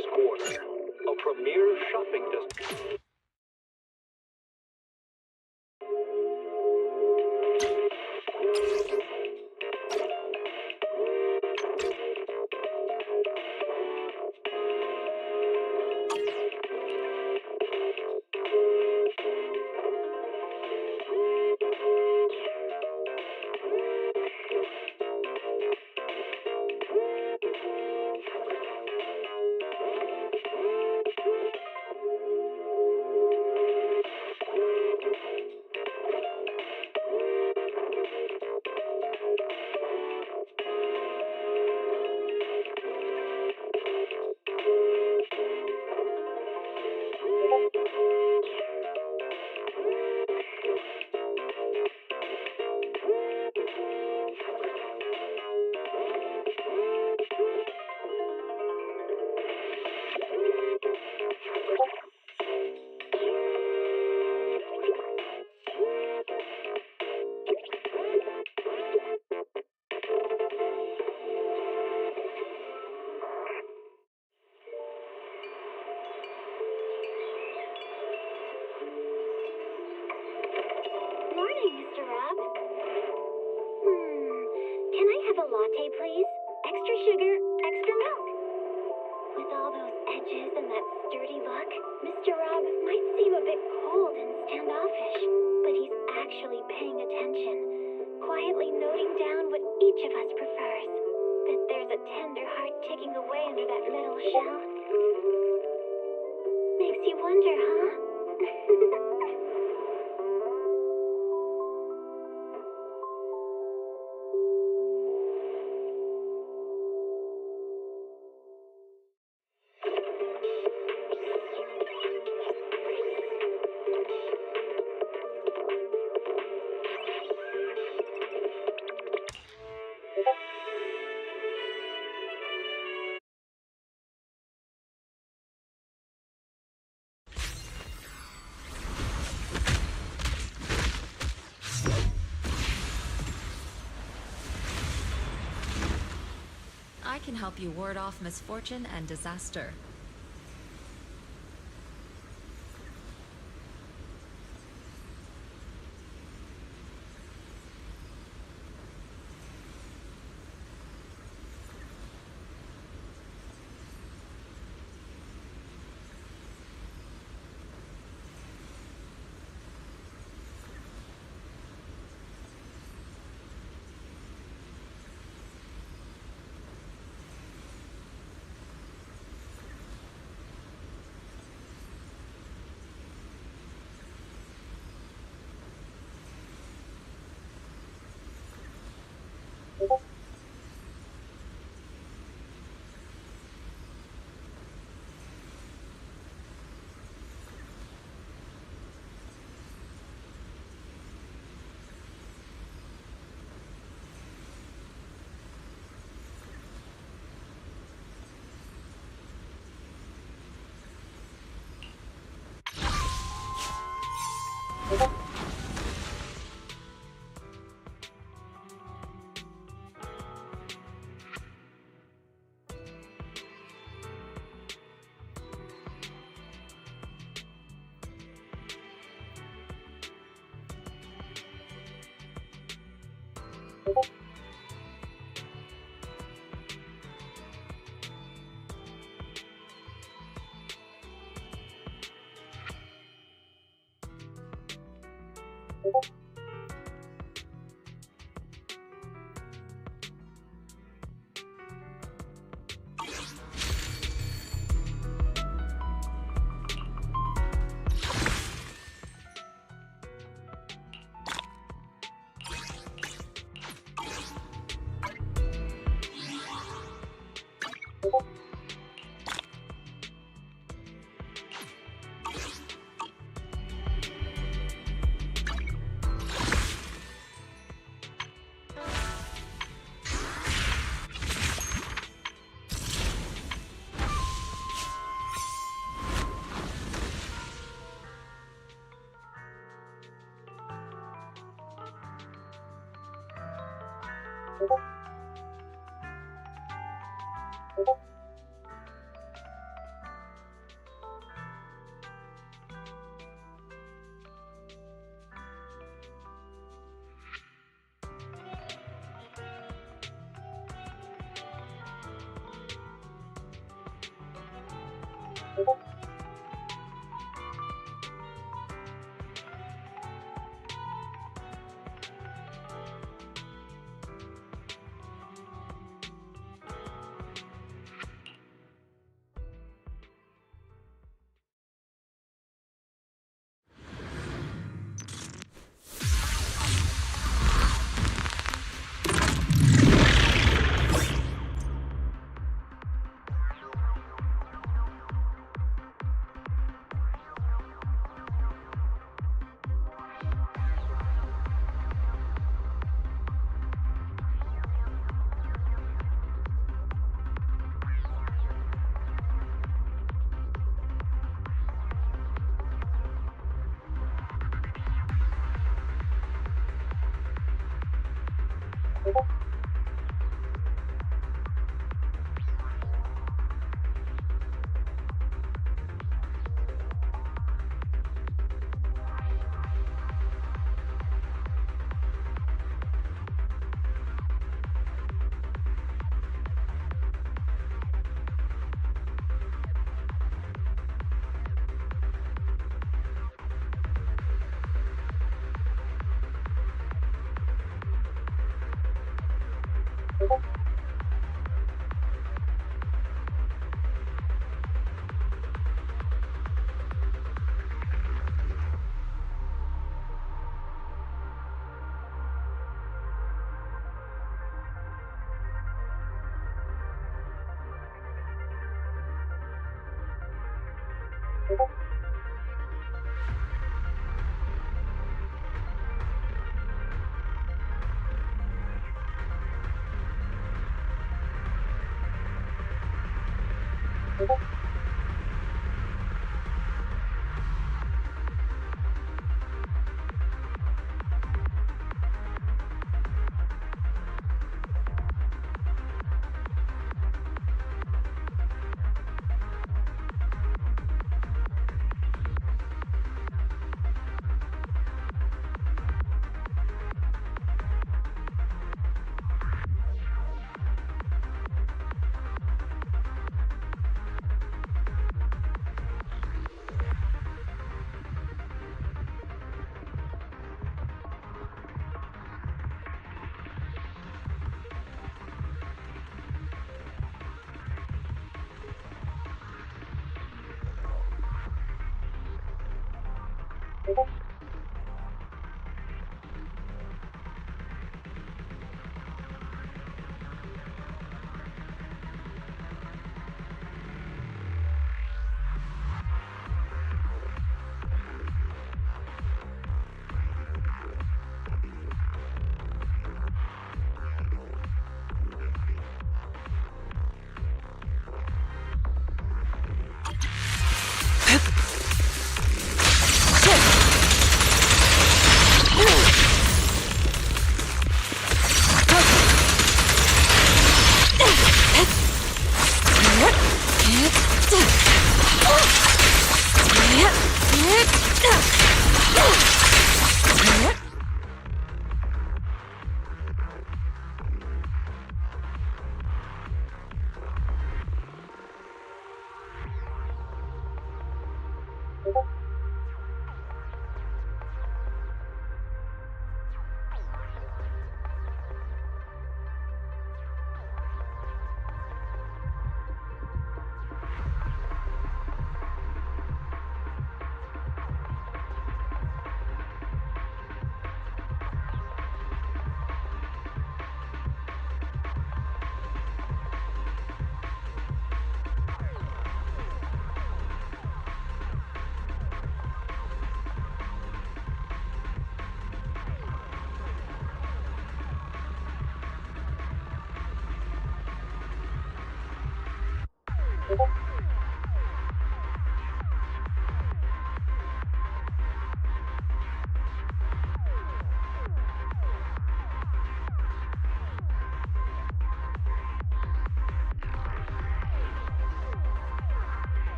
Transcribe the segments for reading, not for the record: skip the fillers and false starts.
Business Quarter, a premier shopping district. Morning, Mr. Rob. Can I have a latte, please? Extra sugar, extra milk. With all those edges and that sturdy look, Mr. Rob might seem a bit cold and standoffish, but he's actually paying attention, quietly noting down what each of us prefers. Bet there's a tender heart ticking away under that metal shell. Makes you wonder, huh? I can help you ward off misfortune and disaster.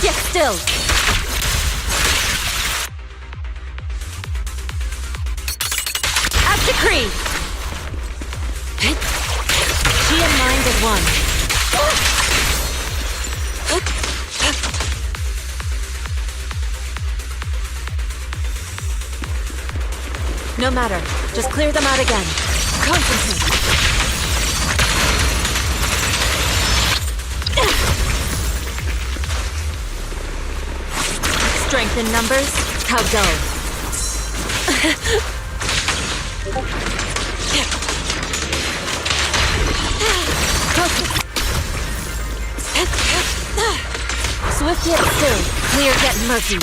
Yet still. As decreed. She and mind as one. No matter. Just clear them out again. Concentrate. Strength in numbers? How dull. Swift yet still, clear yet murky.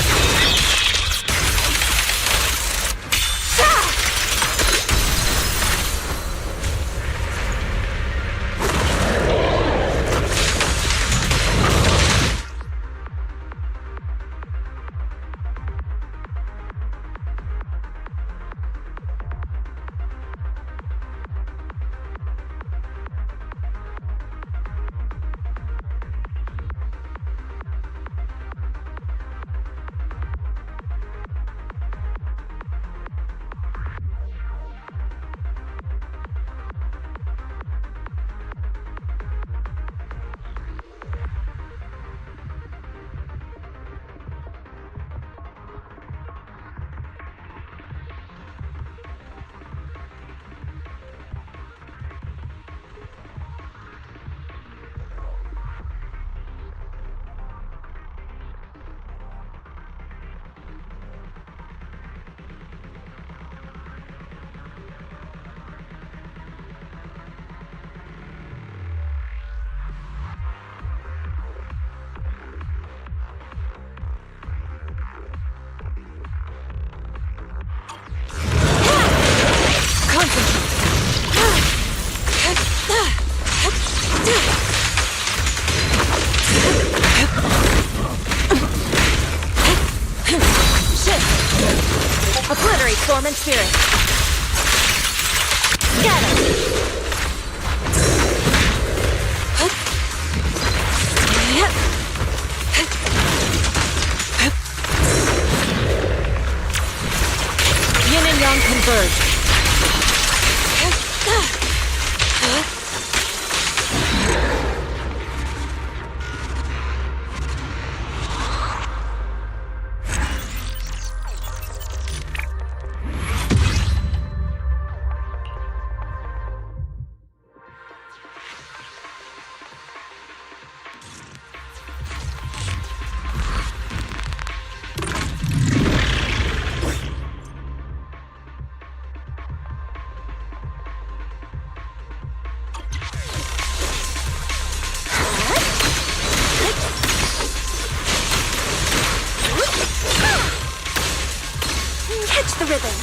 Obliterate form and spirit. Scatter. Yin and yang converge. Catch the rhythm.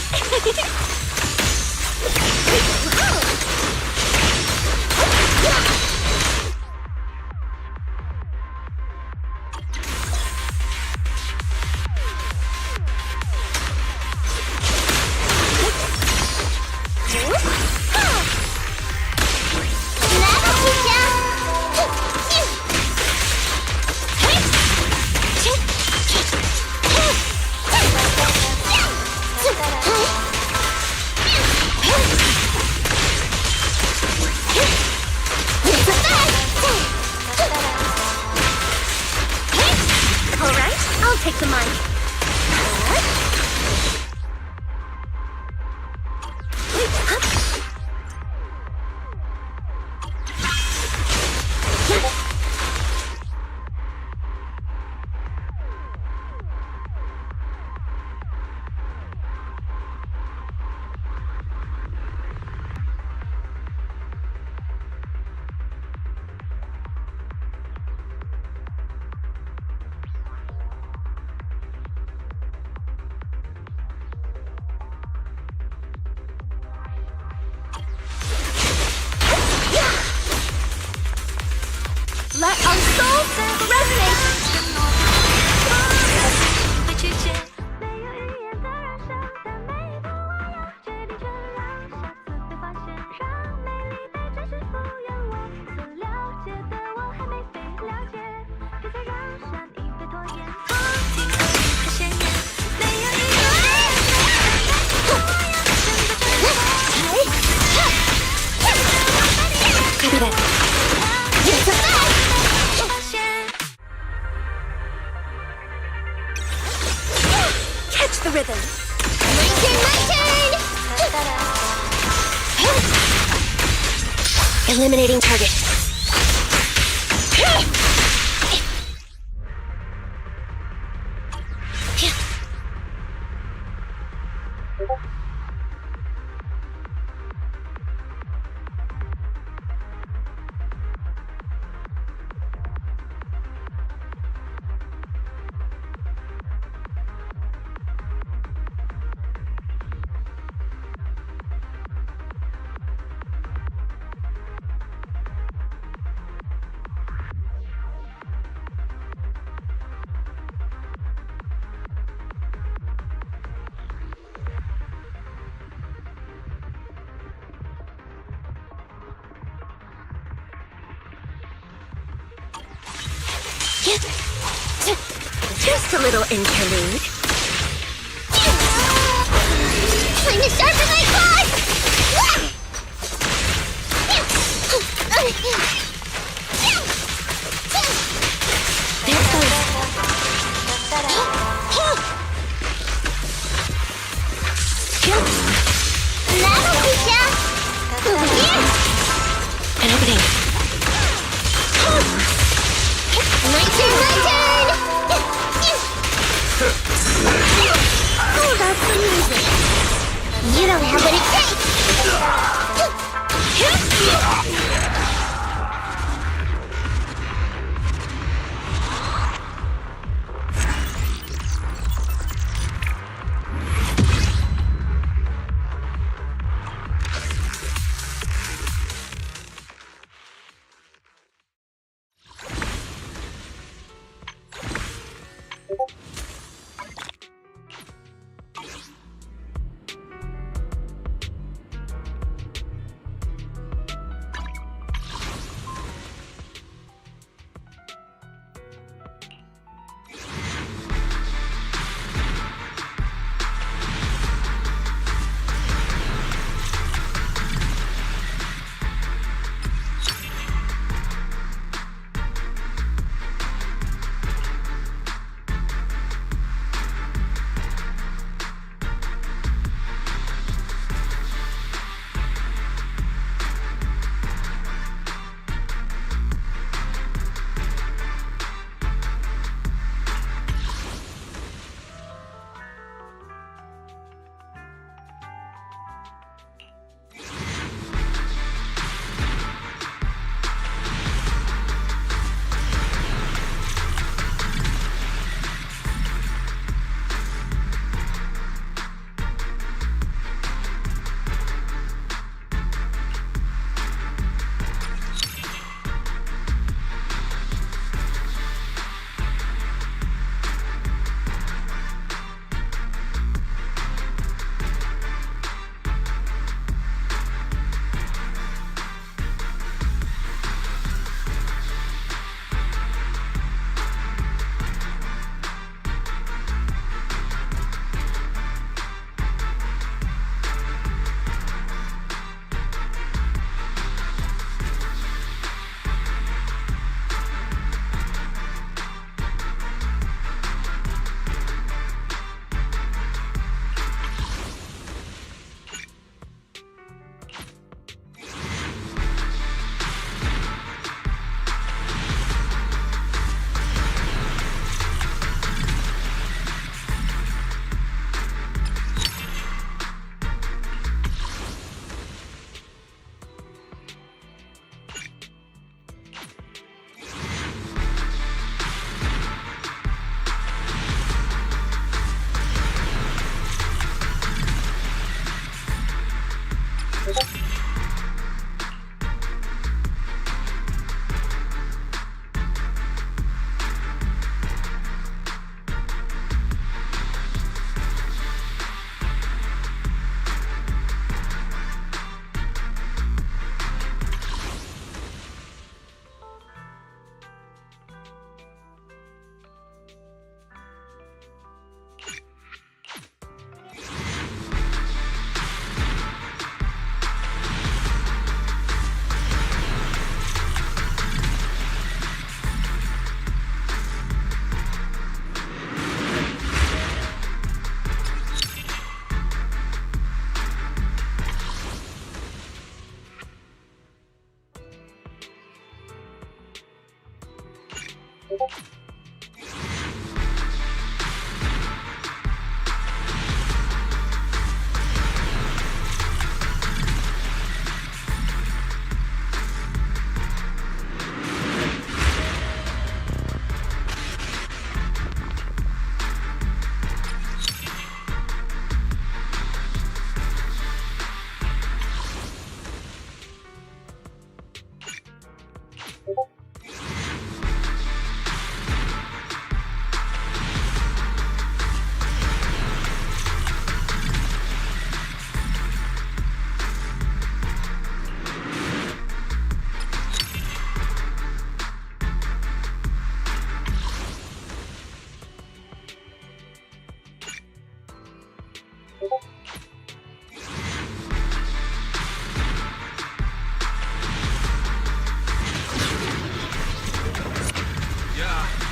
I'll take the mic. Souls resonate. Copy that. Catch the rhythm. My turn! Eliminating target. Just a little interlude. Time to sharpen my claws! There it goes. That'll teach ya! Over here! An opening. My turn! Oh, that's amazing! You don't have what it takes!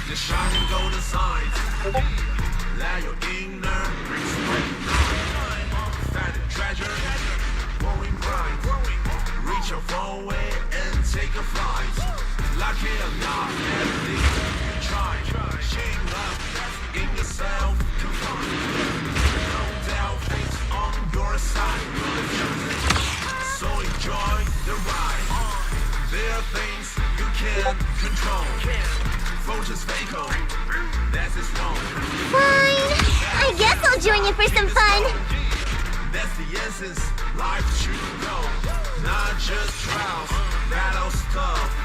The shining golden signs. Let your inner brings find a treasure, growing bright. Reach your forward and take a flight. Lucky or not, everything you try. Shame up in yourself to find. No doubt things on your side. So enjoy the ride. There are things you can't control. Fortune's fatal, that's its wrong. Fine. I guess I'll join you for some fun. That's the essence, life should go. Not just trials, battle stuff.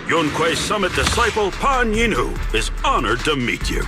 Yunquei Summit disciple Pan Yinhu is honored to meet you.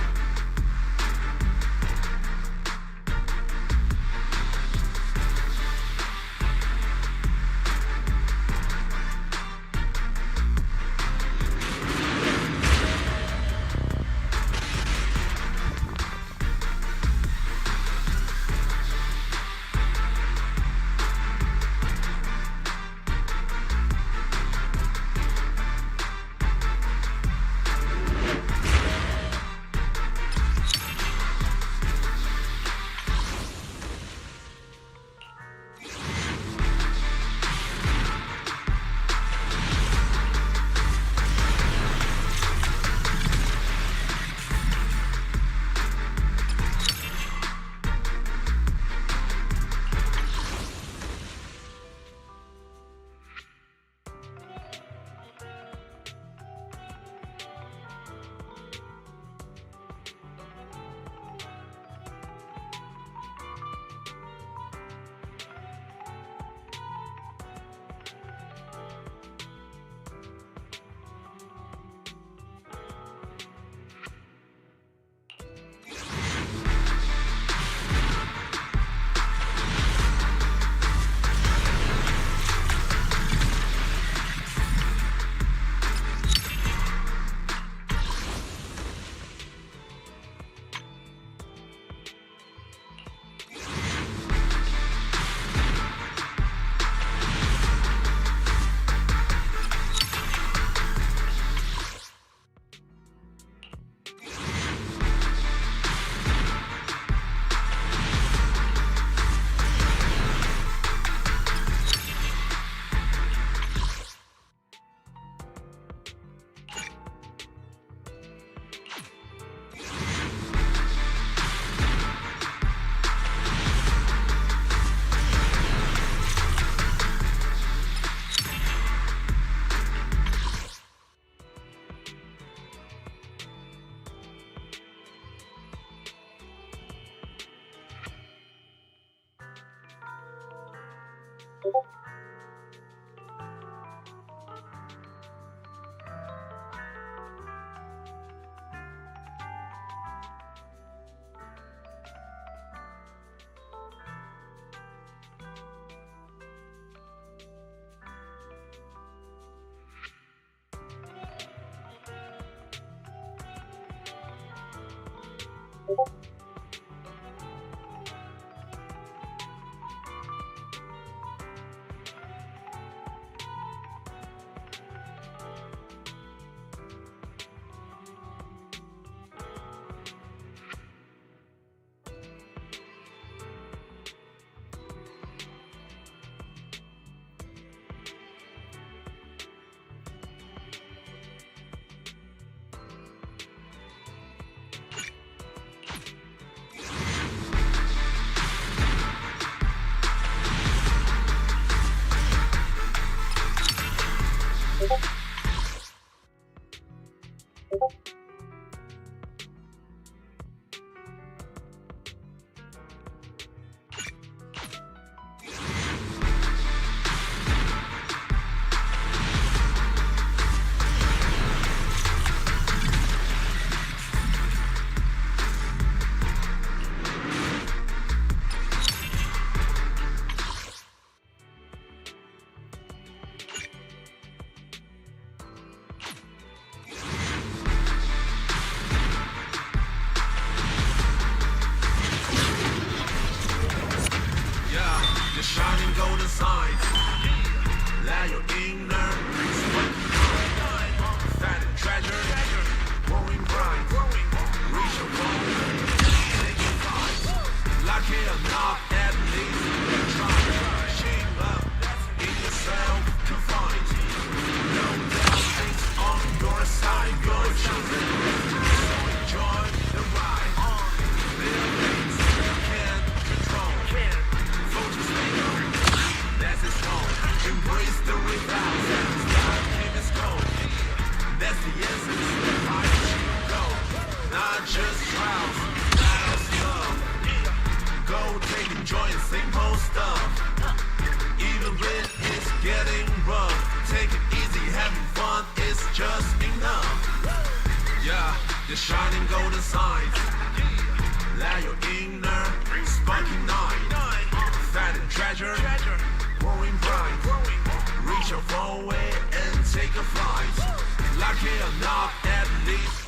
Shining golden signs. Let your inner find a treasure, growing bright. Reach your goal, take it far. Lucky or not, at least try. Shame up in yourself to find. No doubt things on your side, you're choosing. So enjoy the ride. There are things you can't control. Focus. That's his home. Embrace the rebounds and stop keep it cold. That's the essence of life you go. Not just trials, battles, love. Go take and joy in simple stuff. Even when it's getting rough, take it easy, having fun is just enough. Yeah, the shining golden signs. Let your inner sparking night. Find a treasure, growing bright. Reach your far away and take a flight. Lucky or not, at least.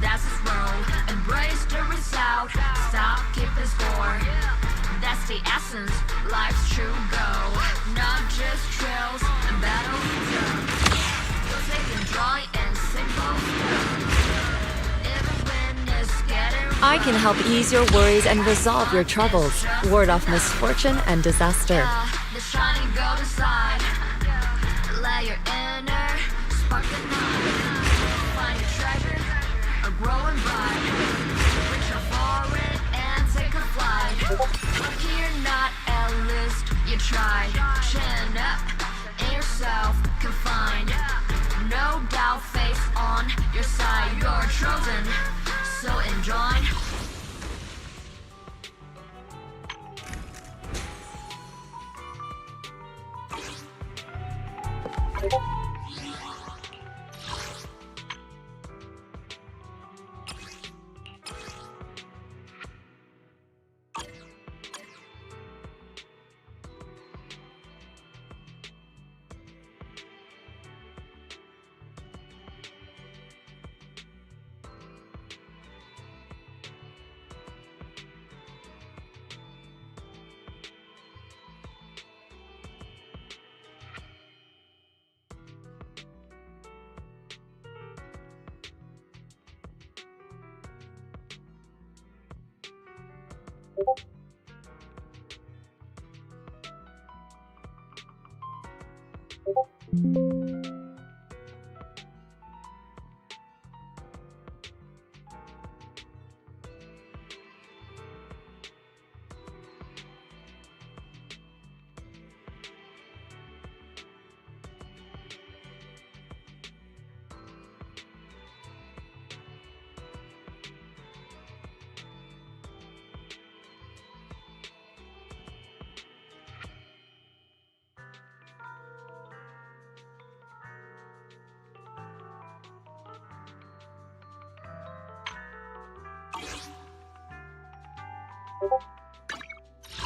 That's his role. Embrace the result. Stop keeping score. That's the essence. Life's true goal. Not just trails and battles. You'll take and joy and simple. Even when it's getting I can help ease your worries and resolve your troubles. Ward off misfortune and disaster. The shining golden side. Let your inner spark spark the night. Find a treasure or growing bright. Reach for it and take a flight. You're not a list, you tried. Chin up in yourself, confined. No doubt, face on your side. You're chosen, so enjoy.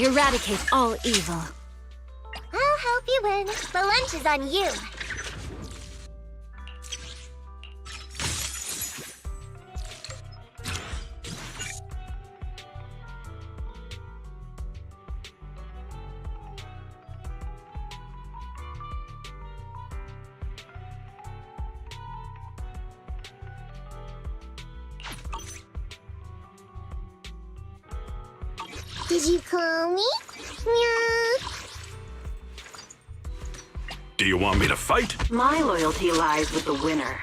Eradicate all evil. I'll help you win. The lunch is on you. Did you call me? Meow. Do you want me to fight? My loyalty lies with the winner.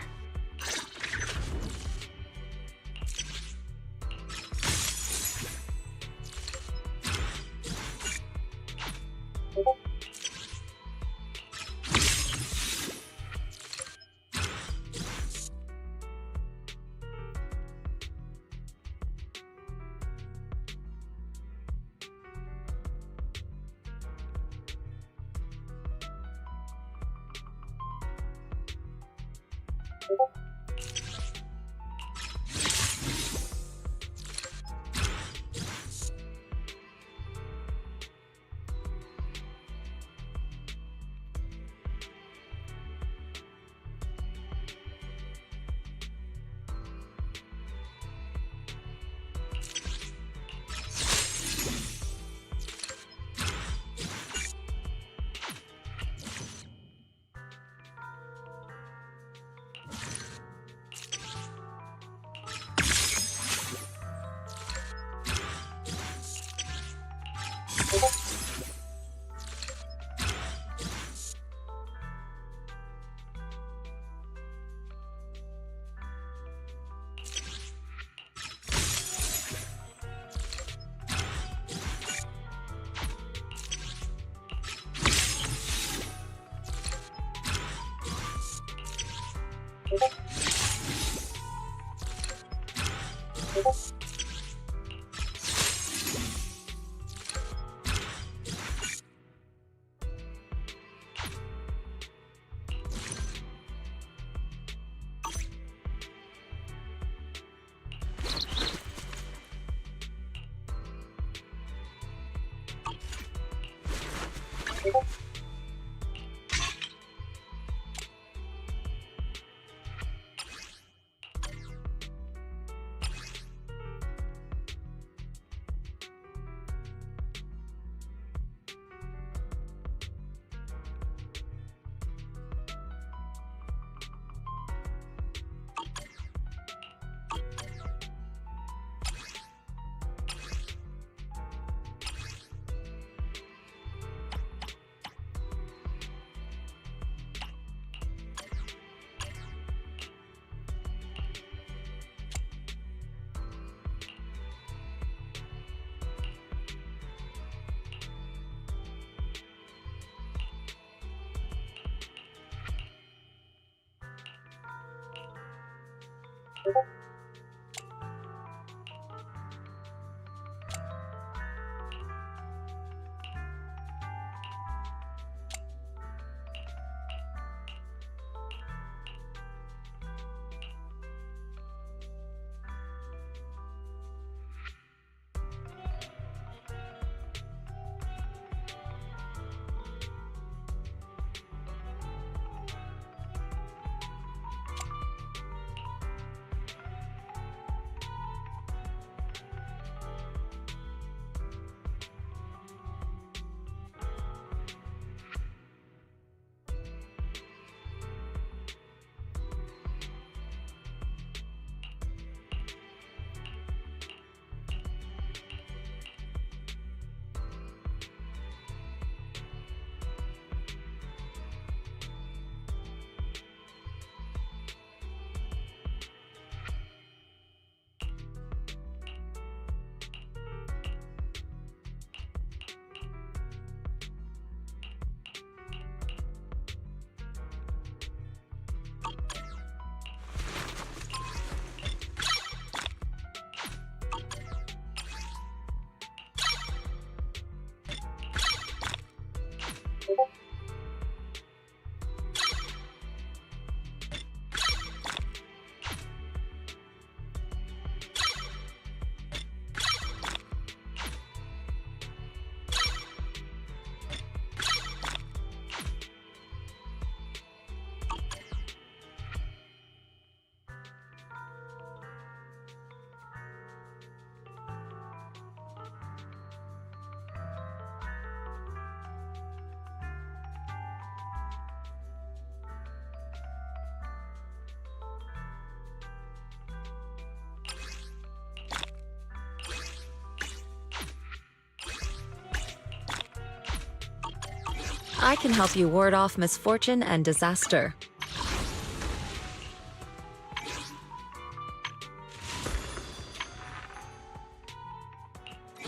I can help you ward off misfortune and disaster.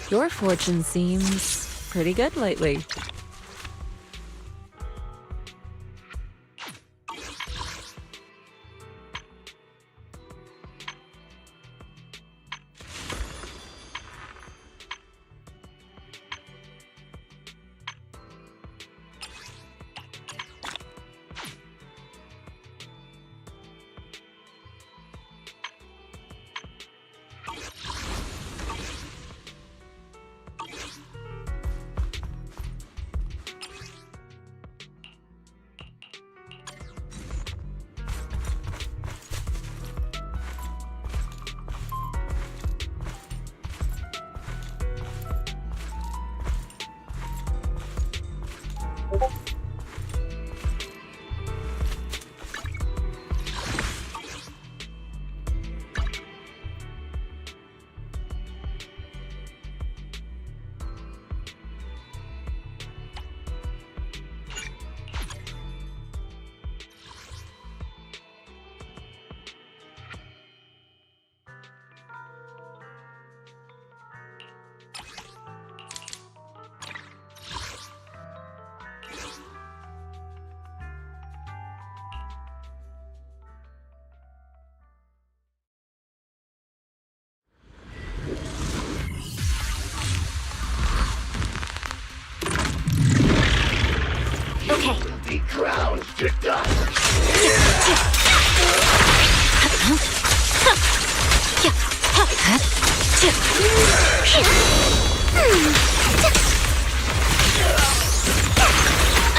Your fortune seems pretty good lately.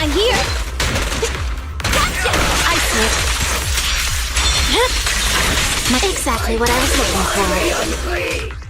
I'm here! Gotcha! I see. Exactly what I was looking for.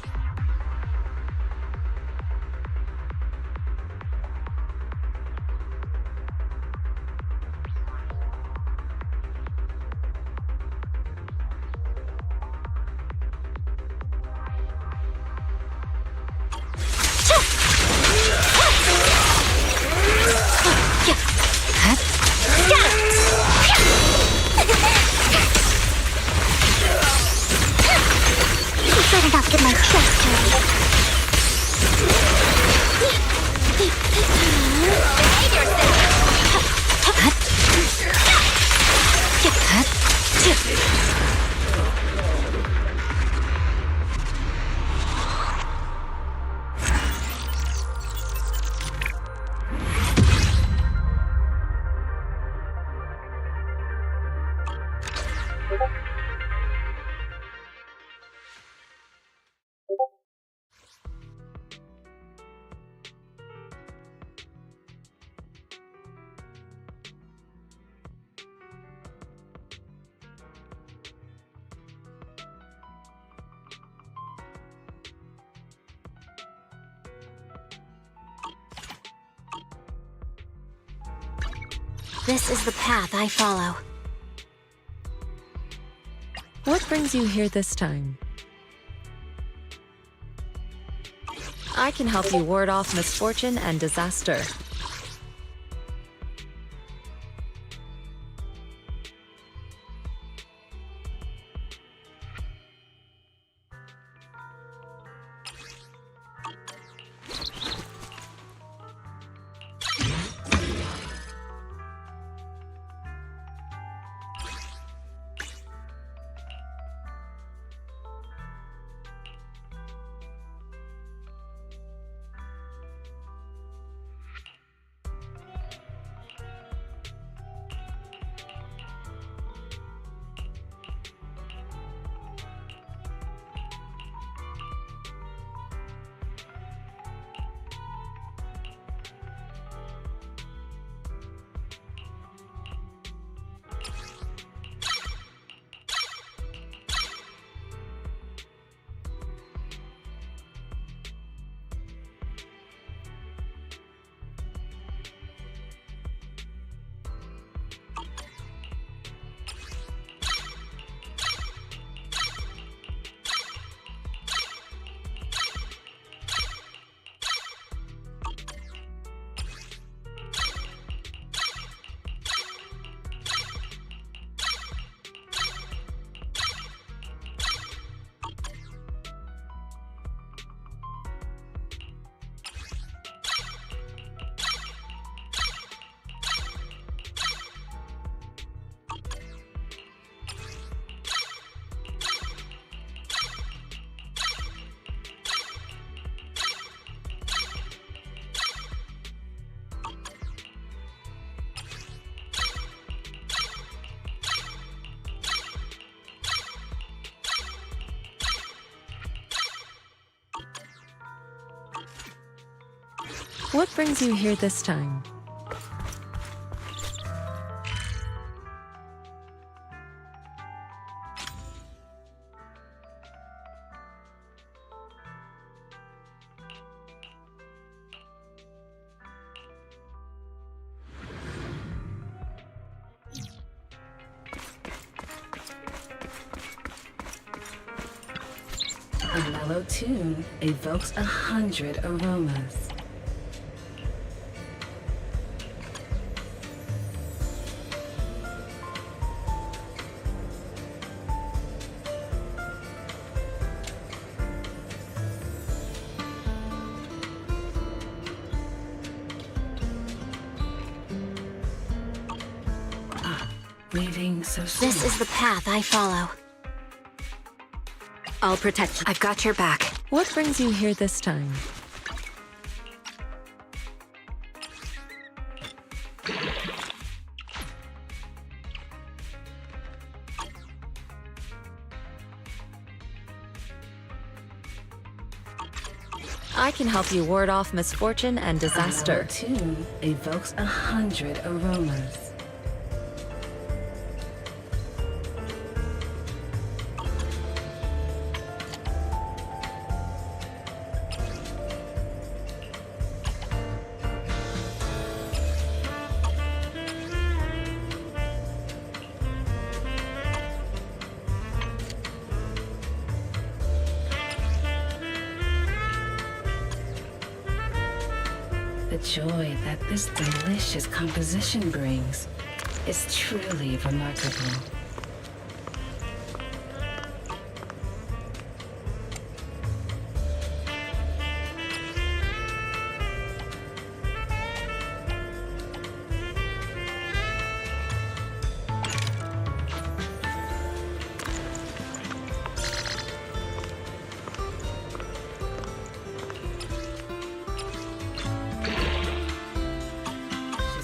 Better not get This is the path I follow. What brings you here this time? I can help you ward off misfortune and disaster. What brings you here this time? A mellow tune evokes 100 aromas. Breathing so slow. This is the path I follow. I'll protect you. I've got your back. What brings you here this time? I can help you ward off misfortune and disaster. A mellow tune evokes 100 aromas. The joy that this delicious composition brings is truly remarkable.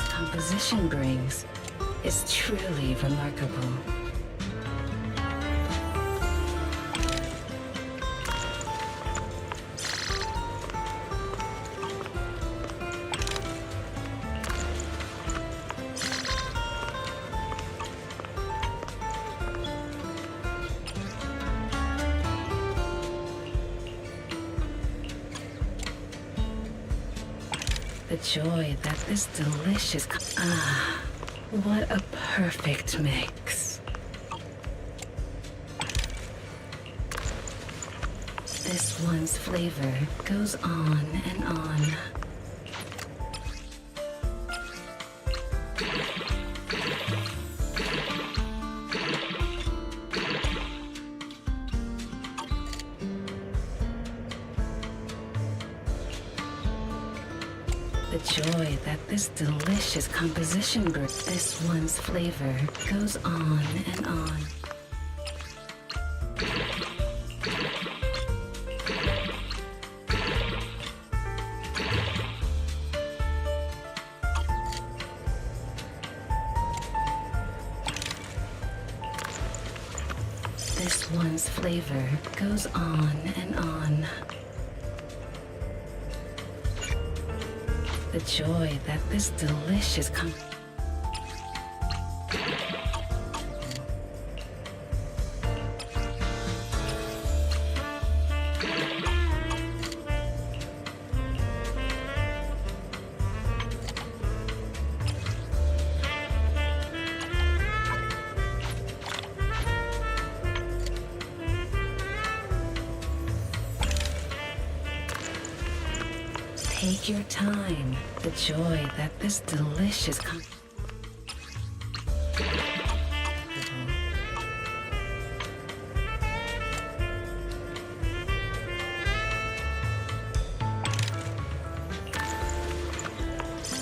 Composition brings is truly remarkable. The joy that this delicious... Ah, what a perfect mix. This one's flavor goes on and on. The joy that this delicious composition brings. This one's flavor goes on and on. This one's flavor goes on and on. The joy that this delicious Take your time. The joy that this delicious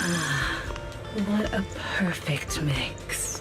Ah, what a perfect mix.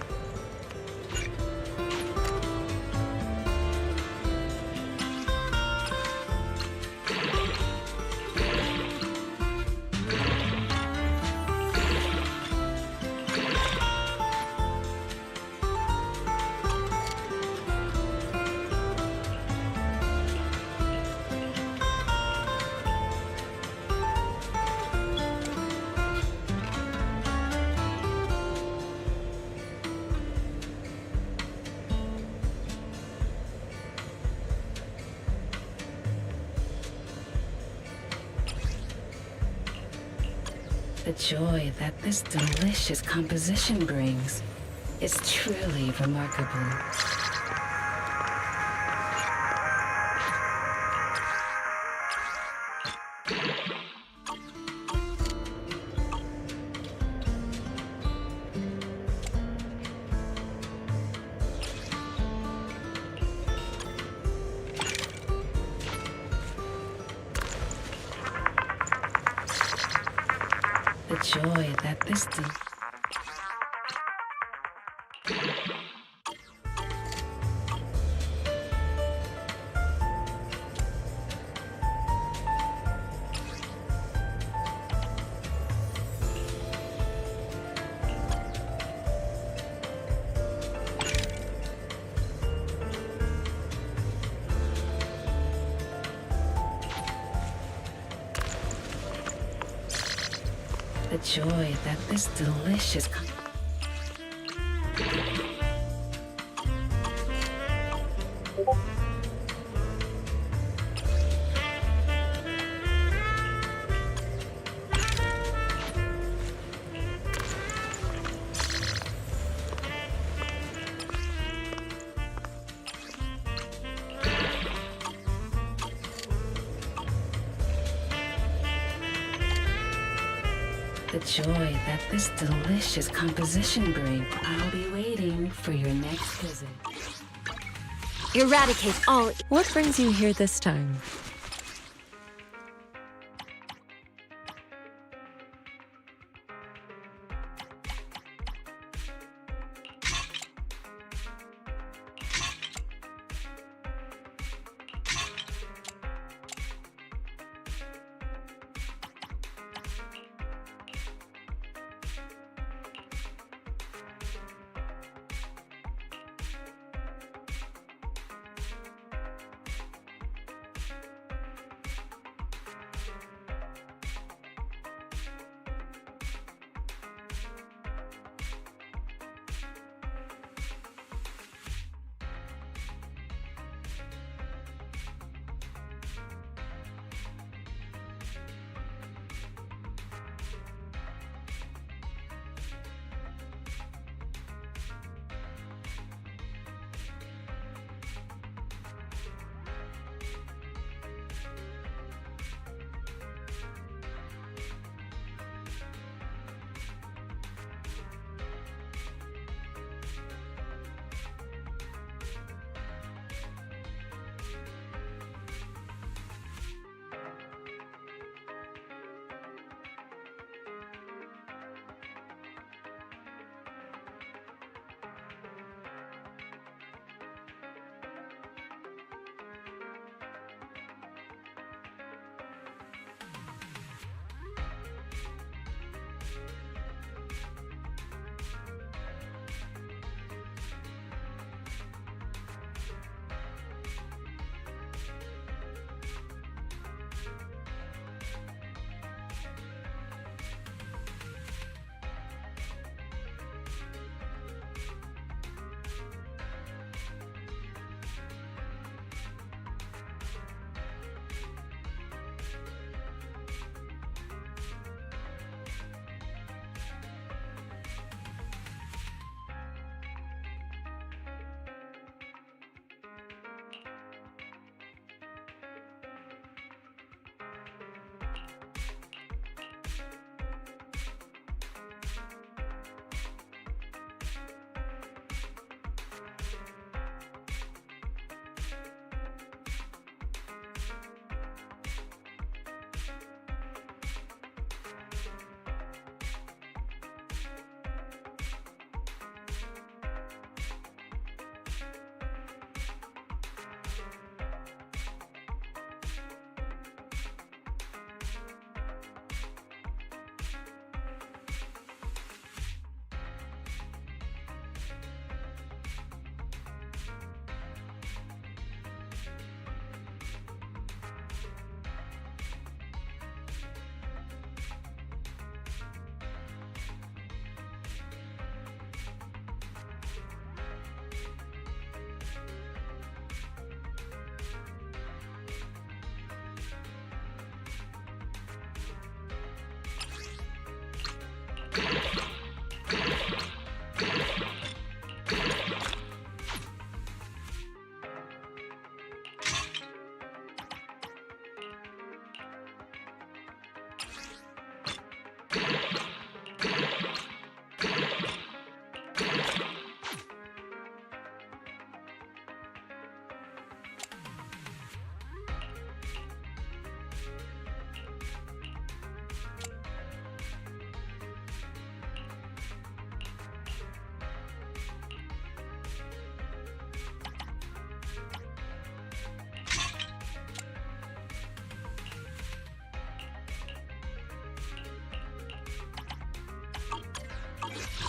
The joy that this delicious composition brings is truly remarkable. The joy that this The joy that this delicious The joy that this delicious composition brings. I'll be waiting for your next visit. Eradicate all. What brings you here this time?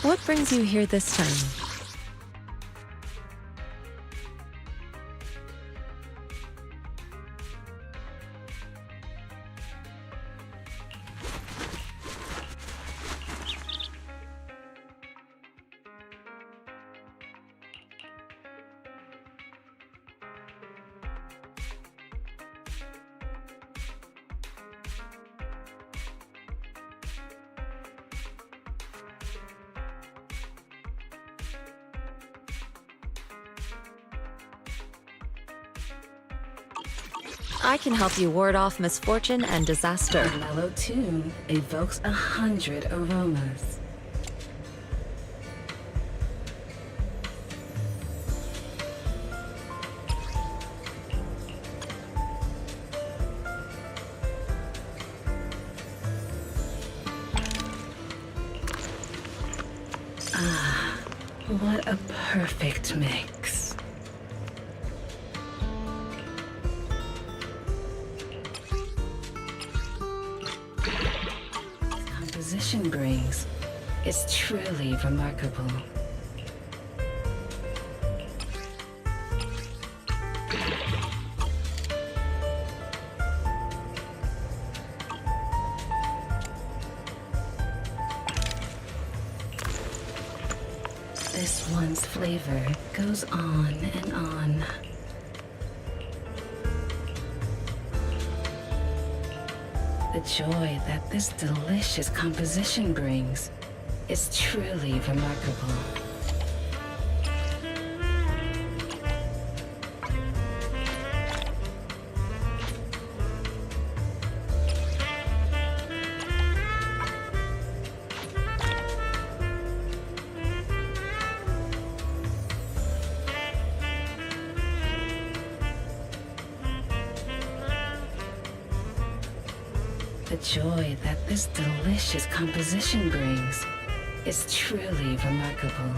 What brings you here this time? I can help you ward off misfortune and disaster. A mellow tune evokes 100 aromas. Ah, what a perfect mix. Composition brings is truly remarkable. This one's flavor goes on and on. The joy that this delicious composition brings is truly remarkable. The joy that this delicious composition brings is truly remarkable.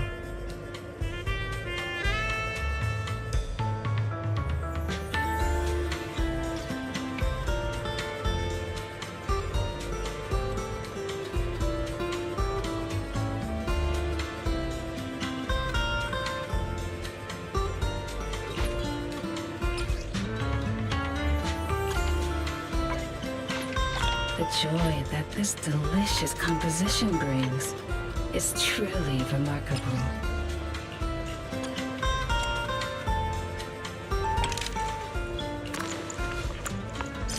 The joy that this delicious composition brings is truly remarkable.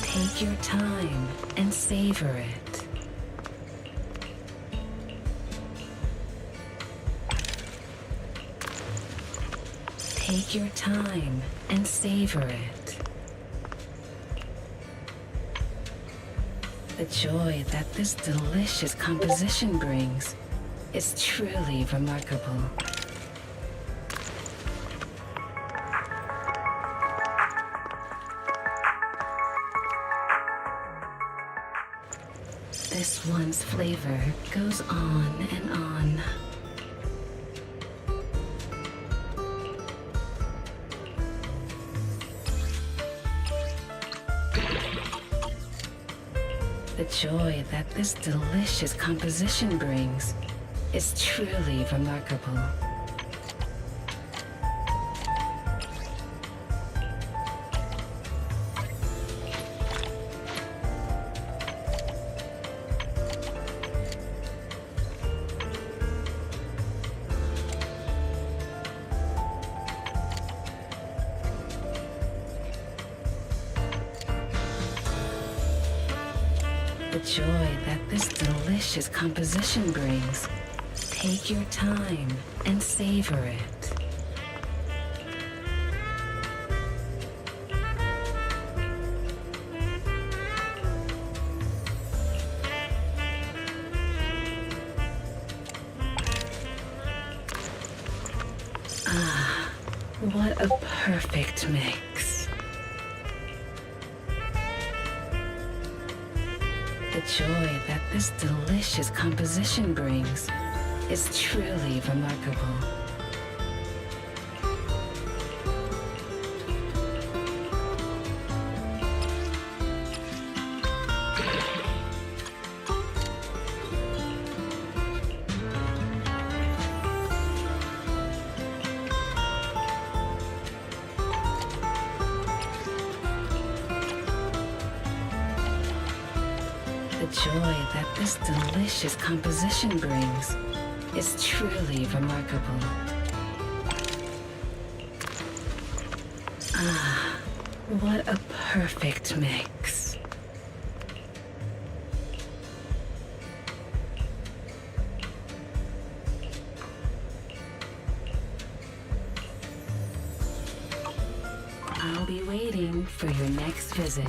Take your time and savor it. Take your time and savor it. The joy that this delicious composition brings is truly remarkable. This one's flavor goes on and on. The joy that this delicious composition brings is truly remarkable. The joy that this delicious composition brings. Take your time and savor it. Ah, what a perfect mix. The joy that this delicious composition brings is truly remarkable. The joy that this delicious composition brings is truly remarkable. Ah, what a perfect mix. I'll be waiting for your next visit.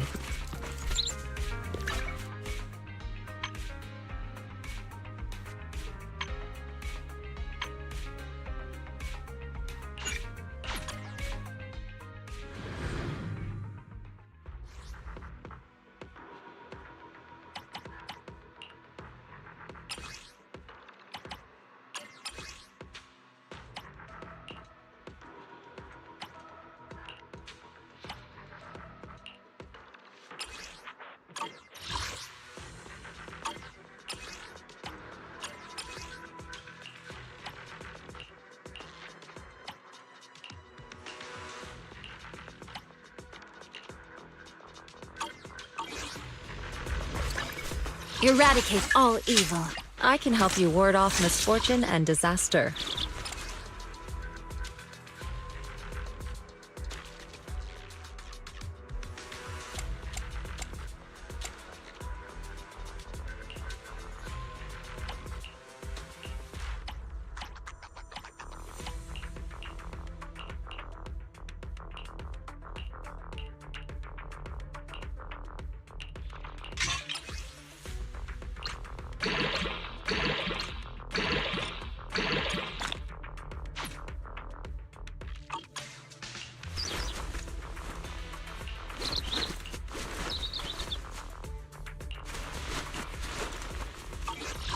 Eradicate all evil. I can help you ward off misfortune and disaster.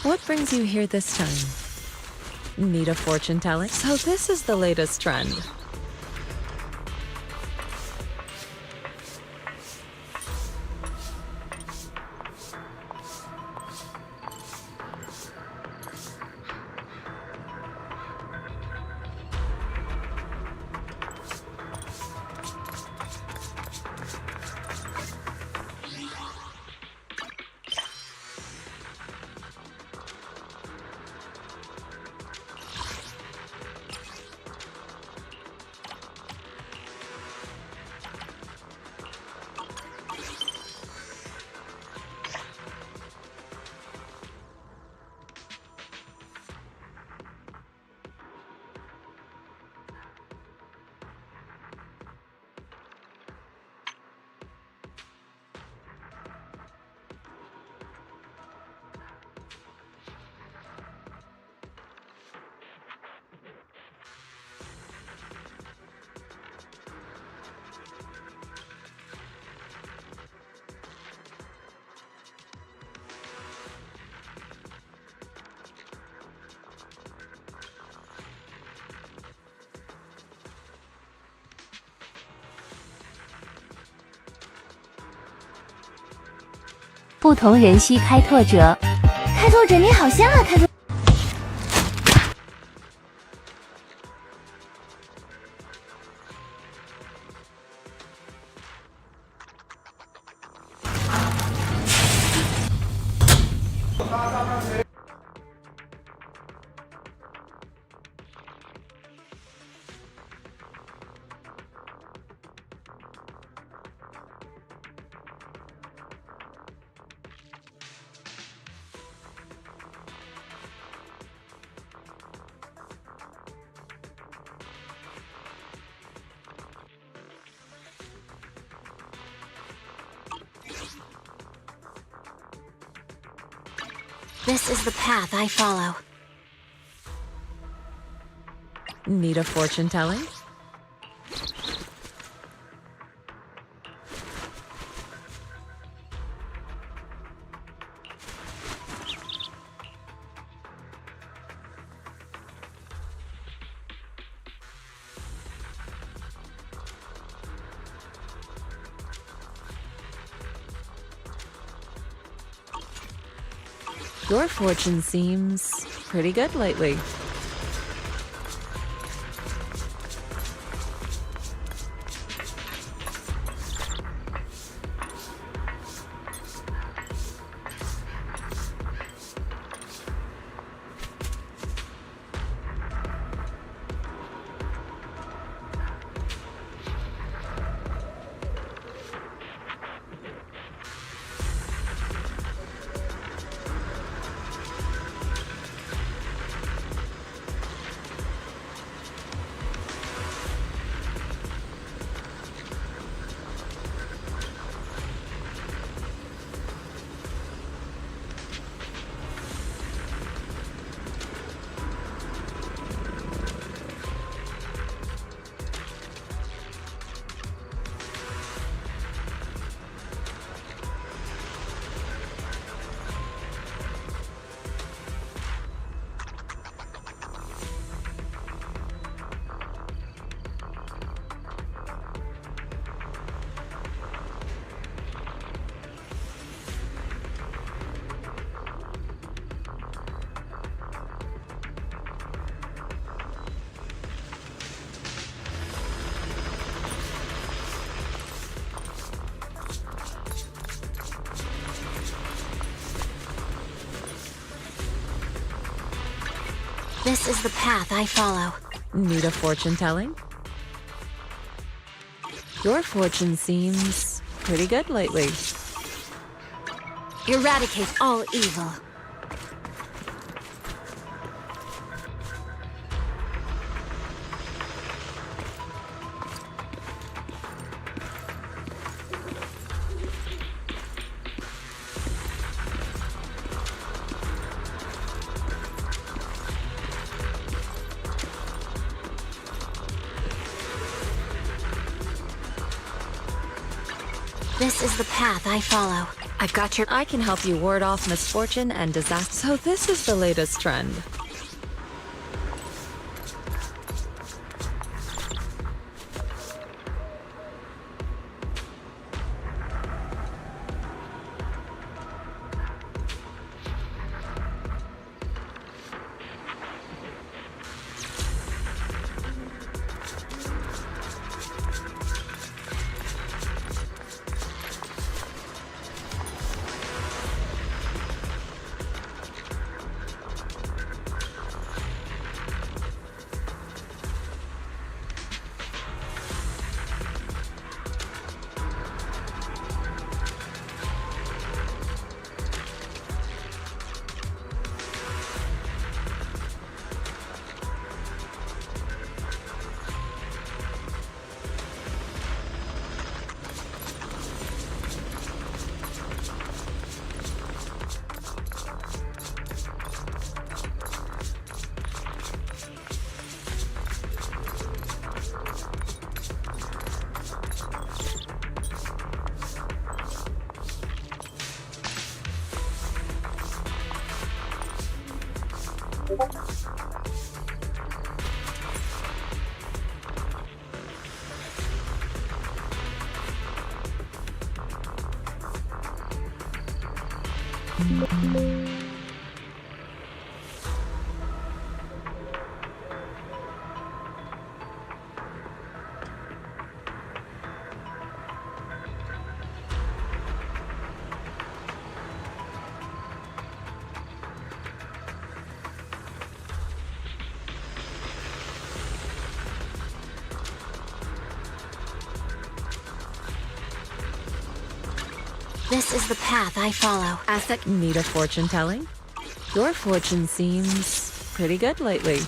What brings you here this time? Need a fortune telling? So this is the latest trend.不同人系开拓者，开拓者你好香啊，开拓。This is the path I follow. Need a fortune telling? Your fortune seems pretty good lately. This is the path I follow. Need a fortune telling? Your fortune seems pretty good lately. Eradicate all evil. This is the path I follow. I've got your... I can help you ward off misfortune and disaster. So this is the latest trend. This is the path I follow. Need a fortune telling? Your fortune seems pretty good lately.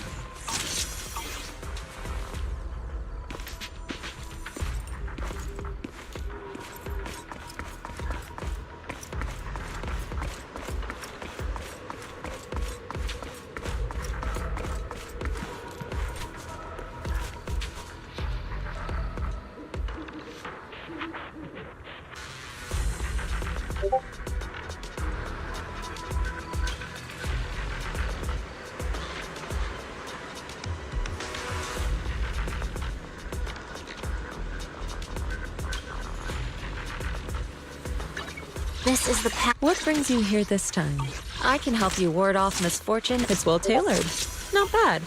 This is the path. What brings you here this time? I can help you ward off misfortune. It's well tailored. Not bad.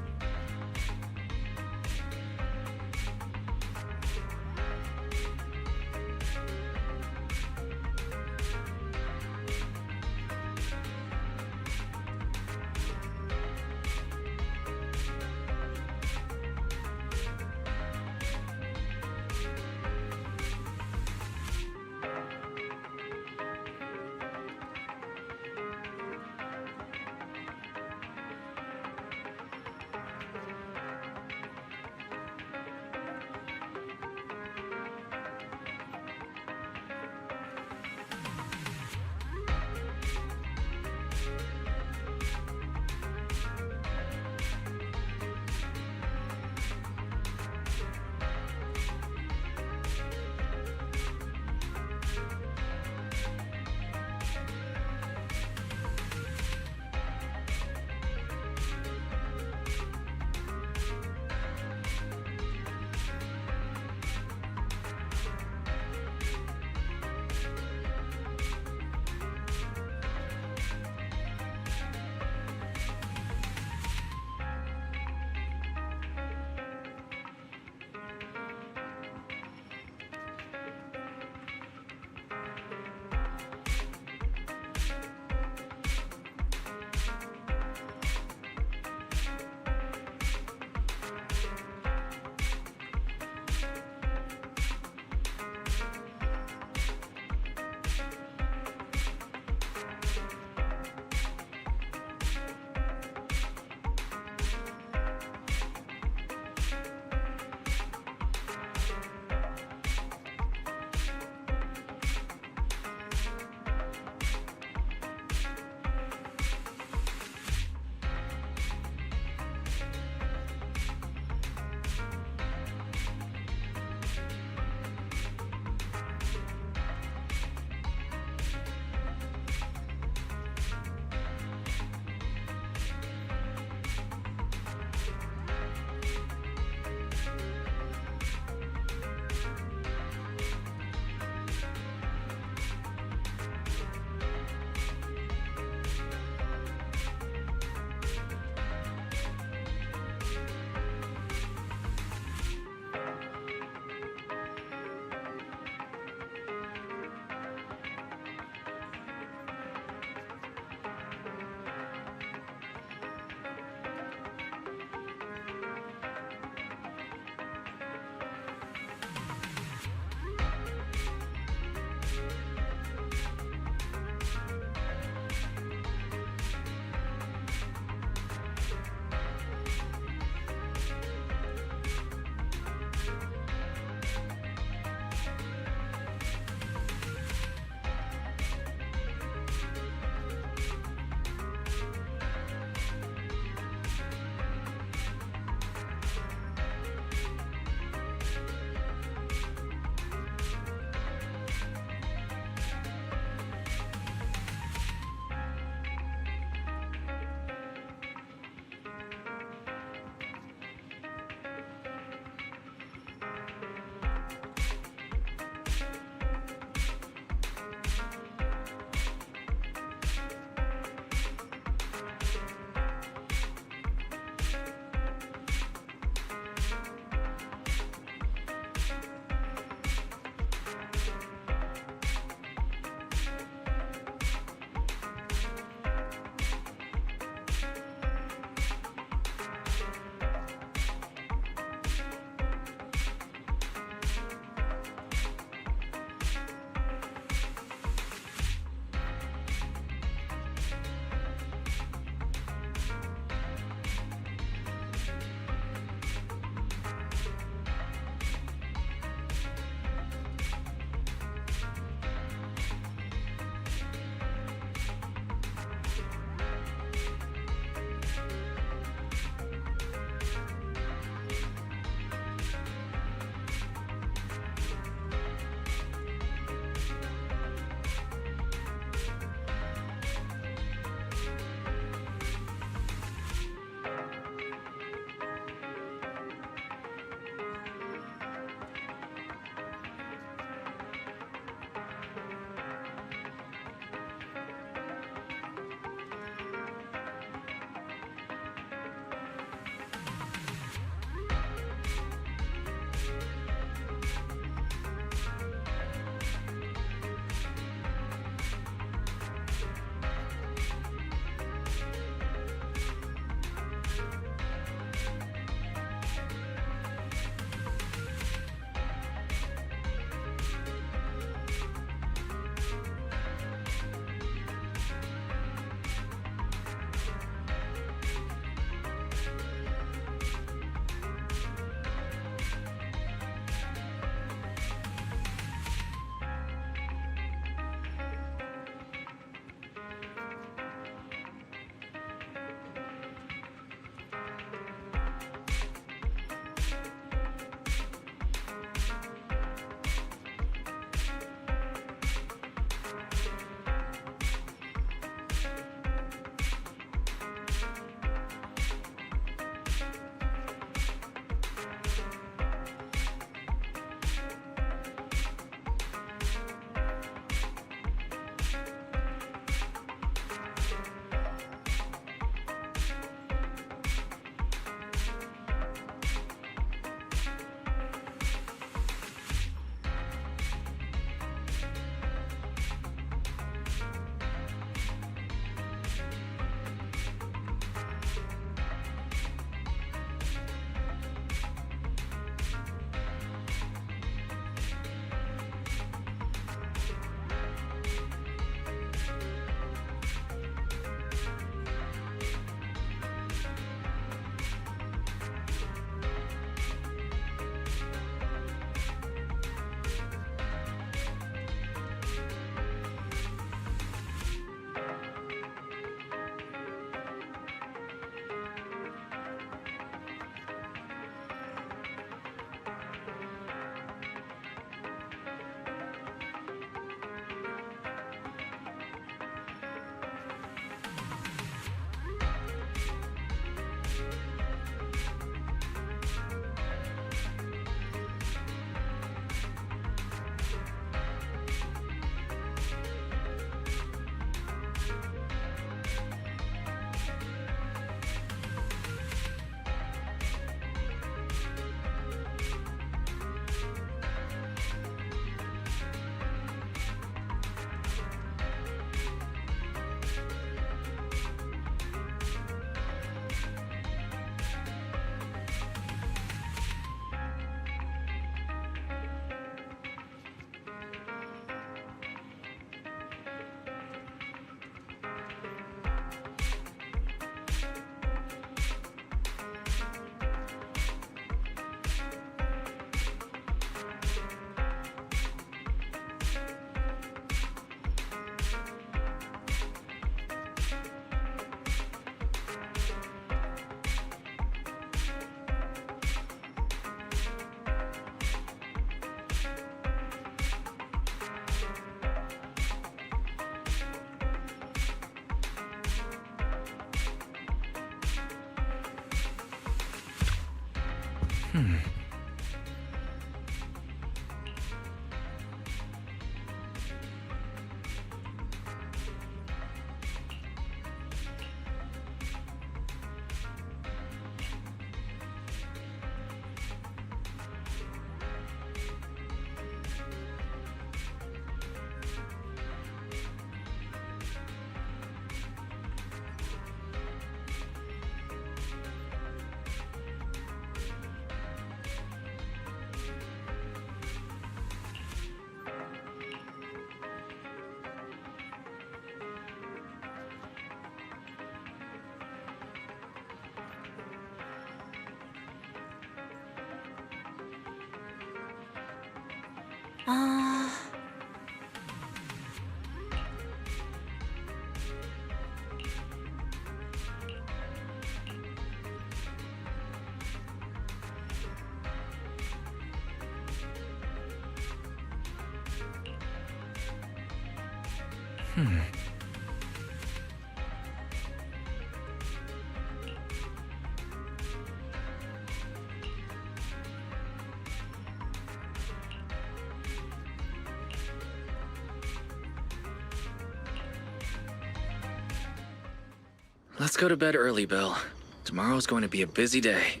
Let's go to bed early, Bill. Tomorrow's going to be a busy day.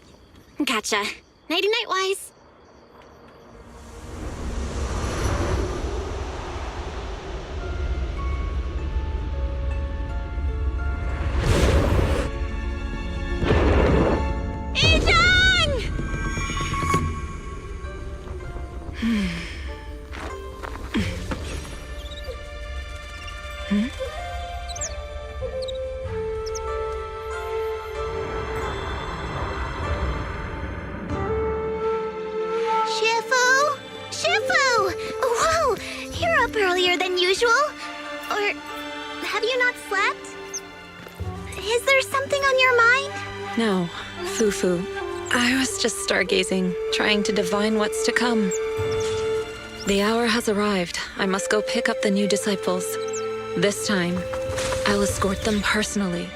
Gotcha. Nighty-night, Wise. Earlier than usual? Or have you not slept? Is there something on your mind? No, Fufu. I was just stargazing, trying to divine what's to come. The hour has arrived. I must go pick up the new disciples. This time, I'll escort them personally.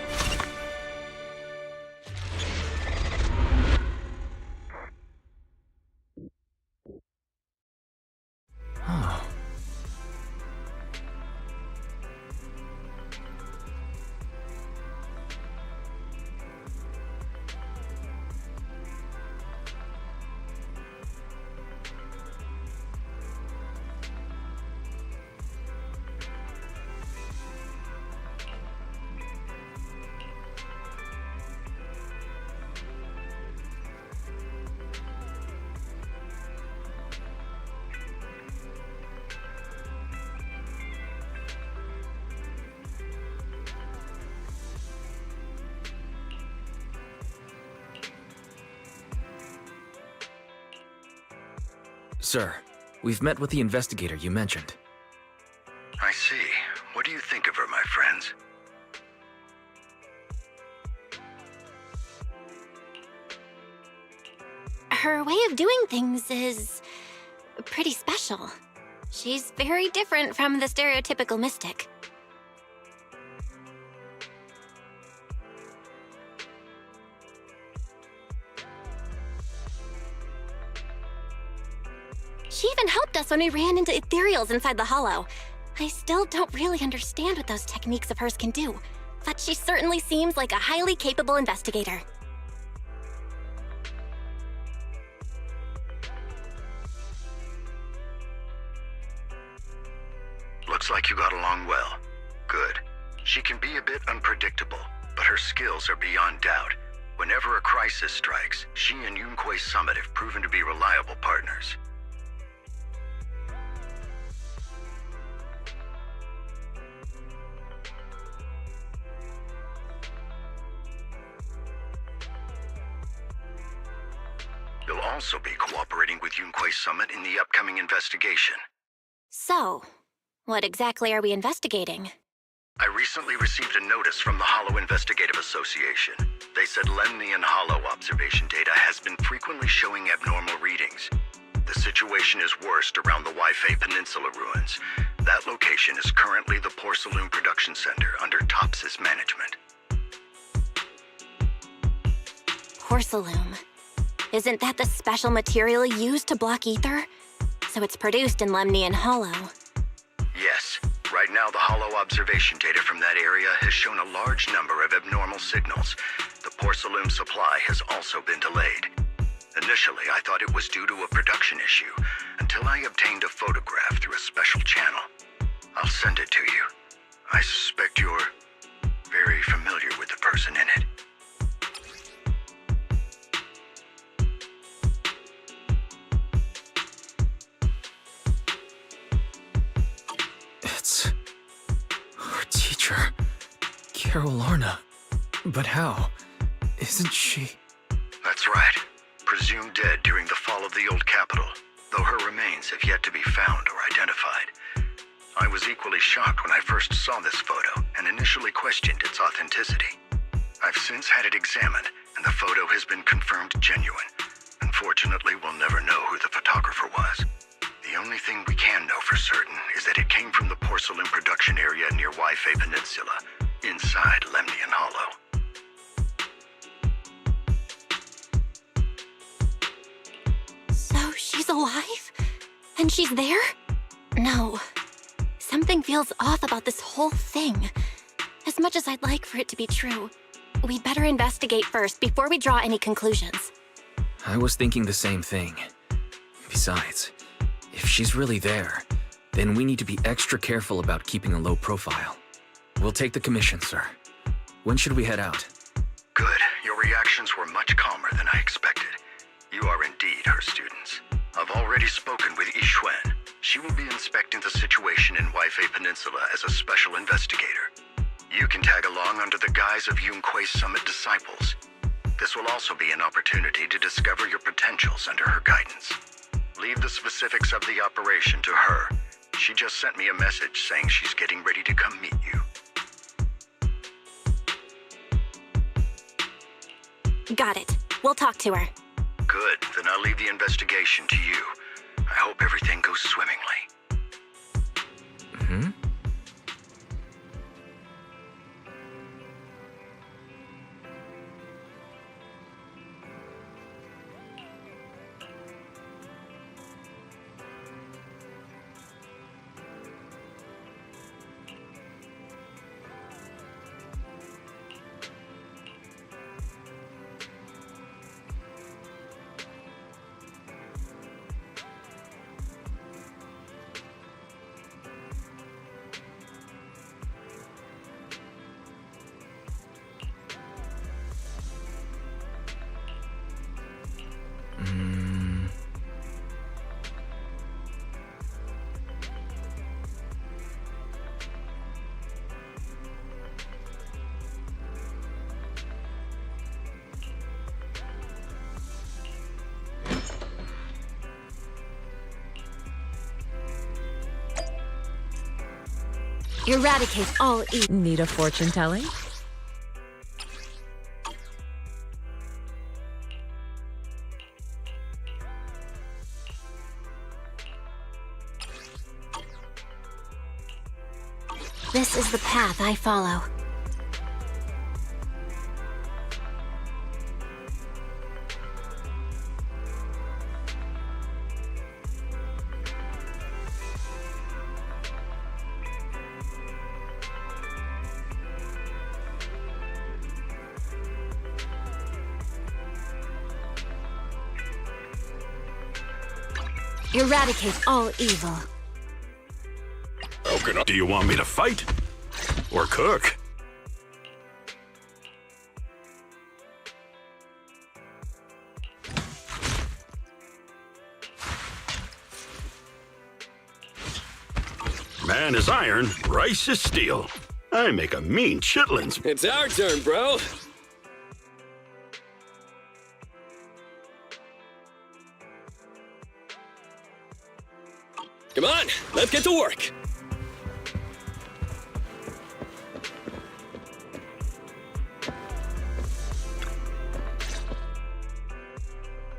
Sir, we've met with the investigator you mentioned. I see. What do you think of her, my friends? Her way of doing things is pretty special. She's very different from the stereotypical mystic. She even helped us when we ran into ethereals inside the hollow. I still don't really understand what those techniques of hers can do, but she certainly seems like a highly capable investigator. Looks like you got along well. Good. She can be a bit unpredictable, but her skills are beyond doubt. Whenever a crisis strikes, she and Yunquei Summit have proven to be reliable partners. You'll also be cooperating with Yunquei Summit in the upcoming investigation. So, what exactly are we investigating? I recently received a notice from the Hollow Investigative Association. They said Lemnian Hollow observation data has been frequently showing abnormal readings. The situation is worst around the Waifei Peninsula ruins. That location is currently the Porcelain Production Center under Topsys management. Porcelain. Isn't that the special material used to block ether? So it's produced in Lemnian Hollow. Yes. Right now, the Hollow observation data from that area has shown a large number of abnormal signals. The porcelain supply has also been delayed. Initially, I thought it was due to a production issue, until I obtained a photograph through a special channel. I'll send it to you. I suspect you're very familiar with the person in it. It's our teacher, Carol Lorna. But how? Isn't she? That's right. Presumed dead during the fall of the old capital, though her remains have yet to be found or identified. I was equally shocked when I first saw this photo and initially questioned its authenticity. I've since had it examined, and the photo has been confirmed genuine. Unfortunately, we'll never know who the photographer was. The only thing we can know for certain is that it came from the porcelain production area near Waifei Peninsula, inside Lemnian Hollow. So she's alive? And she's there? No. Something feels off about this whole thing. As much as I'd like for it to be true, we'd better investigate first before we draw any conclusions. I was thinking the same thing. Besides, if she's really there, then we need to be extra careful about keeping a low profile. We'll take the commission, sir. When should we head out? Good. Your reactions were much calmer than I expected. You are indeed her students. I've already spoken with Yixuan. She will be inspecting the situation in Waifei Peninsula as a special investigator. You can tag along under the guise of Yunque's Summit disciples. This will also be an opportunity to discover your potentials under her guidance. Leave the specifics of the operation to her. She just sent me a message saying she's getting ready to come meet you. Got it. We'll talk to her. Good. Then I'll leave the investigation to you. I hope everything goes swimmingly. Mm-hmm. Eradicate all evil. Need a fortune telling? This is the path I follow. Eradicate all evil. Okay, do you want me to fight? Or cook? Man is iron, rice is steel. I make a mean chitlins. It's our turn, bro. Come on, let's get to work.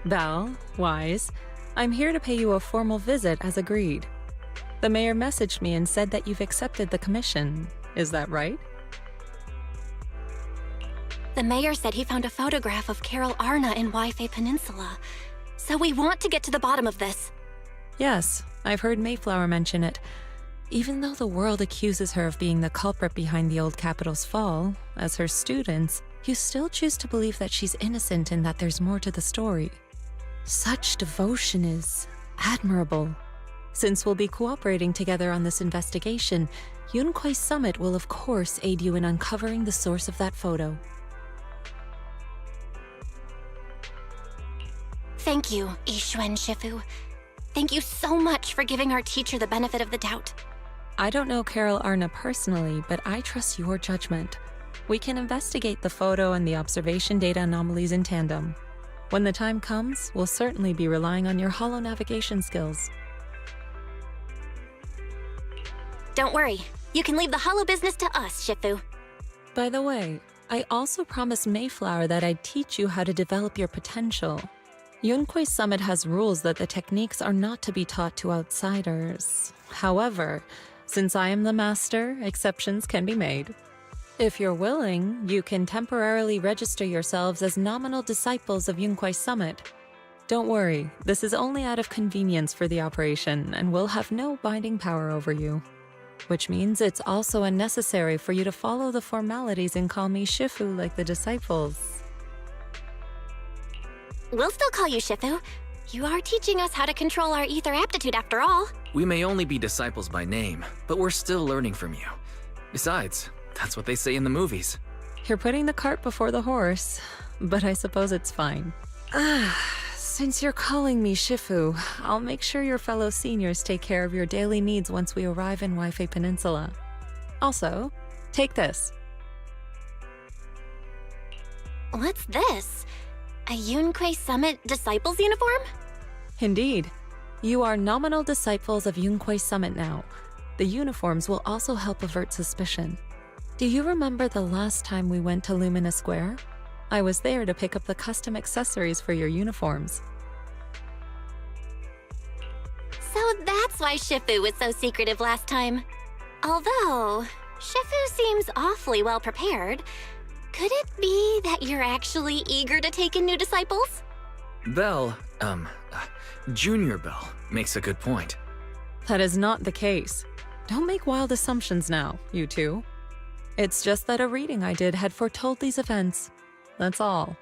Val, Wise, I'm here to pay you a formal visit as agreed. The mayor messaged me and said that you've accepted the commission. Is that right? The mayor said he found a photograph of Carol Arna in Wi-Fi Peninsula. So we want to get to the bottom of this. Yes, I've heard Mayflower mention it. Even though the world accuses her of being the culprit behind the old capital's fall, as her students, you still choose to believe that she's innocent and that there's more to the story. Such devotion is admirable. Since we'll be cooperating together on this investigation, Yunquai Summit will of course aid you in uncovering the source of that photo. Thank you, Yixuan Shifu. Thank you so much for giving our teacher the benefit of the doubt. I don't know Carol Arna personally, but I trust your judgment. We can investigate the photo and the observation data anomalies in tandem. When the time comes, we'll certainly be relying on your holo navigation skills. Don't worry. You can leave the holo business to us, Shifu. By the way, I also promised Mayflower that I'd teach you how to develop your potential. Yunquai Summit has rules that the techniques are not to be taught to outsiders. However, since I am the master, exceptions can be made. If you're willing, you can temporarily register yourselves as nominal disciples of Yunquai Summit. Don't worry, this is only out of convenience for the operation and will have no binding power over you. Which means it's also unnecessary for you to follow the formalities and call me Shifu like the disciples. We'll still call you Shifu. You are teaching us how to control our ether aptitude after all. We may only be disciples by name, but we're still learning from you. Besides, that's what they say in the movies. You're putting the cart before the horse, but I suppose it's fine. Since you're calling me Shifu, I'll make sure your fellow seniors take care of your daily needs once we arrive in Wi-Fi Peninsula. Also, take this. What's this? A Yunquai Summit Disciples uniform? Indeed. You are nominal disciples of Yunquai Summit now. The uniforms will also help avert suspicion. Do you remember the last time we went to Lumina Square? I was there to pick up the custom accessories for your uniforms. So that's why Shifu was so secretive last time. Although, Shifu seems awfully well prepared. Could it be that you're actually eager to take in new disciples? Bell, Junior Bell, makes a good point. That is not the case. Don't make wild assumptions now, you two. It's just that a reading I did had foretold these events. That's all.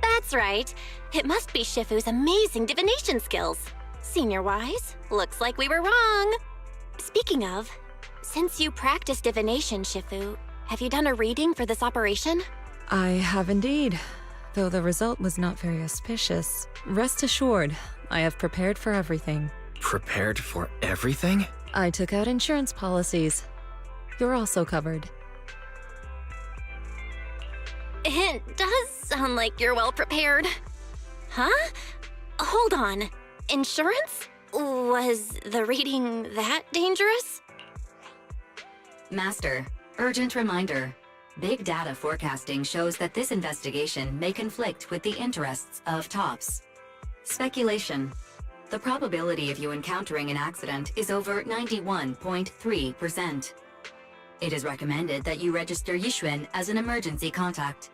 That's right. It must be Shifu's amazing divination skills. Senior-wise, looks like we were wrong. Speaking of, since you practice divination, Shifu, have you done a reading for this operation? I have indeed, though the result was not very auspicious. Rest assured, I have prepared for everything. Prepared for everything? I took out insurance policies. You're also covered. It does sound like you're well prepared. Huh? Hold on. Insurance? Was the reading that dangerous? Master, urgent reminder. Big data forecasting shows that this investigation may conflict with the interests of TOPS. Speculation. The probability of you encountering an accident is over 91.3%. It is recommended that you register Yixuan as an emergency contact.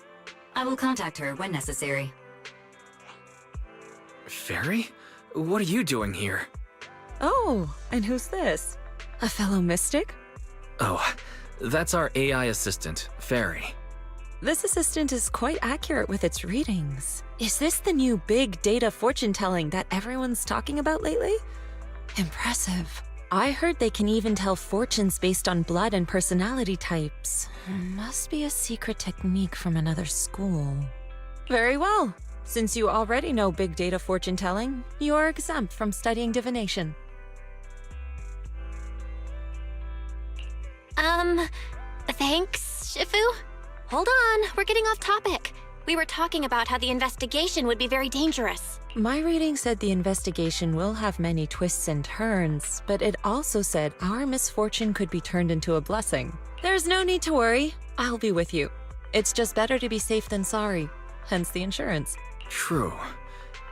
I will contact her when necessary. Fairy? What are you doing here? Oh, and who's this? A fellow mystic? Oh, that's our AI assistant, Fairy. This assistant is quite accurate with its readings. Is this the new big data fortune telling that everyone's talking about lately? Impressive. I heard they can even tell fortunes based on blood and personality types. Must be a secret technique from another school. Very well. Since you already know big data fortune telling, you are exempt from studying divination. Thanks, Shifu? Hold on, we're getting off topic. We were talking about how the investigation would be very dangerous. My reading said the investigation will have many twists and turns, but it also said our misfortune could be turned into a blessing. There's no need to worry. I'll be with you. It's just better to be safe than sorry, hence the insurance. True.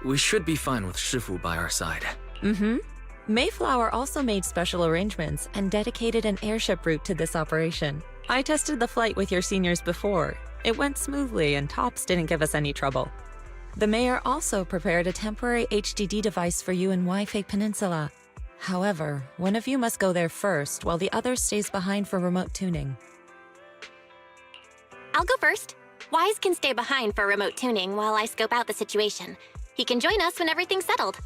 We should be fine with Shifu by our side. Mm-hmm. Mayflower also made special arrangements and dedicated an airship route to this operation. I tested the flight with your seniors before. It went smoothly and Tops didn't give us any trouble. The mayor also prepared a temporary HDD device for you in Wi-Fi Peninsula. However, one of you must go there first while the other stays behind for remote tuning. I'll go first. Wise can stay behind for remote tuning while I scope out the situation. He can join us when everything's settled.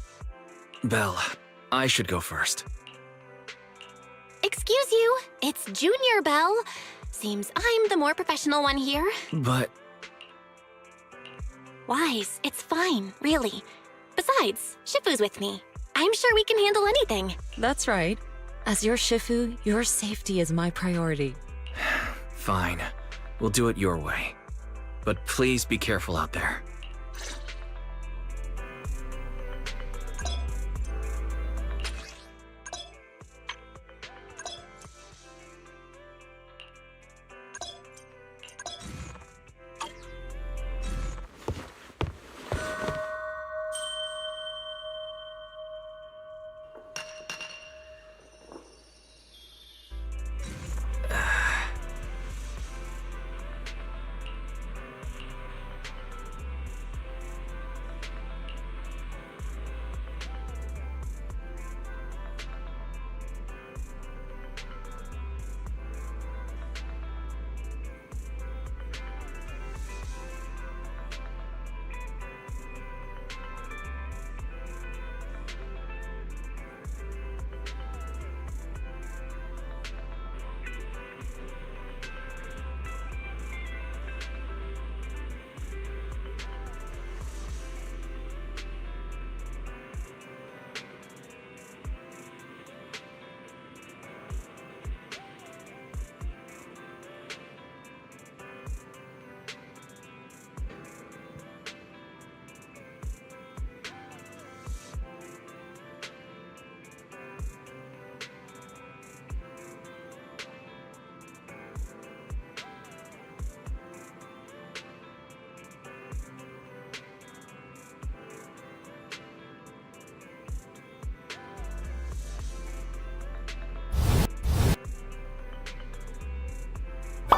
Belle, I should go first. Excuse you, it's Junior Belle. Seems I'm the more professional one here. But... Wise, it's fine, really. Besides, Shifu's with me. I'm sure we can handle anything. That's right. As your Shifu, your safety is my priority. Fine. We'll do it your way. But please be careful out there.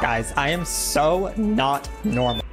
Guys, I am so not normal.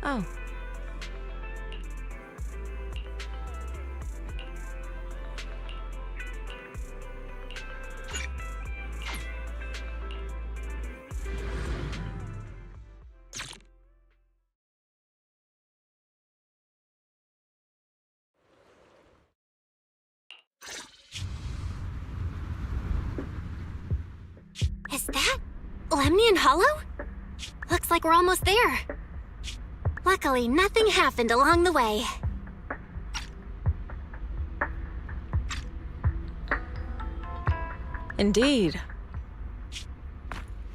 Oh. Is that Lemnian Hollow? Looks like we're almost there. Luckily, nothing happened along the way. Indeed.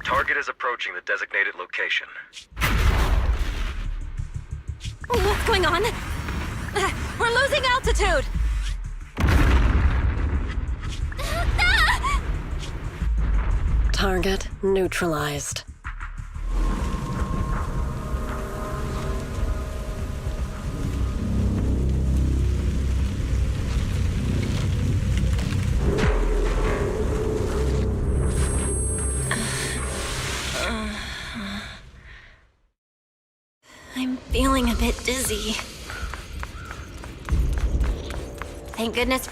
Target is approaching the designated location. What's going on? We're losing altitude! Target neutralized. I'm feeling a bit dizzy. Thank goodness.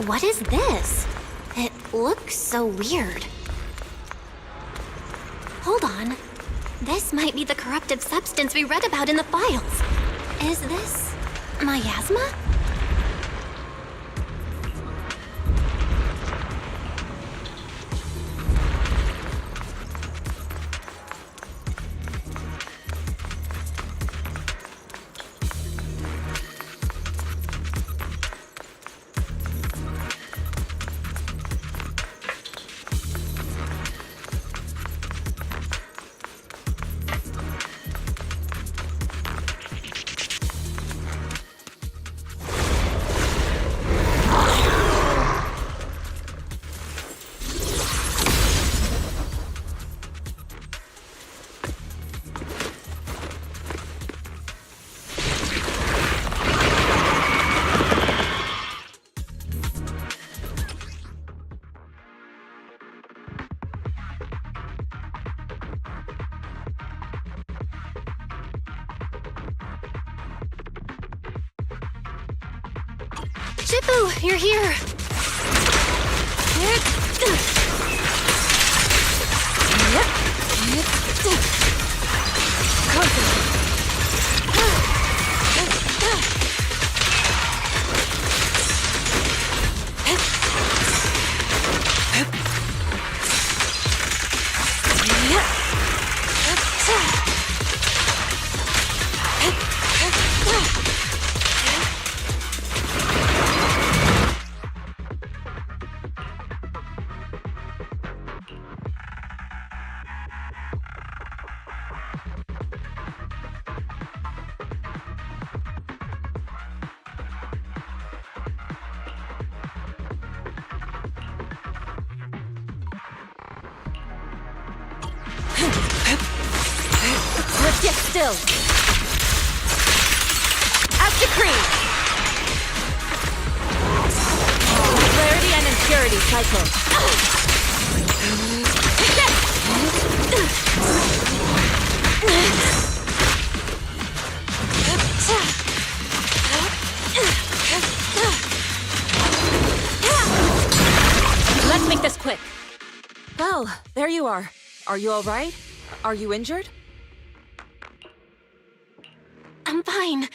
What is this? It looks so weird. Hold on. This might be the corruptive substance we read about in the files. Is this miasma? Shifu, you're here! Let's get still. As decreed. Clarity and impurity cycle. Let's make this quick. Well, there you are. Are you all right? Are you injured? I'm fine.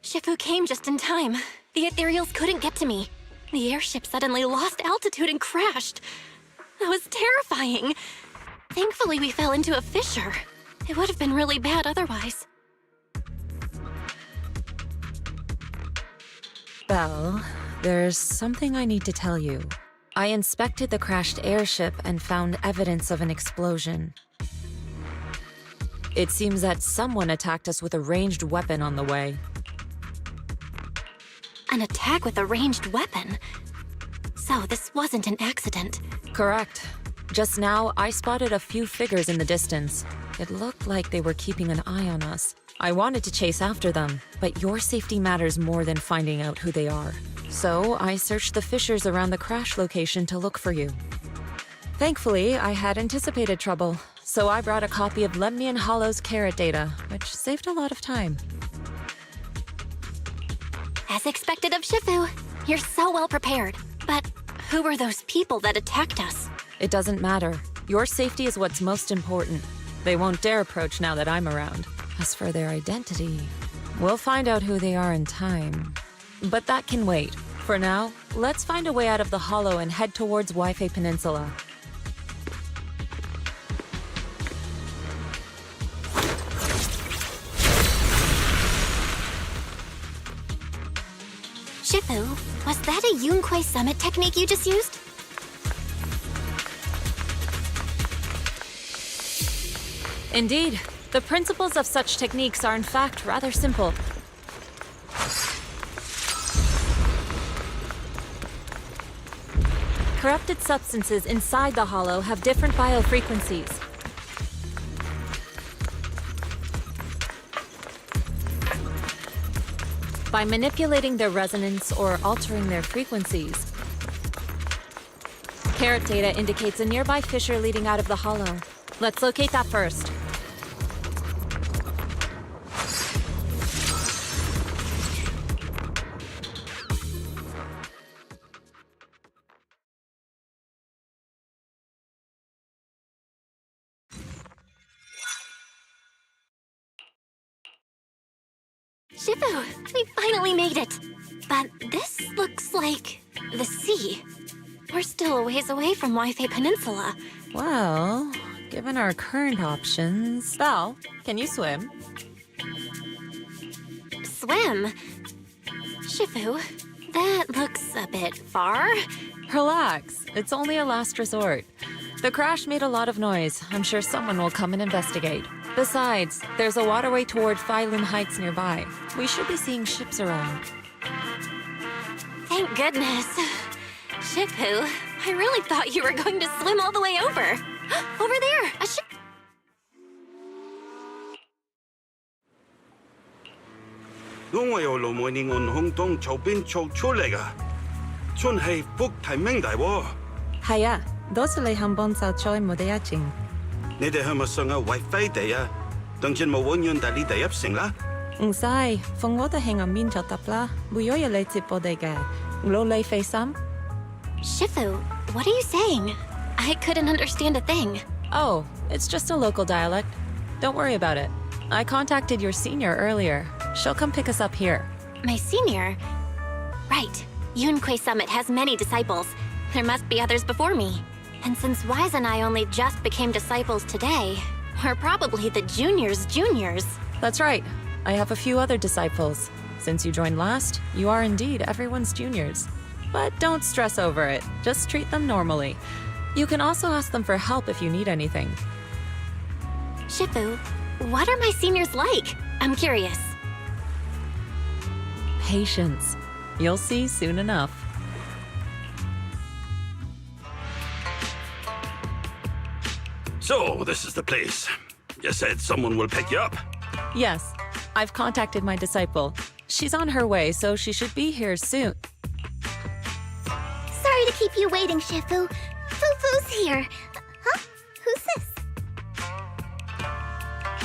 Shifu came just in time. The ethereals couldn't get to me. The airship suddenly lost altitude and crashed. That was terrifying. Thankfully, we fell into a fissure. It would have been really bad otherwise. Belle, there's something I need to tell you. I inspected the crashed airship and found evidence of an explosion. It seems that someone attacked us with a ranged weapon on the way. An attack with a ranged weapon? So this wasn't an accident. Correct. Just now, I spotted a few figures in the distance. It looked like they were keeping an eye on us. I wanted to chase after them, but your safety matters more than finding out who they are. So I searched the fissures around the crash location to look for you. Thankfully, I had anticipated trouble, so I brought a copy of Lemnian Hollow's carrot data, which saved a lot of time. As expected of Shifu, you're so well prepared. But who were those people that attacked us? It doesn't matter. Your safety is what's most important. They won't dare approach now that I'm around. As for their identity, we'll find out who they are in time. But that can wait. For now, let's find a way out of the hollow and head towards Waifei Peninsula. Shifu, was that a Yunquei Summit technique you just used? Indeed. The principles of such techniques are in fact rather simple. Corrupted substances inside the hollow have different biofrequencies. By manipulating their resonance or altering their frequencies, carrot data indicates a nearby fissure leading out of the hollow. Let's locate that first. Shifu, we finally made it! But this looks like the sea. We're still a ways away from Waifei Peninsula. Well, given our current options... Val, can you swim? Swim? Shifu, that looks a bit far. Relax, it's only a last resort. The crash made a lot of noise. I'm sure someone will come and investigate. Besides, there's a waterway toward Failun Heights nearby. We should be seeing ships around. Thank goodness. Shifu, I really thought you were going to swim all the way over. Over there, a ship. Haya, 도스레 한번 사초에 못해야지. 你哋係咪上嘅Wi-Fi地啊？當真冇揾人帶你哋入城啦？唔使，放我哋喺入面就得啦。冇有嘢嚟接我哋嘅，攞你費心。Shifu, what are you saying? I couldn't understand a thing. Oh, it's just a local dialect. Don't worry about it. I contacted your senior earlier. She'll come pick us up here. My senior? Right. Yunquei Summit has many disciples. There must be others before me. And since Wise and I only just became disciples today, we're probably the juniors' juniors. That's right. I have a few other disciples. Since you joined last, you are indeed everyone's juniors. But don't stress over it. Just treat them normally. You can also ask them for help if you need anything. Shifu, what are my seniors like? I'm curious. Patience. You'll see soon enough. So, this is the place. You said someone will pick you up? Yes. I've contacted my disciple. She's on her way, so she should be here soon. Sorry to keep you waiting, Shifu. Fufu's here. Huh? Who's this?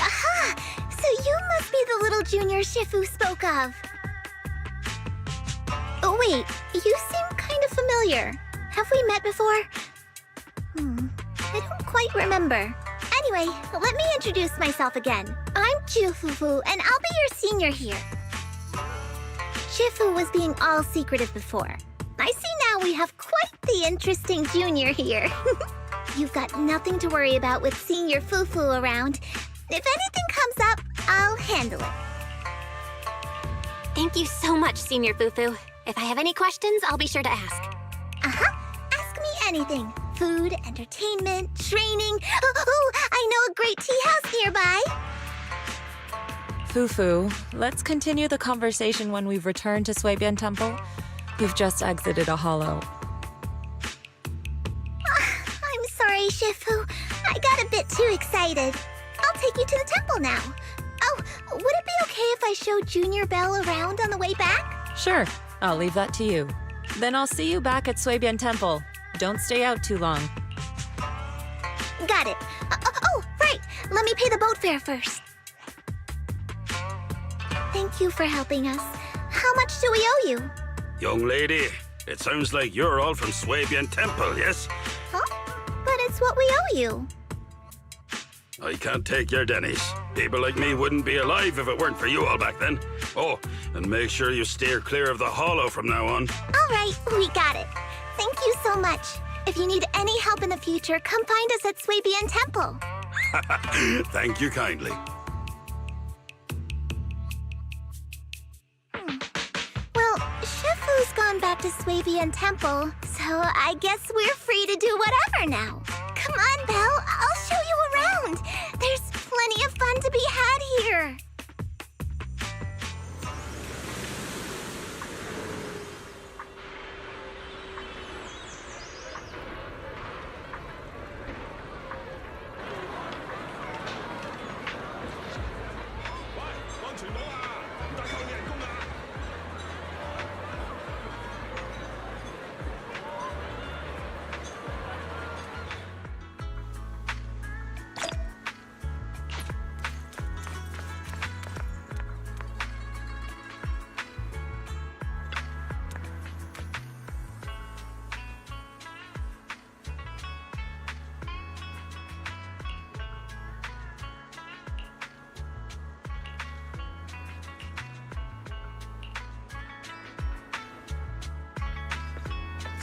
Aha! So you must be the little junior Shifu spoke of. Oh wait, you seem kind of familiar. Have we met before? I don't quite remember. Anyway, let me introduce myself again. I'm Fufu, and I'll be your senior here. Shifu was being all secretive before. I see now we have quite the interesting junior here. You've got nothing to worry about with senior Fufu around. If anything comes up, I'll handle it. Thank you so much, Senior Fufu. If I have any questions, I'll be sure to ask. Ask me anything. Food, entertainment, training. Oh, I know a great tea house nearby. Fufu, let's continue the conversation when we've returned to Swabian Temple. We've just exited a hollow. I'm sorry, Shifu. I got a bit too excited. I'll take you to the temple now. Oh, would it be okay if I showed Junior Belle around on the way back? Sure, I'll leave that to you. Then I'll see you back at Swabian Temple. Don't stay out too long. Got it. Oh, right. Let me pay the boat fare first. Thank you for helping us. How much do we owe you? Young lady, it sounds like you're all from Swabian Temple, yes? Huh? But it's what we owe you. I can't take your dennies. People like me wouldn't be alive if it weren't for you all back then. Oh, and make sure you steer clear of the hollow from now on. All right, we got it. Thank you so much. If you need any help in the future, come find us at Swabian Temple. Thank you kindly. Well, Shifu's gone back to Swabian Temple, so I guess we're free to do whatever now. Come on, Belle, I'll show you around. There's plenty of fun to be had here.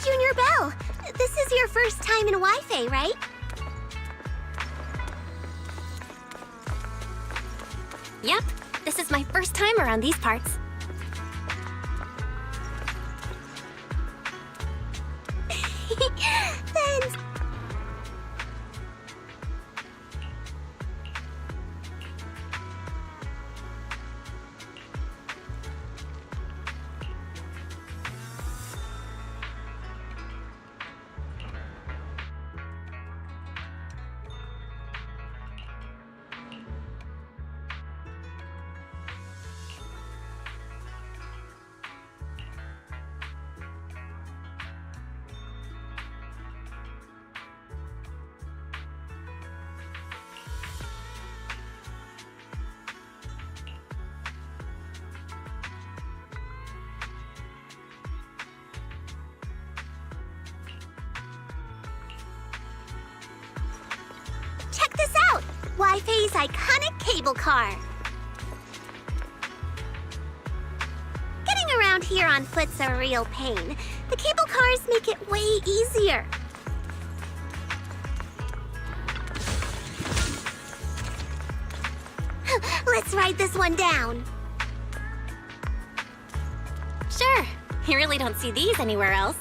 Junior Belle, this is your first time in Wi-Fi, right? Yep, this is my first time around these parts. Thanks. Check this out! Wi-Fi's iconic cable car. Getting around here on foot's a real pain. The cable cars make it way easier. Let's ride this one down. Sure, you really don't see these anywhere else.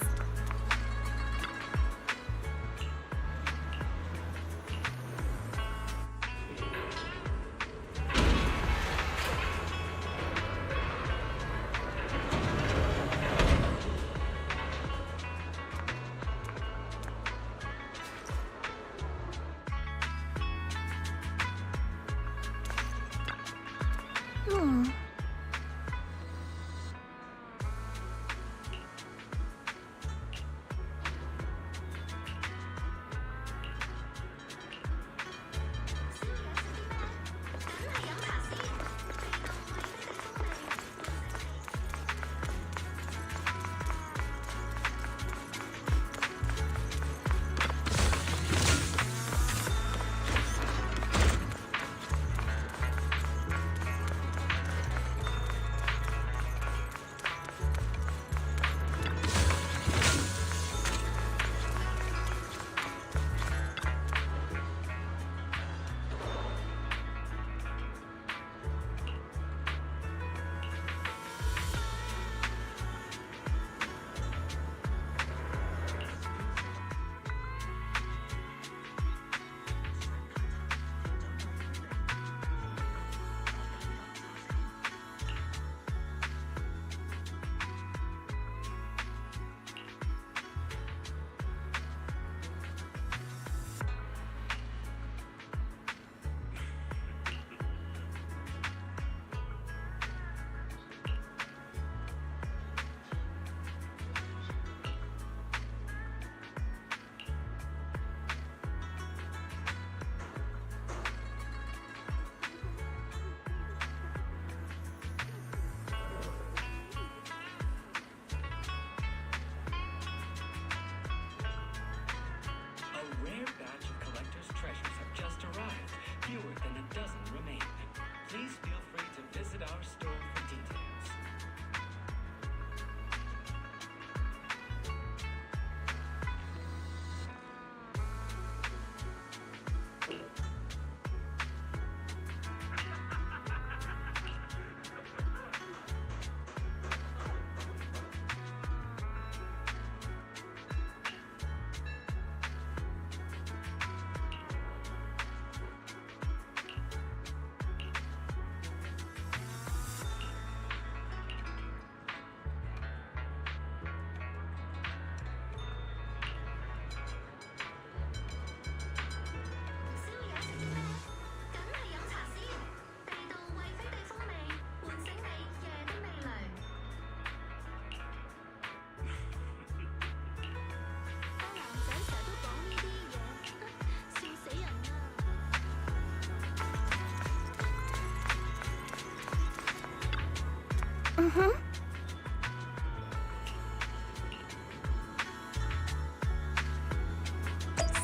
Mm-hmm.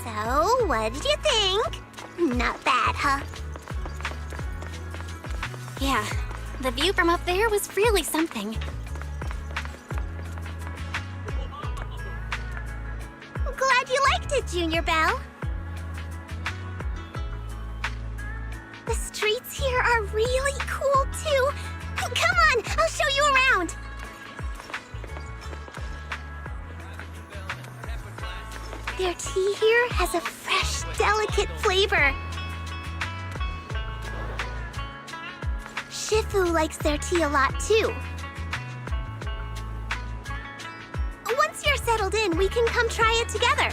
So, what did you think? Not bad, huh? Yeah, the view from up there was really something. Glad you liked it, Junior Belle. The streets here are really cool, too. Come on, I'll show you around. Their tea here has a fresh, delicate flavor. Shifu likes their tea a lot, too. Once you're settled in, we can come try it together.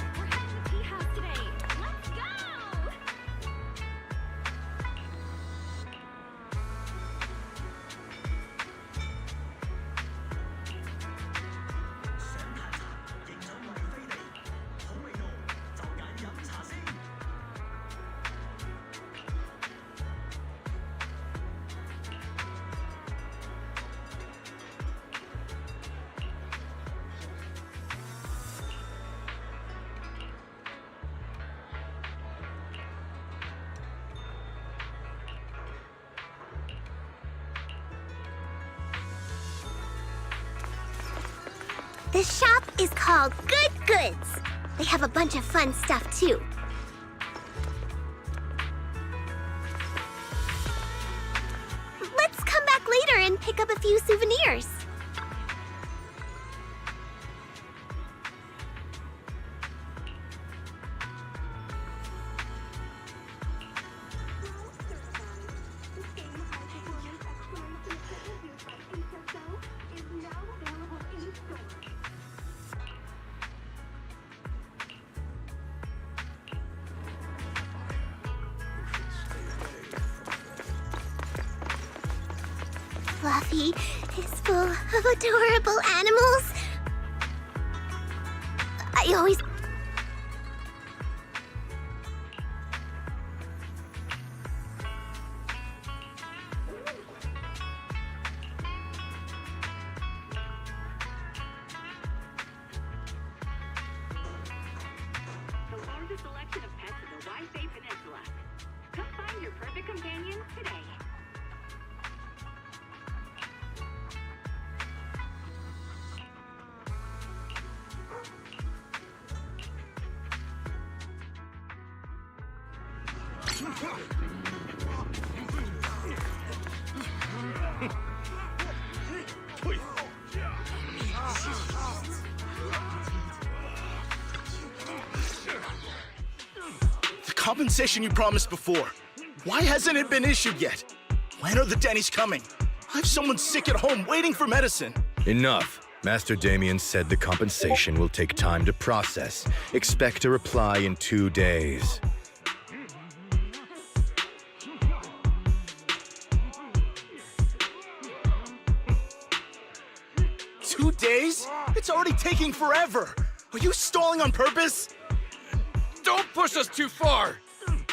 This shop is called Good Goods. They have a bunch of fun stuff, too. Let's come back later and pick up a few souvenirs. Fluffy is full of adorable animals. I always... The largest selection of pets in the Wide Bay Peninsula. Come find your perfect companion today. The compensation you promised before. Why hasn't it been issued yet? When are the Denny's coming? I have someone sick at home waiting for medicine. Enough. Master Damien said the compensation will take time to process. Expect a reply in 2 days. $2 days? It's already taking forever. Are you stalling on purpose? Don't push us too far.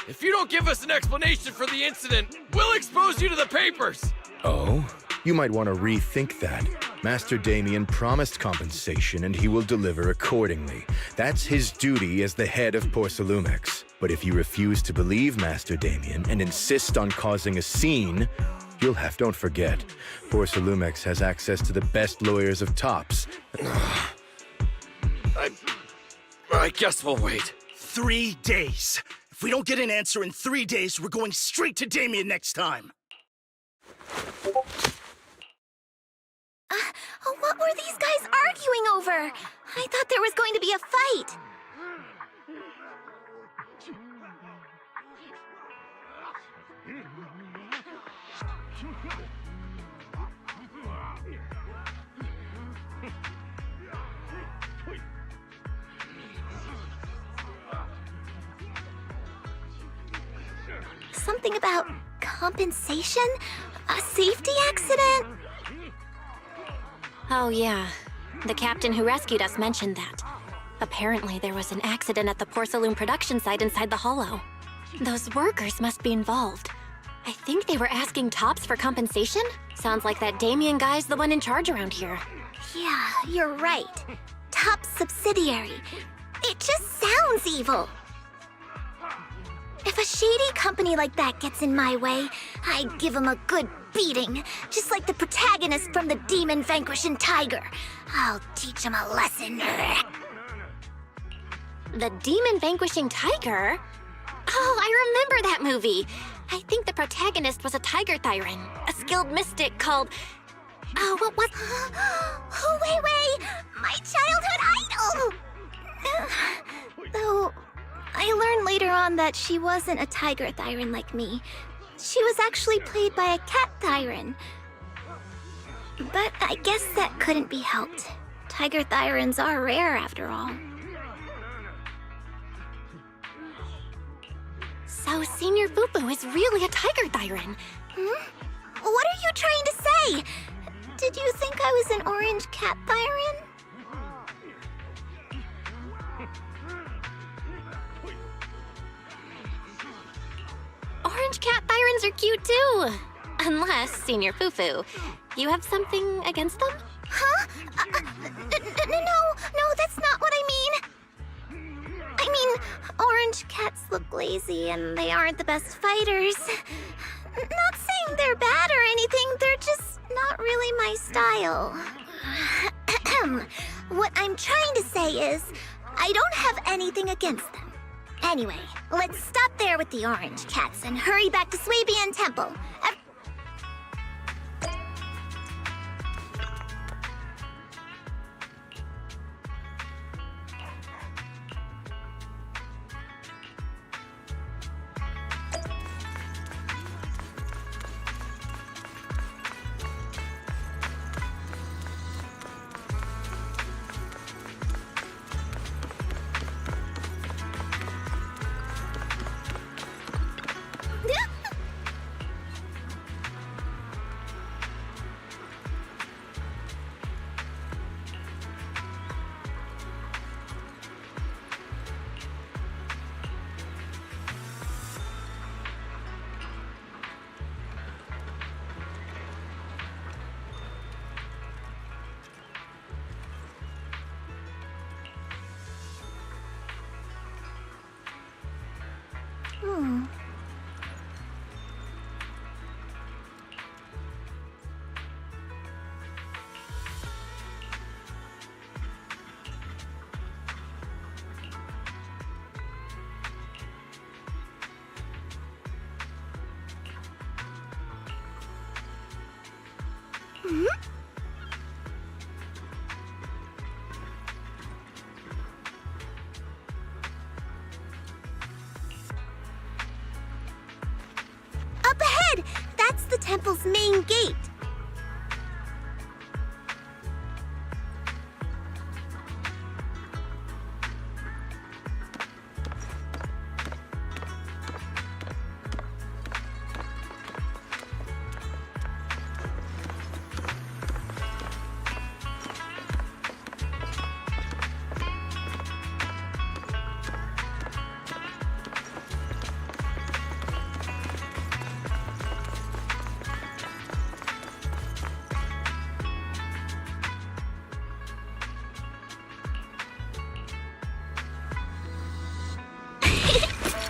If you don't give us an explanation for the incident, we'll expose you to the papers. Oh? You might want to rethink that. Master Damien promised compensation and he will deliver accordingly. That's his duty as the head of Porcelumex. But if you refuse to believe Master Damien and insist on causing a scene, you'll have... Don't forget, Porcelumex has access to the best lawyers of Tops. I guess we'll wait. 3 days. If we don't get an answer in 3 days, we're going straight to Damien next time. What were these guys arguing over? I thought there was going to be a fight. Something about compensation? A safety accident? Oh, yeah. The captain who rescued us mentioned that. Apparently, there was an accident at the Porcelain production site inside the Hollow. Those workers must be involved. I think they were asking Tops for compensation? Sounds like that Damien guy's the one in charge around here. Yeah, you're right. Top subsidiary. It just sounds evil. If a shady company like that gets in my way, I'd give them a good beating, just like the protagonist from the Demon Vanquishing Tiger. I'll teach them a lesson. The Demon Vanquishing Tiger? Oh, I remember that movie. I think the protagonist was a tiger thyran, a skilled mystic called... Oh, what was... Oh, wait! My childhood idol! Though, I learned later on that she wasn't a tiger thyran like me. She was actually played by a cat thyran. But I guess that couldn't be helped. Tiger thyrans are rare after all. So Senior Fufu is really a tiger thyran. What are you trying to say? Did you think I was an orange cat thyran? Orange cat thyrans are cute too. Unless, Senior Fufu, you have something against them? Huh? No, that's not what I mean. I mean, orange cats look lazy and they aren't the best fighters. Not saying they're bad or anything, they're just not really my style. What I'm trying to say is, I don't have anything against them. Anyway, let's stop there with the orange cats and hurry back to Swabian Temple. Up ahead! That's the temple's main gate.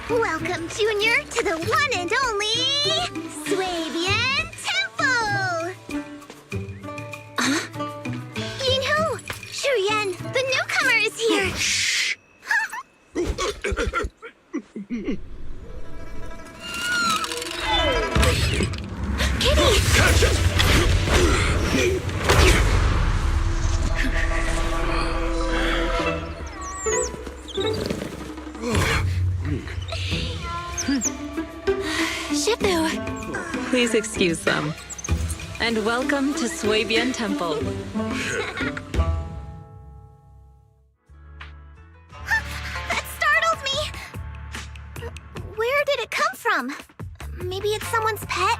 Welcome, Junior, to the one and only Swabian Temple! Yinhu! Shuyan, the newcomer is here! Shh! Kitty! Catch it! Shifu! Please excuse them. And welcome to Swabian Temple. That startled me! Where did it come from? Maybe it's someone's pet?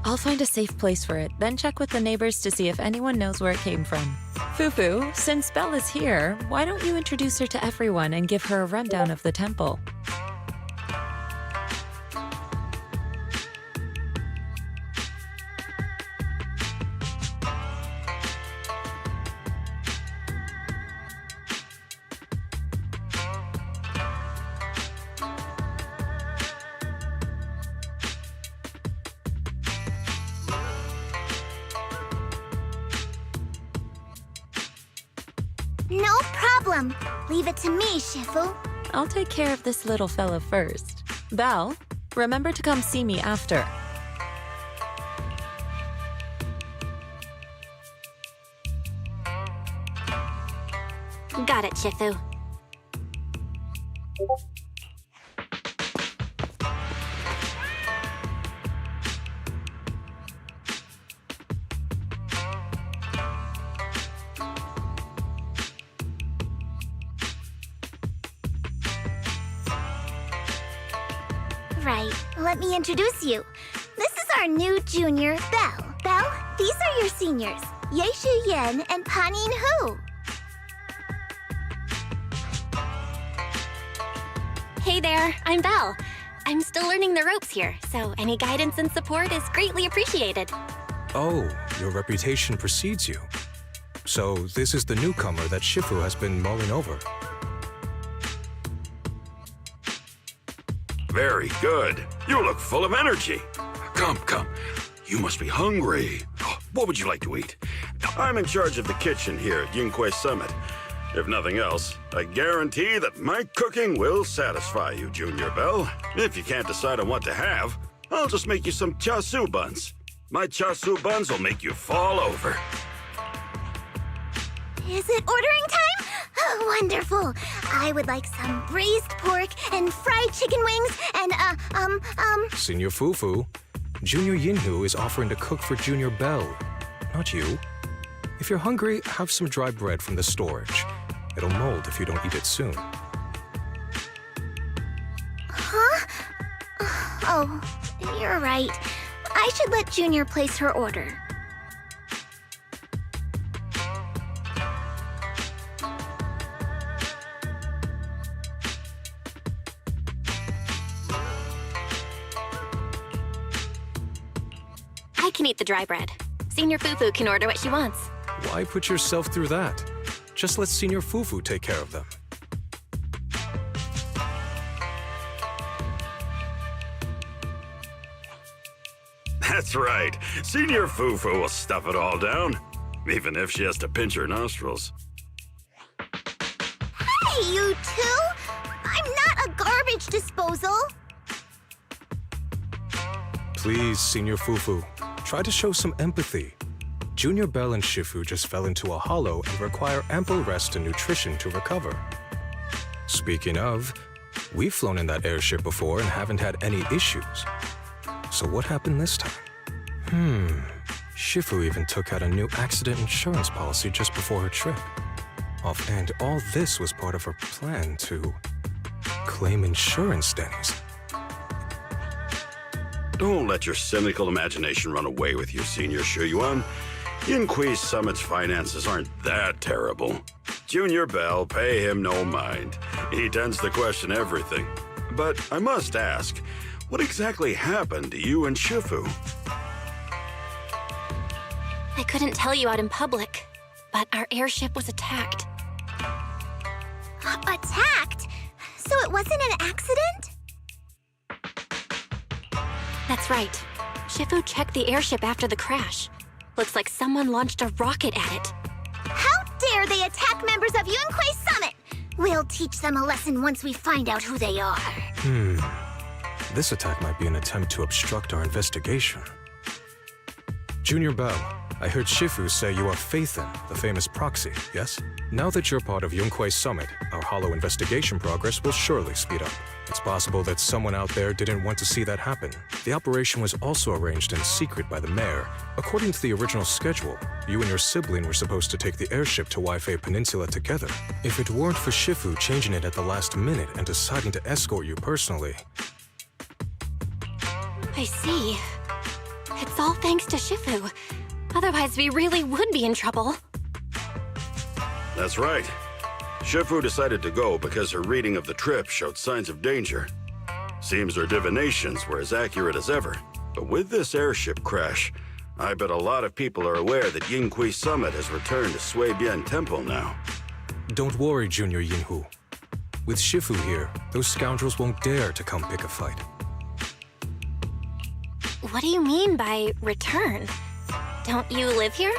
I'll find a safe place for it, then check with the neighbors to see if anyone knows where it came from. Fufu, since Belle is here, why don't you introduce her to everyone and give her a rundown of the temple? No problem. Leave it to me, Shifu. I'll take care of this little fella first. Belle, remember to come see me after. Got it, Shifu. Right, let me introduce you. This is our new junior, Belle. Belle, these are your seniors, Yixuan and Panin Hu. Hey there, I'm Belle. I'm still learning the ropes here, so any guidance and support is greatly appreciated. Oh, your reputation precedes you. So this is the newcomer that Shifu has been mulling over. Very good. You look full of energy. Come, come. You must be hungry. What would you like to eat? I'm in charge of the kitchen here at Yinghui Summit. If nothing else, I guarantee that my cooking will satisfy you, Junior Belle. If you can't decide on what to have, I'll just make you some chasu buns. My chasu buns will make you fall over. Is it ordering time? Oh, wonderful. I would like some braised pork and fried chicken wings and, Senior Fufu, Junior Yinhu is offering to cook for Junior Belle, not you. If you're hungry, have some dry bread from the storage. It'll mold if you don't eat it soon. Huh? Oh, you're right. I should let Junior place her order. I can eat the dry bread. Senior Fufu can order what she wants. Why put yourself through that? Just let Senior Fufu take care of them. That's right. Senior Fufu will stuff it all down, even if she has to pinch her nostrils. Hey, you two! I'm not a garbage disposal! Please, Senior Fufu, try to show some empathy. Junior Belle and Shifu just fell into a hollow and require ample rest and nutrition to recover. Speaking of, we've flown in that airship before and haven't had any issues. So what happened this time? Shifu even took out a new accident insurance policy just before her trip. And all this was part of her plan to claim insurance dennies. Don't let your cynical imagination run away with you, Senior Shuyuan. Yinghui Summit's finances aren't that terrible. Junior Belle, pay him no mind. He tends to question everything. But I must ask, what exactly happened to you and Shifu? I couldn't tell you out in public, but our airship was attacked. Attacked? So it wasn't an accident? That's right. Shifu checked the airship after the crash. Looks like someone launched a rocket at it. How dare they attack members of Yinghui Summit? We'll teach them a lesson once we find out who they are. This attack might be an attempt to obstruct our investigation. Junior Belle, I heard Shifu say you are Faithin, the famous proxy, yes? Now that you're part of Yinghui Summit, our hollow investigation progress will surely speed up. It's possible that someone out there didn't want to see that happen. The operation was also arranged in secret by the mayor. According to the original schedule, you and your sibling were supposed to take the airship to Waifei Peninsula together. If it weren't for Shifu changing it at the last minute and deciding to escort you personally... I see. It's all thanks to Shifu. Otherwise, we really would be in trouble. That's right. Shifu decided to go because her reading of the trip showed signs of danger. Seems her divinations were as accurate as ever. But with this airship crash, I bet a lot of people are aware that Yinghui Summit has returned to Suibian Temple now. Don't worry, Junior Yinhu. With Shifu here, those scoundrels won't dare to come pick a fight. What do you mean by return? Don't you live here?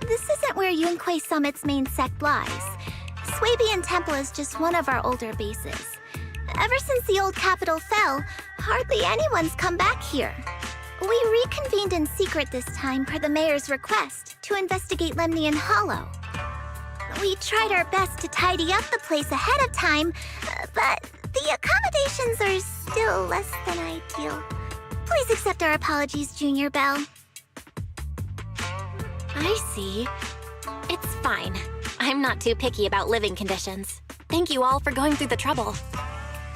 This isn't where Yunquei Summit's main sect lies. Swabian Temple is just one of our older bases. Ever since the old capital fell, hardly anyone's come back here. We reconvened in secret this time per the mayor's request to investigate Lemnian Hollow. We tried our best to tidy up the place ahead of time, but the accommodations are still less than ideal. Please accept our apologies, Junior Belle. I see. It's fine. I'm not too picky about living conditions. Thank you all for going through the trouble.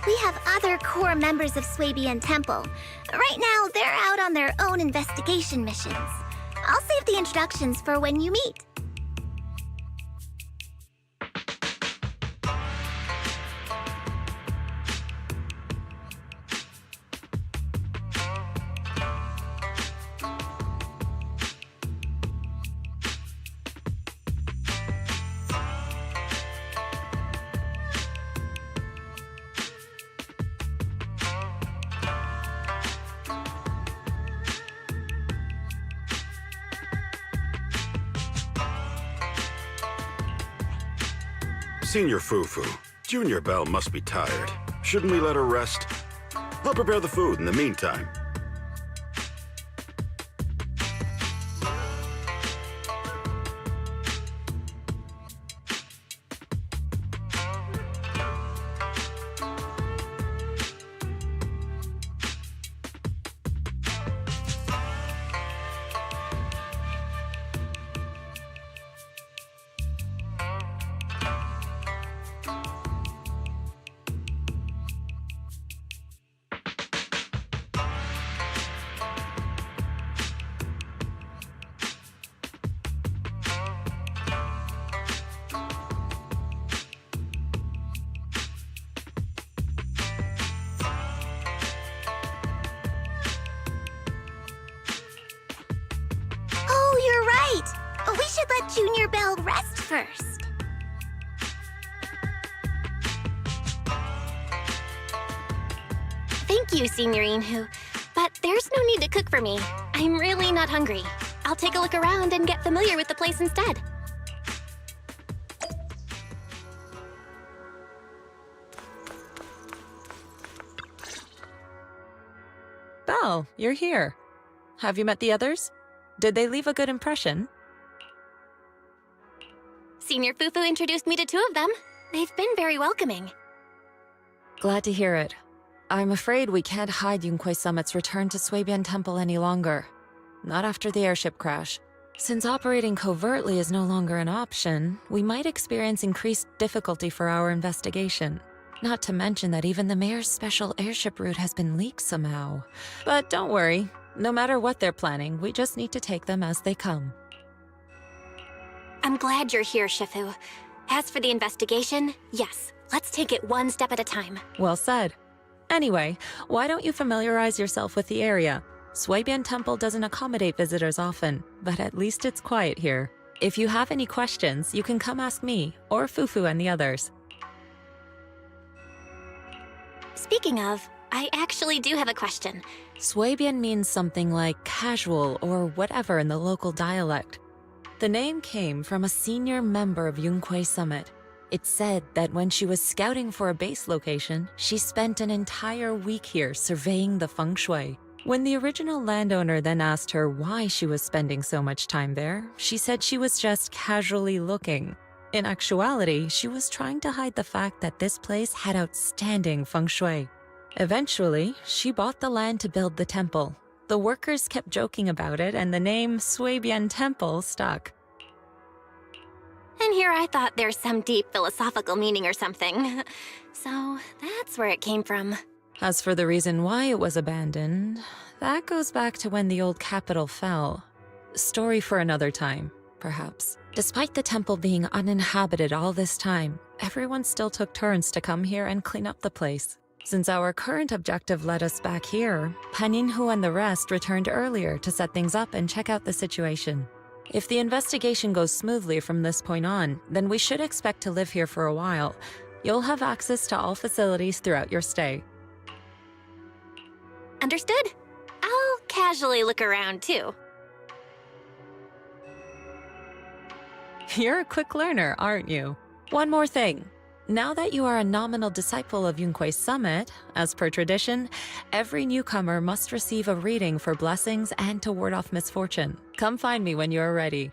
We have other core members of Swabian Temple. Right now, they're out on their own investigation missions. I'll save the introductions for when you meet. Senior Fufu, Junior Belle must be tired. Shouldn't we let her rest? I'll prepare the food in the meantime. We should let Junior Belle rest first. Thank you, Signorine Hu. But there's no need to cook for me. I'm really not hungry. I'll take a look around and get familiar with the place instead. Belle, you're here. Have you met the others? Did they leave a good impression? Senior Fufu introduced me to two of them. They've been very welcoming. Glad to hear it. I'm afraid we can't hide Yunquei Summit's return to Swabian Temple any longer. Not after the airship crash. Since operating covertly is no longer an option, we might experience increased difficulty for our investigation. Not to mention that even the mayor's special airship route has been leaked somehow. But don't worry. No matter what they're planning, we just need to take them as they come. I'm glad you're here, Shifu. As for the investigation, yes, let's take it one step at a time. Well said. Anyway, why don't you familiarize yourself with the area? Swabian Temple doesn't accommodate visitors often, but at least it's quiet here. If you have any questions, you can come ask me, or Fufu and the others. Speaking of, I actually do have a question. Swabian means something like casual or whatever in the local dialect. The name came from a senior member of Yunquei Summit. It's said that when she was scouting for a base location, she spent an entire week here surveying the feng shui. When the original landowner then asked her why she was spending so much time there, she said she was just casually looking. In actuality, she was trying to hide the fact that this place had outstanding feng shui. Eventually, she bought the land to build the temple. The workers kept joking about it, and the name Swabian Temple stuck. And here I thought there's some deep philosophical meaning or something. So that's where it came from. As for the reason why it was abandoned, that goes back to when the old capital fell. Story for another time, perhaps. Despite the temple being uninhabited all this time, everyone still took turns to come here and clean up the place. Since our current objective led us back here, Paninhu and the rest returned earlier to set things up and check out the situation. If the investigation goes smoothly from this point on, then we should expect to live here for a while. You'll have access to all facilities throughout your stay. Understood? I'll casually look around, too. You're a quick learner, aren't you? One more thing. Now that you are a nominal disciple of Yunque's summit, as per tradition, every newcomer must receive a reading for blessings and to ward off misfortune. Come find me when you are ready.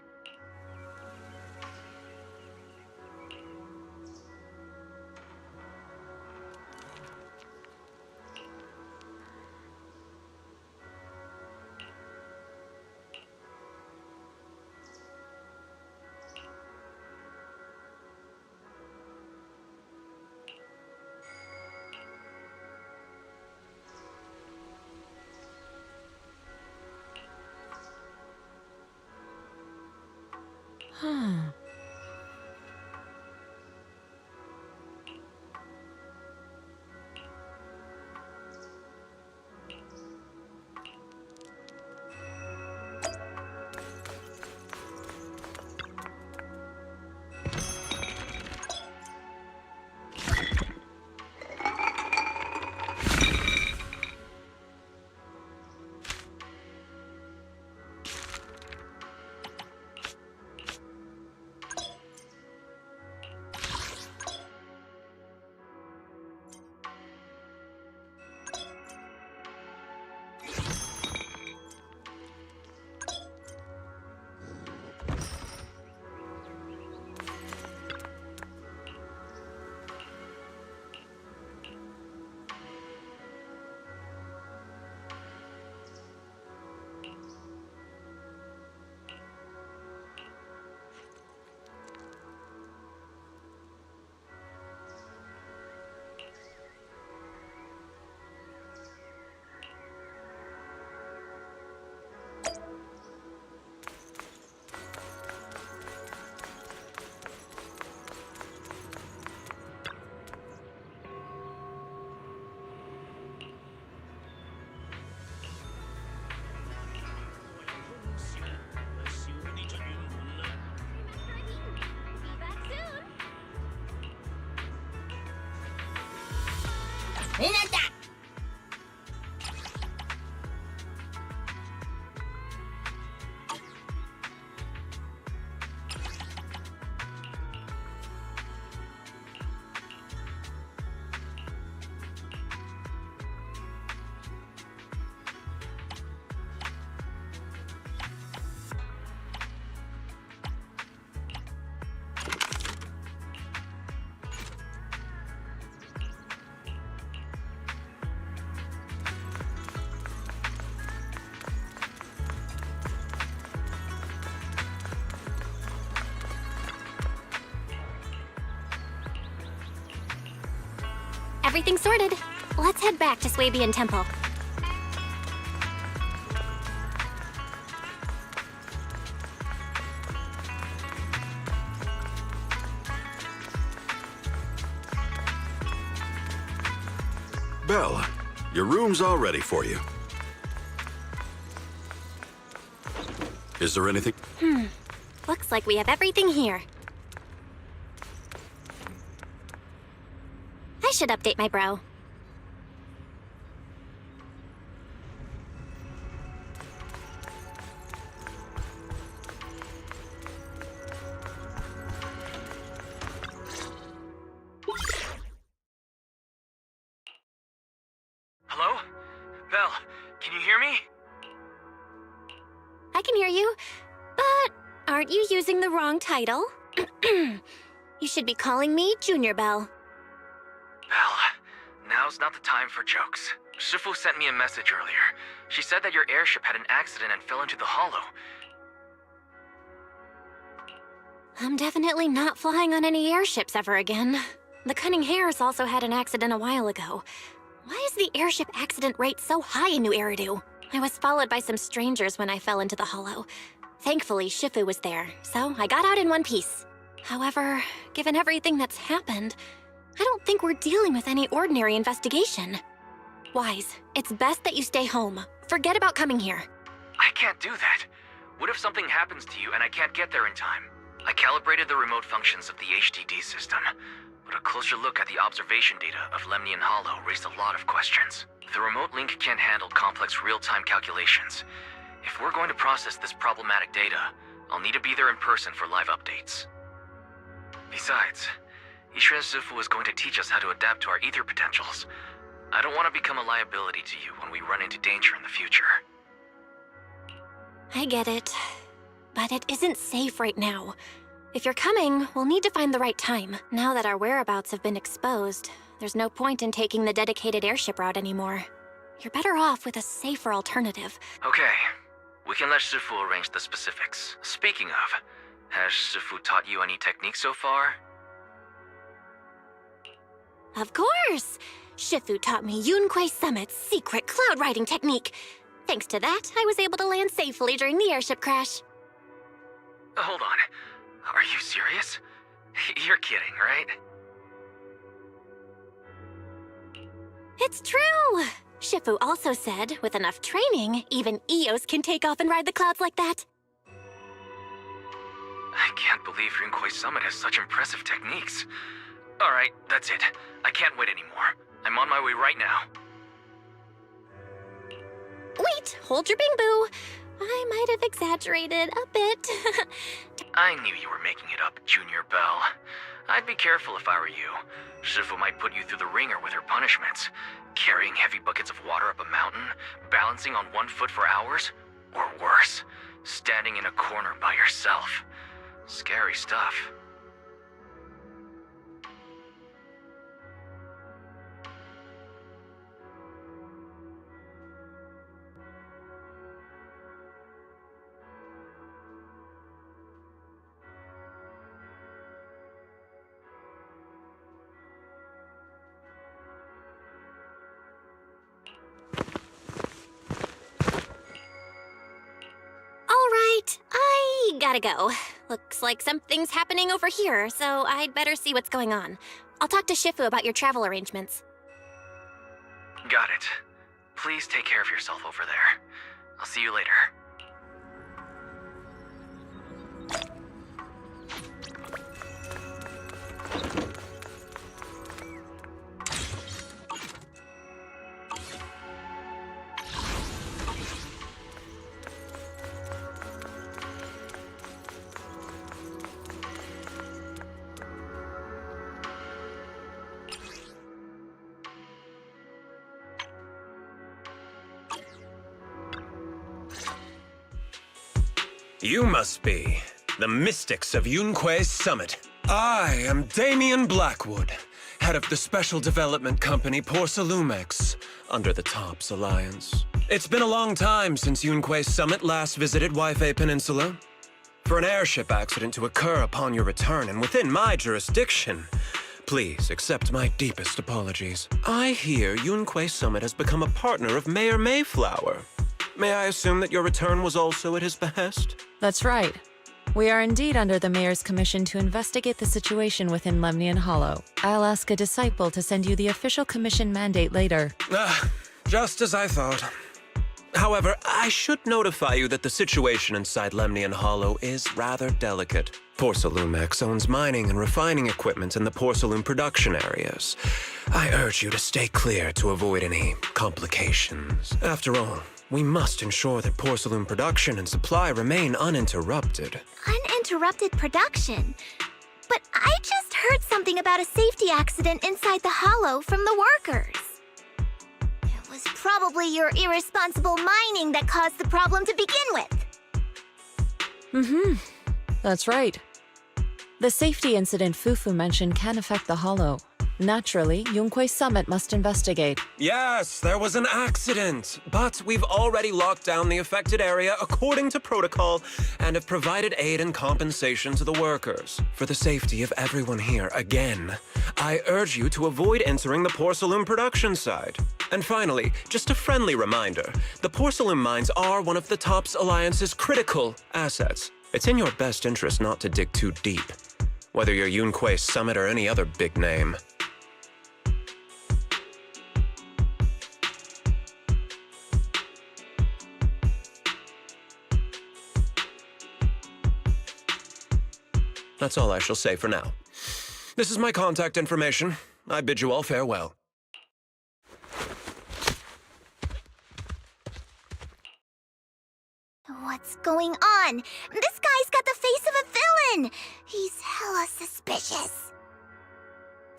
Everything's sorted. Let's head back to Swabian Temple. Belle, your room's all ready for you. Is there anything? Looks like we have everything here. I should update my bro. Hello? Belle, can you hear me? I can hear you, but aren't you using the wrong title? You should be calling me Junior Belle. Belle, now's not the time for jokes. Shifu sent me a message earlier. She said that your airship had an accident and fell into the hollow. I'm definitely not flying on any airships ever again. The Cunning Hares also had an accident a while ago. Why is the airship accident rate so high in New Eridu? I was followed by some strangers when I fell into the hollow. Thankfully, Shifu was there, so I got out in one piece. However, given everything that's happened, I don't think we're dealing with any ordinary investigation. Wise, it's best that you stay home. Forget about coming here. I can't do that. What if something happens to you and I can't get there in time? I calibrated the remote functions of the HDD system, but a closer look at the observation data of Lemnian Hollow raised a lot of questions. The remote link can't handle complex real-time calculations. If we're going to process this problematic data, I'll need to be there in person for live updates. Besides, Yixuan Shifu is going to teach us how to adapt to our ether potentials. I don't want to become a liability to you when we run into danger in the future. I get it. But it isn't safe right now. If you're coming, we'll need to find the right time. Now that our whereabouts have been exposed, there's no point in taking the dedicated airship route anymore. You're better off with a safer alternative. Okay. We can let Shifu arrange the specifics. Speaking of, has Shifu taught you any techniques so far? Of course! Shifu taught me Yunquei Summit's secret cloud riding technique. Thanks to that, I was able to land safely during the airship crash. Hold on. Are you serious? You're kidding, right? It's true! Shifu also said, with enough training, even Eos can take off and ride the clouds like that. I can't believe Yunquei Summit has such impressive techniques. Alright, that's it. I can't wait anymore. I'm on my way right now. Wait, hold your bing boo. I might have exaggerated a bit. I knew you were making it up, Junior Belle. I'd be careful if I were you. Shifu might put you through the ringer with her punishments. Carrying heavy buckets of water up a mountain, balancing on one foot for hours, or worse, standing in a corner by yourself. Scary stuff. Gotta go. Looks like something's happening over here, so I'd better see what's going on. I'll talk to Shifu about your travel arrangements. Got it. Please take care of yourself over there. I'll see you later. You must be the mystics of Yunquei Summit. I am Damien Blackwood, head of the special development company Porcelumex, under the TOPS Alliance. It's been a long time since Yunquei Summit last visited Waifei Peninsula. For an airship accident to occur upon your return and within my jurisdiction, please accept my deepest apologies. I hear Yunquei Summit has become a partner of Mayor Mayflower. May I assume that your return was also at his behest? That's right. We are indeed under the Mayor's commission to investigate the situation within Lemnian Hollow. I'll ask a disciple to send you the official commission mandate later. Just as I thought. However, I should notify you that the situation inside Lemnian Hollow is rather delicate. Porcelumex owns mining and refining equipment in the porcelain production areas. I urge you to stay clear to avoid any complications. After all, we must ensure that porcelain production and supply remain uninterrupted. Uninterrupted production? But I just heard something about a safety accident inside the hollow from the workers. It was probably your irresponsible mining that caused the problem to begin with. That's right. The safety incident Fufu mentioned can affect the hollow. Naturally, Yunquei Summit must investigate. Yes, there was an accident, but we've already locked down the affected area according to protocol and have provided aid and compensation to the workers. For the safety of everyone here, again, I urge you to avoid entering the porcelain production side. And finally, just a friendly reminder, the porcelain mines are one of the TOPS Alliance's critical assets. It's in your best interest not to dig too deep, whether you're Yunquei Summit or any other big name. That's all I shall say for now. This is my contact information. I bid you all farewell. What's going on? This guy's got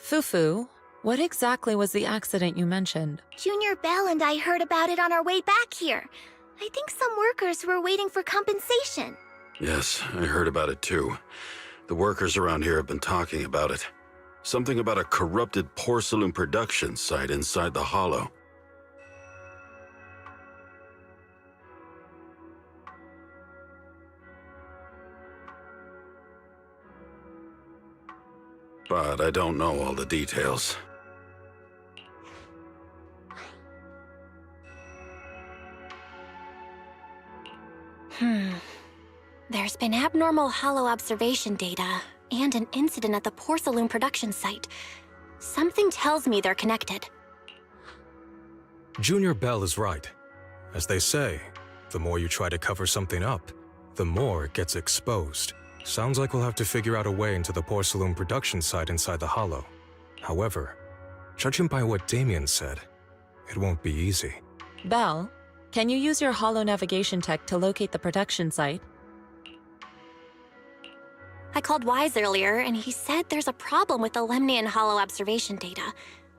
Fufu, what exactly was the accident you mentioned? Junior Bell and I heard about it on our way back here. I think some workers were waiting for compensation. Yes, I heard about it too. The workers around here have been talking about it. Something about a corrupted porcelain production site inside the hollow. But I don't know all the details. There's been abnormal hollow observation data and an incident at the porcelain production site. Something tells me they're connected. Junior Bell is right. As they say, the more you try to cover something up, the more it gets exposed. Sounds like we'll have to figure out a way into the porcelain production site inside the hollow. However, judging by what Damien said, it won't be easy. Belle, can you use your hollow navigation tech to locate the production site? I called Wise earlier, and he said there's a problem with the Lemnian hollow observation data.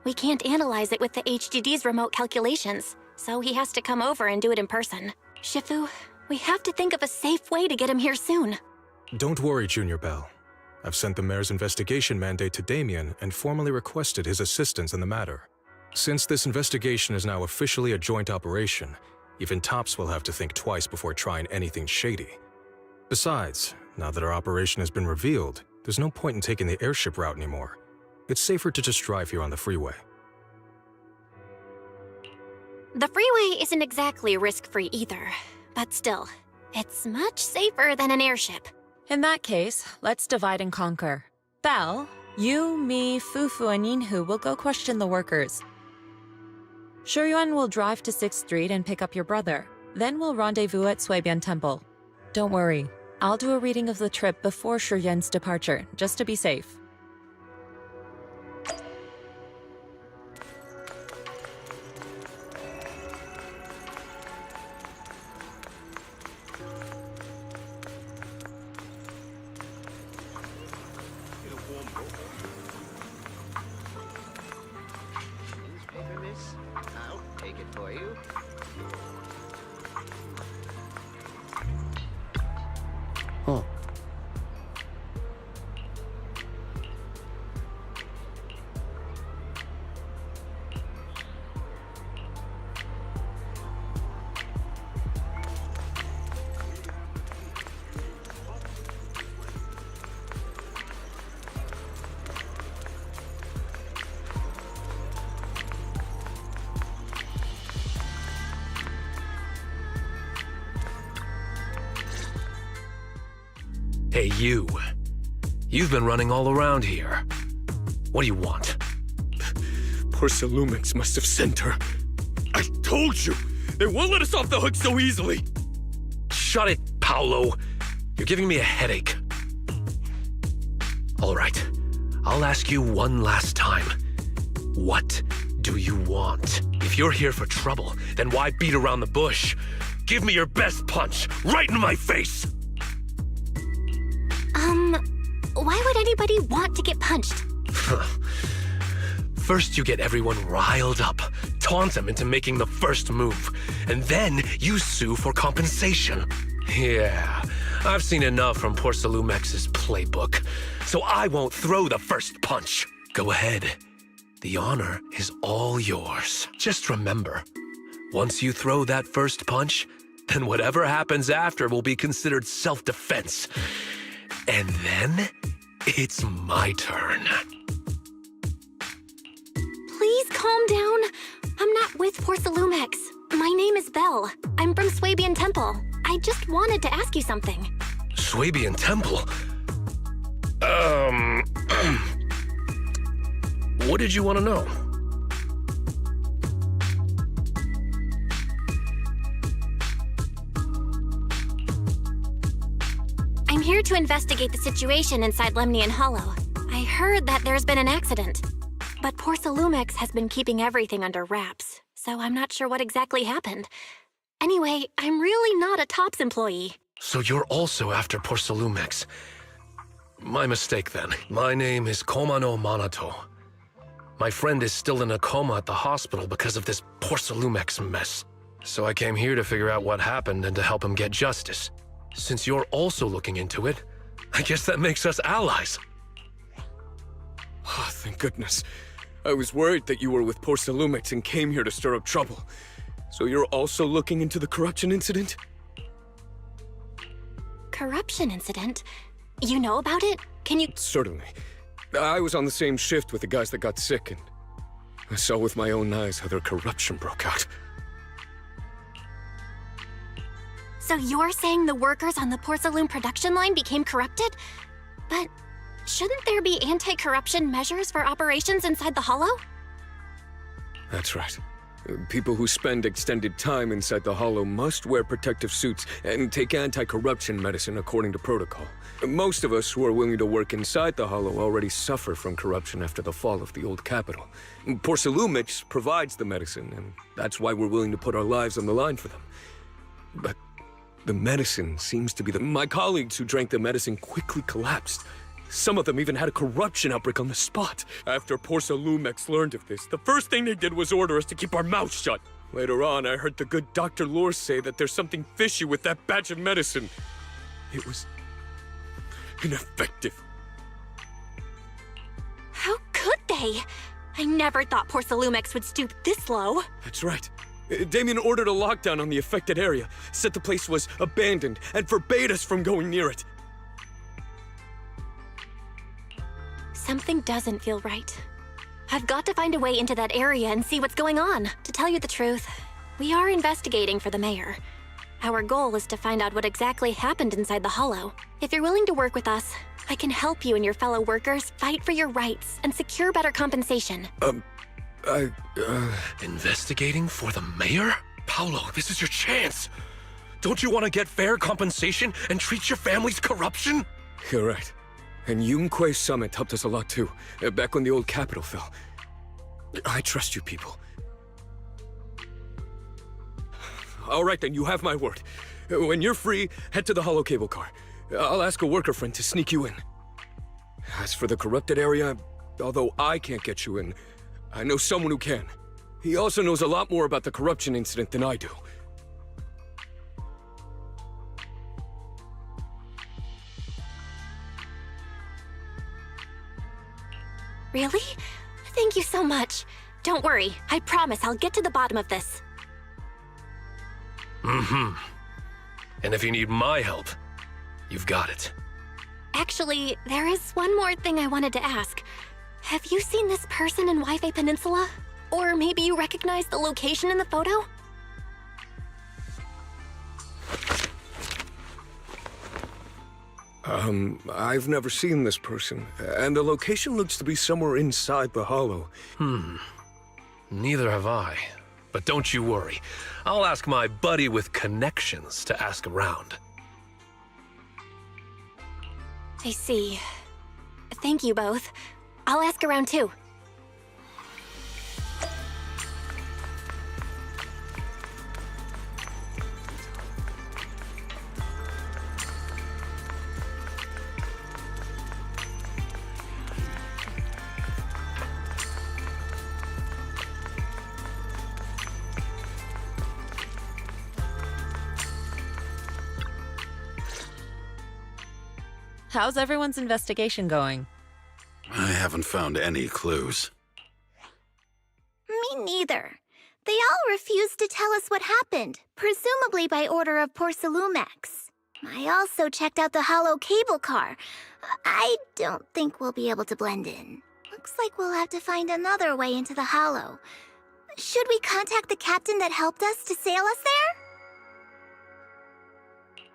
We can't analyze it with the HDD's remote calculations, so he has to come over and do it in person. Shifu, we have to think of a safe way to get him here soon. Don't worry, Junior Bell. I've sent the mayor's investigation mandate to Damien and formally requested his assistance in the matter. Since this investigation is now officially a joint operation, even Tops will have to think twice before trying anything shady. Besides, now that our operation has been revealed, there's no point in taking the airship route anymore. It's safer to just drive here on the freeway. The freeway isn't exactly risk-free either, but still, it's much safer than an airship. In that case, let's divide and conquer. Belle, you, me, Fufu, and Yinhu will go question the workers. Shuyuan will drive to 6th Street and pick up your brother. Then we'll rendezvous at Suibian Temple. Don't worry, I'll do a reading of the trip before Shuyuan's departure, just to be safe. I'll take it for you. Oh. Hey, you. You've been running all around here. What do you want? Porcelumix must have sent her. I told you! They won't let us off the hook so easily! Shut it, Paolo. You're giving me a headache. All right. I'll ask you one last time. What do you want? If you're here for trouble, then why beat around the bush? Give me your best punch, right in my face! Why would anybody want to get punched? First you get everyone riled up, taunt them into making the first move, and then you sue for compensation. Yeah, I've seen enough from Porcelumex's playbook, so I won't throw the first punch. Go ahead. The honor is all yours. Just remember, once you throw that first punch, then whatever happens after will be considered self-defense. And then, it's my turn. Please calm down. I'm not with Porcelumex. My name is Belle. I'm from Suibian Temple. I just wanted to ask you something. Suibian Temple? What did you want to know? I'm here to investigate the situation inside Lemnian Hollow. I heard that there's been an accident, but Porcelumex has been keeping everything under wraps, so I'm not sure what exactly happened. Anyway, I'm really not a Tops employee. So you're also after Porcelumex. My mistake then. My name is Komano Manato. My friend is still in a coma at the hospital because of this Porcelumex mess. So I came here to figure out what happened and to help him get justice. Since you're also looking into it, I guess that makes us allies. Oh, thank goodness. I was worried that you were with Porcelumex and came here to stir up trouble. So you're also looking into the corruption incident? Corruption incident? You know about it? Can you— Certainly. I was on the same shift with the guys that got sick, and I saw with my own eyes how their corruption broke out. So you're saying the workers on the Porcelume production line became corrupted? But shouldn't there be anti-corruption measures for operations inside the Hollow? That's right. People who spend extended time inside the Hollow must wear protective suits and take anti-corruption medicine according to protocol. Most of us who are willing to work inside the Hollow already suffer from corruption after the fall of the old capital. Porcelumex provides the medicine, and that's why we're willing to put our lives on the line for them. But the medicine seems to be My colleagues who drank the medicine quickly collapsed. Some of them even had a corruption outbreak on the spot. After Porcelumex learned of this, the first thing they did was order us to keep our mouths shut. Later on, I heard the good Dr. Lore say that there's something fishy with that batch of medicine. It was ineffective. How could they? I never thought Porcelumex would stoop this low. That's right. Damien ordered a lockdown on the affected area, said the place was abandoned, and forbade us from going near it. Something doesn't feel right. I've got to find a way into that area and see what's going on. To tell you the truth, we are investigating for the mayor. Our goal is to find out what exactly happened inside the Hollow. If you're willing to work with us, I can help you and your fellow workers fight for your rights and secure better compensation. Investigating for the mayor? Paolo, this is your chance. Don't you want to get fair compensation and treat your family's corruption? You're right. And Yunque Summit helped us a lot too, back when the old capital fell. I trust you people. All right then, you have my word. When you're free, head to the Hollow cable car. I'll ask a worker friend to sneak you in. As for the corrupted area, although I can't get you in, I know someone who can. He also knows a lot more about the corruption incident than I do. Really? Thank you so much. Don't worry, I promise I'll get to the bottom of this. Mm-hmm. And if you need my help, you've got it. Actually, there is one more thing I wanted to ask. Have you seen this person in Wi-Fi Peninsula? Or maybe you recognize the location in the photo? I've never seen this person, and the location looks to be somewhere inside the Hollow. Neither have I. But don't you worry. I'll ask my buddy with connections to ask around. I see. Thank you both. I'll ask around too. How's everyone's investigation going? I haven't found any clues. Me neither. They all refused to tell us what happened, presumably by order of Porcelumex. I also checked out the Hollow cable car. I don't think we'll be able to blend in. Looks like we'll have to find another way into the Hollow. Should we contact the captain that helped us to sail us there?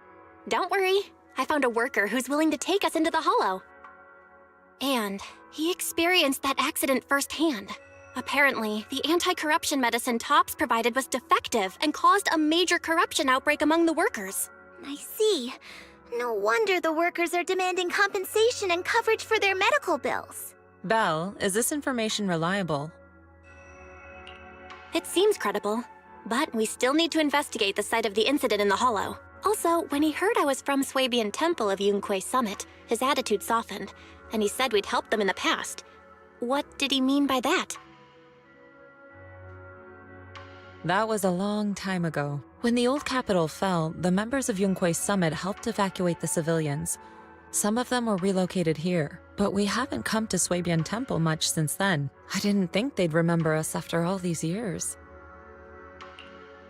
Don't worry. I found a worker who's willing to take us into the Hollow. And he experienced that accident firsthand. Apparently, the anti-corruption medicine Tops provided was defective and caused a major corruption outbreak among the workers. I see. No wonder the workers are demanding compensation and coverage for their medical bills. Belle, is this information reliable? It seems credible, but we still need to investigate the site of the incident in the Hollow. Also, when he heard I was from Swabian Temple of Yunque Summit, his attitude softened, and he said we'd helped them in the past. What did he mean by that? That was a long time ago. When the old capital fell, the members of Yunkui's summit helped evacuate the civilians. Some of them were relocated here, but we haven't come to Swabian Temple much since then. I didn't think they'd remember us after all these years.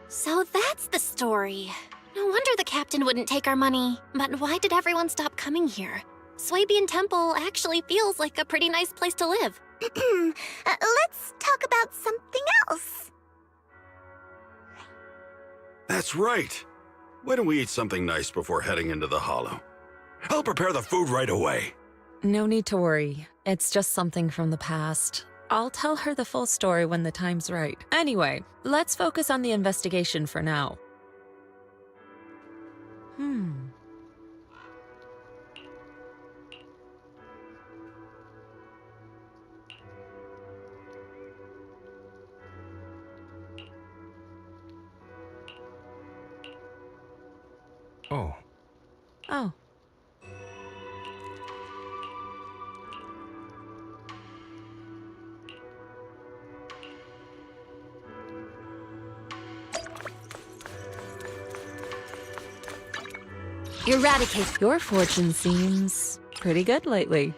So that's the story. No wonder the captain wouldn't take our money. But why did everyone stop coming here? Swabian Temple actually feels like a pretty nice place to live. Let's talk about something else. That's right. Why don't we eat something nice before heading into the Hollow? I'll prepare the food right away. No need to worry. It's just something from the past. I'll tell her the full story when the time's right. Anyway, let's focus on the investigation for now. Oh. Oh. Eradicate. Your fortune seems pretty good lately.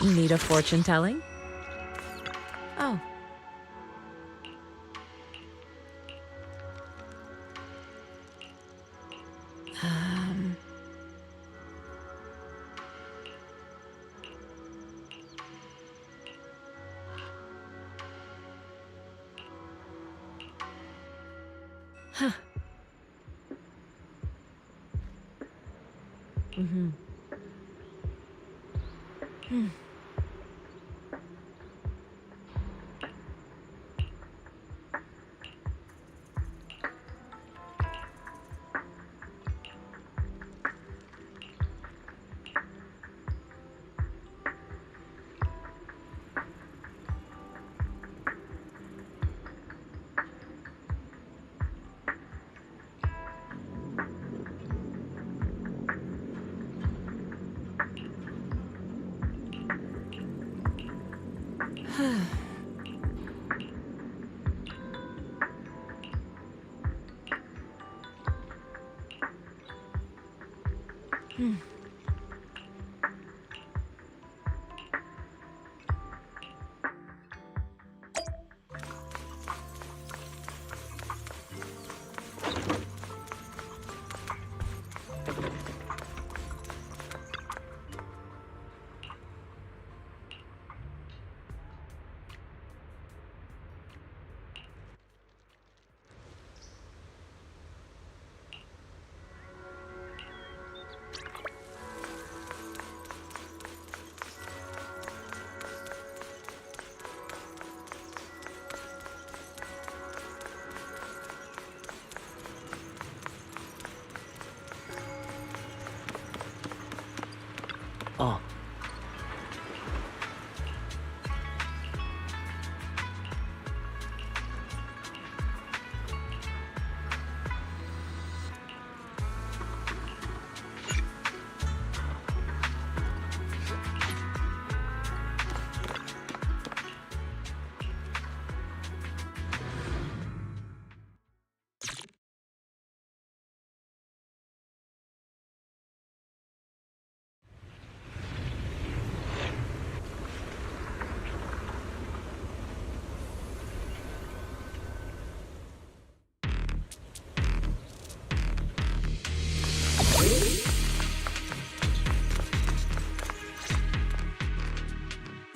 Need a fortune telling? Oh. Huh. Mm-hmm.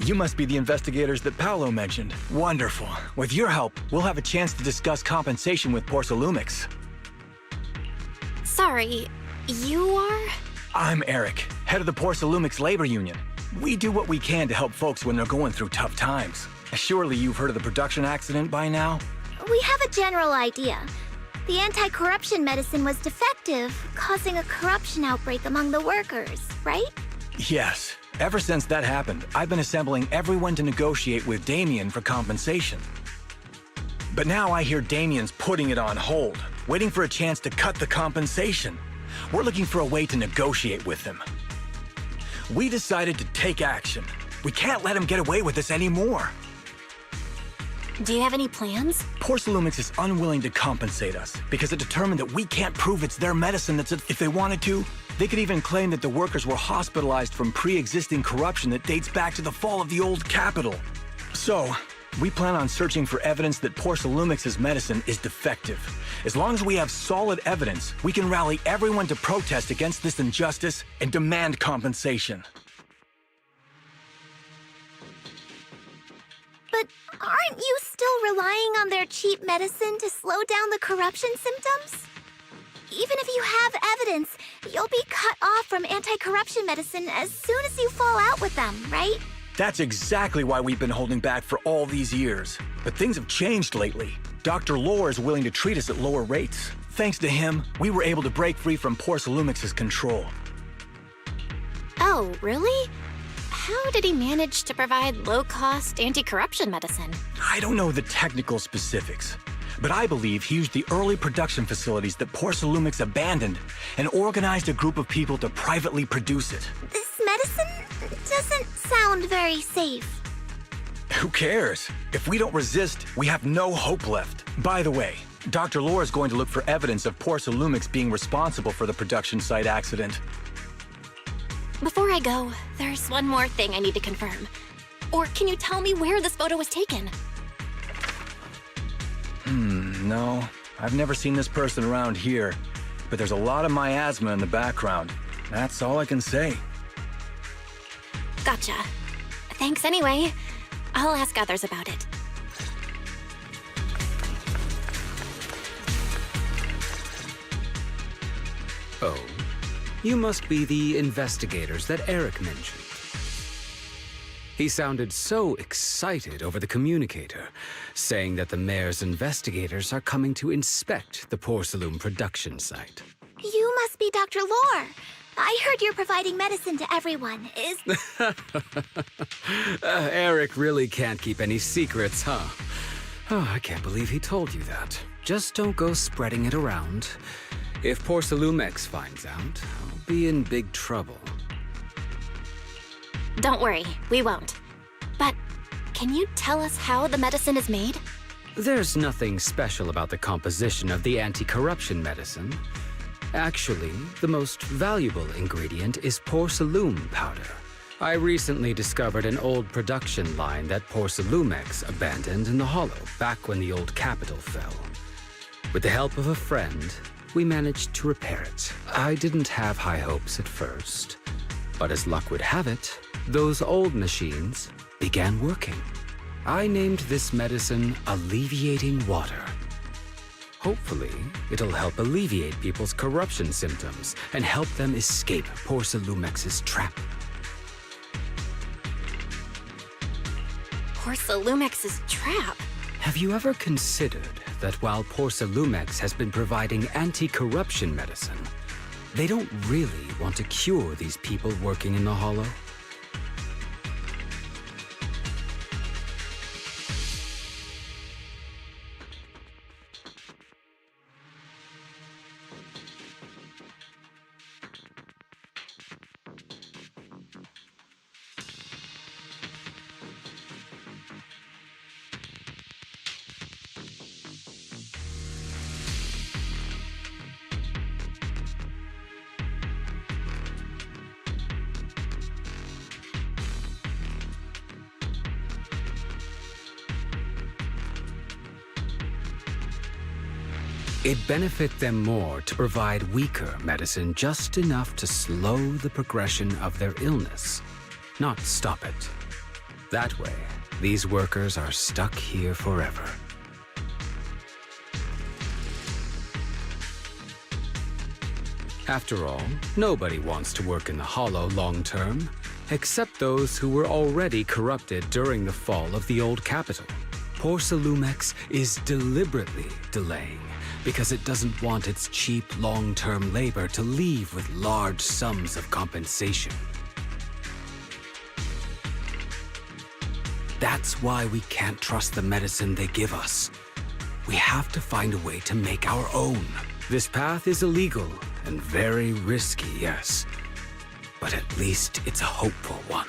You must be the investigators that Paolo mentioned. Wonderful. With your help, we'll have a chance to discuss compensation with Porsalumix. Sorry, you are? I'm Eric, head of the Porsalumix Labor Union. We do what we can to help folks when they're going through tough times. Surely you've heard of the production accident by now? We have a general idea. The anti-corruption medicine was defective, causing a corruption outbreak among the workers, right? Yes. Ever since that happened, I've been assembling everyone to negotiate with Damien for compensation. But now I hear Damien's putting it on hold, waiting for a chance to cut the compensation. We're looking for a way to negotiate with him. We decided to take action. We can't let him get away with this anymore. Do you have any plans? Porsalumix is unwilling to compensate us because it determined that we can't prove it's their medicine that's if they wanted to. They could even claim that the workers were hospitalized from pre-existing corruption that dates back to the fall of the old capital. So, we plan on searching for evidence that Porsalumix's medicine is defective. As long as we have solid evidence, we can rally everyone to protest against this injustice and demand compensation. But aren't you still relying on their cheap medicine to slow down the corruption symptoms? Even if you have evidence, you'll be cut off from anti-corruption medicine as soon as you fall out with them, right? That's exactly why we've been holding back for all these years. But things have changed lately. Dr. Lore is willing to treat us at lower rates. Thanks to him, we were able to break free from Porsalumix's control. Oh, really? How did he manage to provide low-cost anti-corruption medicine? I don't know the technical specifics, but I believe he used the early production facilities that Porsalumix abandoned and organized a group of people to privately produce it. This medicine doesn't sound very safe. Who cares? If we don't resist, we have no hope left. By the way, Dr. Lore is going to look for evidence of Porsalumix being responsible for the production site accident. Before I go, there's one more thing I need to confirm. Or can you tell me where this photo was taken? No. I've never seen this person around here, but there's a lot of miasma in the background. That's all I can say. Gotcha. Thanks anyway. I'll ask others about it. Oh, you must be the investigators that Eric mentioned. He sounded so excited over the communicator, saying that the mayor's investigators are coming to inspect the Porcelain production site. You must be Dr. Lore. I heard you're providing medicine to everyone. Eric really can't keep any secrets, huh? Oh, I can't believe he told you that. Just don't go spreading it around. If Porsalumix finds out, I'll be in big trouble. Don't worry, we won't. But can you tell us how the medicine is made? There's nothing special about the composition of the anti-corruption medicine. Actually, the most valuable ingredient is Porsalum powder. I recently discovered an old production line that Porsalumix abandoned in the Hollow back when the old capital fell. With the help of a friend, we managed to repair it. I didn't have high hopes at first, but as luck would have it, those old machines began working. I named this medicine Alleviating Water. Hopefully, it'll help alleviate people's corruption symptoms and help them escape Porsalumix's trap. Porsalumix's trap? Have you ever considered that while Porsalumix has been providing anti-corruption medicine, they don't really want to cure these people working in the Hollow? It'd benefit them more to provide weaker medicine just enough to slow the progression of their illness, not stop it. That way, these workers are stuck here forever. After all, nobody wants to work in the Hollow long term, except those who were already corrupted during the fall of the old capital. Porcelumex is deliberately delaying because it doesn't want its cheap long-term labor to leave with large sums of compensation. That's why we can't trust the medicine they give us. We have to find a way to make our own. This path is illegal and very risky, yes. But at least it's a hopeful one.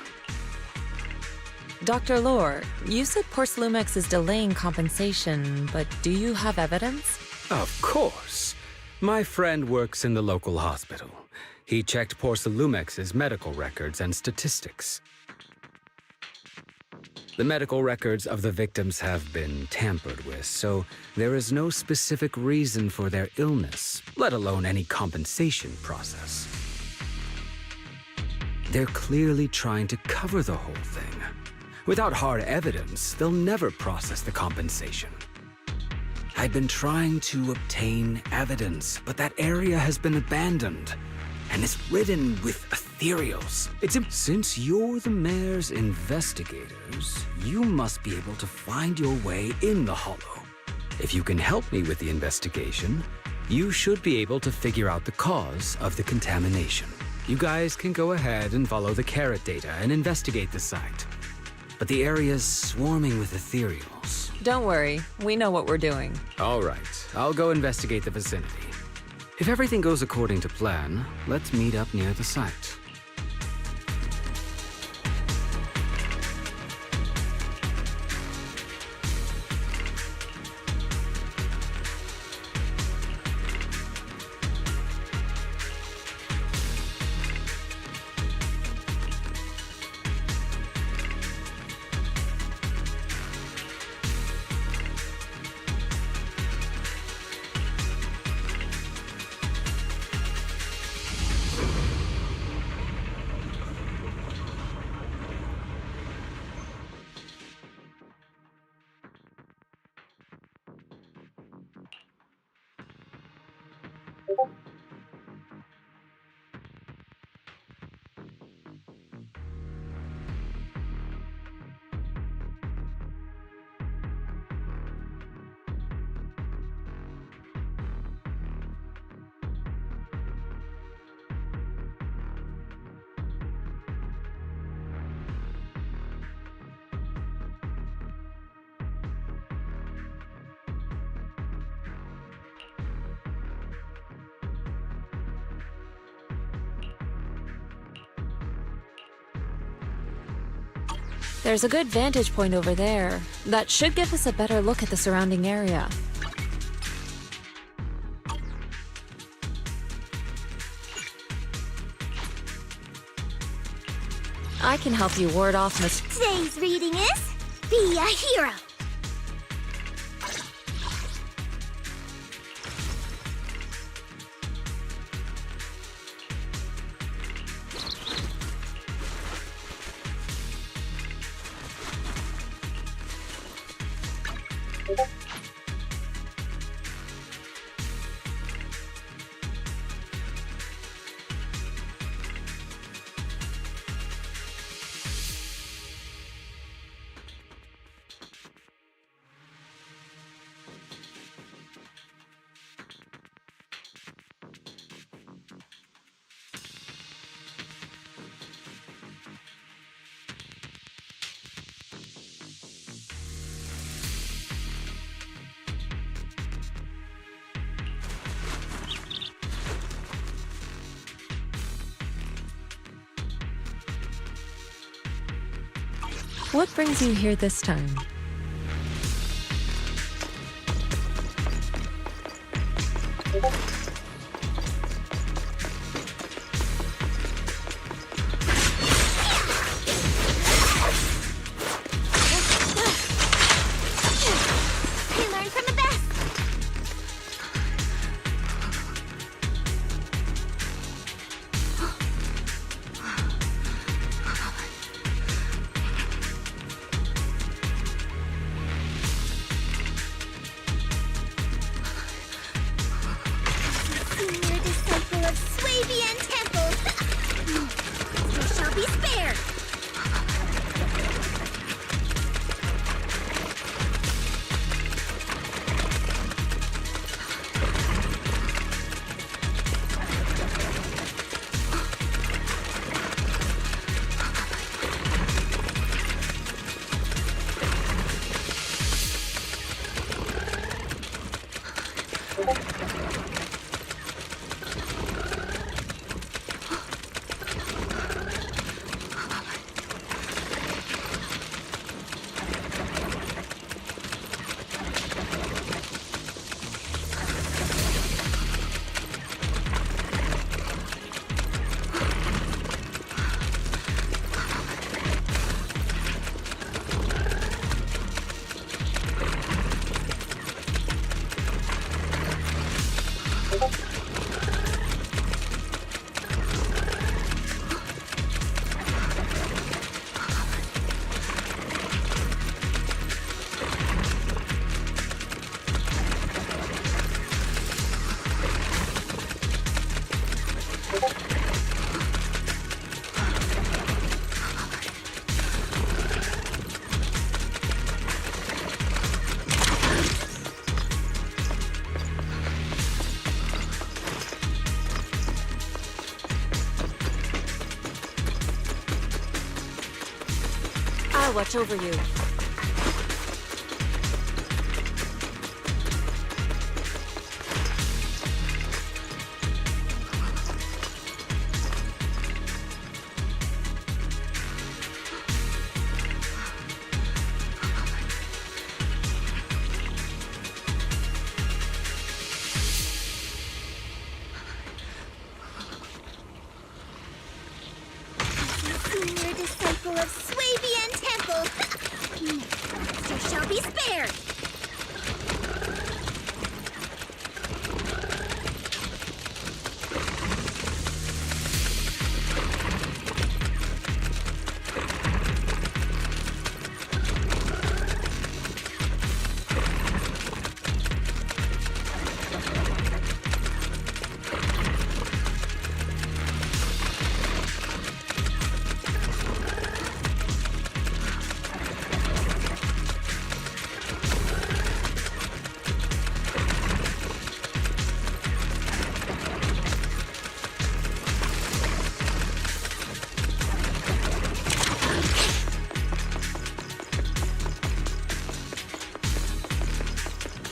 Dr. Lore, you said Porcelumex is delaying compensation, but do you have evidence? Of course. My friend works in the local hospital. He checked Porcelumex's medical records and statistics. The medical records of the victims have been tampered with, so there is no specific reason for their illness, let alone any compensation process. They're clearly trying to cover the whole thing. Without hard evidence, they'll never process the compensation. I've been trying to obtain evidence, but that area has been abandoned, and it's ridden with ethereals. Since you're the mayor's investigators, you must be able to find your way in the Hollow. If you can help me with the investigation, you should be able to figure out the cause of the contamination. You guys can go ahead and follow the carrot data and investigate the site. But the area's swarming with ethereals. Don't worry, we know what we're doing. All right, I'll go investigate the vicinity. If everything goes according to plan, let's meet up near the site. There's a good vantage point over there. That should give us a better look at the surrounding area. I can help you ward off Miss... Today's reading is Be a Hero. What brings you here this time? I'll watch over you. Senior disciple of Swabian Temple. No monster shall be spared.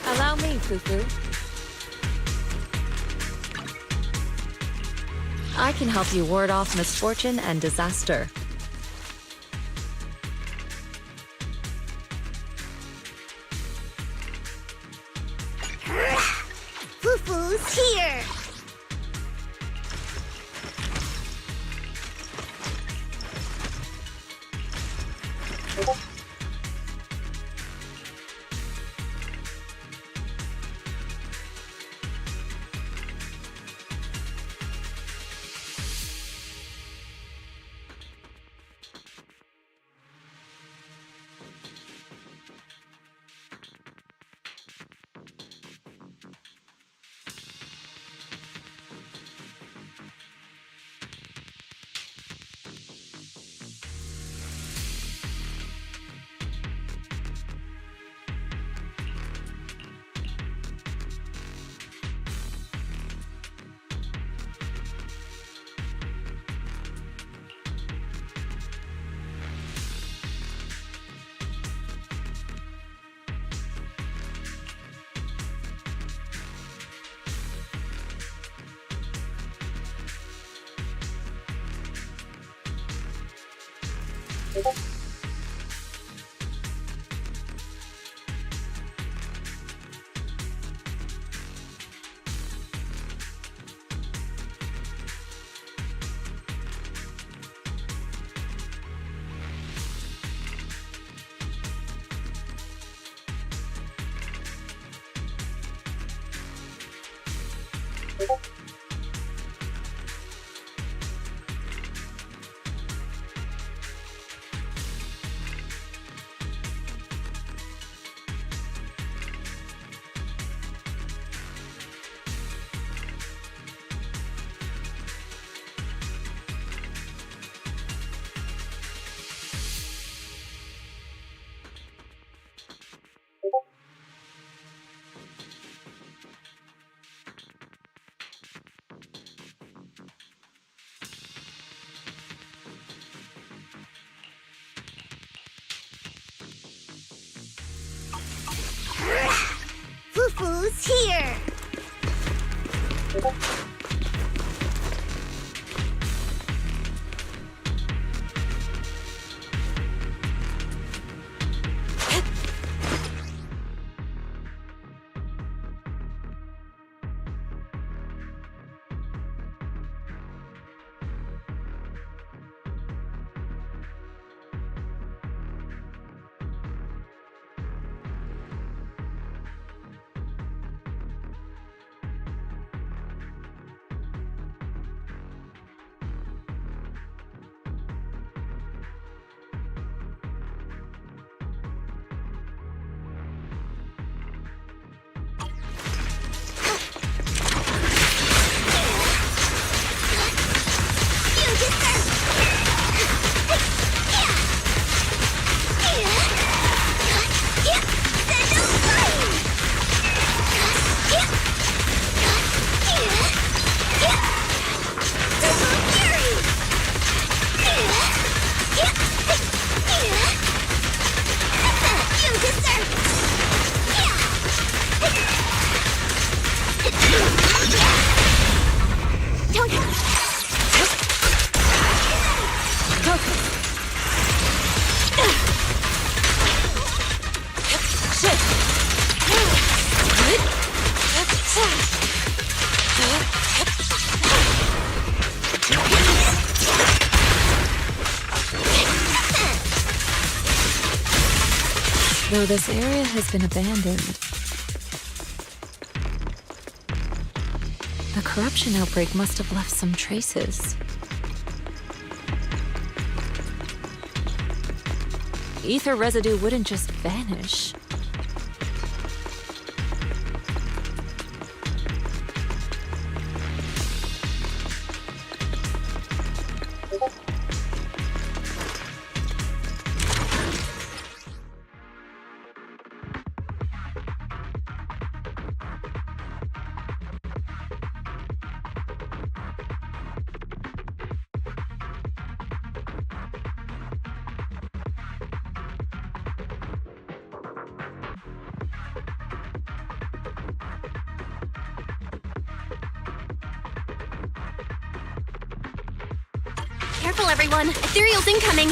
Allow me, Fufu. I can help you ward off misfortune and disaster. Fufu's here. Fufu's here! Though this area has been abandoned, the corruption outbreak must have left some traces. Ether residue wouldn't just vanish. Careful, everyone! Ethereal's incoming!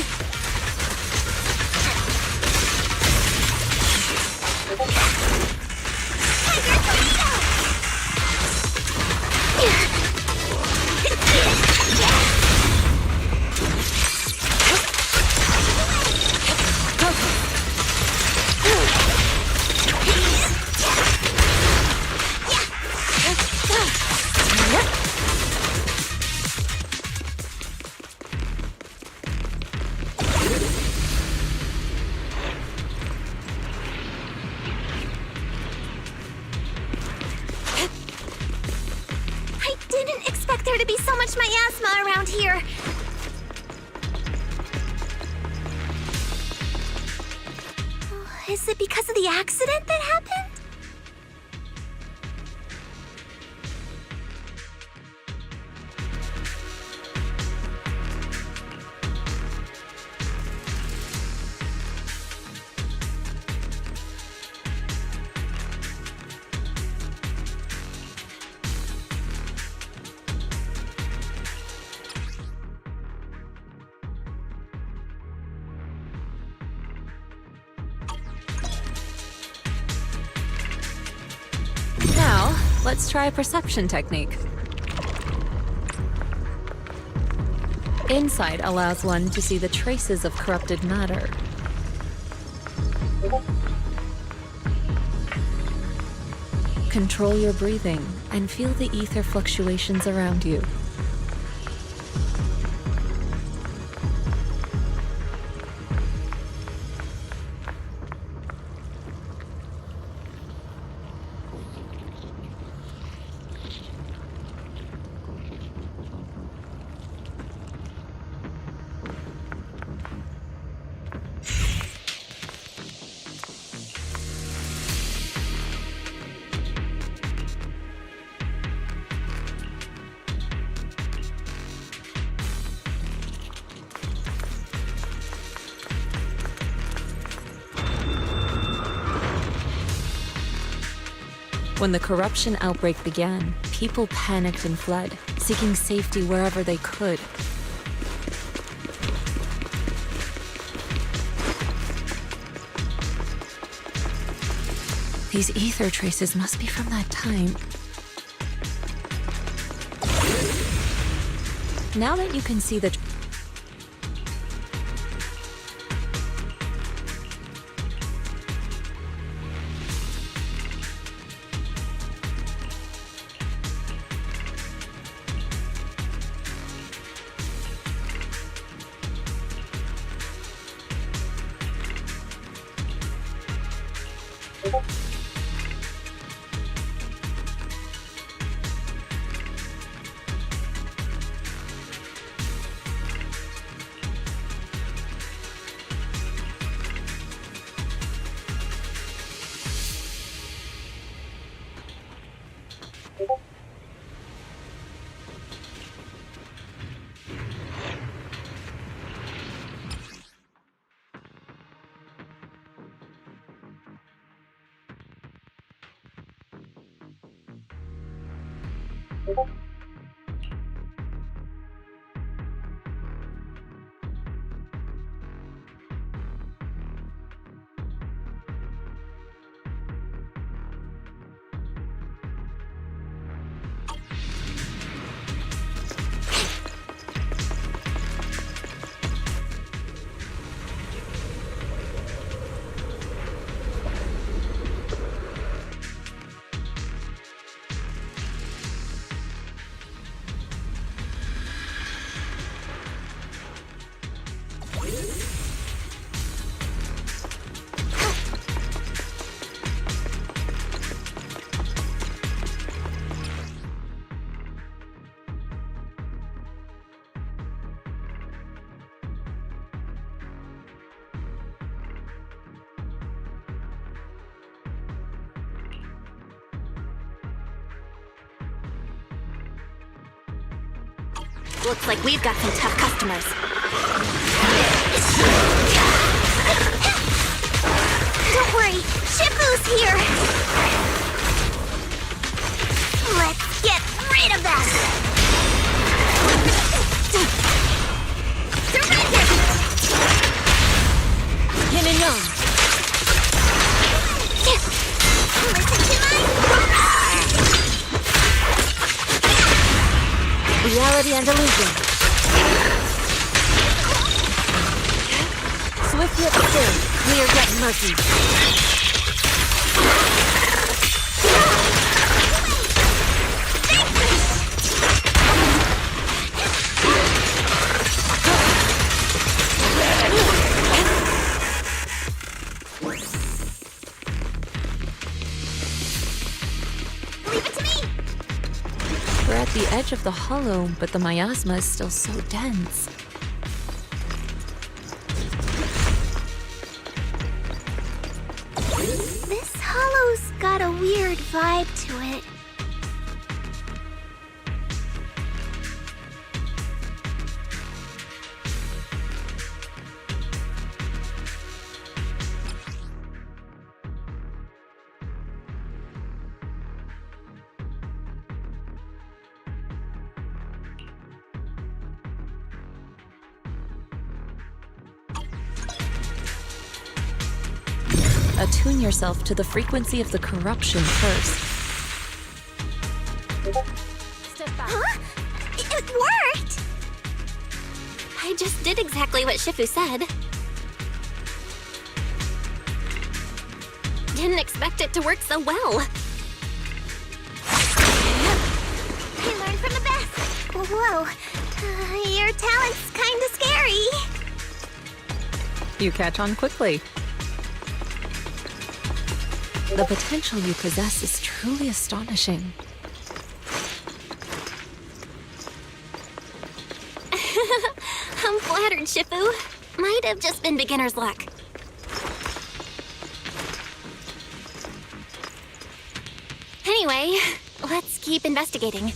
There to be so much miasma around here. Is it because of the accident that happened? Now, let's try a perception technique. Insight allows one to see the traces of corrupted matter. Control your breathing and feel the ether fluctuations around you. When the corruption outbreak began, people panicked and fled, seeking safety wherever they could. These ether traces must be from that time. Now that you can see the Looks like we've got some tough customers. Don't worry, Shifu's here! Let's get rid of them! Surrender! Yin and yang. Listen to my... Reality and illusion. Swift yet still, clear yet murky. We're at the edge of the hollow, but the miasma is still so dense. This hollow's got a weird vibe to it. Attune yourself to the frequency of the corruption first. Huh? It worked! I just did exactly what Shifu said. Didn't expect it to work so well. I learned from the best. Whoa, your talent's kinda scary. You catch on quickly. The potential you possess is truly astonishing. I'm flattered, Shifu. Might have just been beginner's luck. Anyway, let's keep investigating.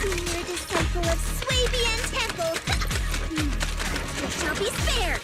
Senior disciple of Swabian Temple. It shall be spared.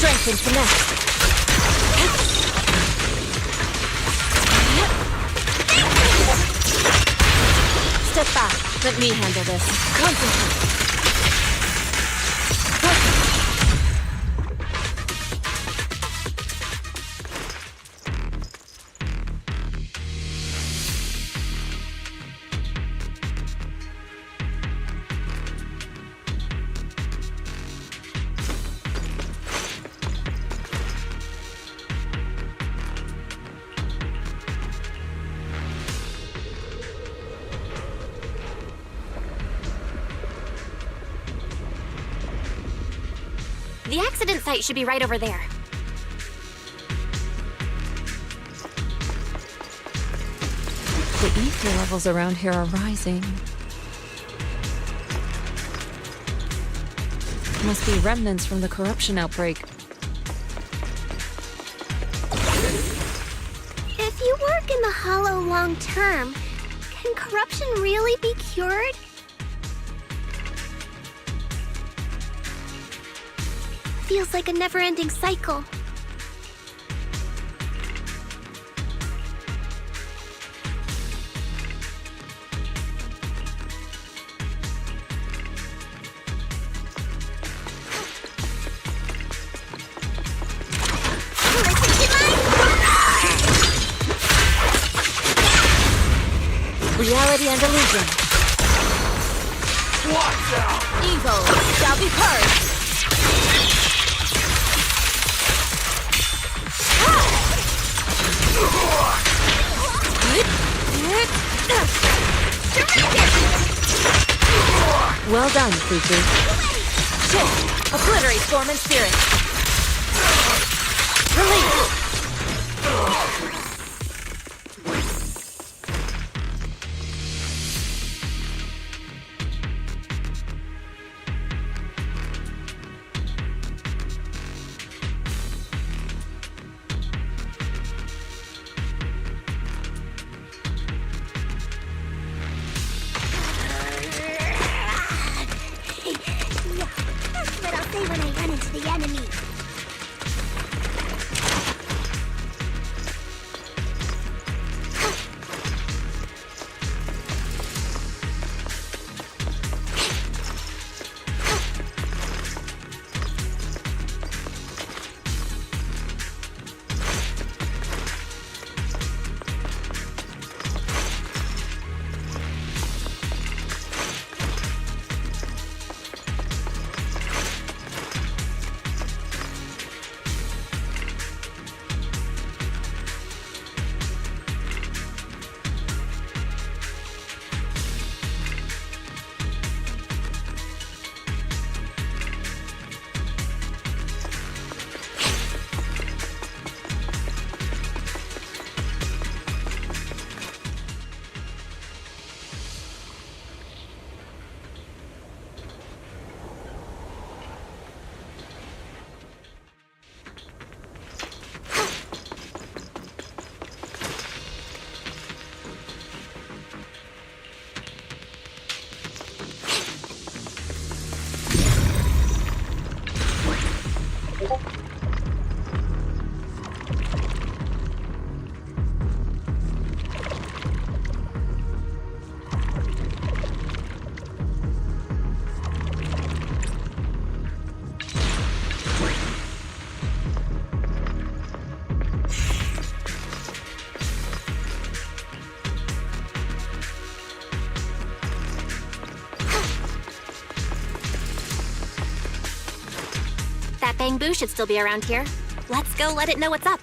Strength and finesse. Step back. Let me handle this. Concentrate. The accident site should be right over there. The ether levels around here are rising. Must be remnants from the corruption outbreak. in the Hollow long term, can corruption really be cured? Feels like a never-ending cycle. Reality and illusion. Watch out! Evil shall be purged. Well done, creatures. Shift! Obliterate form and spirit. Release! That's what I'll say when I run into the enemy. That Bangbu should still be around here. Let's go let it know what's up.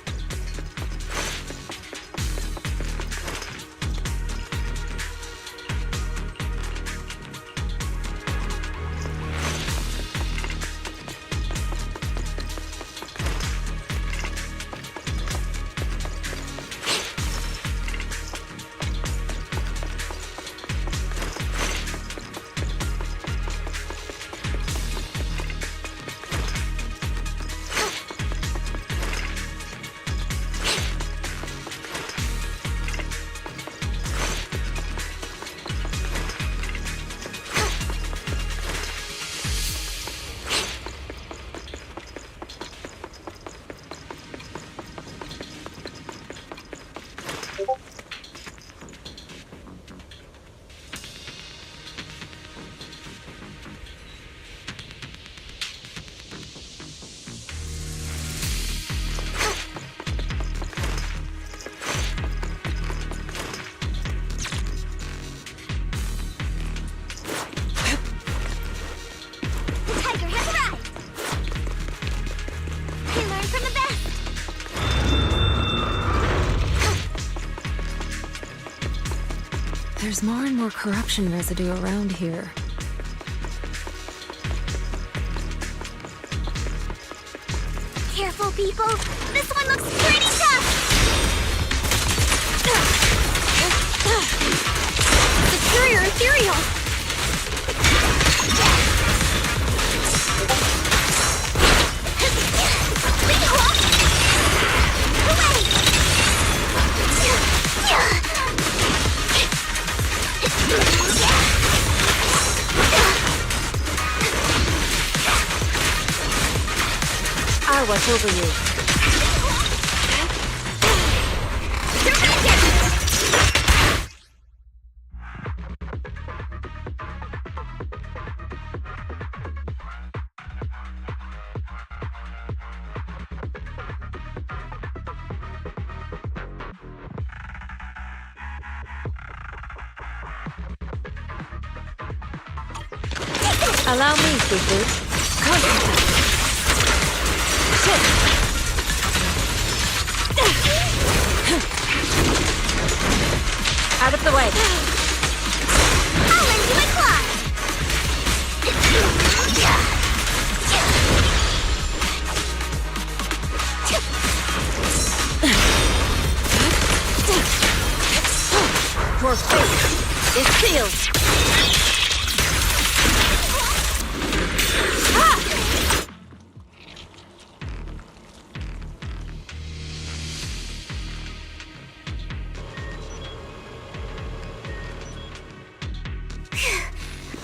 There's more and more corruption residue around here. Careful, people! This one looks pretty tough! Superior Ethereal! watch over you. Allow me, Fufu. Concentrate. Out of the way. I'll lend you a claw. Your fate is sealed.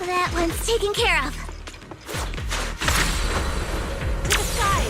That one's taken care of. To the sky.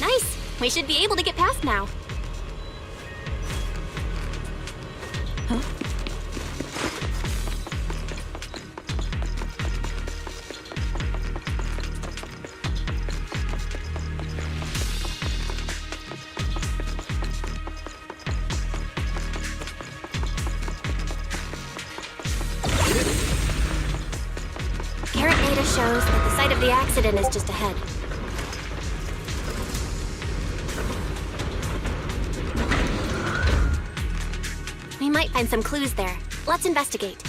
Nice. We should be able to get past now. Current data shows that the site of the accident is just ahead. We might find some clues there. Let's investigate.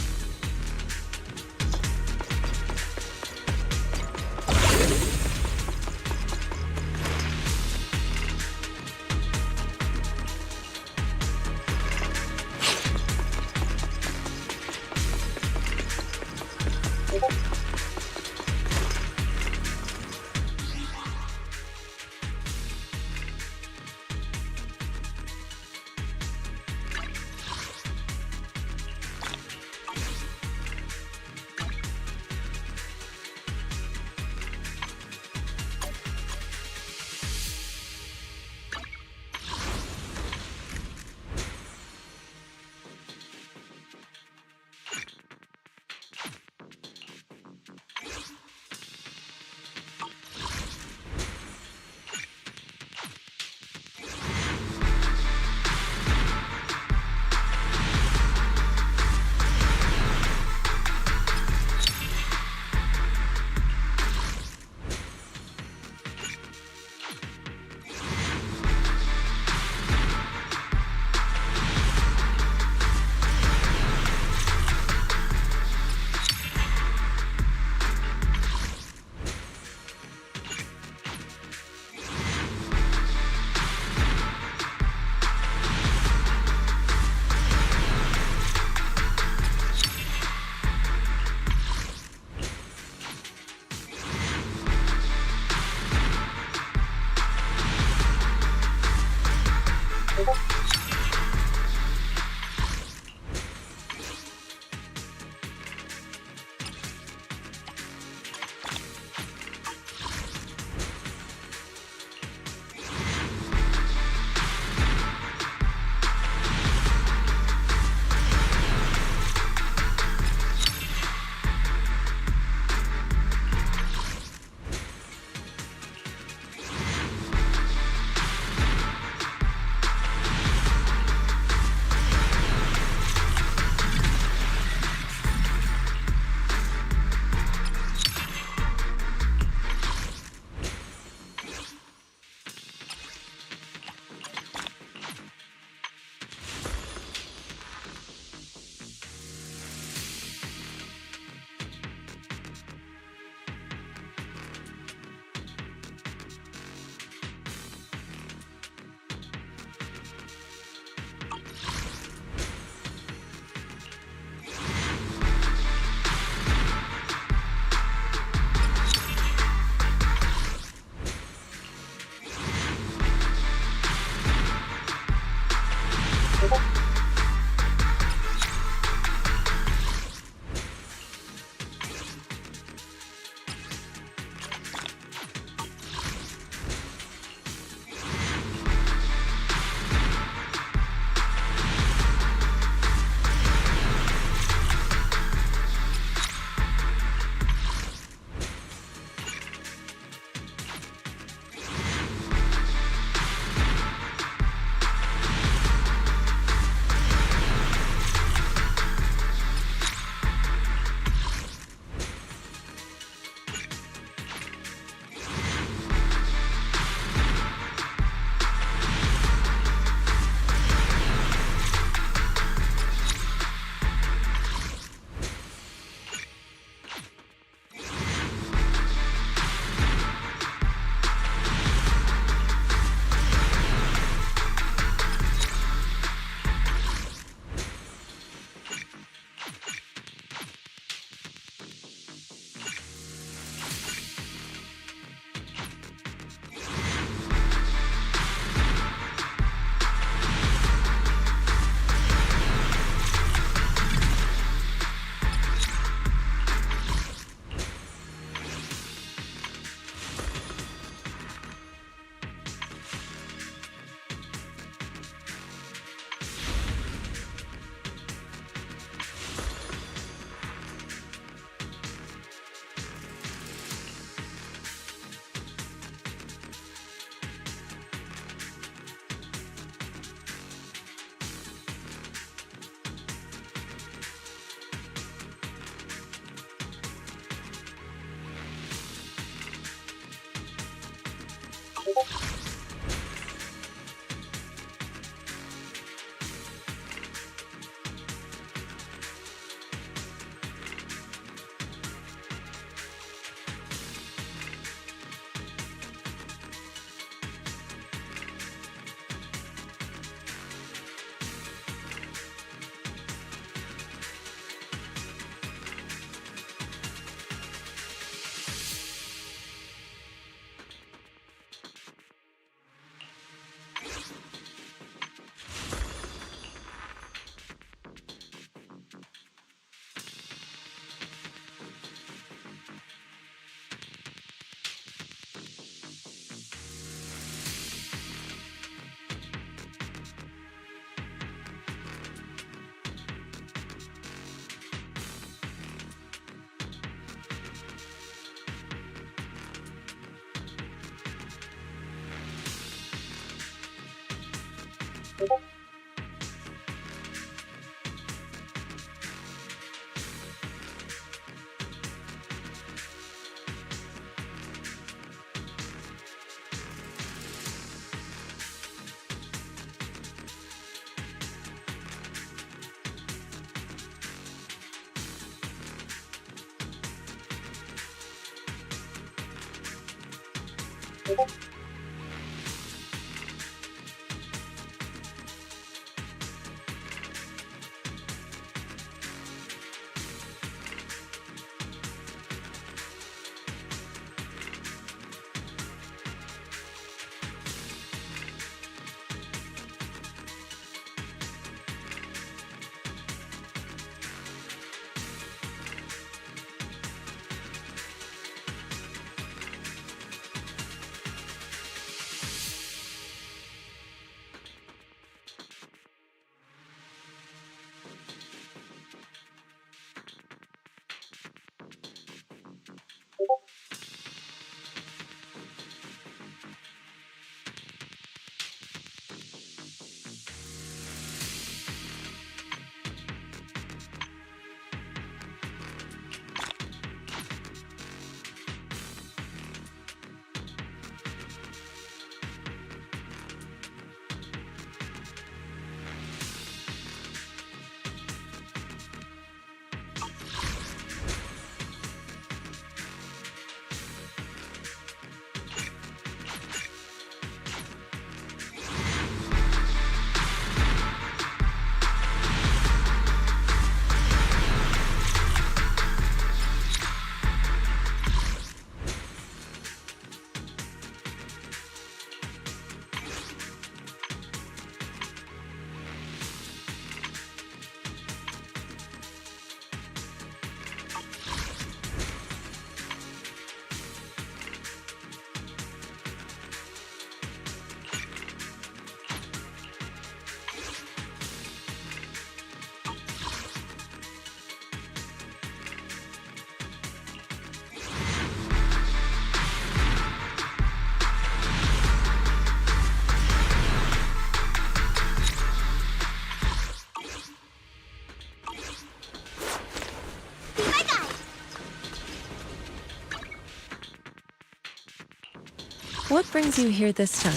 What brings you here this time?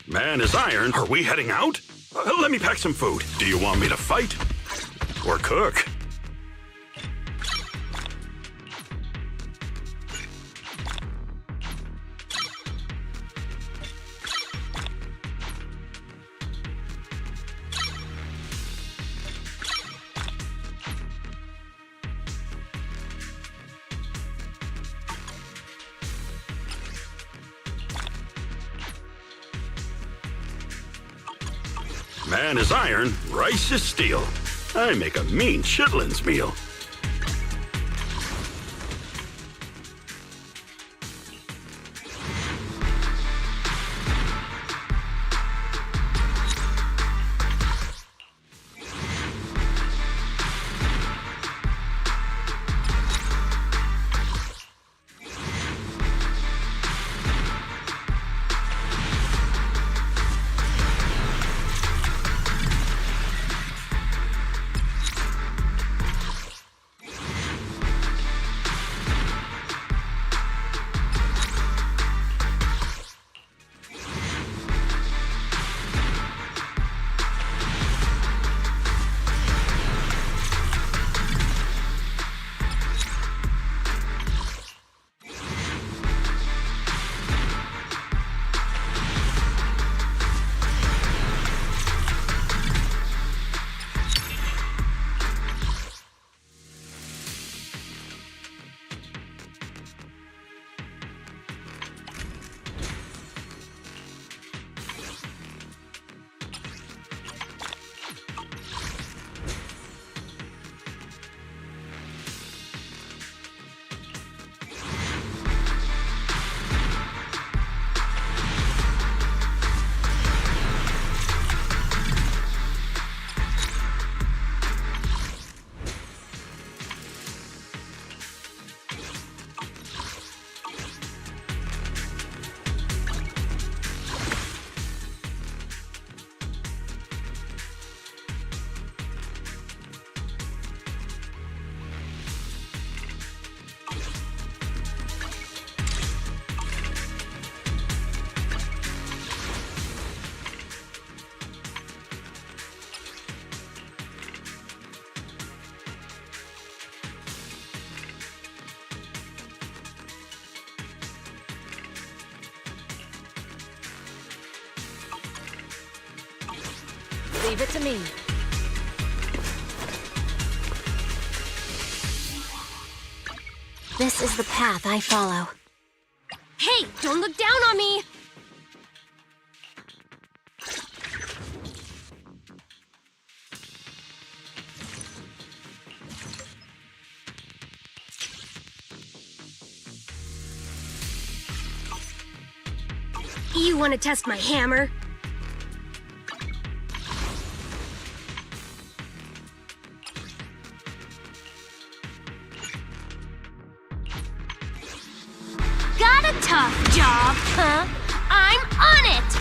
Man is iron. Are we heading out? Let me pack some food. Do you want me to fight? Or cook? Man is iron, rice is steel. I make a mean chitlins meal. Leave it to me. This is the path I follow. Hey, don't look down on me! You want to test my hammer? Got a tough job, huh? I'm on it!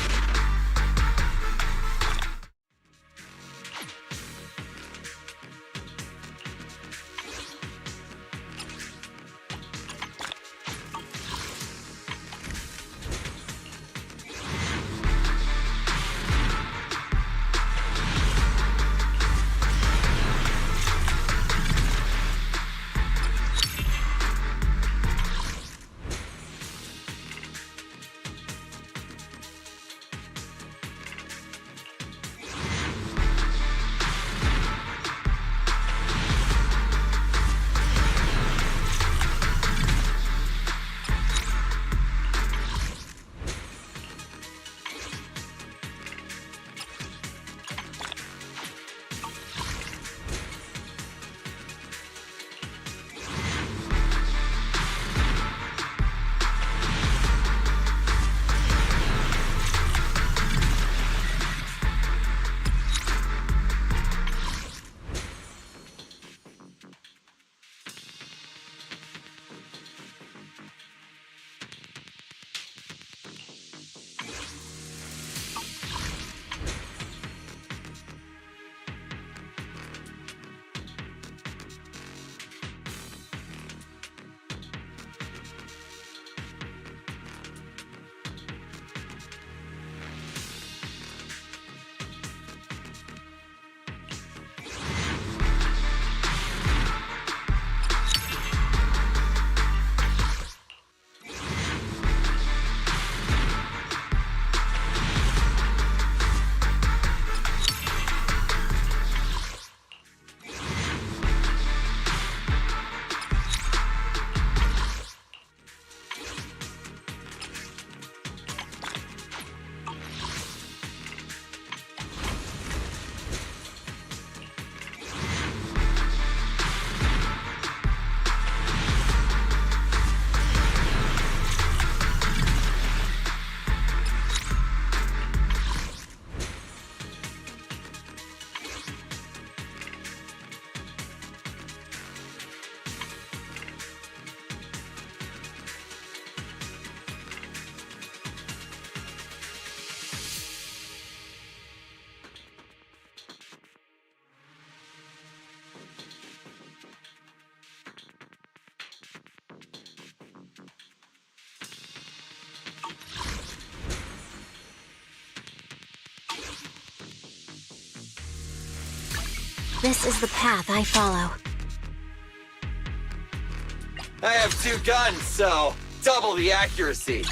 This is the path I follow. I have 2 guns, so double the accuracy.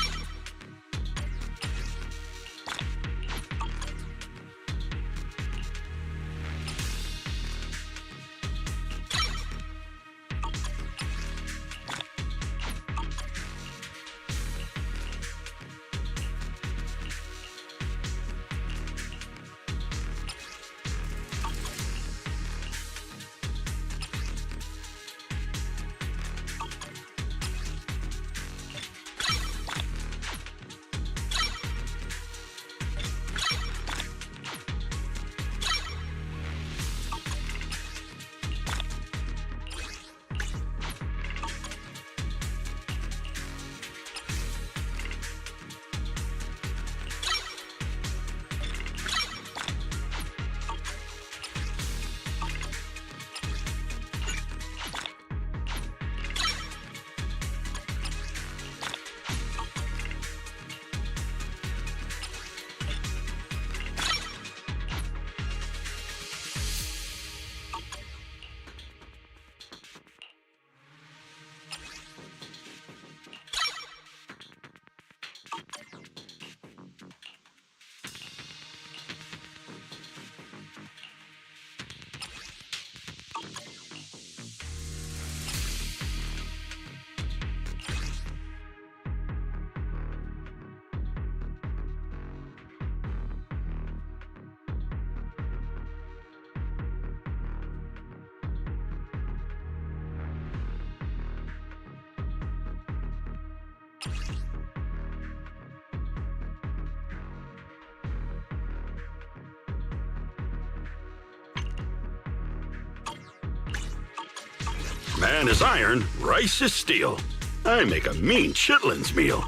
Man is iron, rice is steel. I make a mean chitlins meal.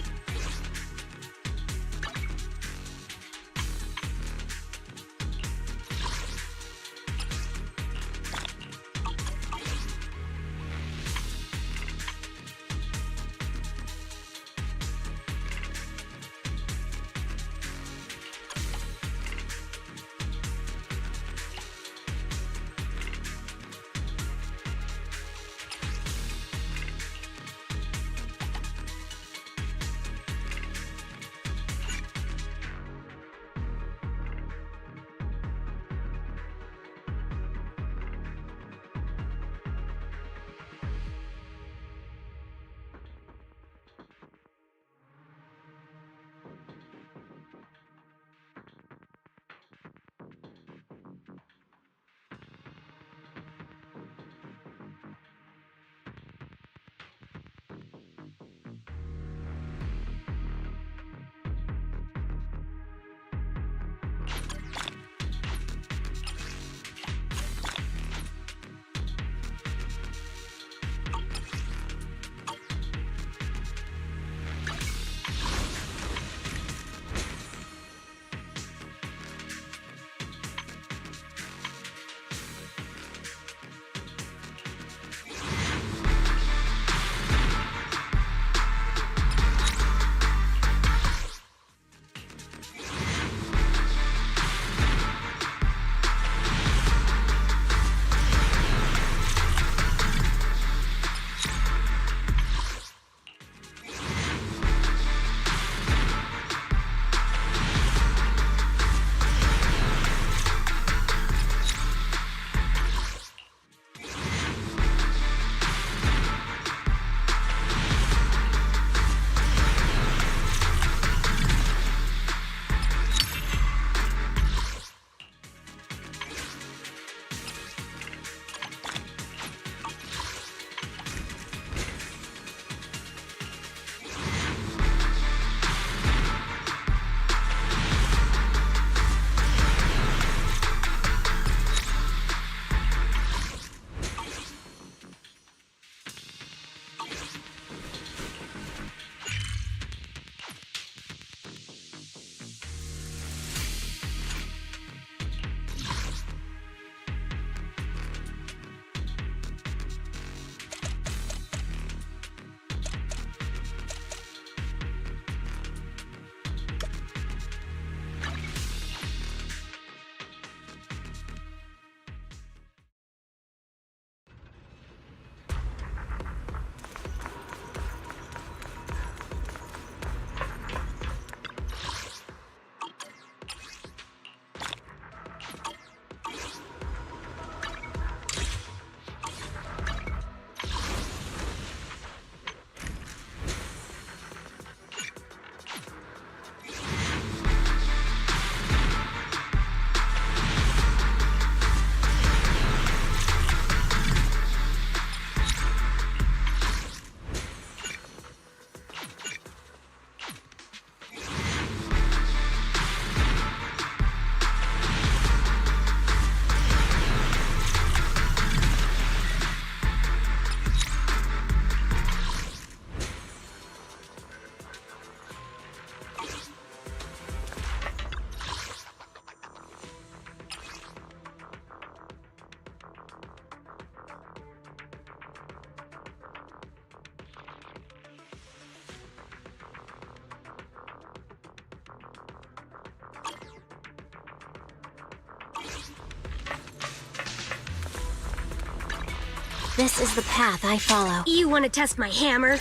This is the path I follow. You want to test my hammer?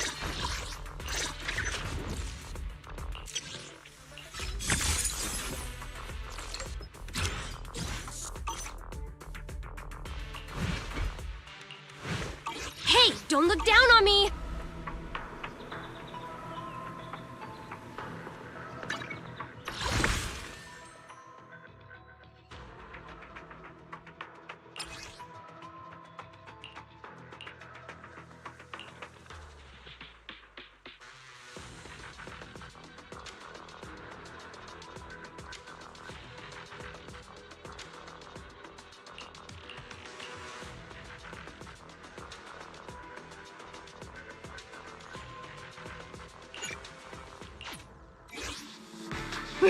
Hey, don't look down on me!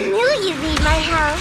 Knew you'd need my help.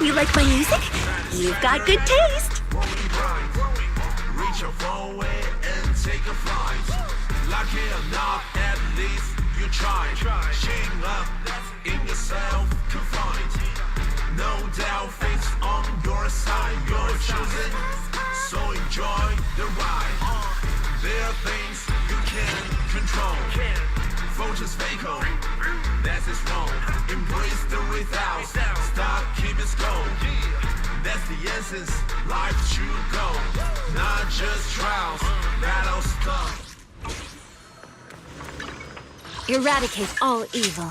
You like my music? You've got good taste. Reach your phone way and take a flight. Lucky enough, at least you tried. Shame up in yourself to find. No doubt fate's on your side. You're choosing, so enjoy the ride. There are things you can't control. Fortune's fatal, that's is wrong. Embrace the without, stop, keep it going. That's the essence, life should go. Not just trials, battle stuff. Eradicate all evil.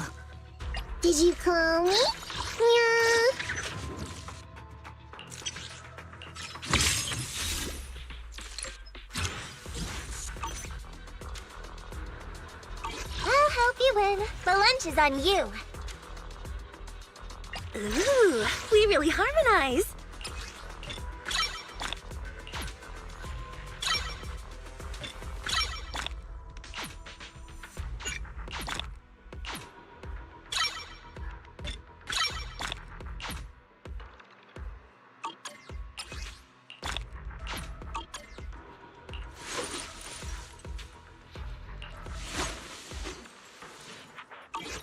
Did you call me? Yeah. I'll help you win. The lunch is on you. Ooh, we really harmonize.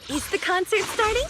Is the concert starting?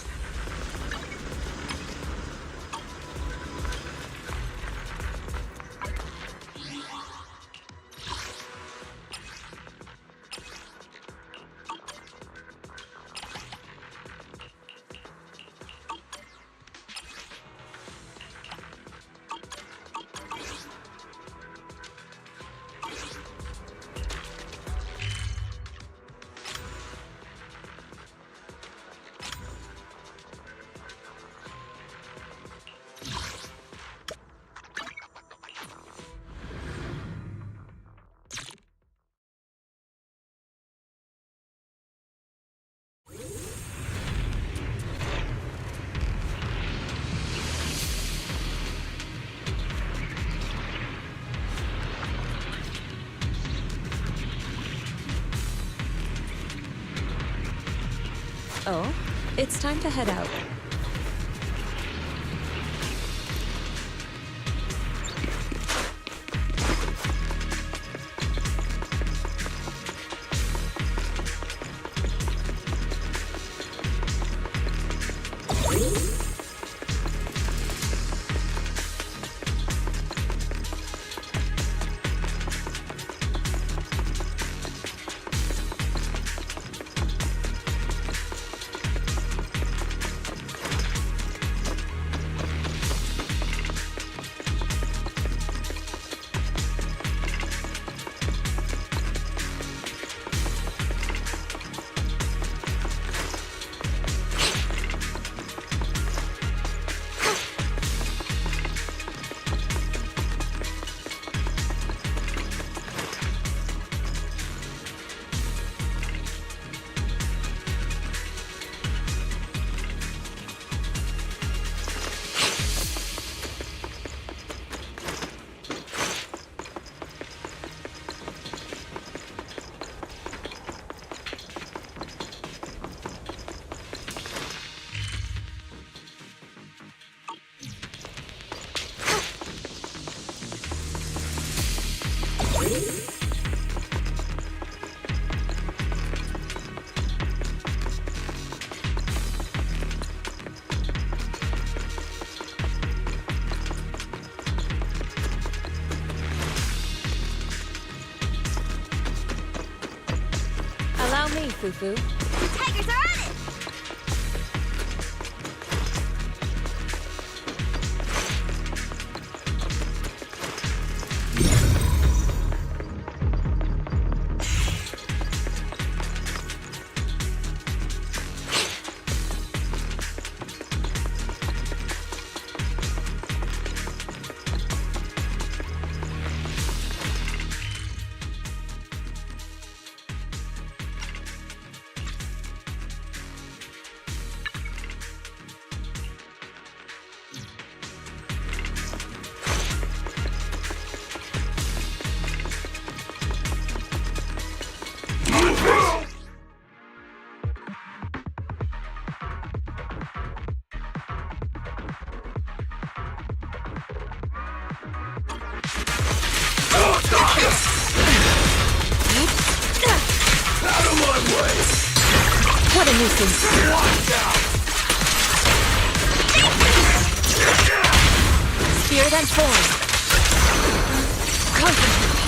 Oh, it's time to head out. me, Fufu. The tigers are on it! What a nuisance. Spear then form. Concentrate.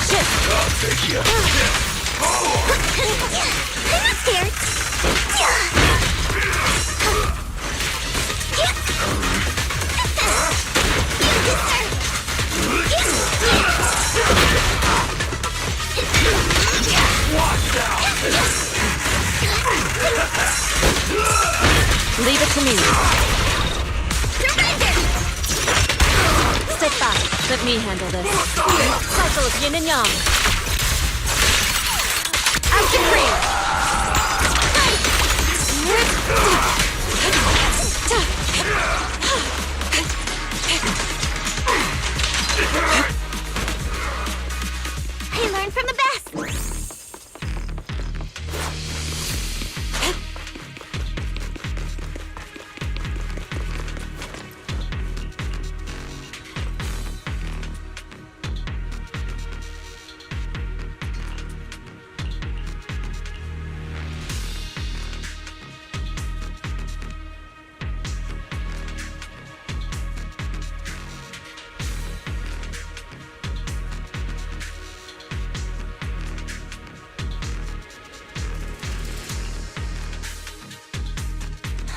Shift. I'm not scared. Leave it to me. Step back. Let me handle this. Cycle of yin and yang. Action free. I learned from the best.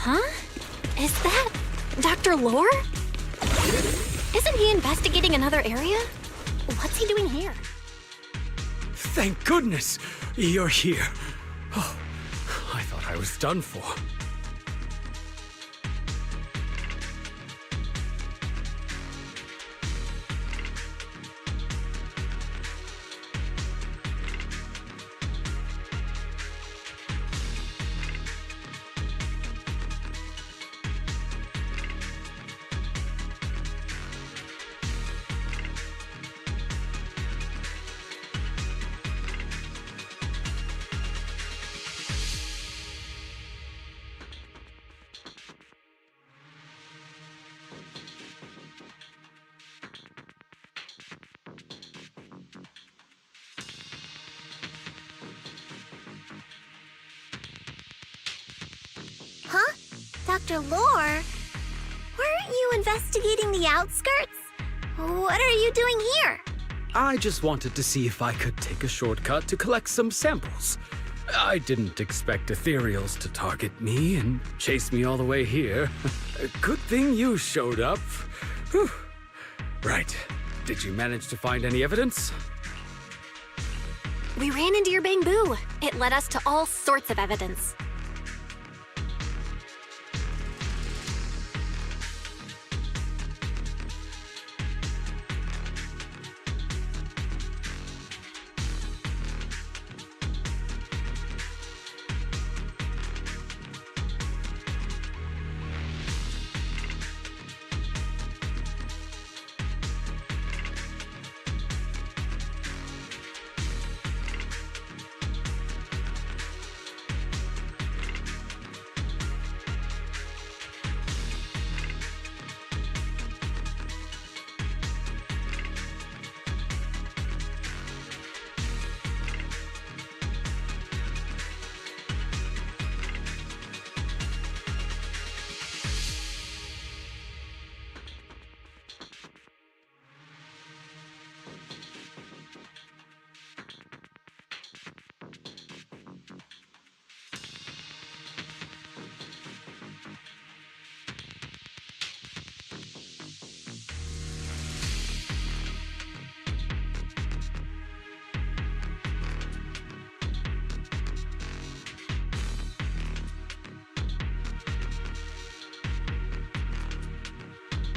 Huh? Is that Dr. Lore? Isn't he investigating another area? What's he doing here? Thank goodness you're here. Oh, I thought I was done for. Huh? Dr. Lore? Weren't you investigating the outskirts? What are you doing here? I just wanted to see if I could take a shortcut to collect some samples. I didn't expect ethereals to target me and chase me all the way here. Good thing you showed up. Whew. Right. Did you manage to find any evidence? We ran into your bamboo. It led us to all sorts of evidence.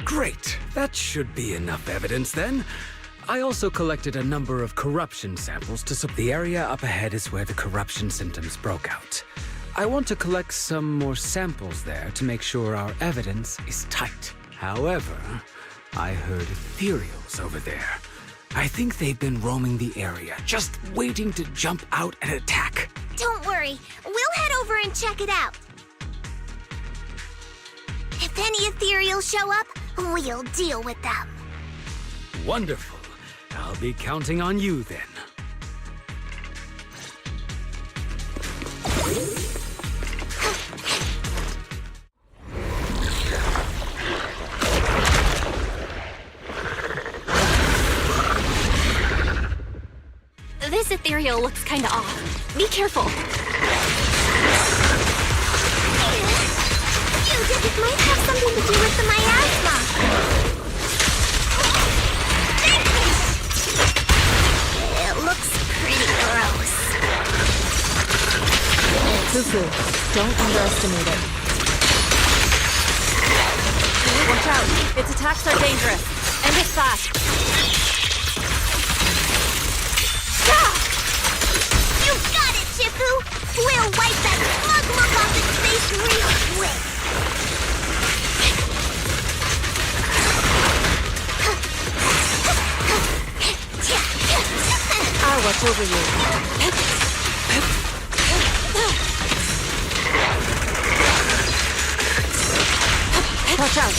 Great. That should be enough evidence then. I also collected a number of corruption samples to the area up ahead is where the corruption symptoms broke out. I want to collect some more samples there to make sure our evidence is tight. However, I heard ethereals over there. I think they've been roaming the area, just waiting to jump out and attack. Don't worry, we'll head over and check it out. If any ethereals show up, we'll deal with them. Wonderful. I'll be counting on you then. This ethereal looks kinda off. Be careful. It might have something to do with the miasma. It looks pretty gross. Fufu, don't underestimate it. Watch out! Its attacks are dangerous. And it's fast. You got it, Shifu! We'll wipe that smug look off its face real quick. I'll watch over you. Watch out!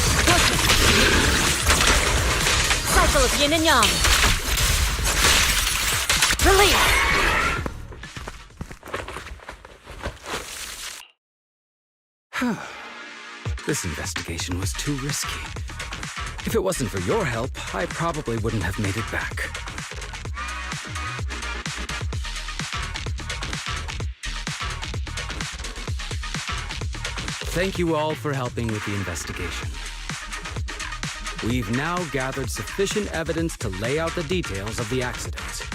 Cycle of yin and yang. Release! This investigation was too risky. If it wasn't for your help, I probably wouldn't have made it back. Thank you all for helping with the investigation. We've now gathered sufficient evidence to lay out the details of the accident.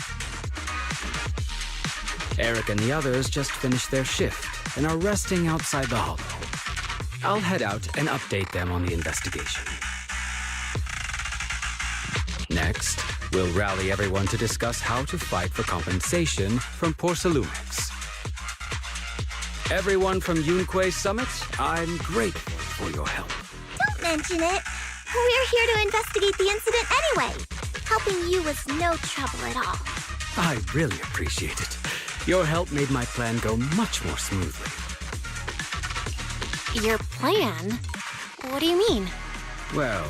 Eric and the others just finished their shift and are resting outside the hollow. I'll head out and update them on the investigation. Next, we'll rally everyone to discuss how to fight for compensation from Porcelumex. Everyone from Yunque Summit, I'm grateful for your help. Don't mention it. We're here to investigate the incident anyway. Helping you was no trouble at all. I really appreciate it. Your help made my plan go much more smoothly. Your plan? What do you mean? Well,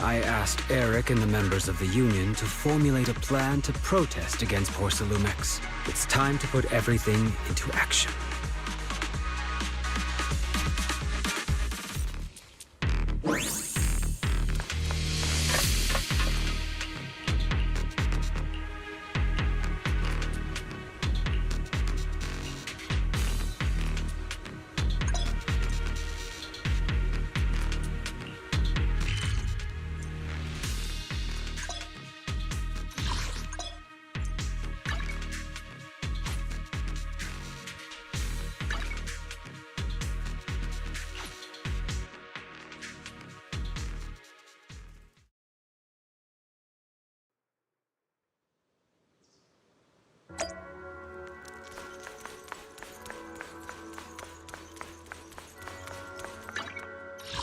I asked Eric and the members of the Union to formulate a plan to protest against Porcelumex. It's time to put everything into action.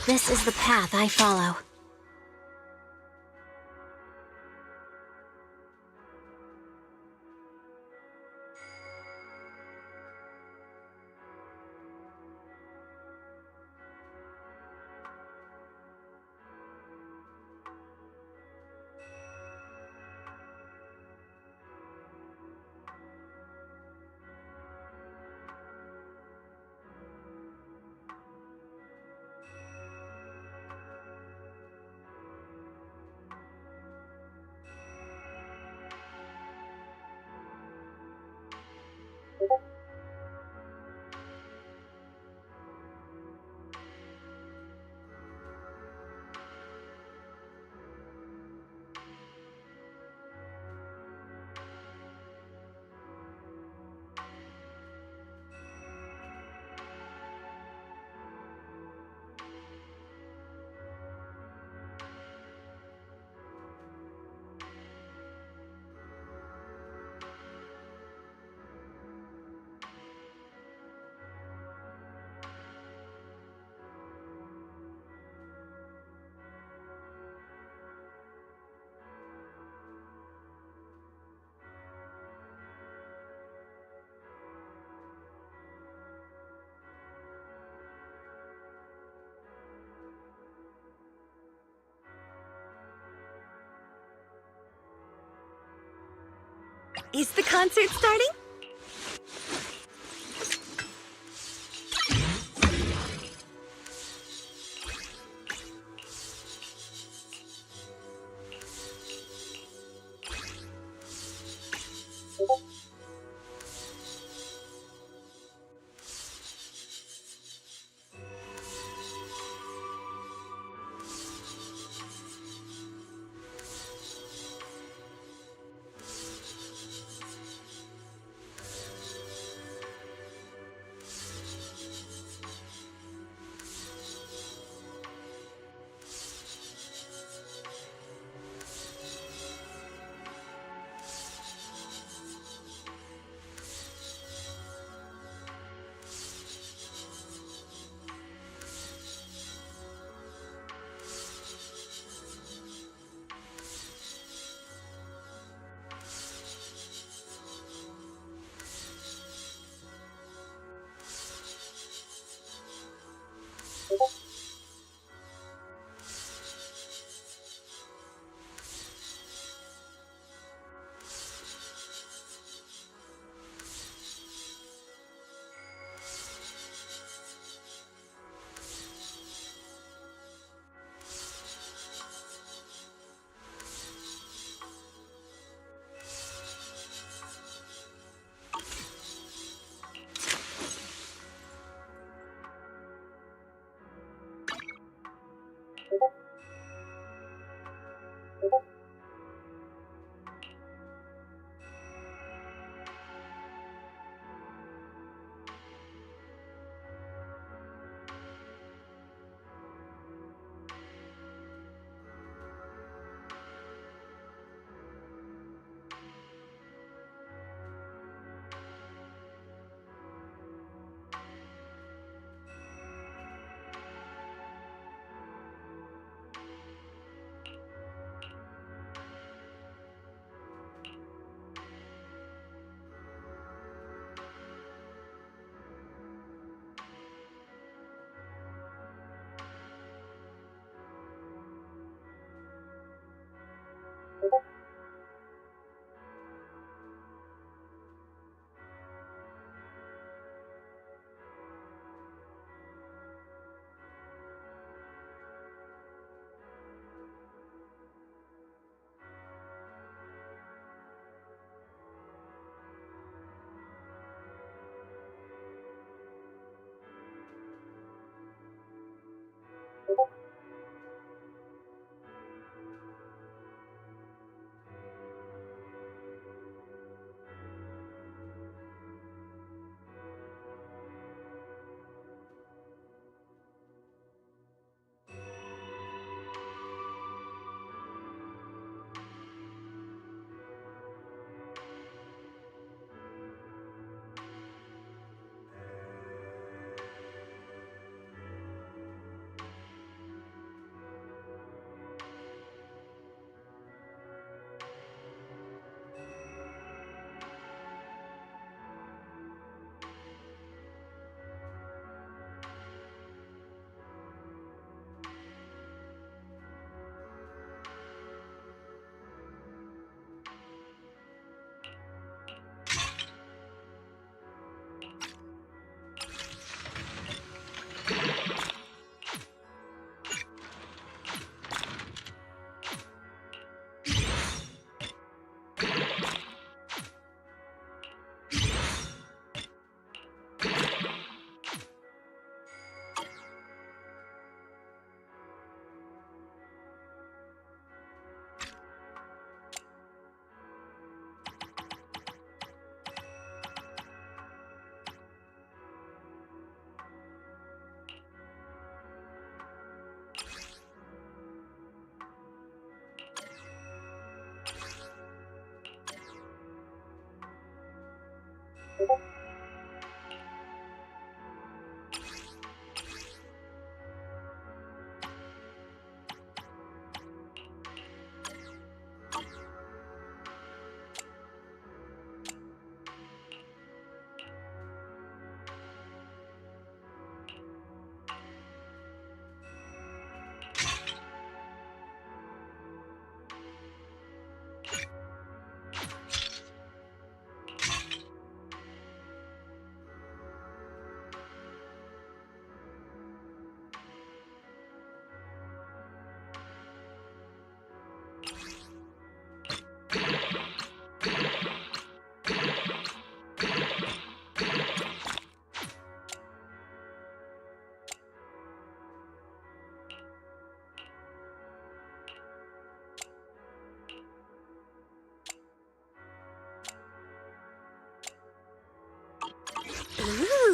This is the path I follow. Is the concert starting?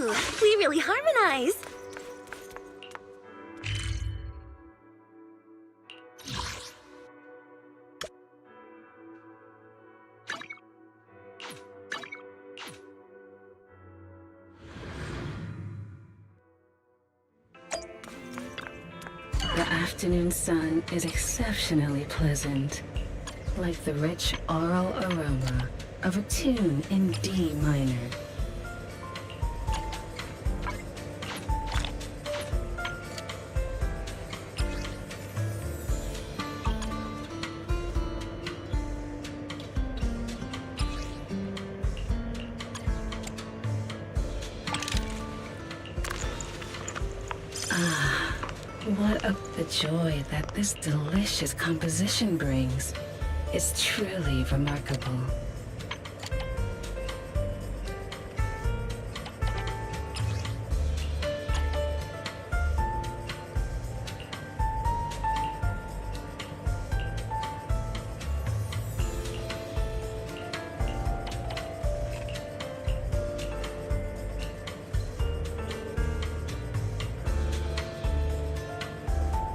Ooh, we really harmonize. The afternoon sun is exceptionally pleasant, like the rich oral aroma of a tune in D minor. The joy that this delicious composition brings is truly remarkable.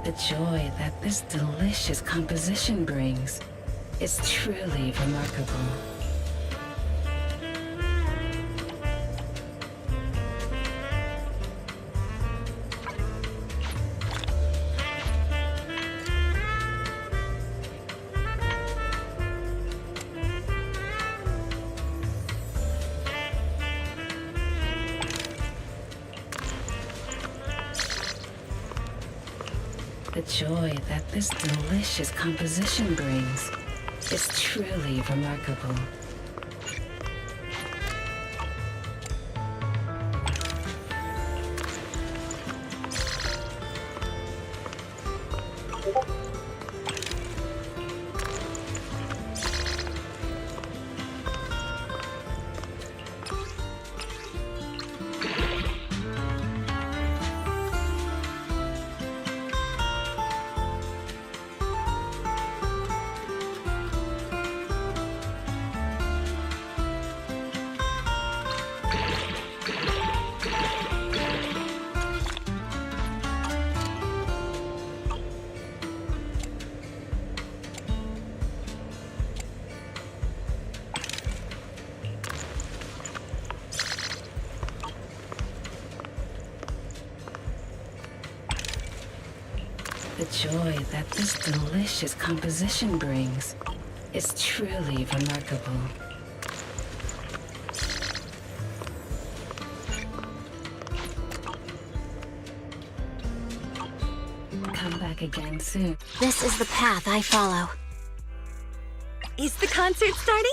The joy that this delicious composition brings is truly remarkable. The joy that this delicious composition brings is truly remarkable. The joy that this delicious composition brings is truly remarkable. Come back again soon. This is the path I follow. Is the concert starting?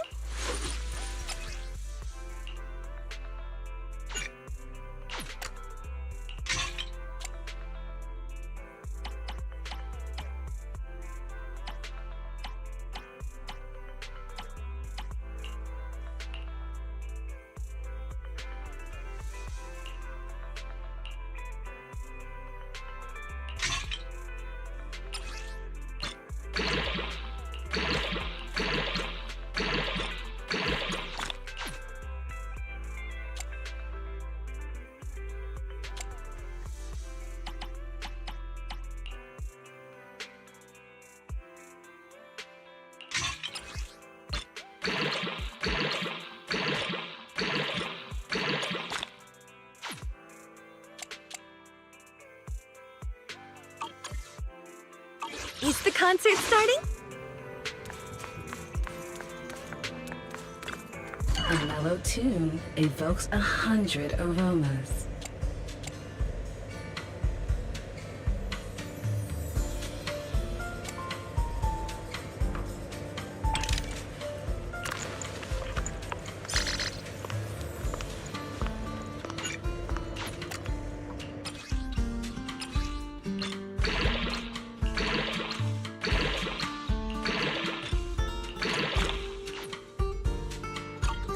Is the concert starting? A mellow tune evokes 100 aromas.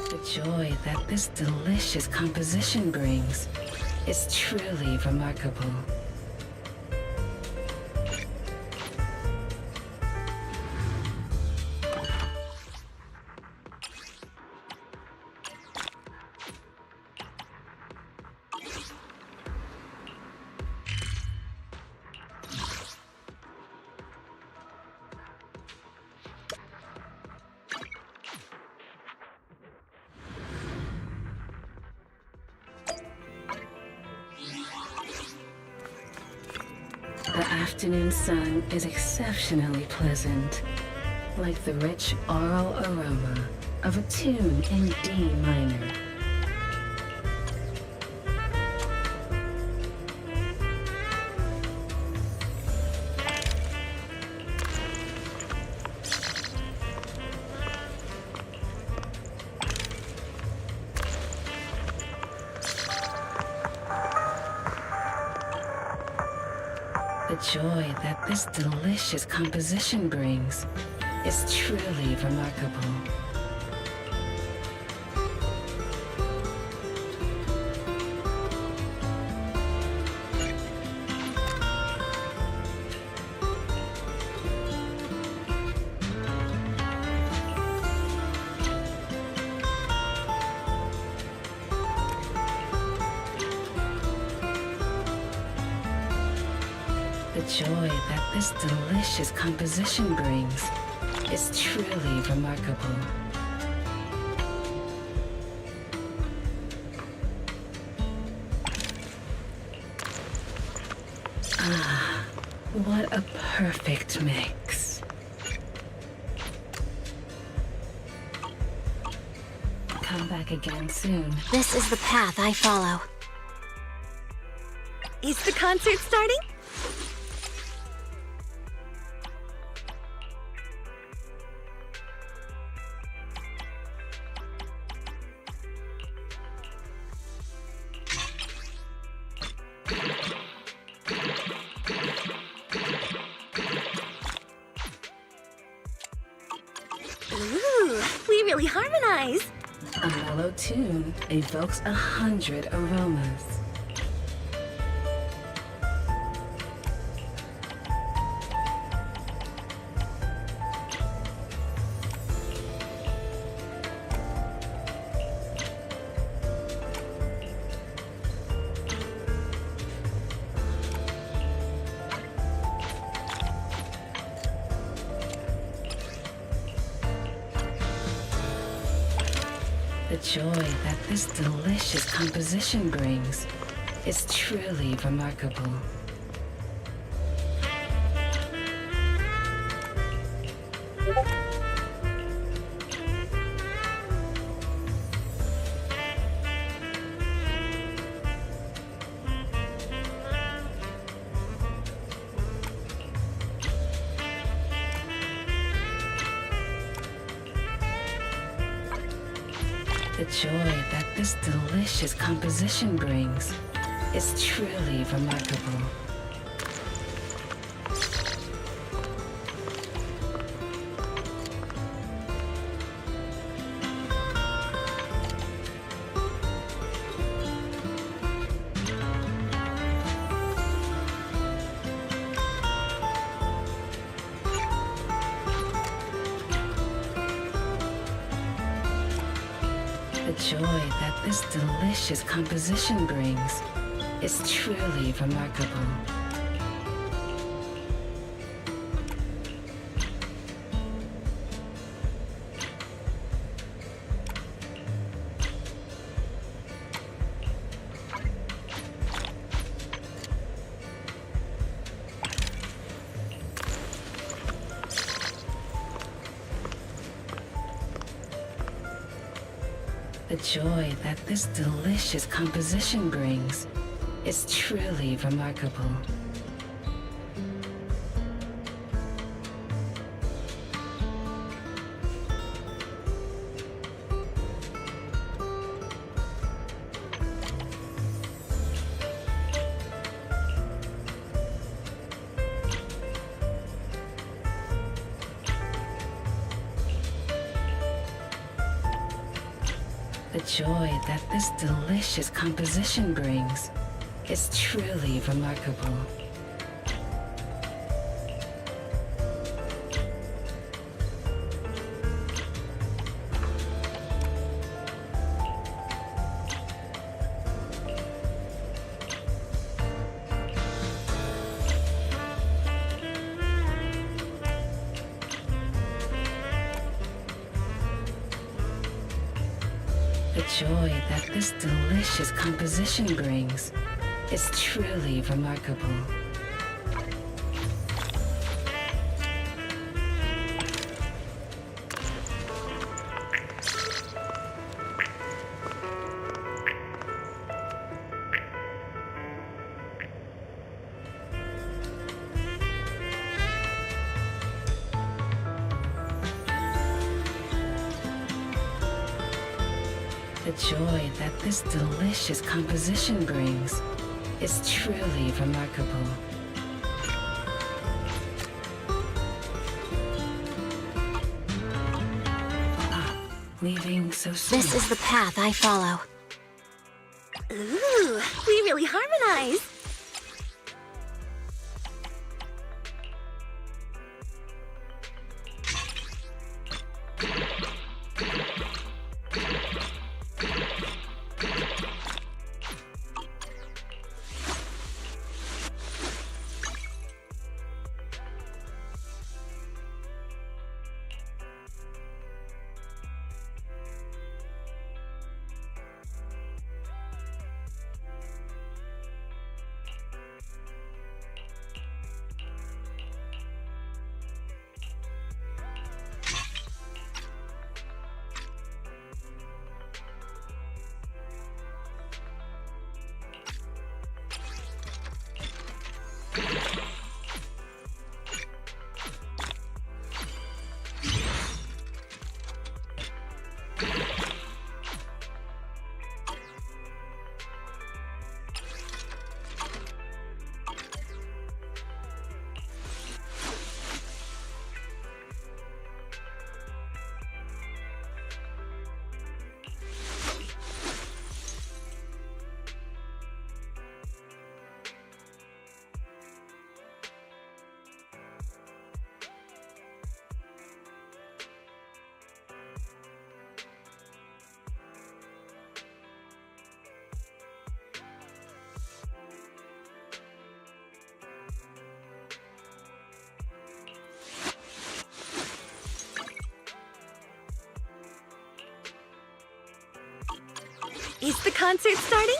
The joy that this delicious composition brings is truly remarkable. afternoon sun is exceptionally pleasant, like the rich oral aroma of a tune in D minor. The joy that this delicious composition brings is truly remarkable. The joy that this delicious composition brings is truly remarkable. Ah, what a perfect mix. Come back again soon. This is the path I follow. Is the concert starting? Ooh, we really harmonize. A mellow tune evokes 100 aromas. The joy that this delicious composition brings is truly remarkable. The joy that this delicious composition brings is truly remarkable. The joy that this delicious composition brings is truly remarkable. The joy that this delicious composition brings is truly remarkable. The joy that this delicious composition brings is truly remarkable. The joy that this delicious composition brings is truly remarkable. The joy that this delicious composition brings is truly remarkable. Leaving so soon. This is the path I follow. Ooh, we really harmonize. Is the concert starting?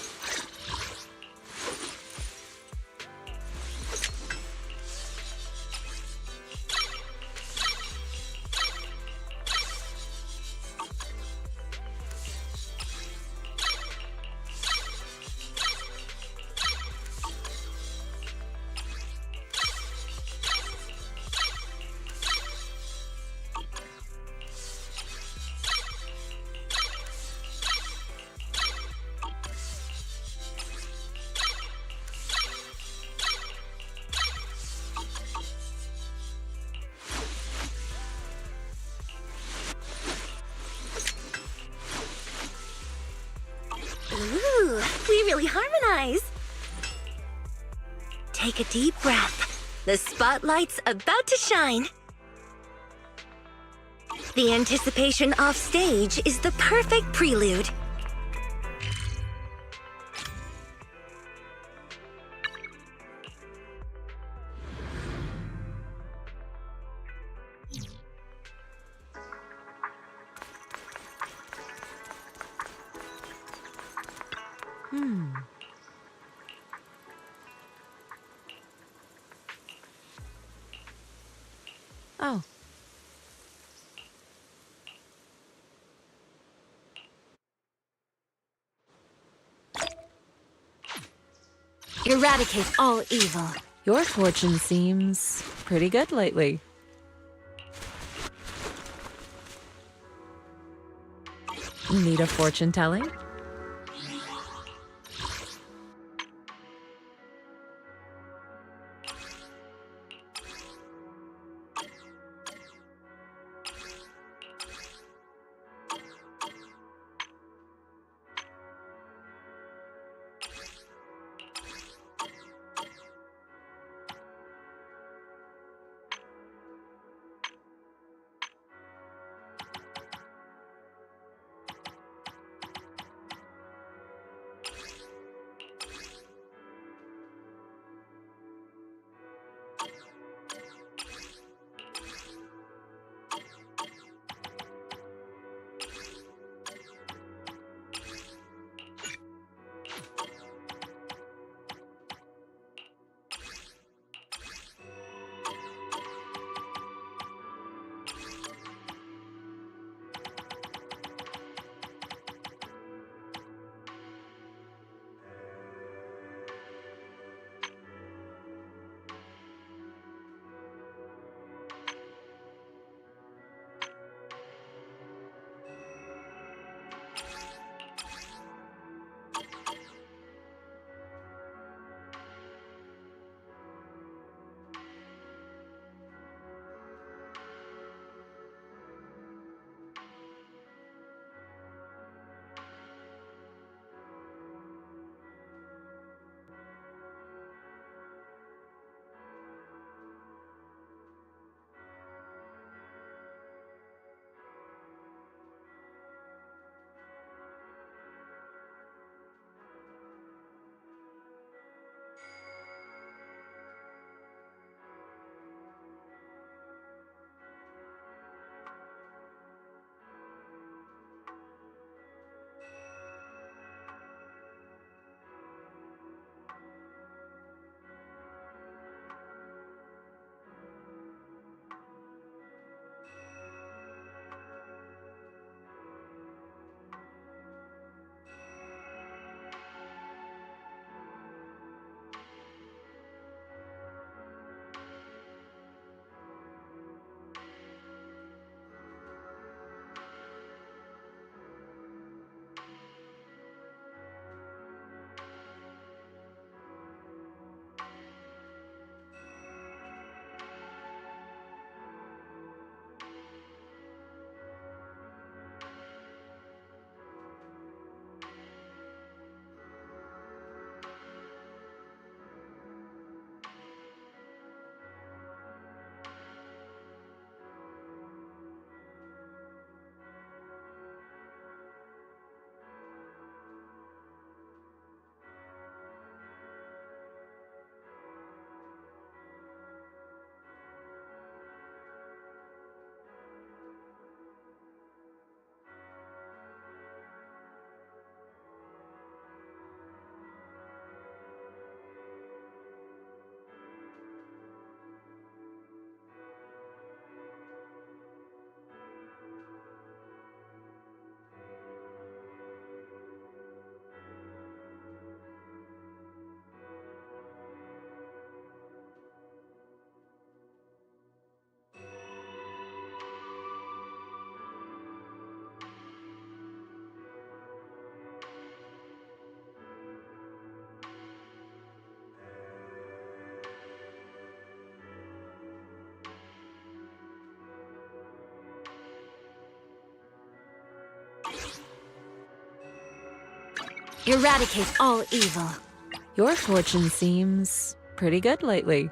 Ooh, we really harmonize. Take a deep breath. The spotlight's about to shine. The anticipation off stage is the perfect prelude. Oh. Eradicate all evil. Your fortune seems pretty good lately. Need a fortune telling? eradicate all evil. Your fortune seems pretty good lately.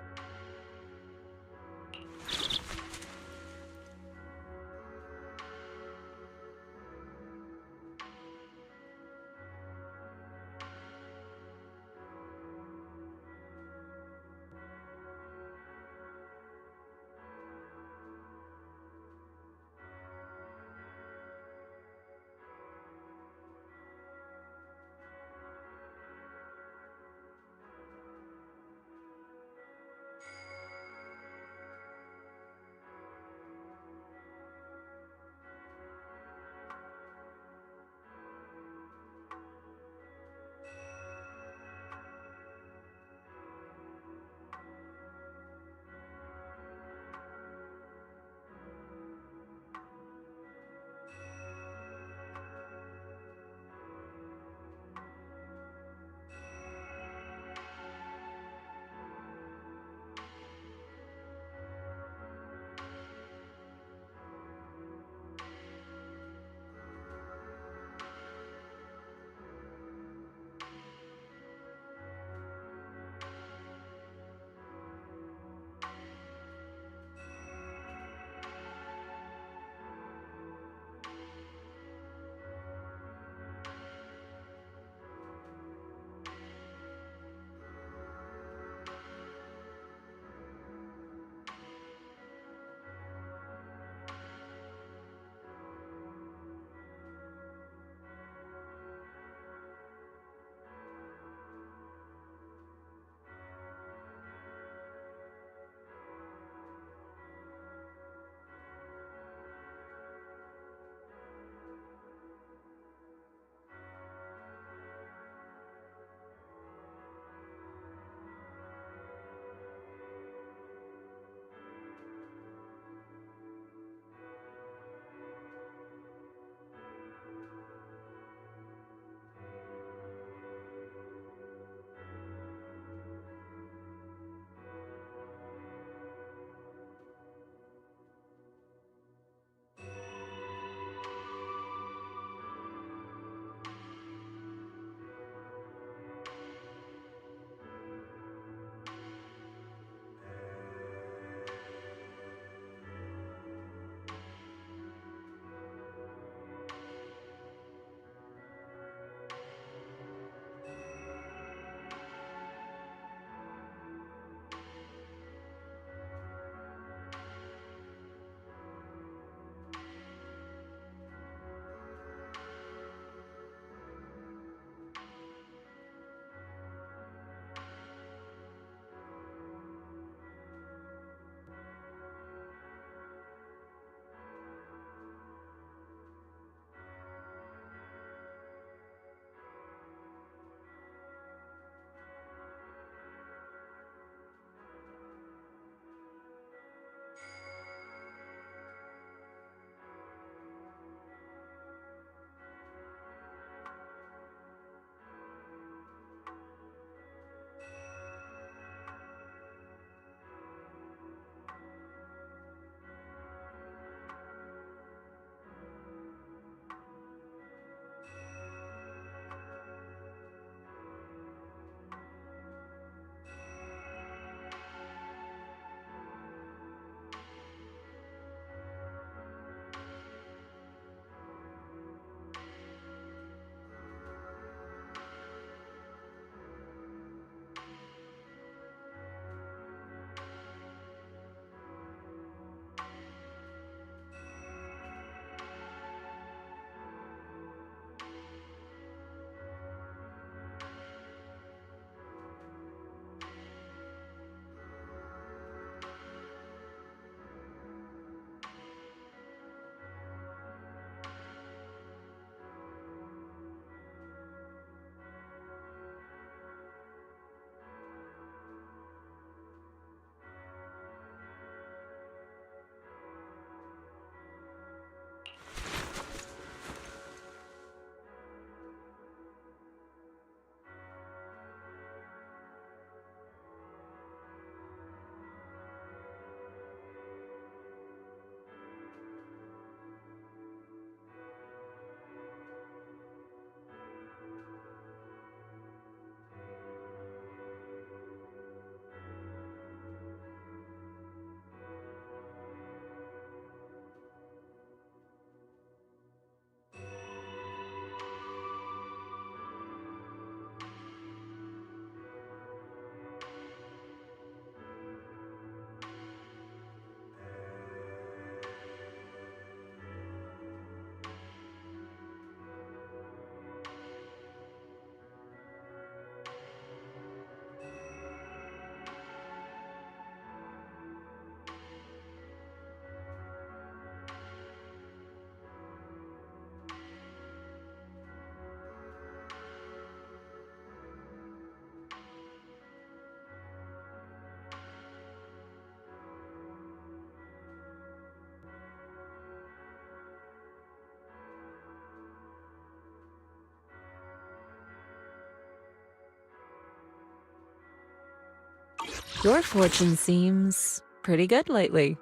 Your fortune seems pretty good lately.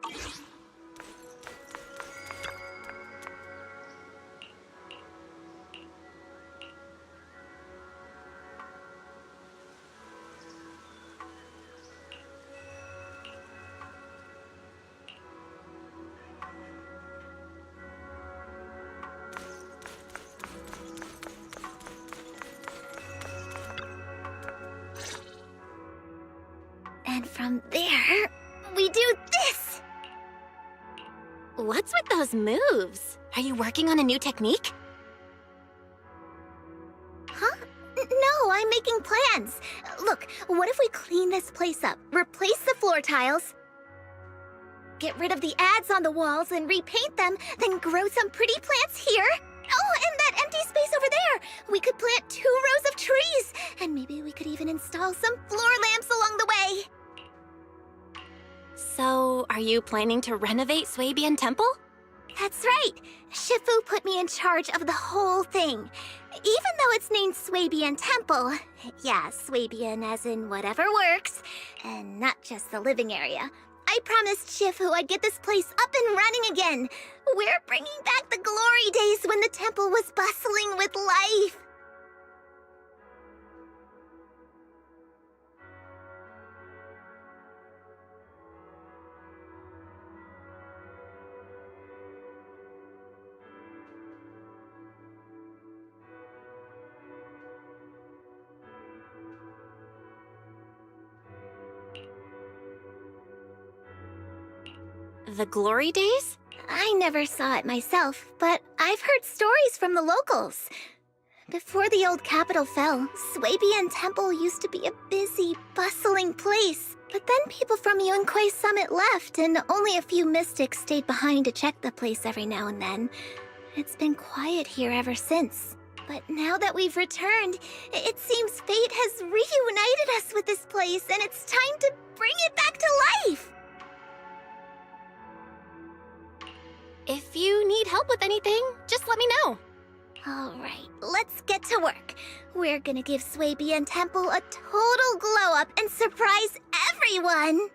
And from there, we do this! What's with those moves? Are you working on a new technique? Huh? No, I'm making plans. Look, what if we clean this place up, replace the floor tiles, get rid of the ads on the walls and repaint them, then grow some pretty plants here? Oh, and that empty space over there! We could plant 2 rows of trees! And maybe we could even install some floor lamps along the way! So, are you planning to renovate Swabian Temple? That's right! Shifu put me in charge of the whole thing. Even though it's named Swabian Temple. Yeah, Swabian as in whatever works. And not just the living area. I promised Shifu I'd get this place up and running again. We're bringing back the glory days when the temple was bustling with life. The glory days? I never saw it myself, but I've heard stories from the locals. Before the old capital fell, Swabian Temple used to be a busy, bustling place. But then people from Yunquei Summit left, and only a few mystics stayed behind to check the place every now and then. It's been quiet here ever since. But now that we've returned, it seems fate has reunited us with this place, and it's time to bring it back to life! If you need help with anything, just let me know. Alright, let's get to work. We're gonna give Swabian Temple a total glow-up and surprise everyone!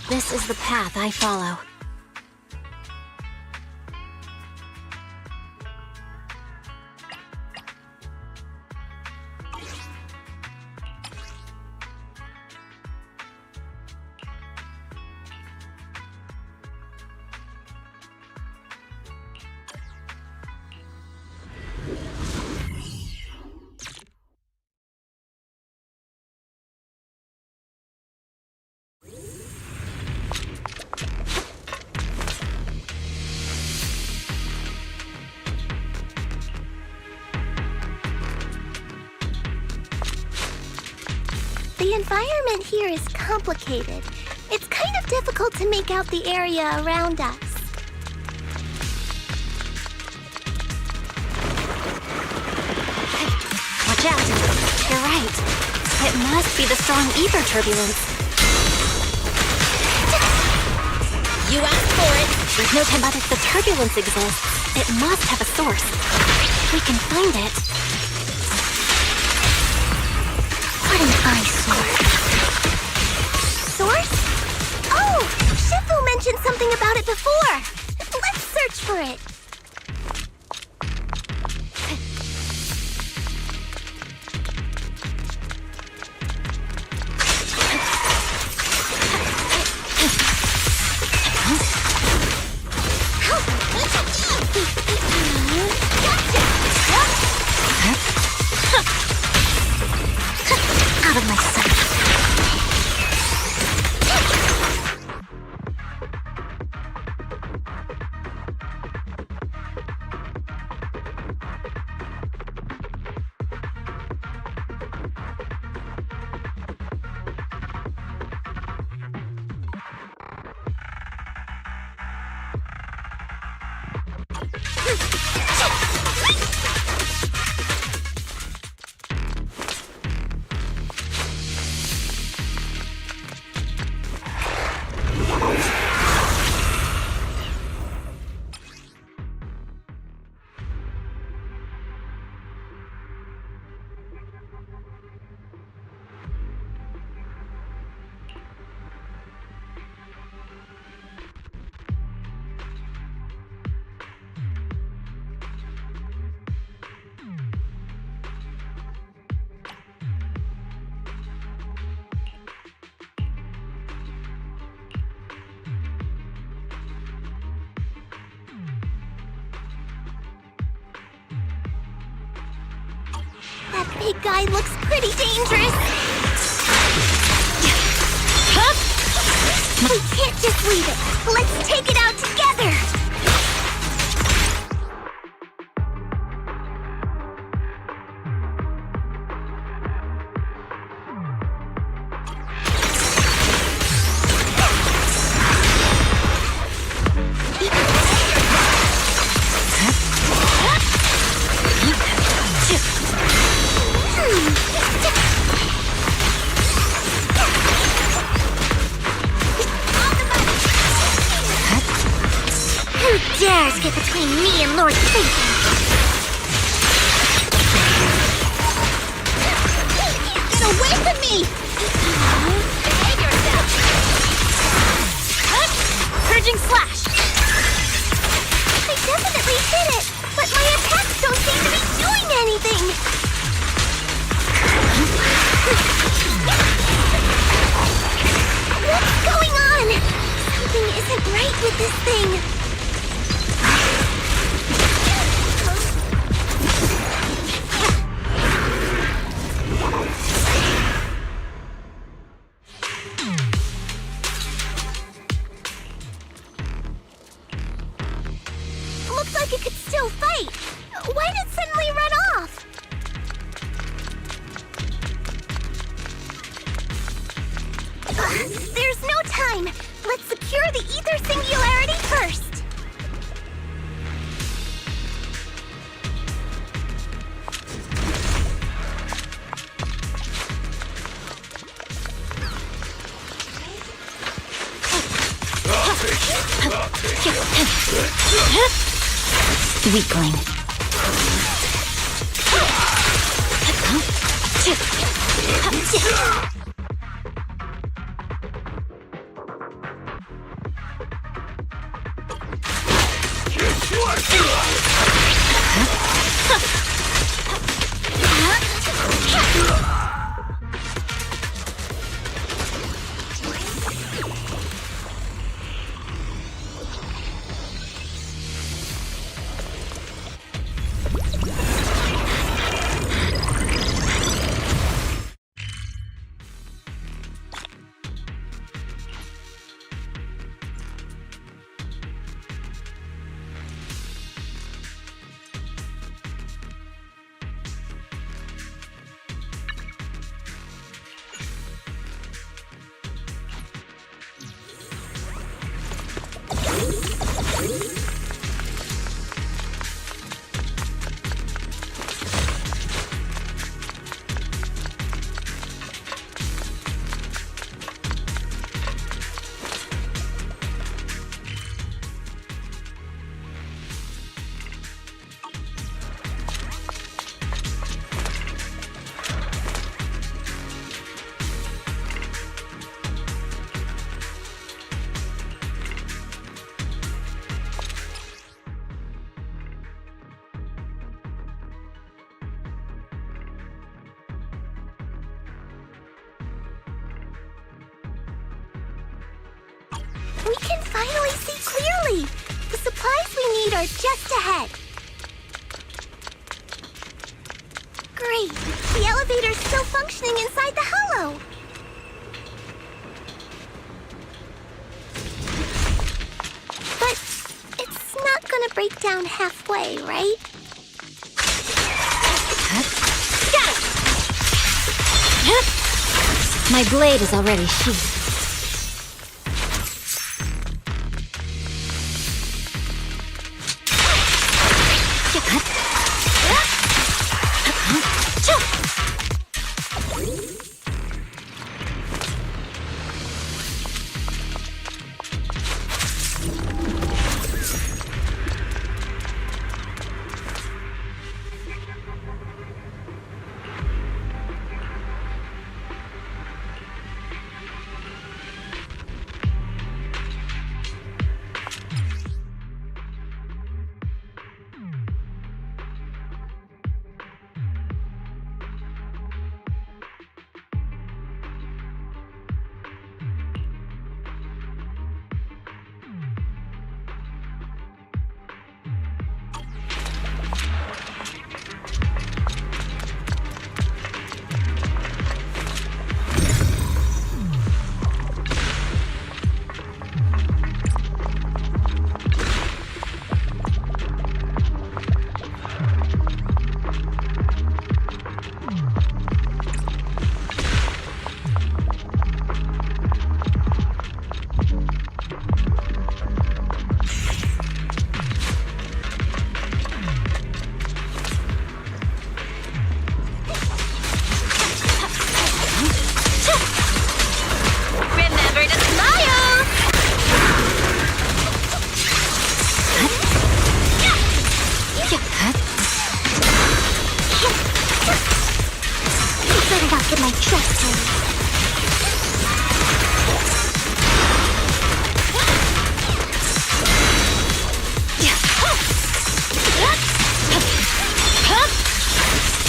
This is the path I follow. The environment here is complicated. It's kind of difficult to make out the area around us. Watch out. You're right. It must be the strong ether turbulence. You asked for it. There's no time, but if the turbulence exists, it must have a source. We can find it. What an eyesore. Source? Oh! Shifu mentioned something about it before! Let's search for it! Out of my sight. That big guy looks pretty dangerous. We can't just leave it. Let's take it out together. Who dares get between me and Lord Satan? Get away from me! Behave yourself! Purging slash! I definitely hit it, but my attacks don't seem to be doing anything! What's going on? Something isn't right with this thing. Looks like it could still fight. Why did it suddenly run off? There's no time. Let's secure the ether singularity first. Weakling. We can finally see clearly! The supplies we need are just ahead. Great! The elevator's still functioning inside the hollow! But it's not gonna break down halfway, right? Got it! My blade is already sheathed.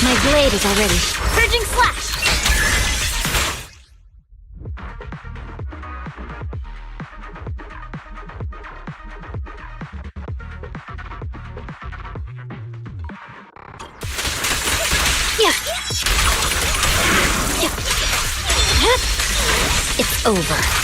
My blade is already purging slash. It's over.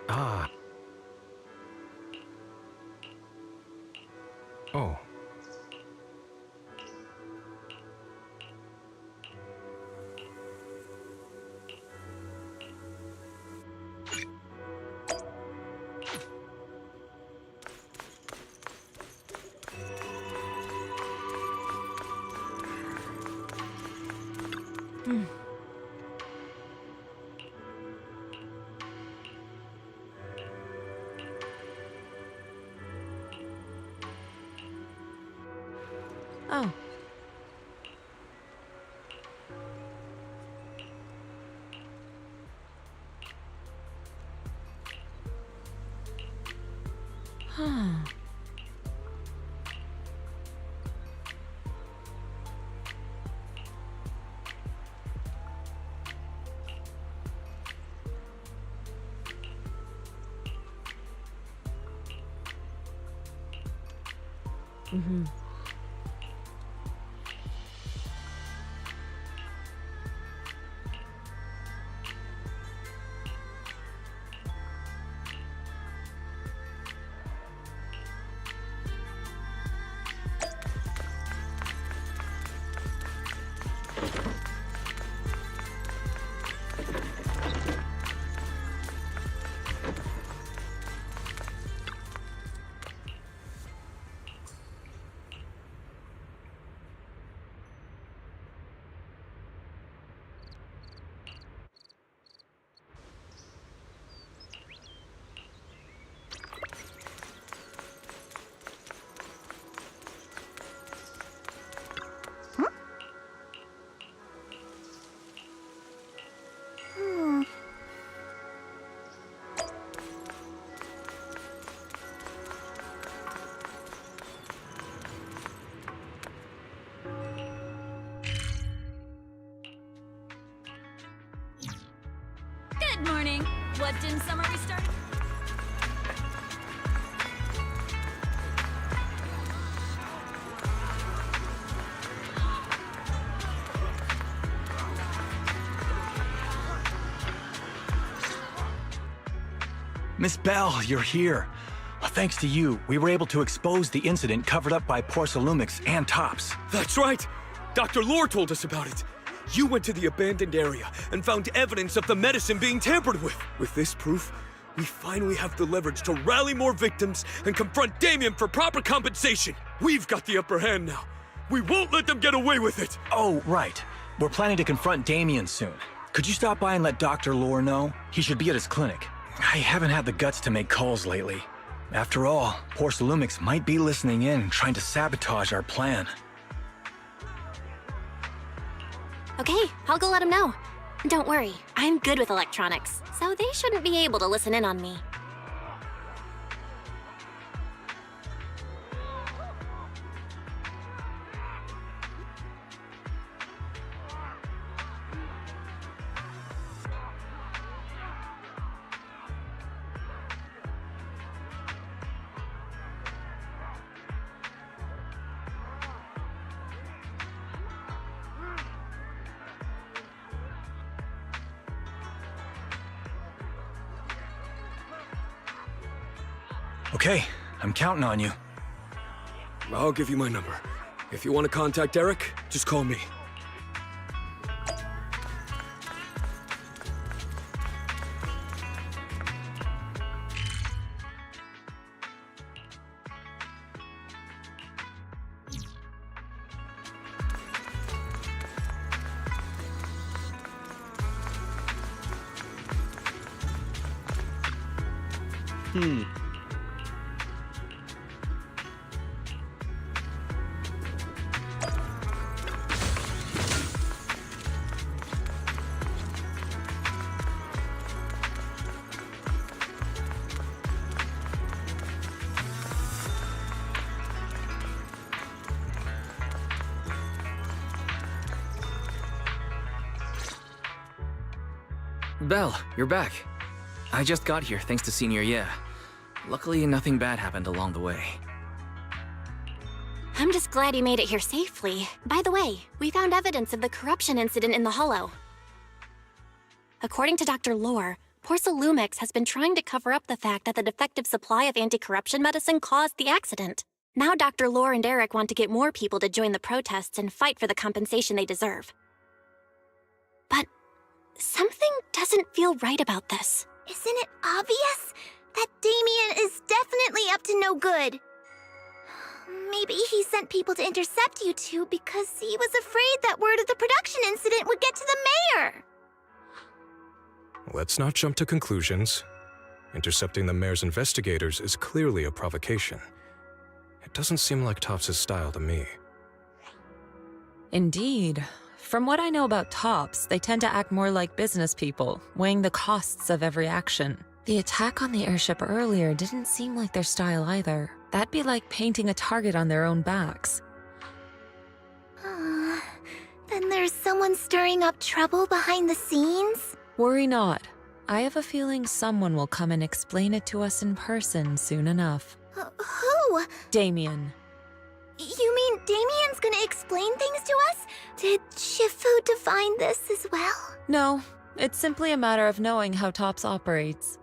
Ah. Oh. Oh. Huh. Mm-hmm. Good morning. What dim sum are we starting? Miss Bell, you're here. Thanks to you, we were able to expose the incident covered up by Porcelumix and Tops. That's right! Dr. Lore told us about it. You went to the abandoned area and found evidence of the medicine being tampered with. With this proof, we finally have the leverage to rally more victims and confront Damien for proper compensation. We've got the upper hand now. We won't let them get away with it. Oh, right. We're planning to confront Damien soon. Could you stop by and let Dr. Lore know? He should be at his clinic. I haven't had the guts to make calls lately. After all, Porcelumix might be listening in, trying to sabotage our plan. Okay, I'll go let him know. Don't worry, I'm good with electronics, so they shouldn't be able to listen in on me. Okay, I'm counting on you. I'll give you my number. If you want to contact Eric, just call me. Belle, you're back. I just got here thanks to Senior Ye. Luckily, nothing bad happened along the way. I'm just glad you made it here safely. By the way, we found evidence of the corruption incident in the Hollow. According to Dr. Lore, Porcelumex has been trying to cover up the fact that the defective supply of anti-corruption medicine caused the accident. Now Dr. Lore and Eric want to get more people to join the protests and fight for the compensation they deserve. But something doesn't feel right about this. Isn't it obvious? That Damien is definitely up to no good. Maybe he sent people to intercept you two because he was afraid that word of the production incident would get to the mayor. Let's not jump to conclusions. Intercepting the mayor's investigators is clearly a provocation. It doesn't seem like Topps' style to me. Indeed. From what I know about Topps, they tend to act more like business people, weighing the costs of every action. The attack on the airship earlier didn't seem like their style either. That'd be like painting a target on their own backs. Then there's someone stirring up trouble behind the scenes? Worry not. I have a feeling someone will come and explain it to us in person soon enough. Who? Damien. You mean Damien's gonna explain things to us? Did Shifu define this as well? No, it's simply a matter of knowing how Topps operates.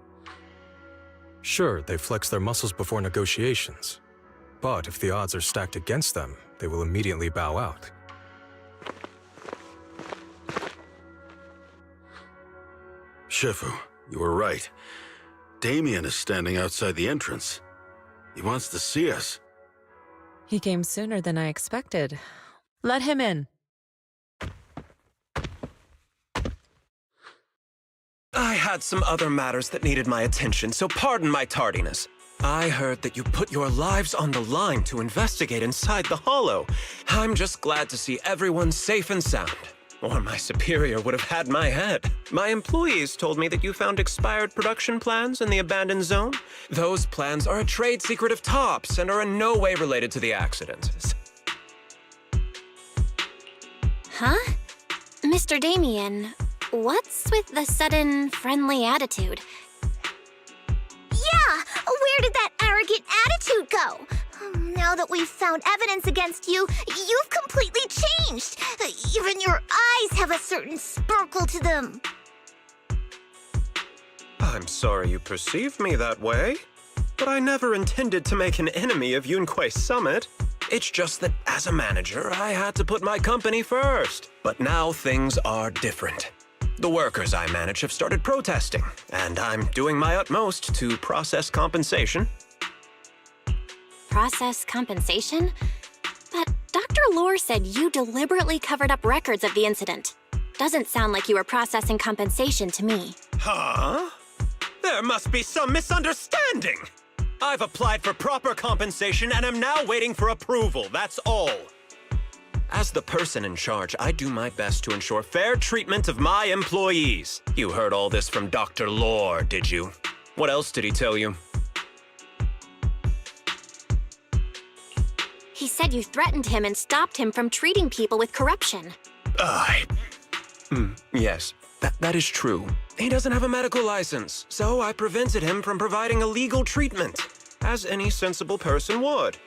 Sure, they flex their muscles before negotiations. But if the odds are stacked against them, they will immediately bow out. Shifu, you were right. Damien is standing outside the entrance. He wants to see us. He came sooner than I expected. Let him in. I had some other matters that needed my attention, so pardon my tardiness. I heard that you put your lives on the line to investigate inside the Hollow. I'm just glad to see everyone safe and sound. Or my superior would have had my head. My employees told me that you found expired production plans in the abandoned zone. Those plans are a trade secret of Topps and are in no way related to the accident. Huh? Mr. Damien, what's with the sudden friendly attitude? Yeah! Where did that arrogant attitude go? Now that we've found evidence against you, you've completely changed. Even your eyes have a certain sparkle to them. I'm sorry you perceive me that way, but I never intended to make an enemy of Yunquei Summit. It's just that as a manager, I had to put my company first. But now things are different. The workers I manage have started protesting, and I'm doing my utmost to process compensation. Process compensation? But Dr. Lore said you deliberately covered up records of the incident. Doesn't sound like you were processing compensation to me. Huh? There must be some misunderstanding. I've applied for proper compensation and am now waiting for approval, that's all. As the person in charge, I do my best to ensure fair treatment of my employees. You heard all this from Dr. Lore, did you? What else did he tell you? He said you threatened him and stopped him from treating people with corruption. Yes, that is true. He doesn't have a medical license, so I prevented him from providing a legal treatment, as any sensible person would.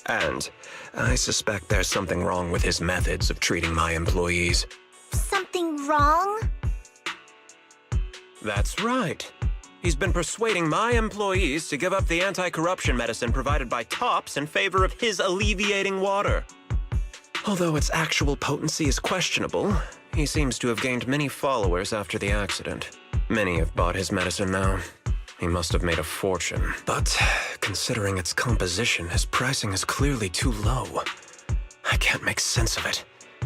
And I suspect there's something wrong with his methods of treating my employees. Something wrong? That's right. He's been persuading my employees to give up the anti-corruption medicine provided by Topps in favor of his alleviating water. Although its actual potency is questionable, he seems to have gained many followers after the accident. Many have bought his medicine now. He must have made a fortune. But considering its composition, his pricing is clearly too low. I can't make sense of it.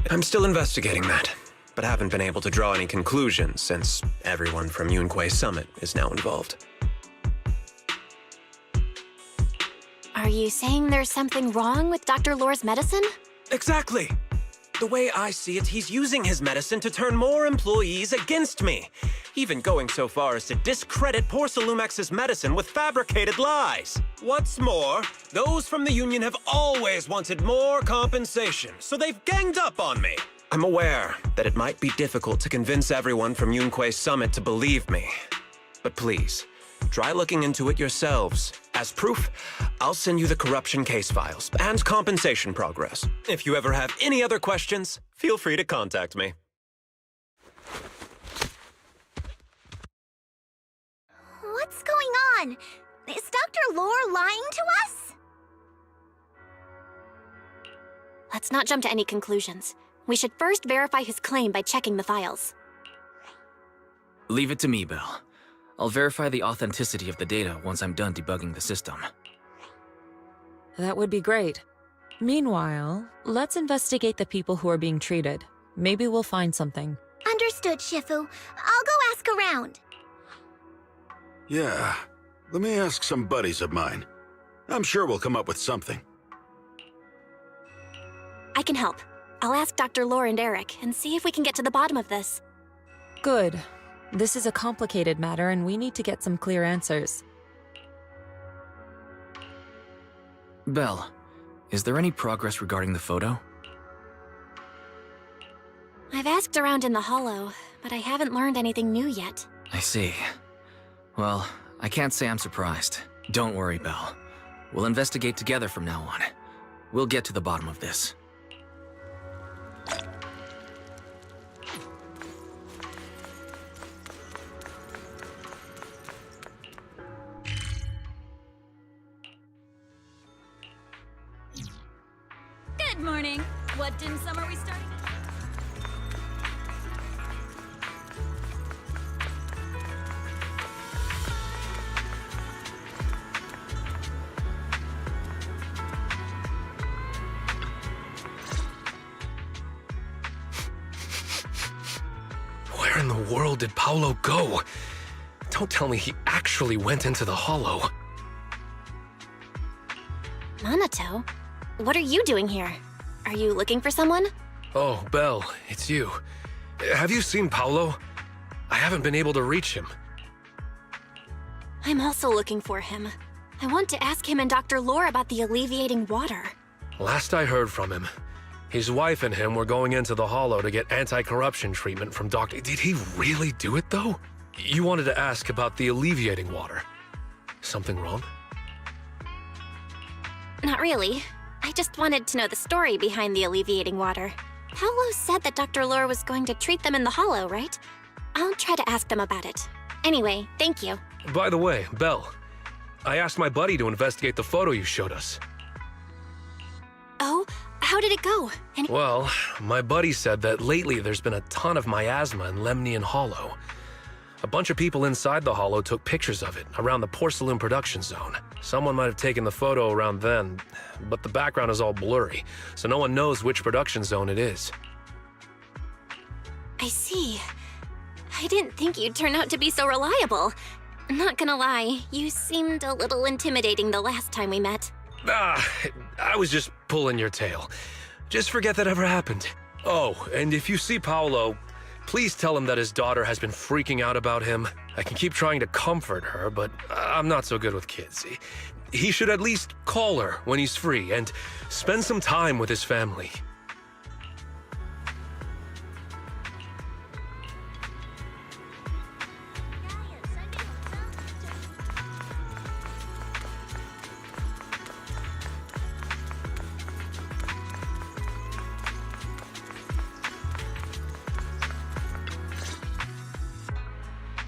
I'm still investigating that, but haven't been able to draw any conclusions since everyone from Yunquei Summit is now involved. Are you saying there's something wrong with Dr. Lore's medicine? Exactly! The way I see it, he's using his medicine to turn more employees against me, even going so far as to discredit Porcelumex's medicine with fabricated lies. What's more, those from the union have always wanted more compensation, so they've ganged up on me. I'm aware that it might be difficult to convince everyone from Yunquei Summit to believe me, but please, try looking into it yourselves. As proof, I'll send you the corruption case files and compensation progress. If you ever have any other questions, feel free to contact me. What's going on? Is Dr. Lore lying to us? Let's not jump to any conclusions. We should first verify his claim by checking the files. Leave it to me, Belle. I'll verify the authenticity of the data once I'm done debugging the system. That would be great. Meanwhile, let's investigate the people who are being treated. Maybe we'll find something. Understood, Shifu. I'll go ask around. Yeah, let me ask some buddies of mine. I'm sure we'll come up with something. I can help. I'll ask Dr. Lore and Eric and see if we can get to the bottom of this. Good. This is a complicated matter and we need to get some clear answers. Belle, is there any progress regarding the photo? I've asked around in the Hollow, but I haven't learned anything new yet. I see. Well, I can't say I'm surprised. Don't worry, Belle. We'll investigate together from now on. We'll get to the bottom of this. Good morning. What dim sum are we starting? Where in the world did Paolo go? Don't tell me he actually went into the Hollow. Minato? What are you doing here? Are you looking for someone? Oh, Belle, it's you. Have you seen Paolo? I haven't been able to reach him. I'm also looking for him. I want to ask him and Dr. Lore about the alleviating water. Last I heard from him, his wife and him were going into the Hollow to get anti-corruption treatment from Dr. Did he really do it, though? You wanted to ask about the alleviating water. Something wrong? Not really. I just wanted to know the story behind the alleviating water. Paolo said that Dr. Lore was going to treat them in the Hollow, right? I'll try to ask them about it. Anyway, thank you. By the way, Belle, I asked my buddy to investigate the photo you showed us. Oh? How did it go? Well, my buddy said that lately there's been a ton of miasma in Lemnian Hollow. A bunch of people inside the Hollow took pictures of it around the Porcelain production zone. Someone might have taken the photo around then, but the background is all blurry, so no one knows which production zone it is. I see. I didn't think you'd turn out to be so reliable. Not gonna lie, you seemed a little intimidating the last time we met. I was just pulling your tail. Just forget that ever happened. Oh, and if you see Paolo, please tell him that his daughter has been freaking out about him. I can keep trying to comfort her, but I'm not so good with kids. He should at least call her when he's free and spend some time with his family.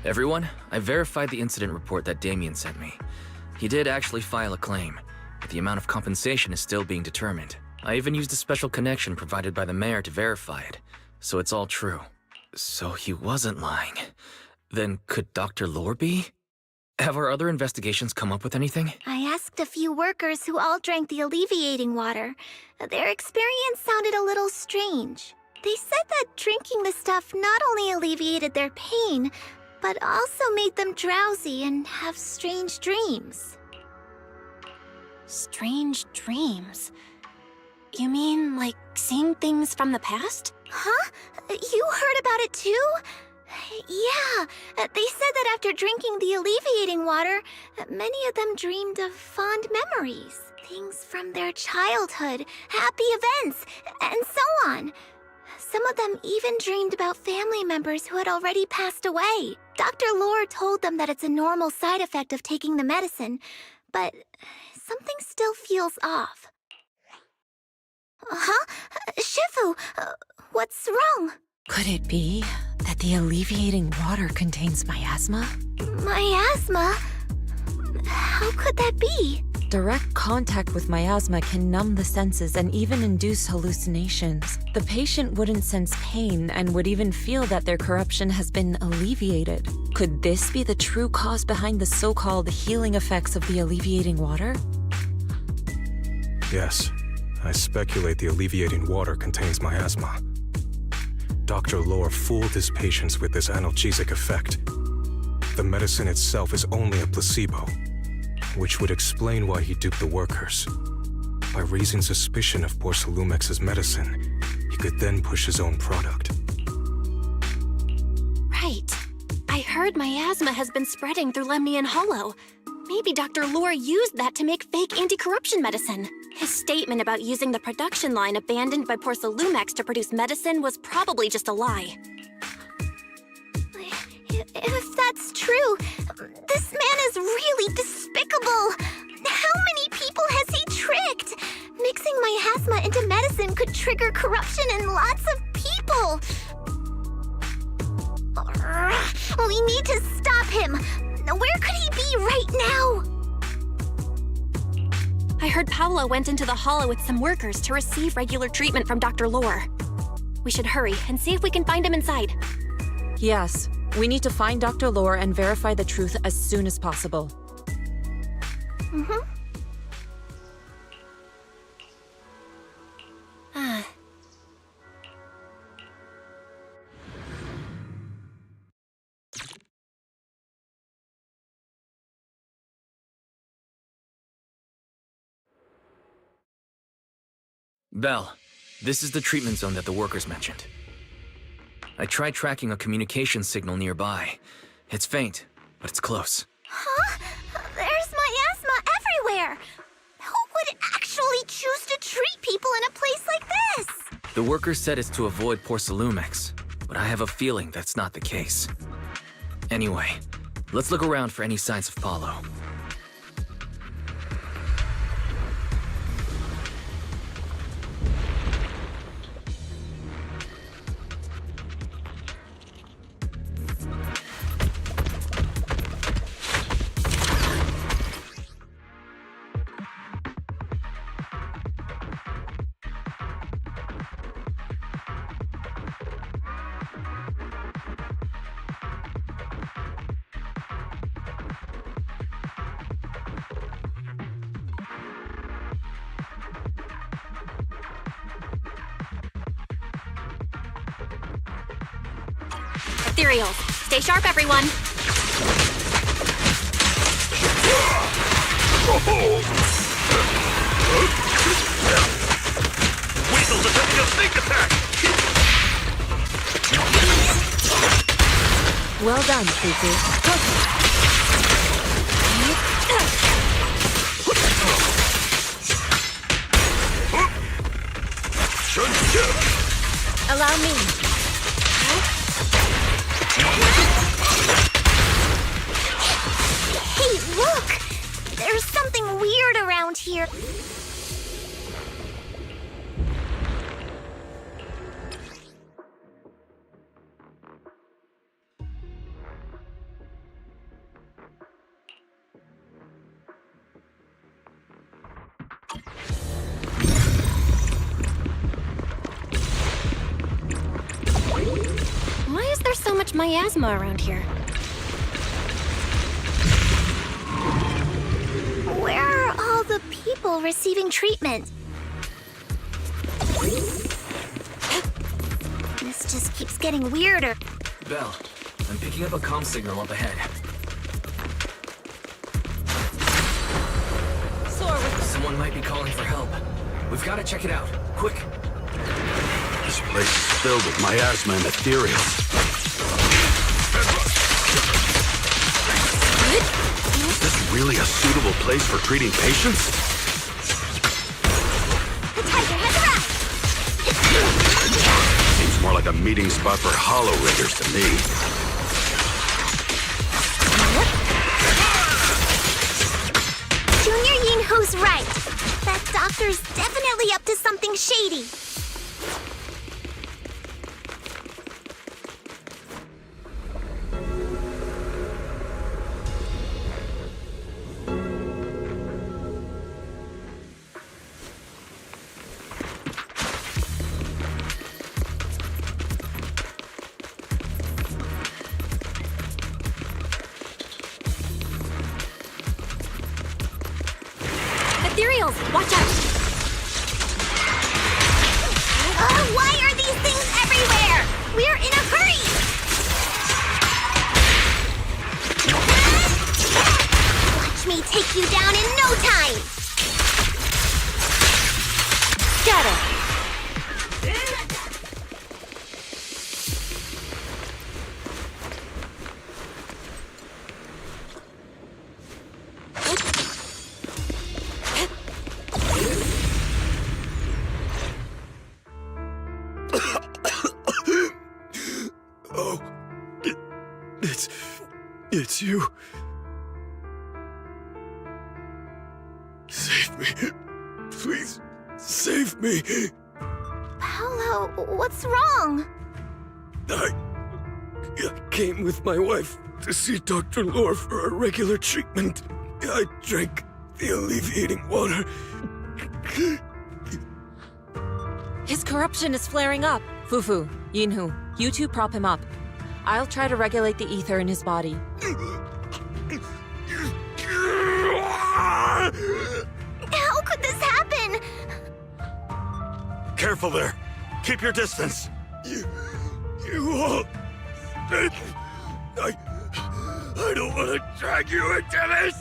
Everyone, I verified the incident report that Damien sent me. He did actually file a claim, but the amount of compensation is still being determined. I even used a special connection provided by the mayor to verify it, so it's all true. So he wasn't lying. Then could Dr. Lore be? Have our other investigations come up with anything? I asked a few workers who all drank the alleviating water. Their experience sounded a little strange. They said that drinking the stuff not only alleviated their pain, but also made them drowsy and have strange dreams. Strange dreams? You mean like seeing things from the past? Huh? You heard about it too? Yeah, they said that after drinking the alleviating water, many of them dreamed of fond memories. Things from their childhood, happy events, and so on. Some of them even dreamed about family members who had already passed away. Dr. Lore told them that it's a normal side effect of taking the medicine, but something still feels off. Huh? Shifu, what's wrong? Could it be that The alleviating water contains miasma? Miasma? How could that be? Direct contact with miasma can numb the senses and even induce hallucinations. The patient wouldn't sense pain and would even feel that their corruption has been alleviated. Could this be the true cause behind the so-called healing effects of the alleviating water? Yes, I speculate the alleviating water contains miasma. Dr. Lore fooled his patients with this analgesic effect. The medicine itself is only a placebo, which would explain why he duped the workers. By raising suspicion of Porcelumex's medicine, he could then push his own product. Right. I heard miasma has been spreading through Lemnian Hollow. Maybe Dr. Lore used that to make fake anti-corruption medicine. His statement about using the production line abandoned by Porcelumex to produce medicine was probably just a lie. If that's true, this man is really despicable. How many people has he tricked? Mixing miasma into medicine could trigger corruption in lots of people. We need to stop him. Where could he be right now? I heard Paolo went into the hollow with some workers to receive regular treatment from Dr. Lore. We should hurry and see if we can find him inside. Yes, we need to find Dr. Lore and verify the truth as soon as possible. Mm-hmm. Belle, this is the treatment zone that the workers mentioned. I tried tracking a communication signal nearby. It's faint, but it's close. Huh? There's miasma everywhere! Who would actually choose to treat people in a place like this? The workers said it's to avoid Porcelumex, but I have a feeling that's not the case. Anyway, let's look around for any signs of Paolo. Ethereals, stay sharp, everyone. Weasel's attempting a sneak attack! Well done, Fufu. Allow me. Hey, look! There's something weird around here. Why is there so much miasma around here? Where are all the people receiving treatment? This just keeps getting weirder. Belle, I'm picking up a comm signal up ahead. Someone might be calling for help. We've got to check it out. Quick! This place is filled with miasma and ethereals. Is this really a suitable place for treating patients? Seems more like a meeting spot for hollow riggers to me. Junior Yinho's right. That doctor's definitely up to something shady. ethereals! Watch out! Why are these things everywhere? We're in a hurry! Watch me take you down in no time! Get it! Oh, it's you. Save me. Please, save me. Paolo, what's wrong? I came with my wife to see Dr. Lore for a regular treatment. I drank the alleviating water. His corruption is flaring up. Fufu, Yinhu, you two prop him up. I'll try to regulate the ether in his body. How could this happen? Careful there. Keep your distance. You all... I don't want to drag you into this!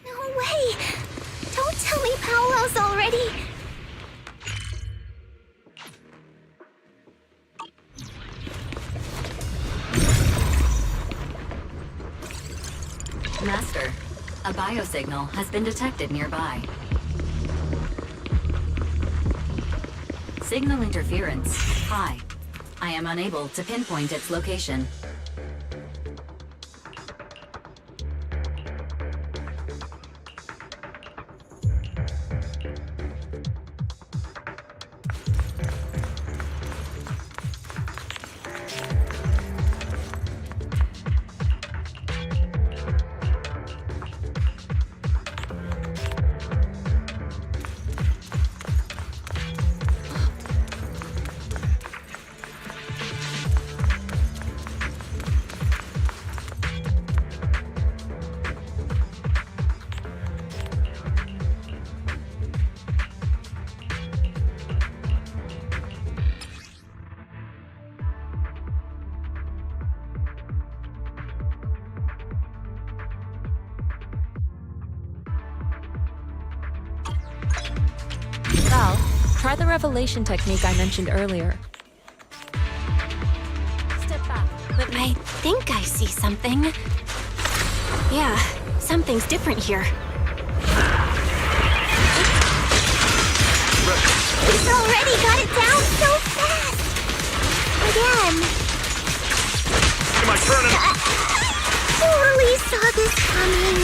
No way! Don't tell me Paolo's already... Master, a biosignal has been detected nearby. Signal interference high. I am unable to pinpoint its location. Val, try the revelation technique I mentioned earlier. Step back. But I think I see something. Yeah, something's different here. He's already got it down so fast! Again. Am I turning? Totally saw this coming.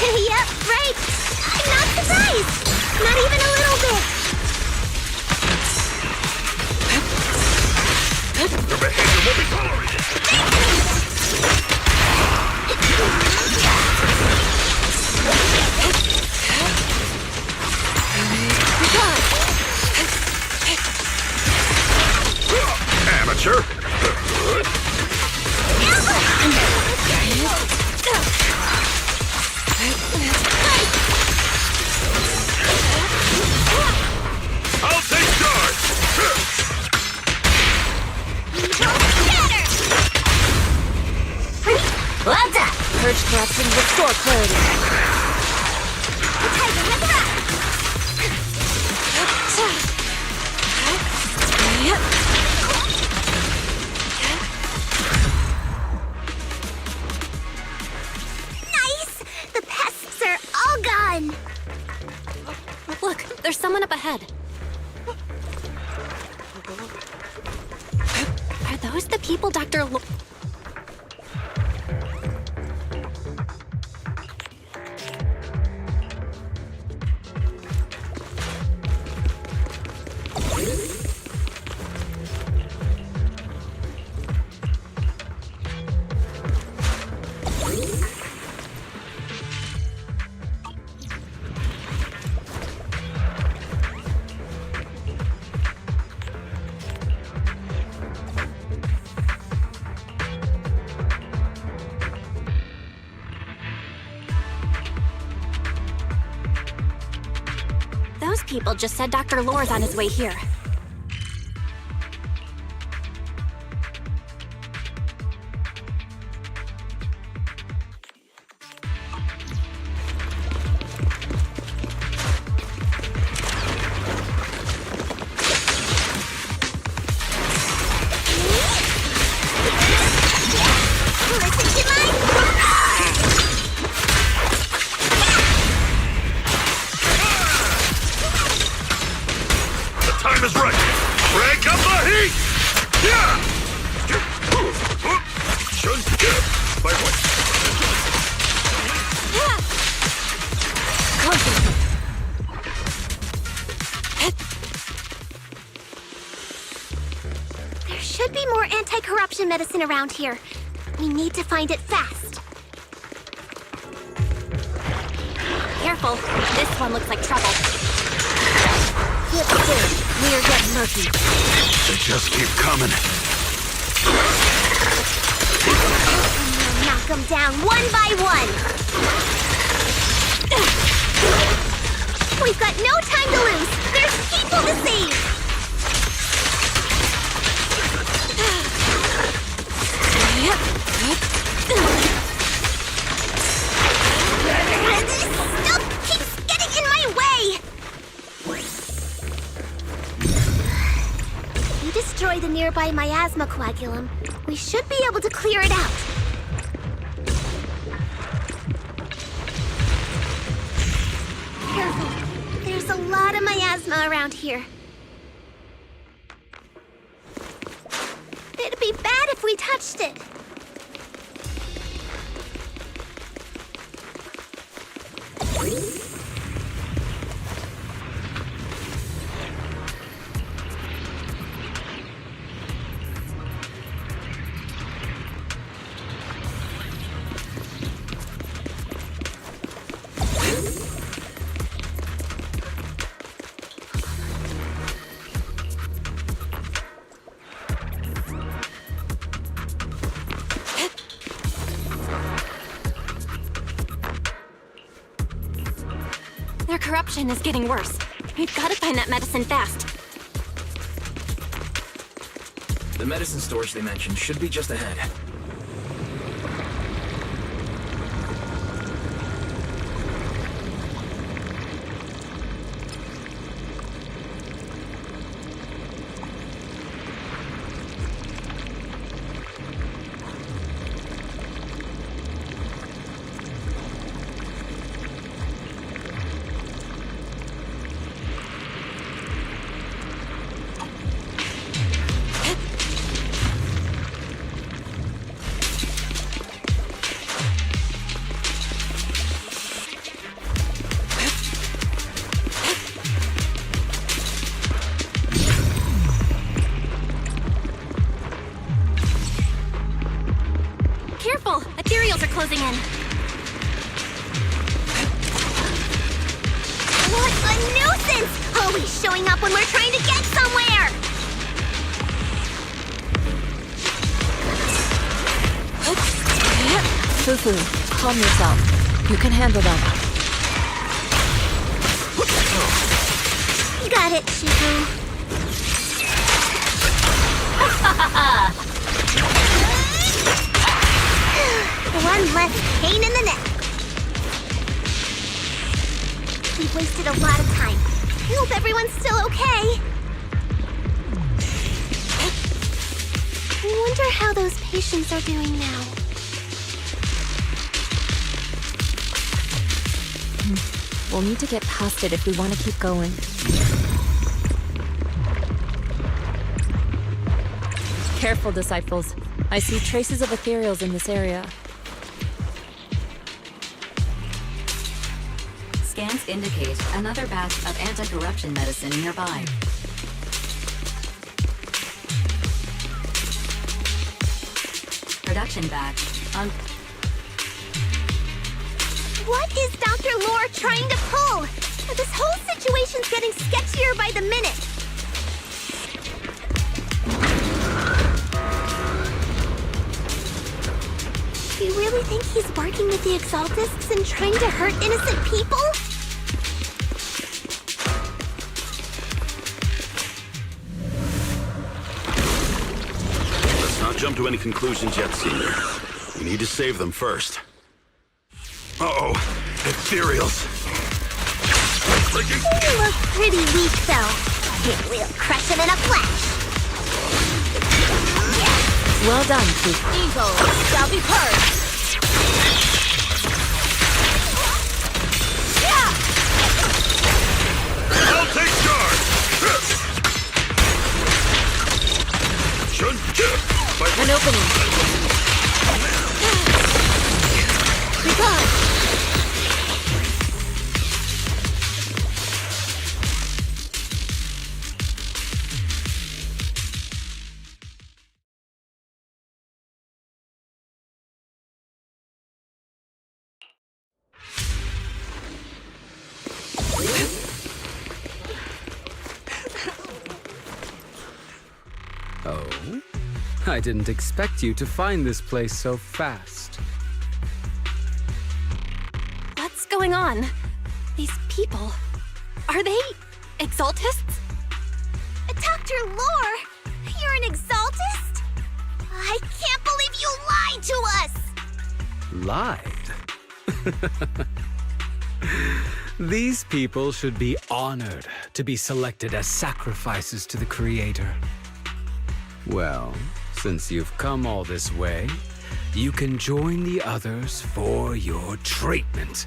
Yep, right. I'm not surprised. Not even a little bit. Your behavior won't be tolerated. Amateur. I'll take charge. What's up? Purge corruption, restore clarity. Nice! The pests are all gone. Look, there's someone up ahead. Are those the people Dr. people just said Dr. Lore's on his way here. Time is right. Break up the heat! Yeah! By what? There should be more anti-corruption medicine around here. We need to find it fast. Careful, this one looks like trouble. Get still. We are getting murky. They just keep coming. Knock them down one by one. We've got no time to lose. There's people to save. Stuff keeps getting in my way. If you destroy the nearby miasma coagulum, we should be able to clear it out. Careful. There's a lot of miasma around here. It'd be bad if we touched it. Their corruption is getting worse. We've got to find that medicine fast. The medicine storage they mentioned should be just ahead. Careful! Ethereals are closing in. What a nuisance! Always showing up when we're trying to get somewhere! Fufu, calm yourself. You can handle them. Got it, Shifu. One less pain in the neck. We've wasted a lot of time. I hope everyone's still okay. I wonder how those patients are doing now. We'll need to get past it if we want to keep going. Careful, disciples. I see traces of ethereals in this area. Scans indicate another batch of anti-corruption medicine nearby. Production batch on... What is Dr. Lore trying to pull? This whole situation's getting sketchier by the minute. Do you really think he's working with the Exaltists and trying to hurt innocent people? jump to any conclusions yet, Senior. We need to save them first. Uh-oh, ethereals. You look pretty weak, though. We'll crush him in a flash. Well done, Chief. Evil shall be purged. I'll take charge! An opening. Be gone. Oh? I didn't expect you to find this place so fast. What's going on? These people, are they Exaltists? Dr. Lore, you're an Exaltist? I can't believe you lied to us! Lied? These people should be honored to be selected as sacrifices to the Creator. Well, since you've come all this way, you can join the others for your treatment.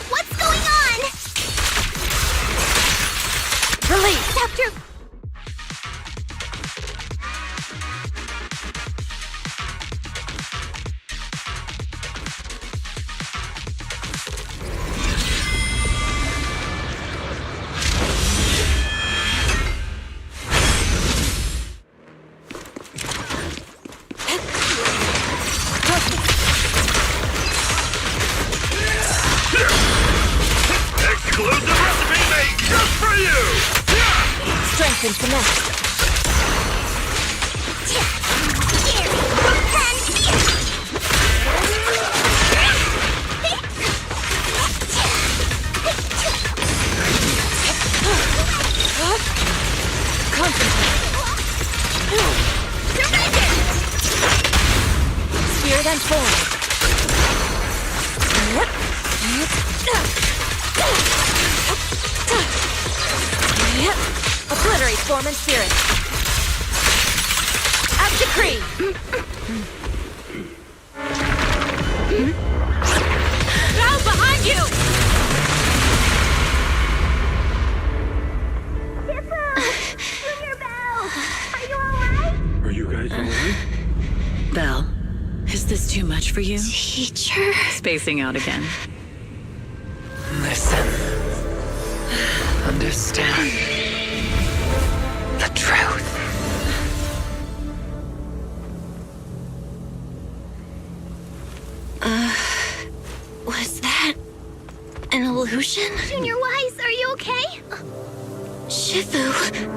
What's going on? Release! Dr. Exclusive recipe made just for you! Strength and finesse. Spirit and form. Obliterate form and spirit. At decree. Now behind you. Junior Bell! Are you alright? Are you guys alright? Belle, is this too much for you? Teacher? Spacing out again. Listen. Understand the truth. Was that an illusion? Junior Wise, are you okay? Shifu.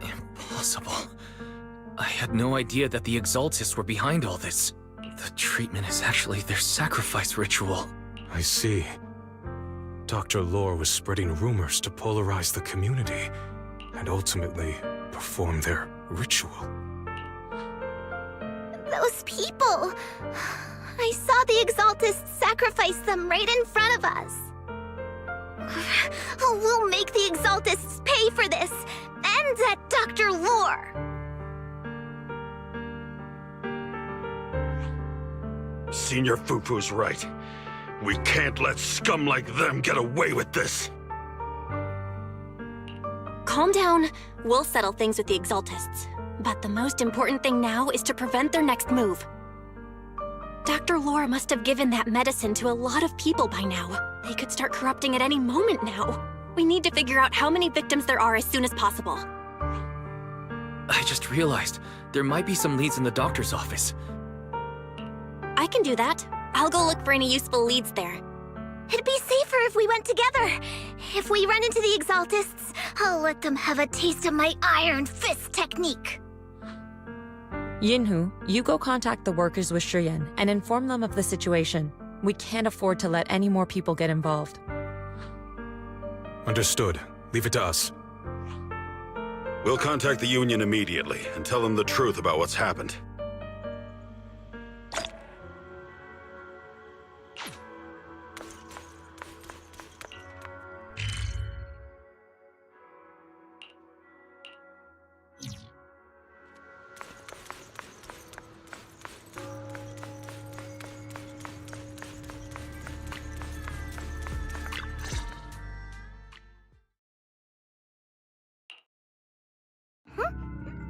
Impossible. I had no idea that the Exaltists were behind all this. The treatment is actually their sacrifice ritual. I see. Dr. Lore was spreading rumors to polarize the community, and ultimately perform their ritual. Those people! I saw the Exaltists sacrifice them right in front of us. We'll make the Exaltists pay for this, and that Dr. Lore! Senior Fufu's right. We can't let scum like them get away with this. Calm down. We'll settle things with the Exaltists. But the most important thing now is to prevent their next move. Dr. Lore must have given that medicine to a lot of people by now. They could start corrupting at any moment now. We need to figure out how many victims there are as soon as possible. I just realized there might be some leads in the doctor's office. I can do that. I'll go look for any useful leads there. It'd be safer if we went together. If we run into the Exaltists, I'll let them have a taste of my iron fist technique. Yinhu, you go contact the workers with Shiyan and inform them of the situation. We can't afford to let any more people get involved. Understood. Leave it to us. We'll contact the Union immediately and tell them the truth about what's happened.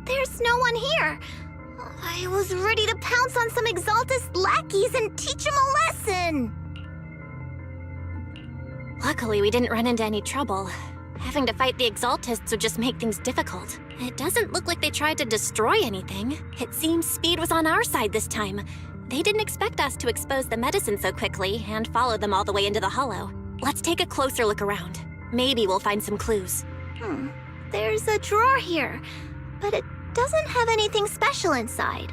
There's no one here. I was ready to pounce on some Exaltist lackeys and teach them a lesson. Luckily, we didn't run into any trouble. Having to fight the Exaltists would just make things difficult. It doesn't look like they tried to destroy anything. It seems speed was on our side this time. They didn't expect us to expose the medicine so quickly and follow them all the way into the hollow. Let's take a closer look around. Maybe we'll find some clues. There's a drawer here, but it doesn't have anything special inside.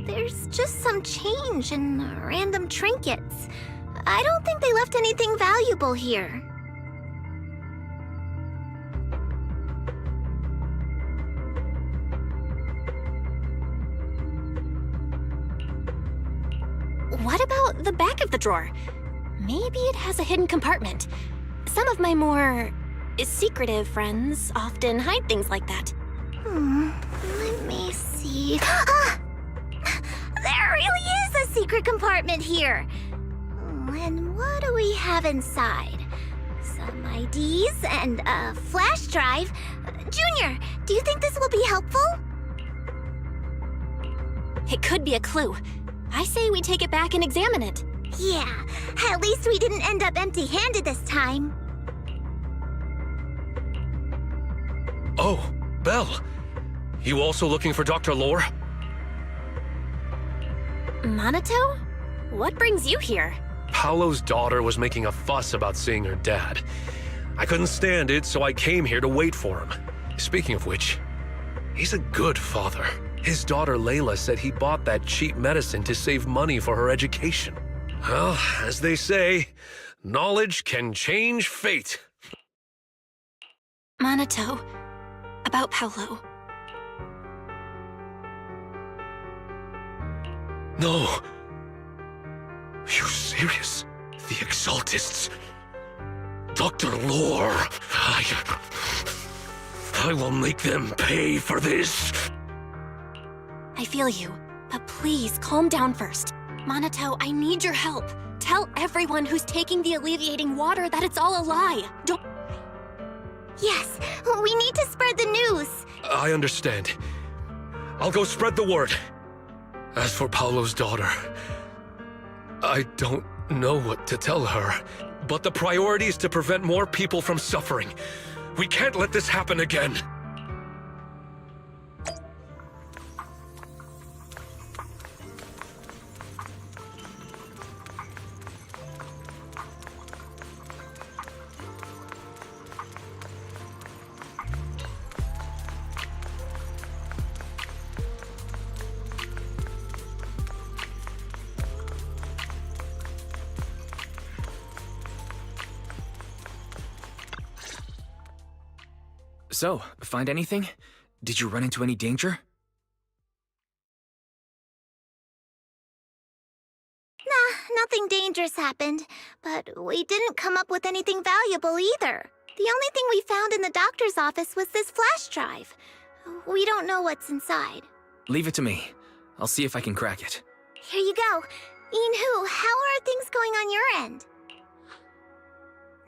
There's just some change and random trinkets. I don't think they left anything valuable here. What about the back of the drawer? Maybe it has a hidden compartment. Some of my more secretive friends often hide things like that. Let me see. There really is a secret compartment here. And what do we have inside? Some IDs and a flash drive. Junior, do you think this will be helpful? It could be a clue. I say we take it back and examine it. Yeah, at least we didn't end up empty-handed this time. Oh, Belle. You also looking for Dr. Lore? Minato? What brings you here? Paolo's daughter was making a fuss about seeing her dad. I couldn't stand it, so I came here to wait for him. Speaking of which, he's a good father. His daughter Layla said he bought that cheap medicine to save money for her education. Well, as they say, knowledge can change fate. Minato, about Paolo. No. You serious? The Exaltists? Dr. Lore. I will make them pay for this. I feel you, but please calm down first. Minato, I need your help. Tell everyone who's taking the alleviating water that it's all a lie. Don't... Yes, we need to spread the news. I understand. I'll go spread the word. As for Paolo's daughter, I don't know what to tell her, but the priority is to prevent more people from suffering. We can't let this happen again. So, find anything? Did you run into any danger? Nah, nothing dangerous happened, but we didn't come up with anything valuable either. The only thing we found in the doctor's office was this flash drive. We don't know what's inside. Leave it to me. I'll see if I can crack it. Here you go. Yinhu, how are things going on your end?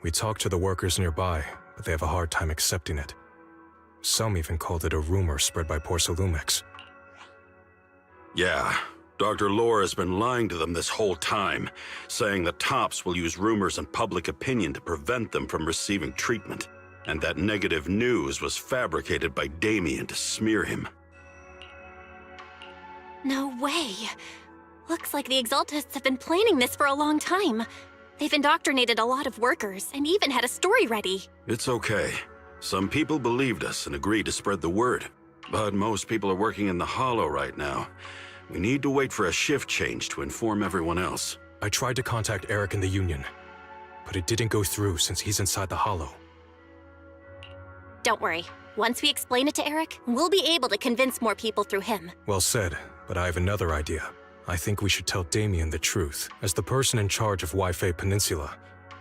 We talked to the workers nearby, but they have a hard time accepting it. Some even called it a rumor spread by Porsalumex. Yeah, Dr. Lore has been lying to them this whole time, saying the Tops will use rumors and public opinion to prevent them from receiving treatment, and that negative news was fabricated by Damien to smear him. No way. Looks like the Exaltists have been planning this for a long time. They've indoctrinated a lot of workers and even had a story ready. It's okay. Some people believed us and agreed to spread the word. But most people are working in the Hollow right now. We need to wait for a shift change to inform everyone else. I tried to contact Eric in the Union, but it didn't go through since he's inside the Hollow. Don't worry. Once we explain it to Eric, we'll be able to convince more people through him. Well said, but I have another idea. I think we should tell Damien the truth. As the person in charge of Wi-Fi Peninsula,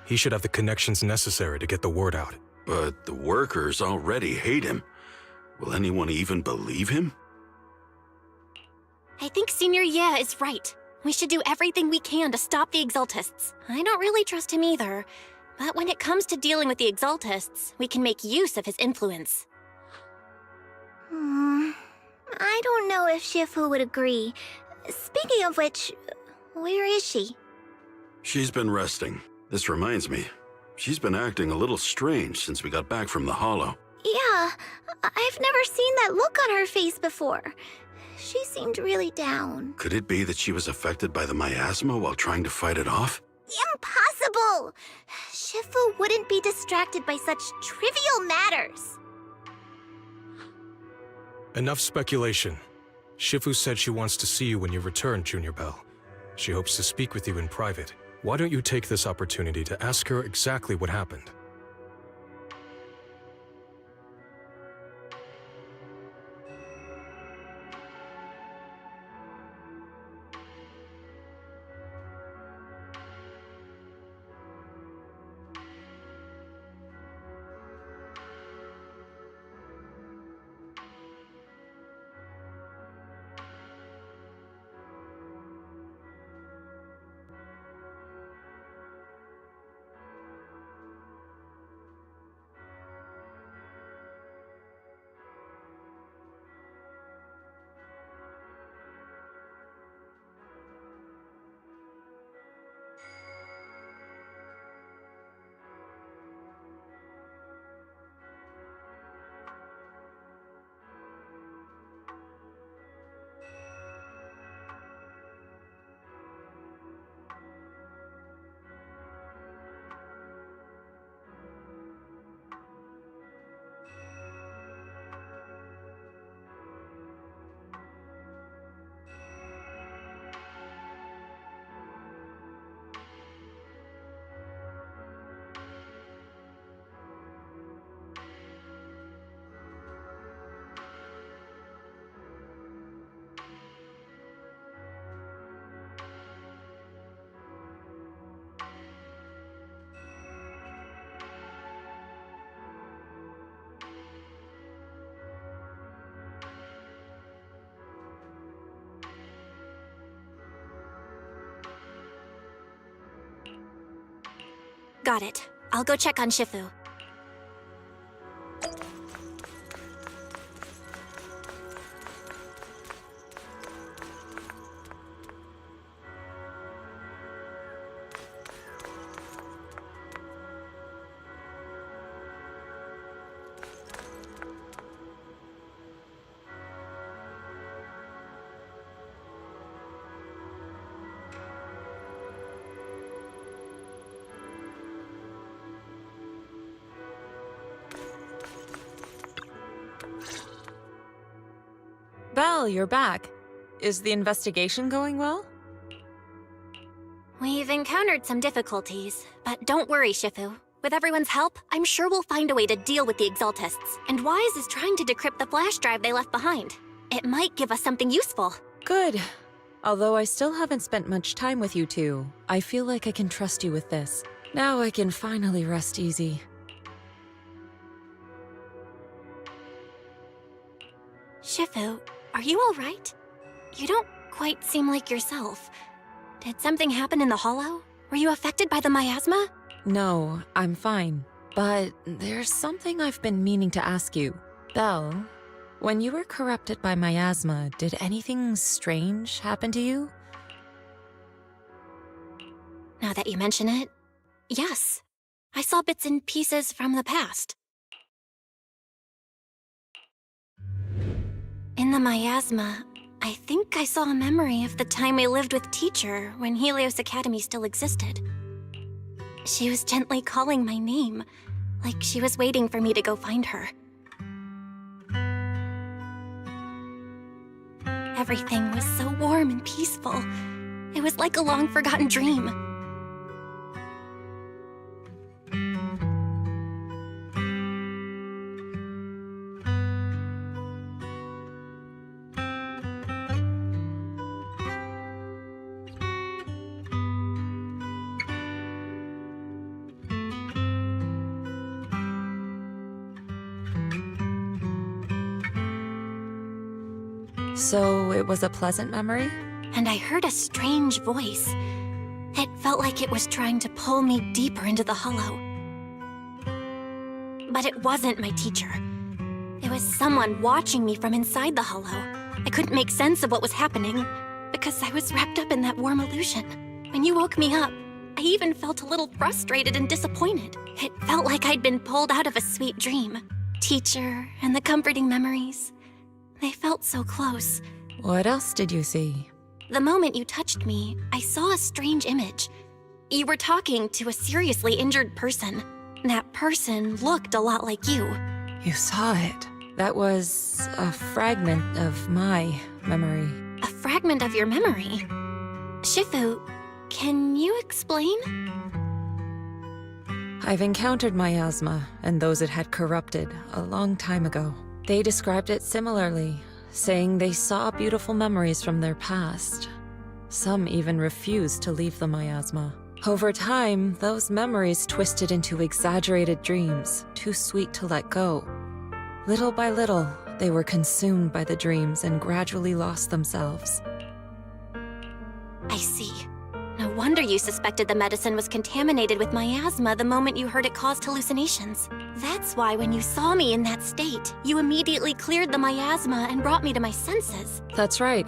he should have the connections necessary to get the word out. But the workers already hate him. Will anyone even believe him? I think Senior Ye is right. We should do everything we can to stop the Exaltists. I don't really trust him either. But when it comes to dealing with the Exaltists, we can make use of his influence. I don't know if Shifu would agree. Speaking of which, where is she? She's been resting. This reminds me, she's been acting a little strange since we got back from the Hollow. Yeah, I've never seen that look on her face before. She seemed really down. Could it be that she was affected by the miasma while trying to fight it off? Impossible! Shifu wouldn't be distracted by such trivial matters. Enough speculation. Shifu said she wants to see you when you return, Junior Bell. She hopes to speak with you in private. Why don't you take this opportunity to ask her exactly what happened? Got it. I'll go check on Shifu. Belle, you're back. Is the investigation going well? We've encountered some difficulties, but don't worry, Shifu. With everyone's help, I'm sure we'll find a way to deal with the Exaltists. And Wise is trying to decrypt the flash drive they left behind. It might give us something useful. Good. Although I still haven't spent much time with you two, I feel like I can trust you with this. Now I can finally rest easy. Shifu, are you all right? You don't quite seem like yourself. Did something happen in the Hollow? Were you affected by the miasma? No, I'm fine. But there's something I've been meaning to ask you. Belle, when you were corrupted by miasma, did anything strange happen to you? Now that you mention it, yes. I saw bits and pieces from the past. In the miasma, I think I saw a memory of the time we lived with Teacher when Helios Academy still existed. She was gently calling my name, like she was waiting for me to go find her. Everything was so warm and peaceful. It was like a long-forgotten dream. So it was a pleasant memory? And I heard a strange voice. It felt like it was trying to pull me deeper into the hollow. But it wasn't my teacher. It was someone watching me from inside the hollow. I couldn't make sense of what was happening, because I was wrapped up in that warm illusion. When you woke me up, I even felt a little frustrated and disappointed. It felt like I'd been pulled out of a sweet dream. Teacher and the comforting memories. They felt so close. What else did you see? The moment you touched me, I saw a strange image. You were talking to a seriously injured person. That person looked a lot like you. You saw it. That was a fragment of my memory. A fragment of your memory? Shifu, can you explain? I've encountered miasma and those it had corrupted a long time ago. They described it similarly, saying they saw beautiful memories from their past. Some even refused to leave the miasma. Over time, those memories twisted into exaggerated dreams, too sweet to let go. Little by little, they were consumed by the dreams and gradually lost themselves. I see. No wonder you suspected the medicine was contaminated with miasma the moment you heard it caused hallucinations. That's why when you saw me in that state, you immediately cleared the miasma and brought me to my senses. That's right.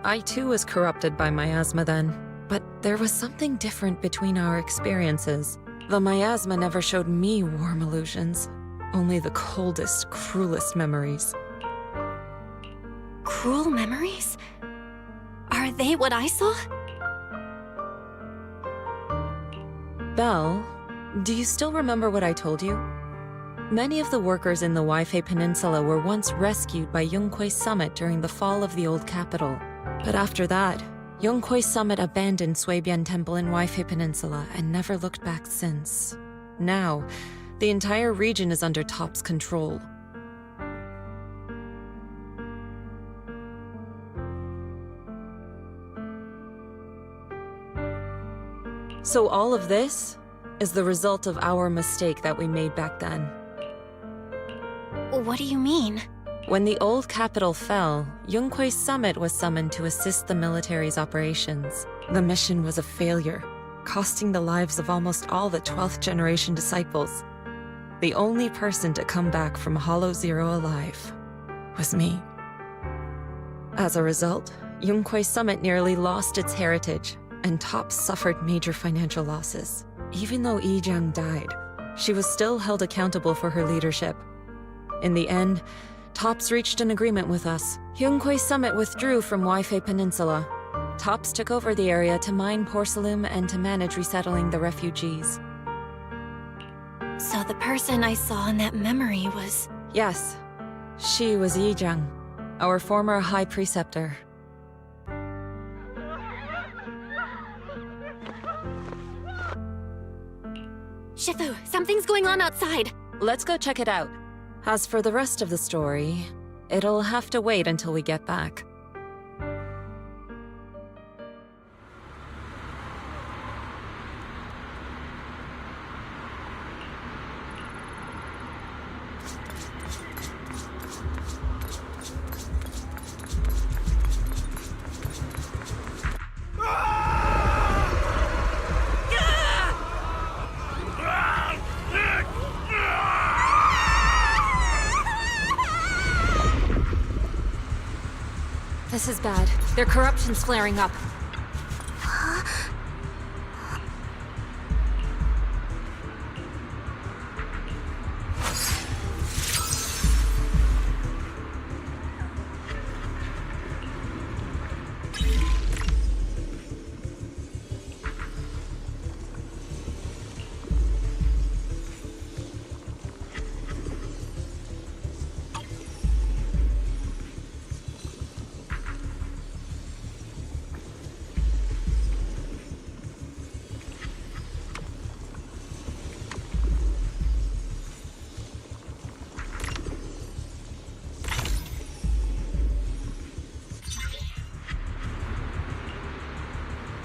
I too was corrupted by miasma then. But there was something different between our experiences. The miasma never showed me warm illusions, only the coldest, cruelest memories. Cruel memories? Are they what I saw? Belle, do you still remember what I told you? Many of the workers in the Waifei Peninsula were once rescued by Yunque's summit during the fall of the old capital. But after that, Yunque's summit abandoned Shuibian Temple in Waifei Peninsula and never looked back since. Now, the entire region is under Top's control. So all of this is the result of our mistake that we made back then. What do you mean? When the old capital fell, Yunque's summit was summoned to assist the military's operations. The mission was a failure, costing the lives of almost all the 12th generation disciples. The only person to come back from Hollow Zero alive was me. As a result, Yunque's summit nearly lost its heritage, and Top suffered major financial losses. Even though Yijiang died, she was still held accountable for her leadership. In the end, Tops reached an agreement with us. Yunque's summit withdrew from Waifei Peninsula. Tops took over the area to mine porcelain and to manage resettling the refugees. So the person I saw in that memory was... Yes, she was Yijiang, our former high preceptor. Shifu, something's going on outside. Let's go check it out. As for the rest of the story, it'll have to wait until we get back. This is bad. Their corruption's flaring up.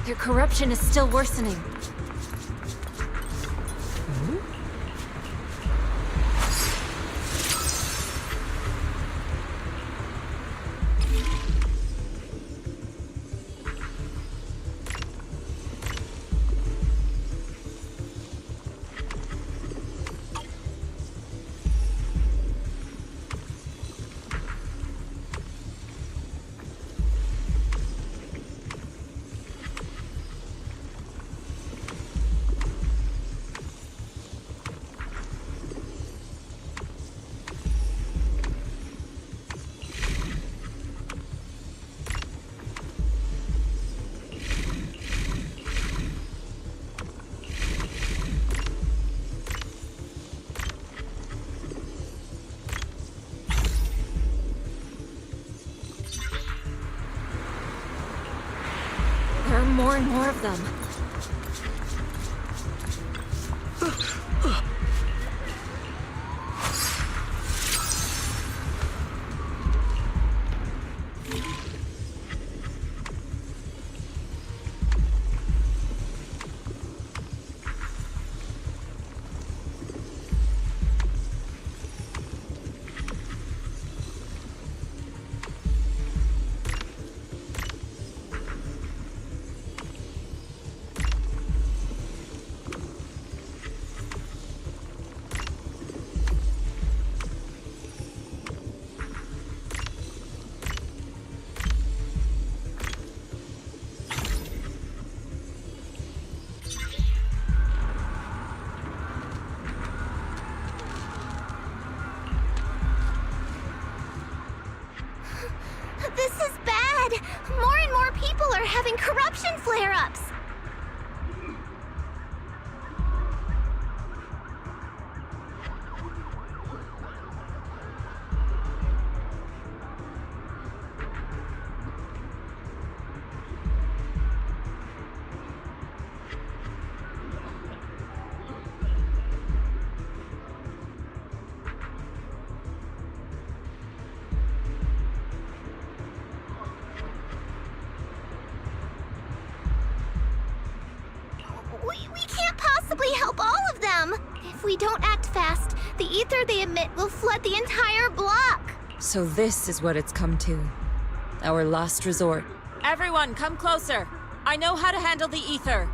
Their corruption is still worsening. There are more and more of them. This is bad! More and more people are having corruption flare-ups! We can't possibly help all of them! If we don't act fast, the ether they emit will flood the entire block! So this is what it's come to. Our last resort. Everyone, come closer! I know how to handle the ether!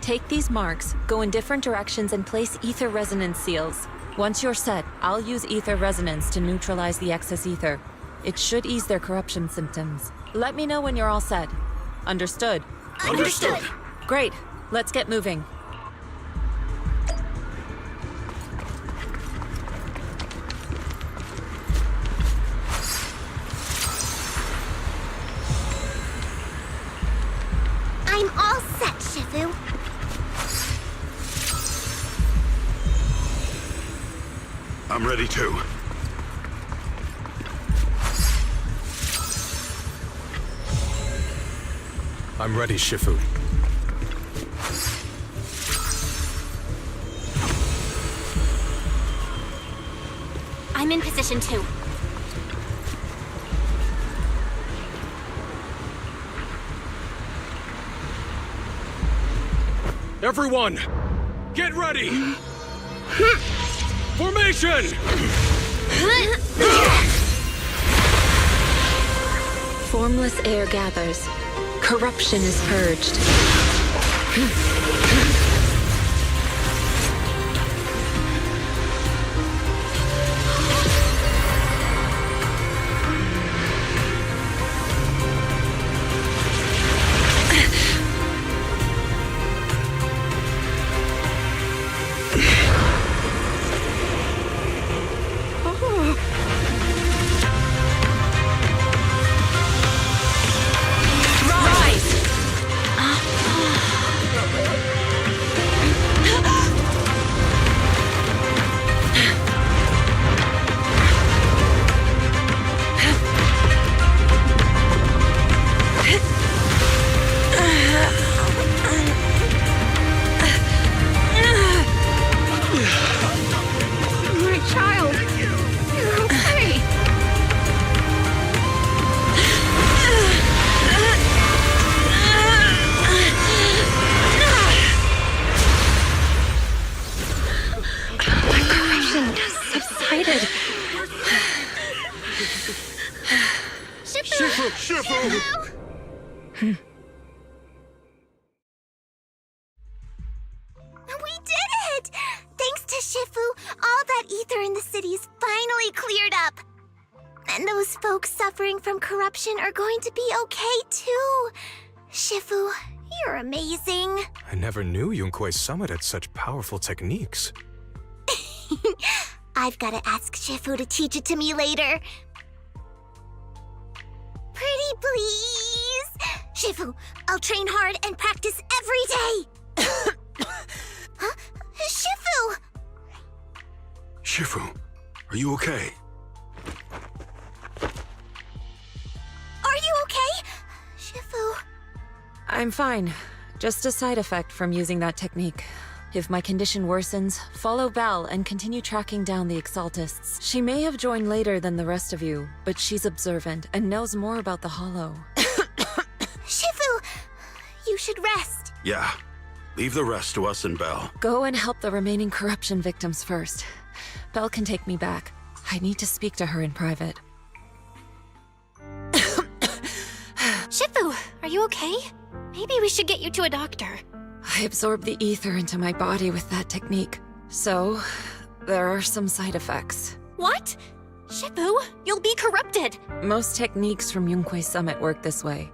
Take these marks, go in different directions and place ether resonance seals. Once you're set, I'll use ether resonance to neutralize the excess ether. It should ease their corruption symptoms. Let me know when you're all set. Understood? Understood. Great. Let's get moving. I'm all set, Shifu. I'm ready too. I'm ready, Shifu. I'm in position too. Everyone, get ready! Formation! Formless air gathers. Corruption is purged. Shifu! We did it! Thanks to Shifu, all that ether in the city's finally cleared up. And those folks suffering from corruption are going to be okay too. Shifu, you're amazing. I never knew Yunque's summit had such powerful techniques. I've got to ask Shifu to teach it to me later. Pretty please! Shifu, I'll train hard and practice every day! Huh? Shifu! Shifu, are you okay? Are you okay? Shifu... I'm fine. Just a side effect from using that technique. If my condition worsens, follow Belle and continue tracking down the Exaltists. She may have joined later than the rest of you, but she's observant and knows more about the Hollow. Shifu! You should rest. Yeah. Leave the rest to us and Belle. Go and help the remaining corruption victims first. Belle can take me back. I need to speak to her in private. Shifu, are you okay? Maybe we should get you to a doctor. I absorbed the ether into my body with that technique. So, there are some side effects. What? Shifu, you'll be corrupted! Most techniques from Yunque's summit work this way.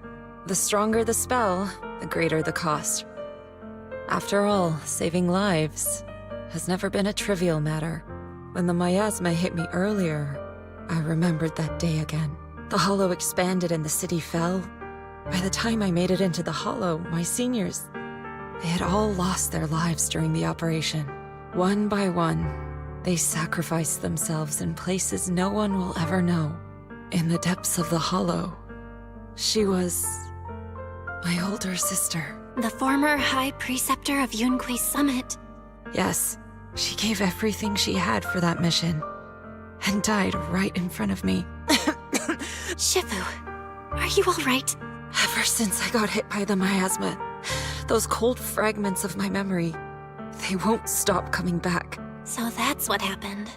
The stronger the spell, the greater the cost. After all, saving lives has never been a trivial matter. When the miasma hit me earlier, I remembered that day again. The Hollow expanded and the city fell. By the time I made it into the Hollow, my seniors, they had all lost their lives during the operation. One by one, they sacrificed themselves in places no one will ever know. In the depths of the Hollow, she was my older sister. The former High Preceptor of Yunque's summit. Yes, she gave everything she had for that mission, and died right in front of me. Shifu, are you alright? Ever since I got hit by the miasma, those cold fragments of my memory, they won't stop coming back. So that's what happened.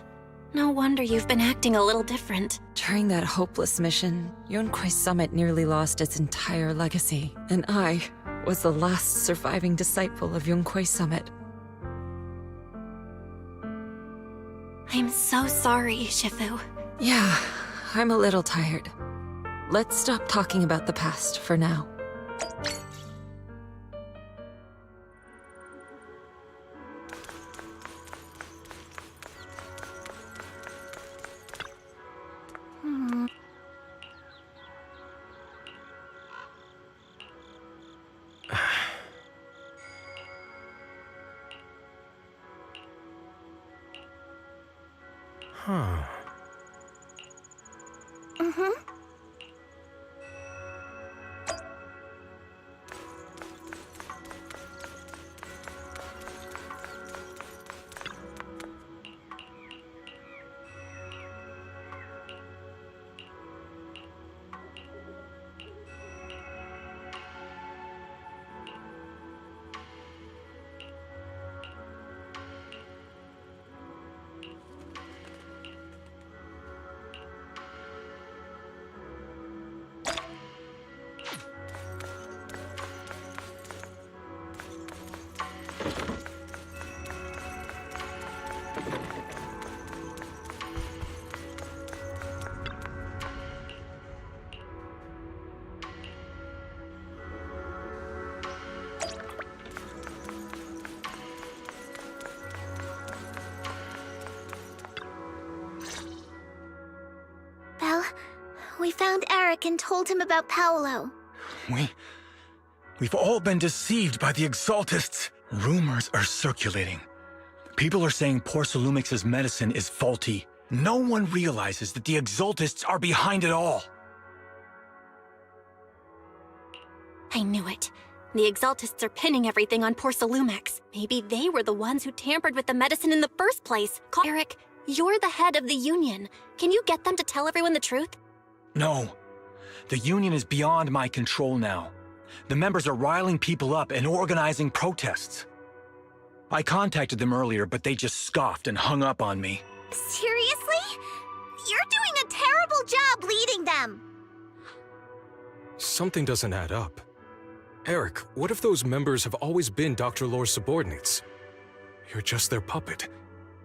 No wonder you've been acting a little different. During that hopeless mission, Yunque's summit nearly lost its entire legacy, and I was the last surviving disciple of Yunque's summit. I'm so sorry, Shifu. Yeah, I'm a little tired. Let's stop talking about the past for now. Huh. We found Eric and told him about Paolo. We've all been deceived by the Exaltists. Rumors are circulating. People are saying Porcelumix's medicine is faulty. No one realizes that the Exaltists are behind it all. I knew it. The Exaltists are pinning everything on Porcelumix. Maybe they were the ones who tampered with the medicine in the first place. Eric, you're the head of the Union. Can you get them to tell everyone the truth? No. The Union is beyond my control now. The members are riling people up and organizing protests. I contacted them earlier, but they just scoffed and hung up on me. Seriously? You're doing a terrible job leading them. Something doesn't add up. Eric, what if those members have always been Dr. Lore's subordinates? You're just their puppet.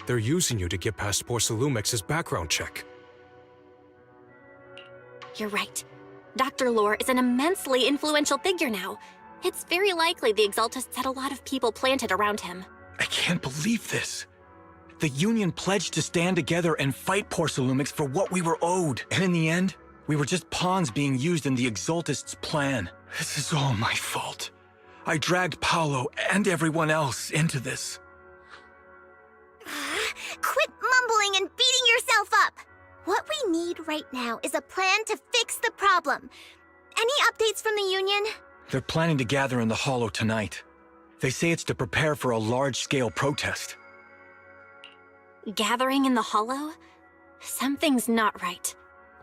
They're using you to get past Porcelumex's background check. You're right. Dr. Lore is an immensely influential figure now. It's very likely the Exaltists had a lot of people planted around him. I can't believe this. The Union pledged to stand together and fight Porcelumex for what we were owed. And in the end, we were just pawns being used in the Exaltists' plan. This is all my fault. I dragged Paolo and everyone else into this. Quit mumbling and beating yourself up! What we need right now is a plan to fix the problem. Any updates from the Union? They're planning to gather in the Hollow tonight. They say it's to prepare for a large-scale protest. Gathering in the Hollow? Something's not right.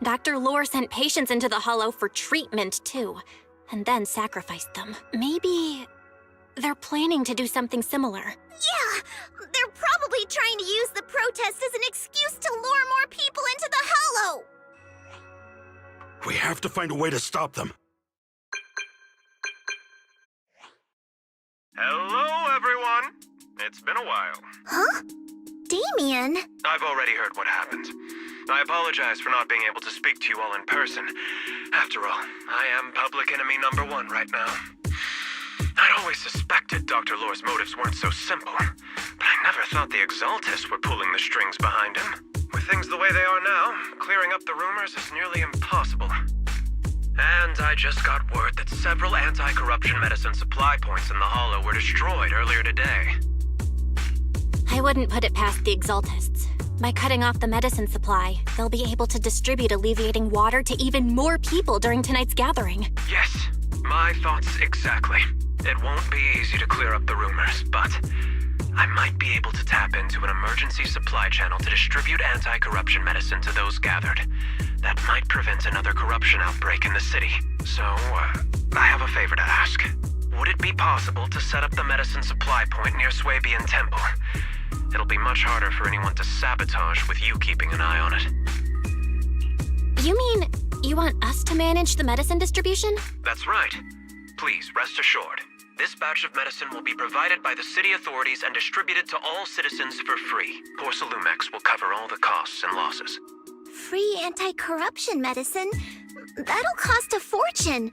Dr. Lore sent patients into the Hollow for treatment, too, and then sacrificed them. Maybe they're planning to do something similar. Yeah, they're probably trying to use the protest as an excuse to lure more people into the Hollow. We have to find a way to stop them. Hello, everyone. It's been a while. Huh? Damien? I've already heard what happened. I apologize for not being able to speak to you all in person. After all, I am public enemy #1 right now. I'd always suspected Dr. Lore's motives weren't so simple, but I never thought the Exaltists were pulling the strings behind him. With things the way they are now, clearing up the rumors is nearly impossible. And I just got word that several anti-corruption medicine supply points in the Hollow were destroyed earlier today. I wouldn't put it past the Exaltists. By cutting off the medicine supply, they'll be able to distribute alleviating water to even more people during tonight's gathering. Yes, my thoughts exactly. It won't be easy to clear up the rumors, but I might be able to tap into an emergency supply channel to distribute anti-corruption medicine to those gathered. That might prevent another corruption outbreak in the city. So, I have a favor to ask. Would it be possible to set up the medicine supply point near Swabian Temple? It'll be much harder for anyone to sabotage with you keeping an eye on it. You mean you want us to manage the medicine distribution? That's right. Please, rest assured. This batch of medicine will be provided by the city authorities and distributed to all citizens for free. Porcelumex will cover all the costs and losses. Free anti-corruption medicine? That'll cost a fortune.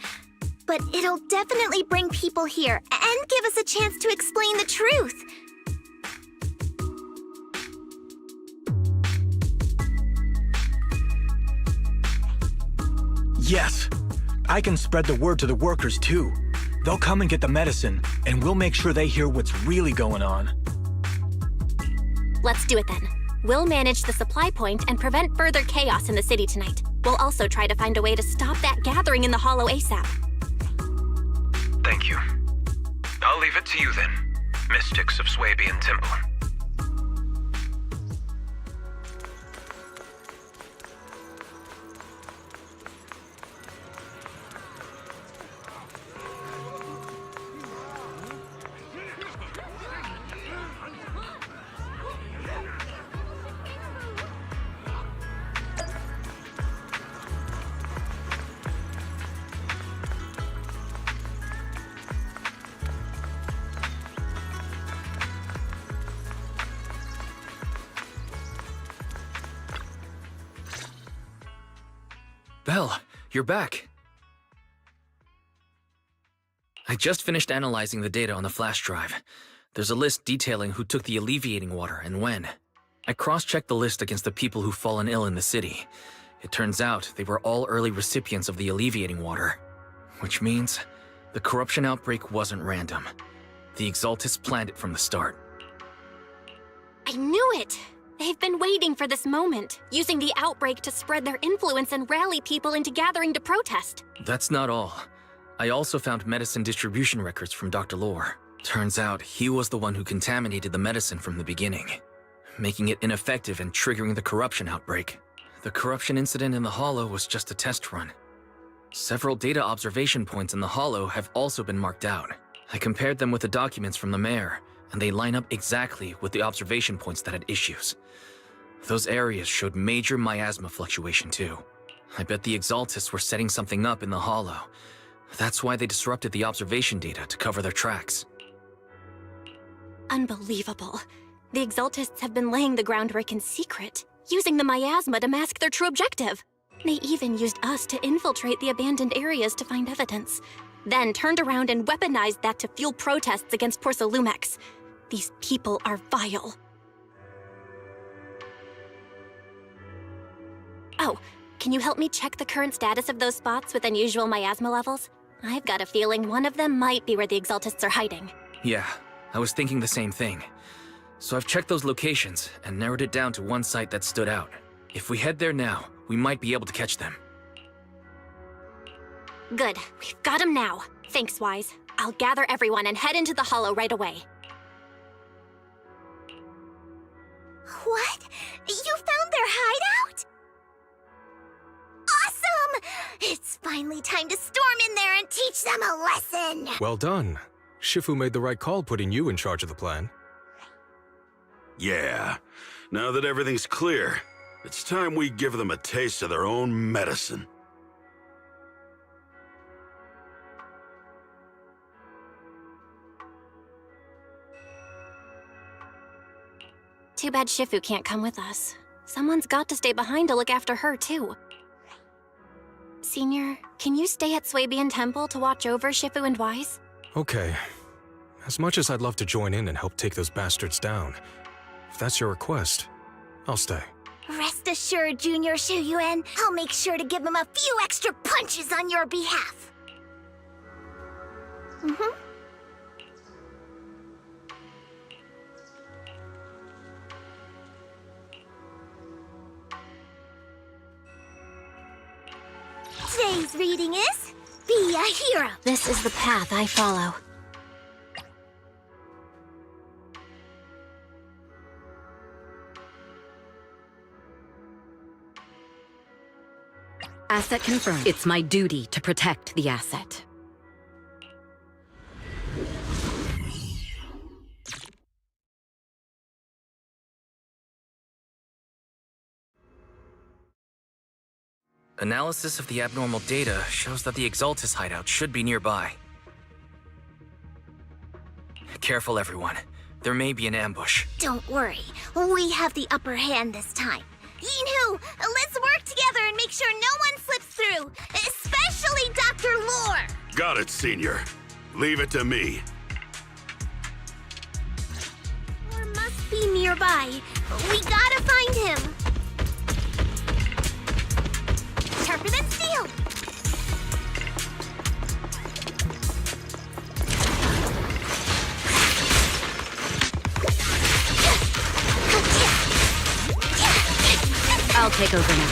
But it'll definitely bring people here and give us a chance to explain the truth. Yes, I can spread the word to the workers too. They'll come and get the medicine, and we'll make sure they hear what's really going on. Let's do it then. We'll manage the supply point and prevent further chaos in the city tonight. We'll also try to find a way to stop that gathering in the Hollow ASAP. Thank you. I'll leave it to you then, mystics of Swabian Temple. Belle, you're back. I just finished analyzing the data on the flash drive. There's a list detailing who took the alleviating water and when. I cross-checked the list against the people who've fallen ill in the city. It turns out they were all early recipients of the alleviating water. Which means the corruption outbreak wasn't random. The Exaltists planned it from the start. I knew it! They've been waiting for this moment, using the outbreak to spread their influence and rally people into gathering to protest. That's not all. I also found medicine distribution records from Dr. Lore. Turns out he was the one who contaminated the medicine from the beginning, making it ineffective and triggering the corruption outbreak. The corruption incident in the Hollow was just a test run. Several data observation points in the Hollow have also been marked out. I compared them with the documents from the mayor, and they line up exactly with the observation points that had issues. Those areas showed major miasma fluctuation too. I bet the Exaltists were setting something up in the Hollow, That's why they disrupted the observation data to cover their tracks. Unbelievable. The Exaltists have been laying the groundwork in secret, using the miasma to mask their true objective. They even used us to infiltrate the abandoned areas to find evidence, then turned around and weaponized that to fuel protests against Porsalumex. These people are vile. Oh, can you help me check the current status of those spots with unusual miasma levels? I've got a feeling one of them might be where the Exaltists are hiding. Yeah, I was thinking the same thing. So I've checked those locations and narrowed it down to one site that stood out. If we head there now, we might be able to catch them. Good, we've got them now. Thanks, Wise. I'll gather everyone and head into the Hollow right away. What? You found their hideout? Awesome! It's finally time to storm in there and teach them a lesson! Well done. Shifu made the right call putting you in charge of the plan. Yeah. Now that everything's clear, it's time we give them a taste of their own medicine. Too bad Shifu can't come with us. Someone's got to stay behind to look after her, too. Senior, can you stay at Swabian Temple to watch over Shifu and Wise? Okay. As much as I'd love to join in and help take those bastards down, if that's your request, I'll stay. Rest assured, Junior Shuyuan, I'll make sure to give him a few extra punches on your behalf. Today's reading is Be a Hero. This is the path I follow. Asset confirmed. It's my duty to protect the asset. Analysis of the abnormal data shows that the Exaltis hideout should be nearby. Careful, everyone. There may be an ambush. Don't worry, we have the upper hand this time. Yinhu, let's work together and make sure no one slips through, especially Dr. Lore. Got it, Senior. Leave it to me. Lore must be nearby. We gotta find him. Sharper than steel. I'll take over now.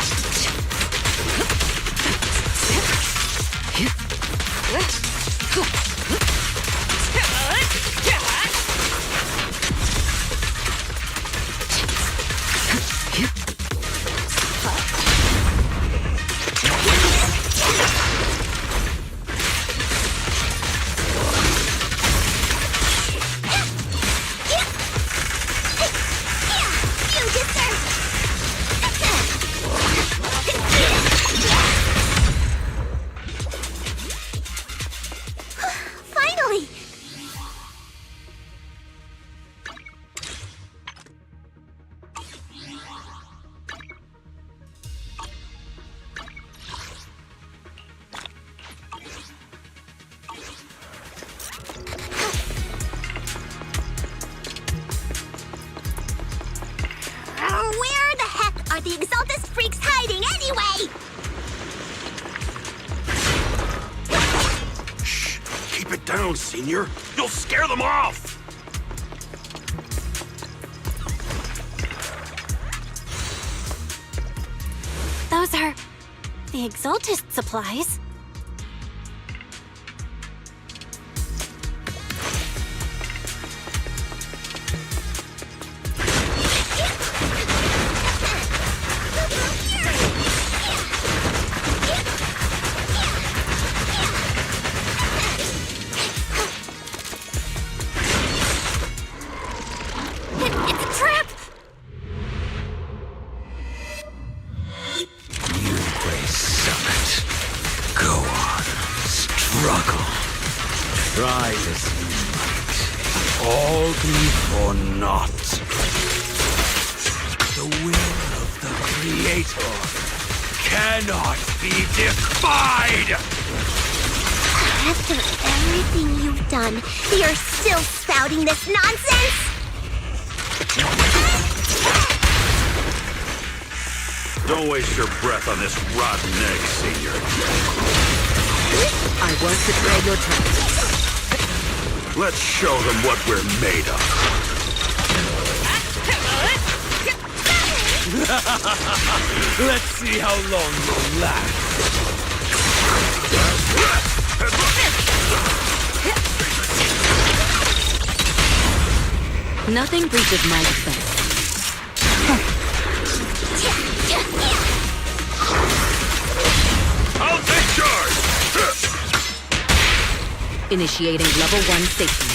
Where the heck are the Exaltis freaks hiding anyway? Shh! Keep it down, Senior. You'll scare them off! Those are the Exaltist supplies. It's a trap! Yunque Summit. Go struggle. Try this fight. All be for naught. The will of the Creator cannot be defied! After everything you've done, you're still spouting this nonsense? Don't waste your breath on this rotten egg, Senior. I won't betray your trust. Let's show them what we're made of. Let's see how long you'll last. Nothing breaches my defense. I'll take charge! Initiating level 1 safety.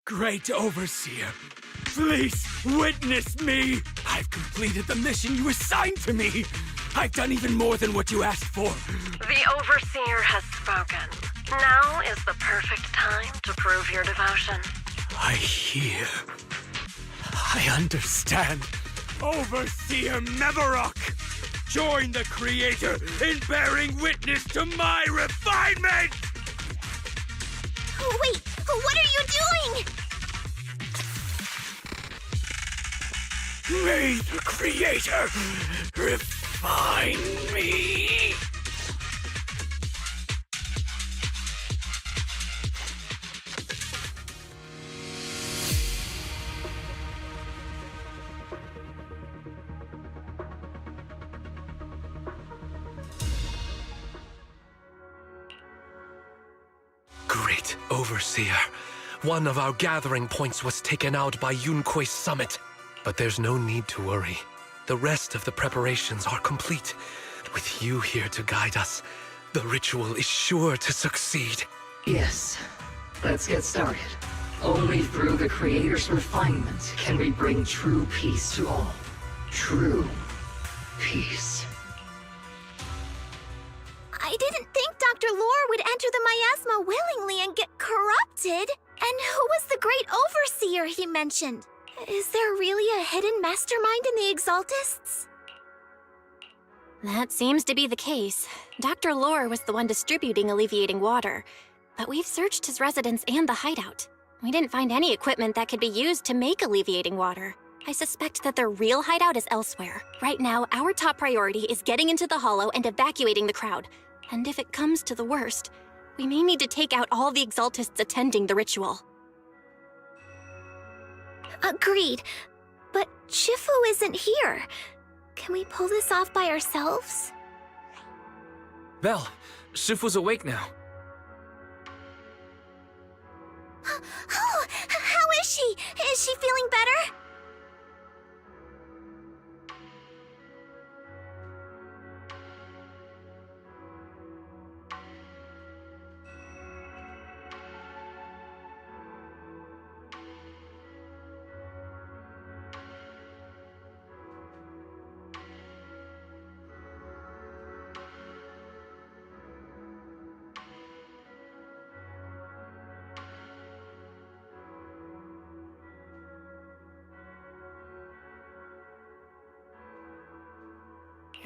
Great Overseer, please witness me! I've completed the mission you assigned to me! I've done even more than what you asked for! The Overseer has spoken. Now is the perfect time to prove your devotion. I hear. I understand. Overseer Mevarok! Join the Creator in bearing witness to my refinement! Wait, what are you doing? May the Creator refine me! Great Overseer. One of our gathering points was taken out by Yunque's summit. But there's no need to worry. The rest of the preparations are complete. With you here to guide us, the ritual is sure to succeed. Yes. Let's get started. Only through the Creator's refinement can we bring true peace to all. True peace. I didn't think Dr. Lore would enter the miasma willingly and get corrupted. And who was the Great Overseer he mentioned? Is there really a hidden mastermind in the Exaltists? That seems to be the case. Dr. Lore was the one distributing alleviating water, but we've searched his residence and the hideout. We didn't find any equipment that could be used to make alleviating water. I suspect that their real hideout is elsewhere. Right now, our top priority is getting into the Hollow and evacuating the crowd. And if it comes to the worst, we may need to take out all the Exaltists attending the ritual. Agreed. But Shifu isn't here. Can we pull this off by ourselves? Belle, Shifu's awake now. Oh, how is she? Is she feeling better?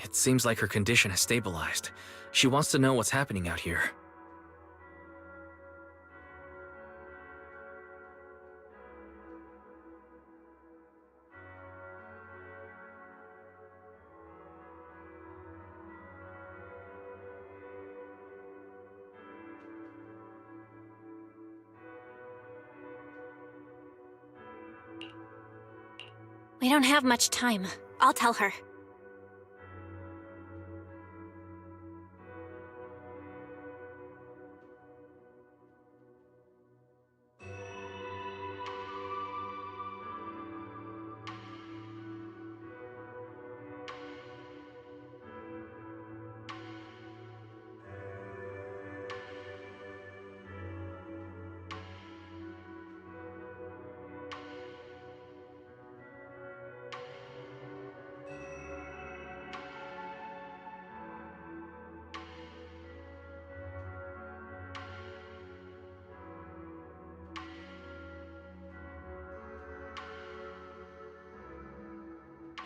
It seems like her condition has stabilized. She wants to know what's happening out here. We don't have much time. I'll tell her.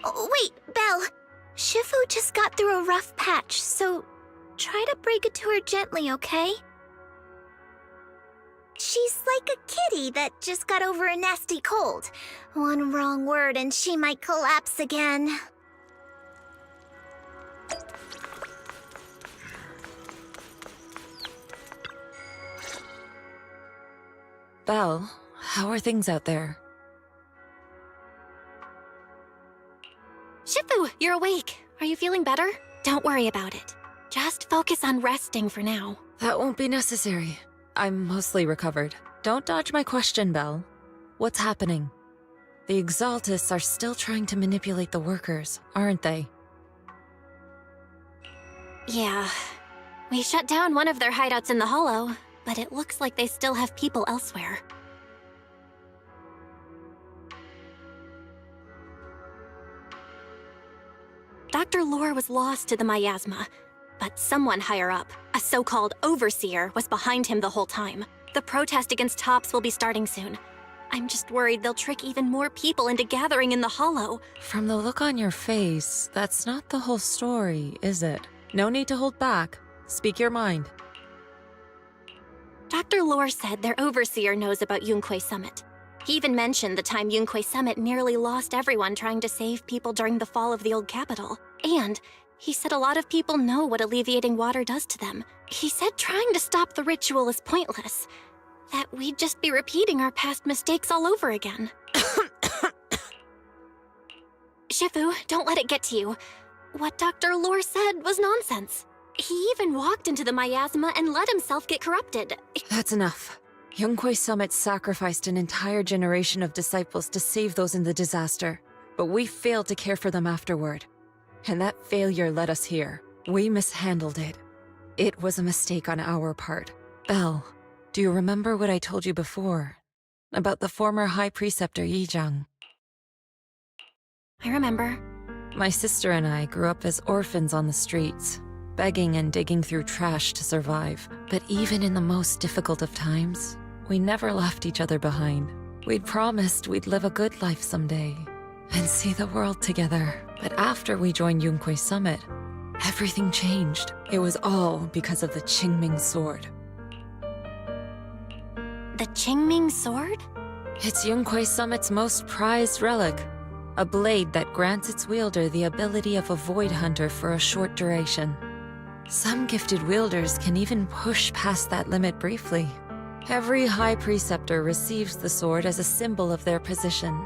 Oh, wait, Belle. Shifu just got through a rough patch, so try to break it to her gently, okay? She's like a kitty that just got over a nasty cold. One wrong word and she might collapse again. Belle, how are things out there? Shifu, you're awake. Are you feeling better? Don't worry about it. Just focus on resting for now. That won't be necessary. I'm mostly recovered. Don't dodge my question, Belle. What's happening? The Exaltists are still trying to manipulate the workers, aren't they? Yeah. We shut down one of their hideouts in the Hollow, but it looks like they still have people elsewhere. Dr. Lore was lost to the miasma, but someone higher up, a so-called overseer, was behind him the whole time. The protest against Tops will be starting soon. I'm just worried they'll trick even more people into gathering in the Hollow. From the look on your face, that's not the whole story, is it? No need to hold back. Speak your mind. Dr. Lore said their overseer knows about Yunque Summit. He even mentioned the time Yunque Summit nearly lost everyone trying to save people during the fall of the old capital. And he said a lot of people know what alleviating water does to them. He said trying to stop the ritual is pointless. That we'd just be repeating our past mistakes all over again. Shifu, don't let it get to you. What Dr. Lore said was nonsense. He even walked into the miasma and let himself get corrupted. That's enough. Yunque Summit sacrificed an entire generation of disciples to save those in the disaster, but we failed to care for them afterward. And that failure led us here. We mishandled it. It was a mistake on our part. Belle, do you remember what I told you before? About the former High Preceptor Yizhang? I remember. My sister and I grew up as orphans on the streets, begging and digging through trash to survive. But even in the most difficult of times, we never left each other behind. We'd promised we'd live a good life someday and see the world together. But after we joined Yunque Summit, everything changed. It was all because of the Qingming Sword. The Qingming Sword? It's Yunque Summit's most prized relic. A blade that grants its wielder the ability of a void hunter for a short duration. Some gifted wielders can even push past that limit briefly. Every High Preceptor receives the sword as a symbol of their position.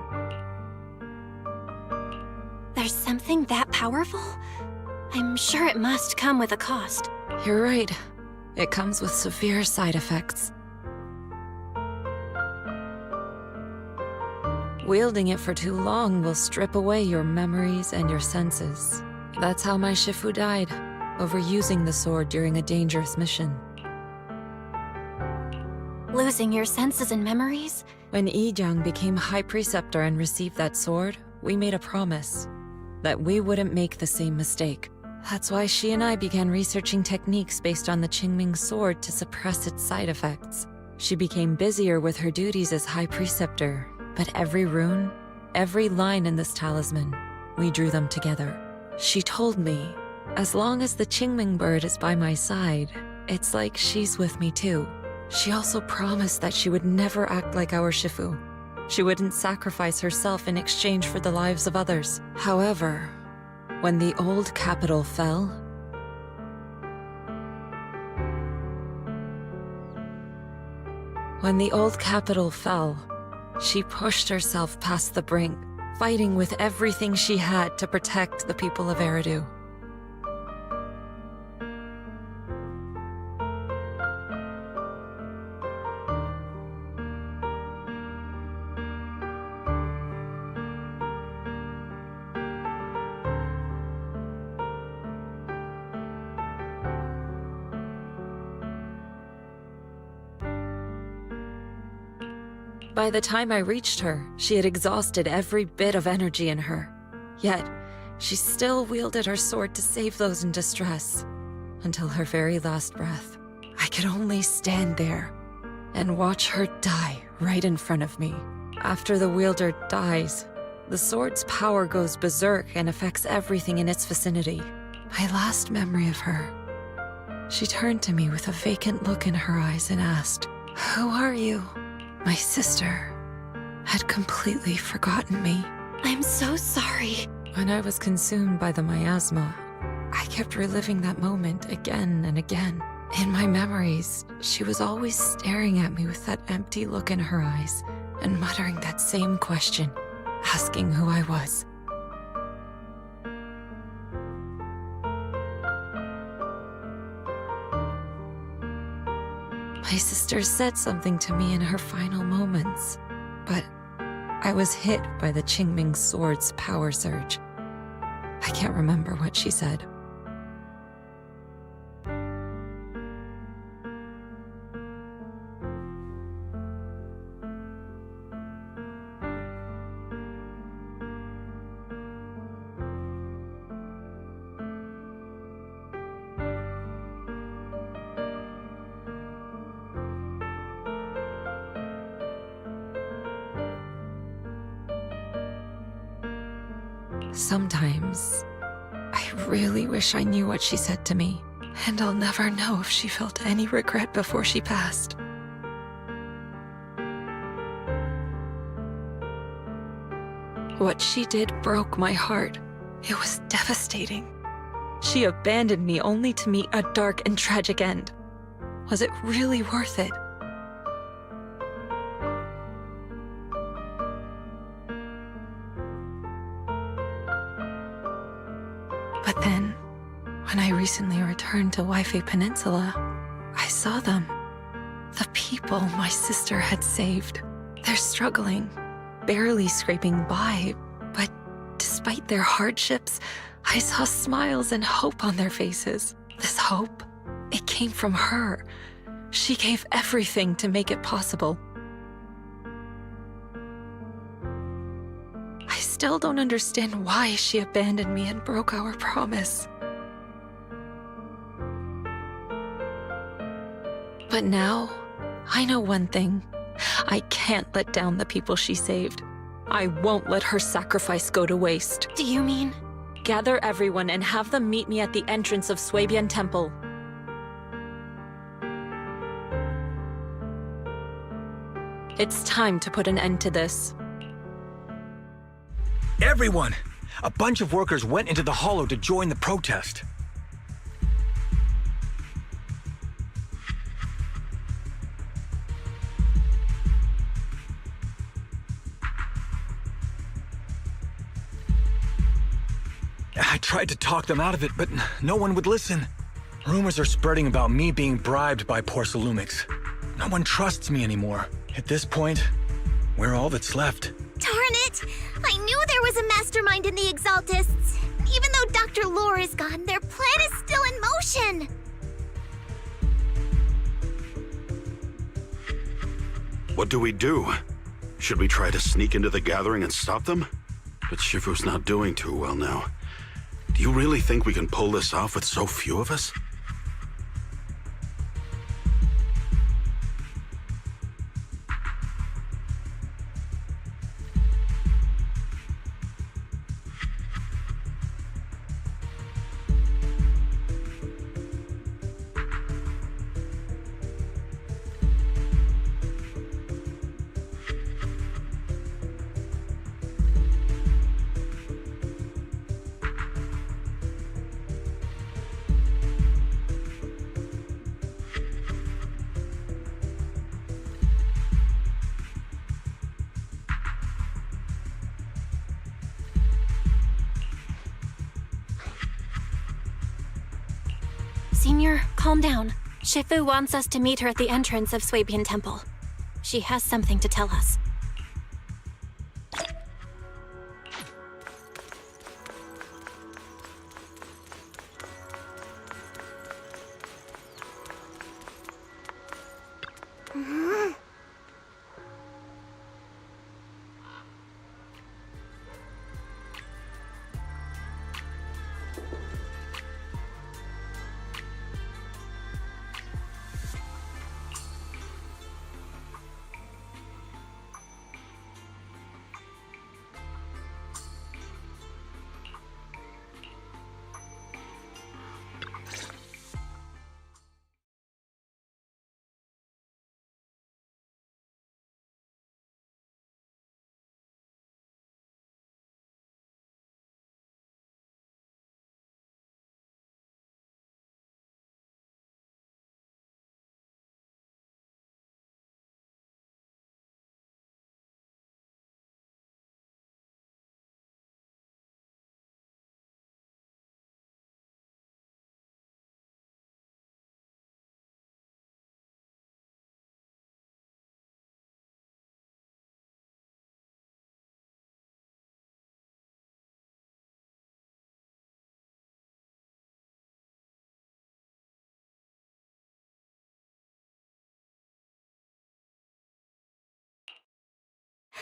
There's something that powerful? I'm sure it must come with a cost. You're right. It comes with severe side effects. Wielding it for too long will strip away your memories and your senses. That's how my Shifu died, overusing the sword during a dangerous mission. Losing your senses and memories? When Yizhang became High Preceptor and received that sword, we made a promise that we wouldn't make the same mistake. That's why she and I began researching techniques based on the Qingming Sword to suppress its side effects. She became busier with her duties as High Preceptor, but every rune, every line in this talisman, we drew them together. She told me, as long as the Qingming bird is by my side, it's like she's with me too. She also promised that she would never act like our Shifu. She wouldn't sacrifice herself in exchange for the lives of others. However, when the old capital fell, she pushed herself past the brink, fighting with everything she had to protect the people of Eridu. By the time I reached her, she had exhausted every bit of energy in her. Yet, she still wielded her sword to save those in distress, until her very last breath. I could only stand there and watch her die right in front of me. After the wielder dies, The sword's power goes berserk and affects everything in its vicinity. My last memory of her. She turned to me with a vacant look in her eyes and asked, "Who are you?" My sister had completely forgotten me. I'm so sorry. When I was consumed by the miasma, I kept reliving that moment again and again. In my memories, she was always staring at me with that empty look in her eyes and muttering that same question, asking who I was. My sister said something to me in her final moments, but I was hit by the Qingming sword's power surge. I can't remember what she said. Sometimes, I really wish I knew what she said to me, and I'll never know if she felt any regret before she passed. What she did broke my heart. It was devastating. She abandoned me only to meet a dark and tragic end. Was it really worth it? But then, when I recently returned to Waifei Peninsula, I saw them. The people my sister had saved. They're struggling, barely scraping by, but despite their hardships, I saw smiles and hope on their faces. This hope, it came from her. She gave everything to make it possible. I still don't understand why she abandoned me and broke our promise. But now, I know one thing. I can't let down the people she saved. I won't let her sacrifice go to waste. Do you mean? Gather everyone and have them meet me at the entrance of Shuibian Temple. It's time to put an end to this. Everyone! A bunch of workers went into the hollow to join the protest. I tried to talk them out of it, but no one would listen. Rumors are spreading about me being bribed by Porcelumix. No one trusts me anymore. At this point, we're all that's left. Darn it! I knew there was a mastermind in the Exaltists. Even though Dr. Lore is gone, their plan is still in motion. What do we do? Should we try to sneak into the gathering and stop them? But Shifu's not doing too well now. Do you really think we can pull this off with so few of us? Senior, calm down. Shifu wants us to meet her at the entrance of Shuibian Temple. She has something to tell us.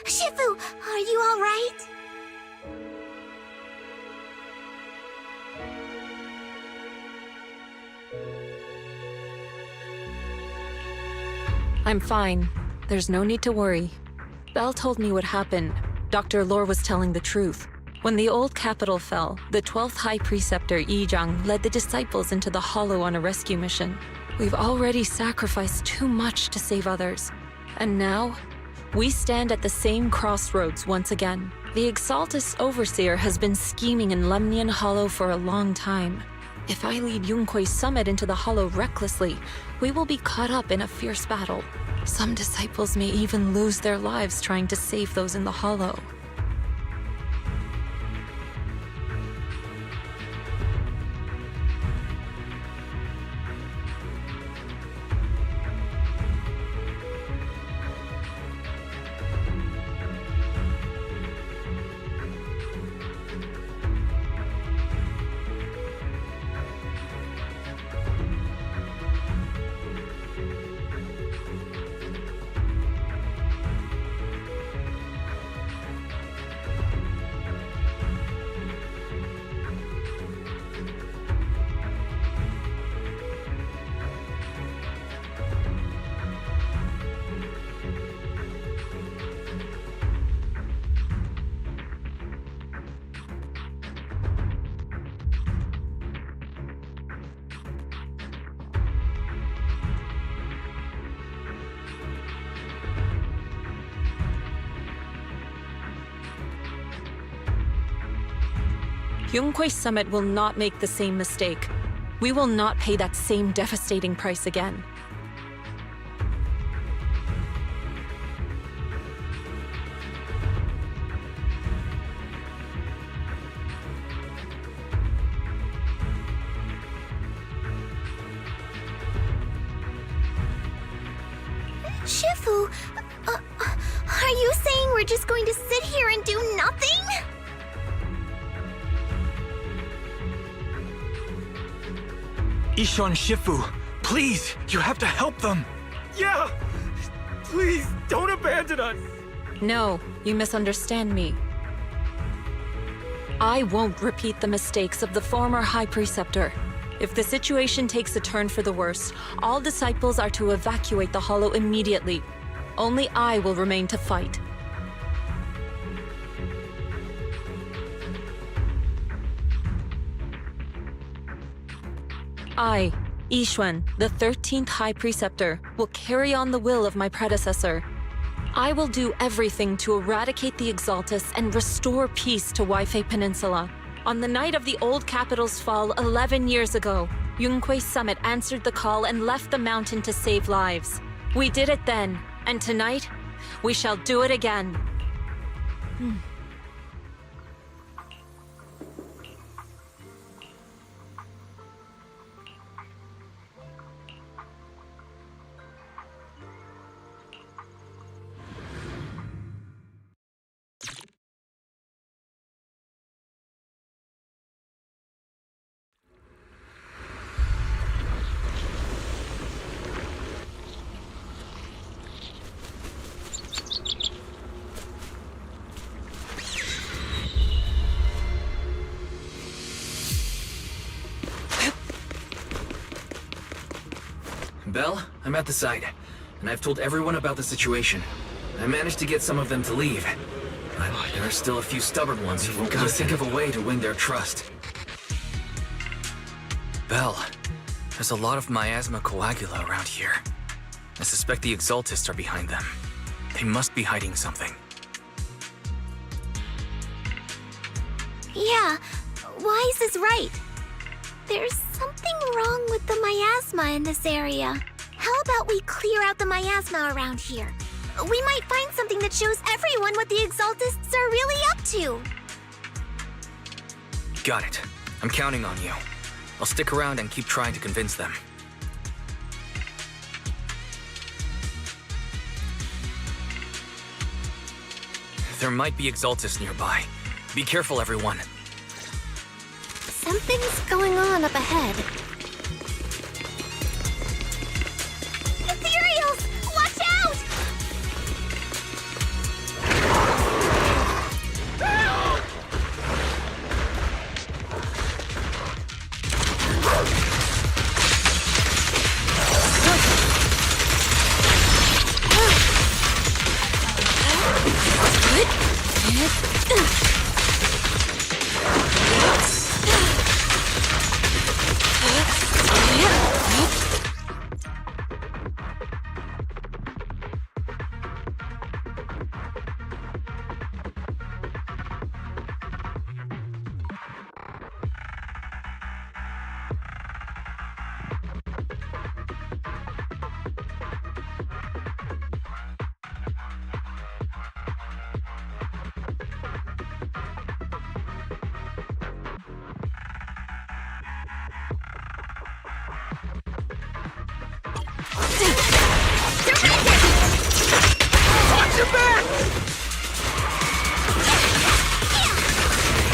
Shifu, are you all right? I'm fine. There's no need to worry. Belle told me what happened. Dr. Lore was telling the truth. When the old capital fell, the 12th High Preceptor Yizhang led the disciples into the Hollow on a rescue mission. We've already sacrificed too much to save others. And now, we stand at the same crossroads once again. The Exaltus Overseer has been scheming in Lemnian Hollow for a long time. If I lead Yunque's summit into the Hollow recklessly, we will be caught up in a fierce battle. Some disciples may even lose their lives trying to save those in the Hollow. Yunque's summit will not make the same mistake. We will not pay that same devastating price again. Shifu, are you saying we're just going to sit here and do nothing? Ishan, Shifu, please, you have to help them. Yeah! Please, don't abandon us! No, you misunderstand me. I won't repeat the mistakes of the former High Preceptor. If the situation takes a turn for the worse, all disciples are to evacuate the Hollow immediately. Only I will remain to fight. I, Yixuan, the 13th High Preceptor, will carry on the will of my predecessor. I will do everything to eradicate the Exaltus and restore peace to Weifei Peninsula. On the night of the old capital's fall 11 years ago, Yunque's summit answered the call and left the mountain to save lives. We did it then, and tonight, we shall do it again. Belle, I'm at the site, and I've told everyone about the situation. I managed to get some of them to leave, but there are still a few stubborn ones who won't think of a way to win their trust. Belle, there's a lot of miasma coagula around here. I suspect the Exaltists are behind them. They must be hiding something. Yeah, Wise is right. There's something wrong with the miasma in this area. How about we clear out the miasma around here? We might find something that shows everyone what the Exaltists are really up to. Got it. I'm counting on you. I'll stick around and keep trying to convince them. There might be Exaltists nearby. Be careful, everyone. Something's going on up ahead. Ethereals! Watch out! your back!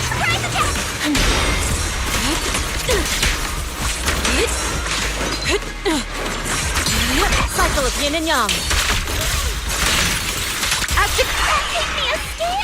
Surprise attack! Cycle of yin and yang. That gave me a scare!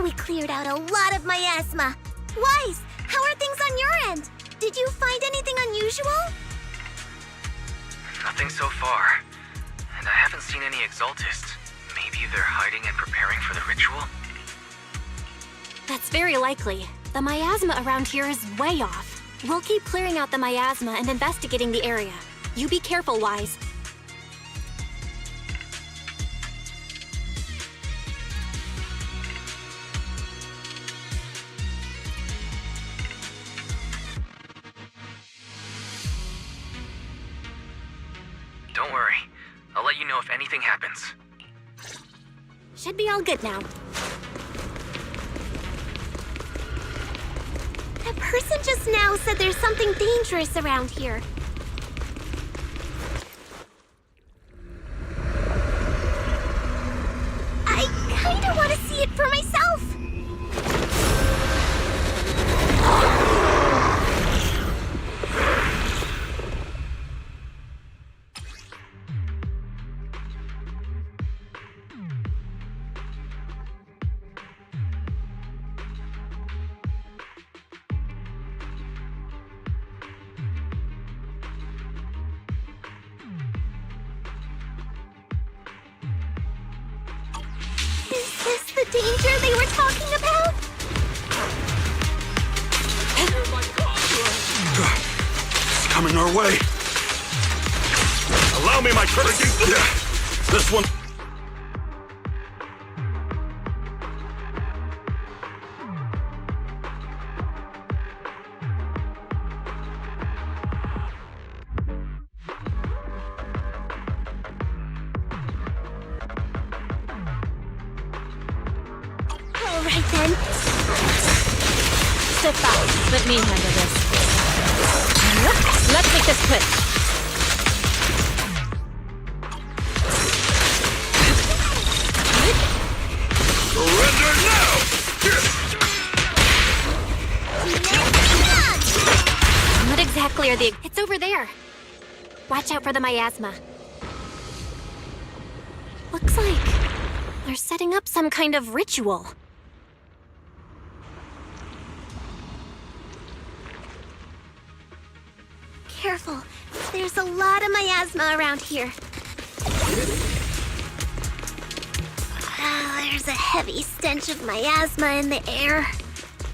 We cleared out a lot of miasma. Wise, how are things on your end? Did you find anything unusual? Nothing so far. And I haven't seen any Exaltists. Maybe they're hiding and preparing for the ritual? That's very likely. The miasma around here is way off. We'll keep clearing out the miasma and investigating the area. You be careful, Wise. Don't worry. I'll let you know if anything happens. Should be all good now. That person just now said there's something dangerous around here. I kinda want to see it for myself. Is this the danger they were talking about? It's coming our way. Allow me my courage. This one. All right then. Sit back. Let me handle this. Let's make this quick. Surrender now! Not exactly are the... It's over there. Watch out for the miasma. Looks like they're setting up some kind of ritual. Careful. There's a lot of miasma around here. There's a heavy stench of miasma in the air.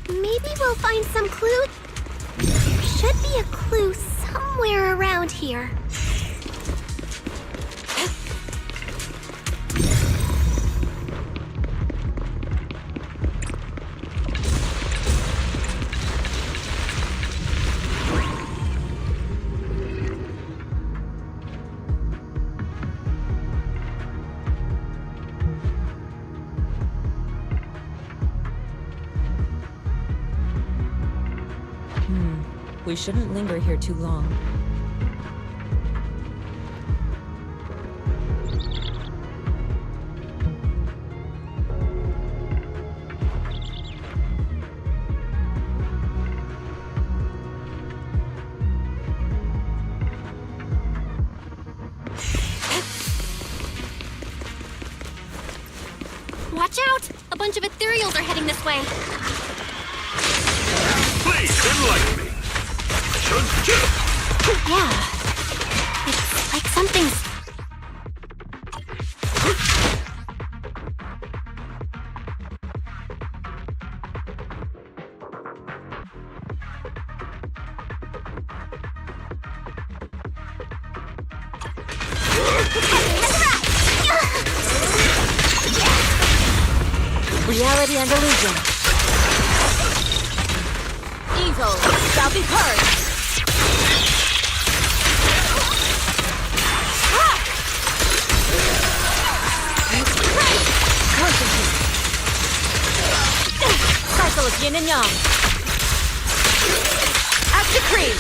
Maybe we'll find some clue. There should be a clue somewhere around here. We shouldn't linger here too long. Watch out! A bunch of ethereals are heading this way. Please, enlighten me. Yeah. It's like something's... Reality and illusion. Evil shall be purged. Concentrate. Cycle of yin and yang. As decreed.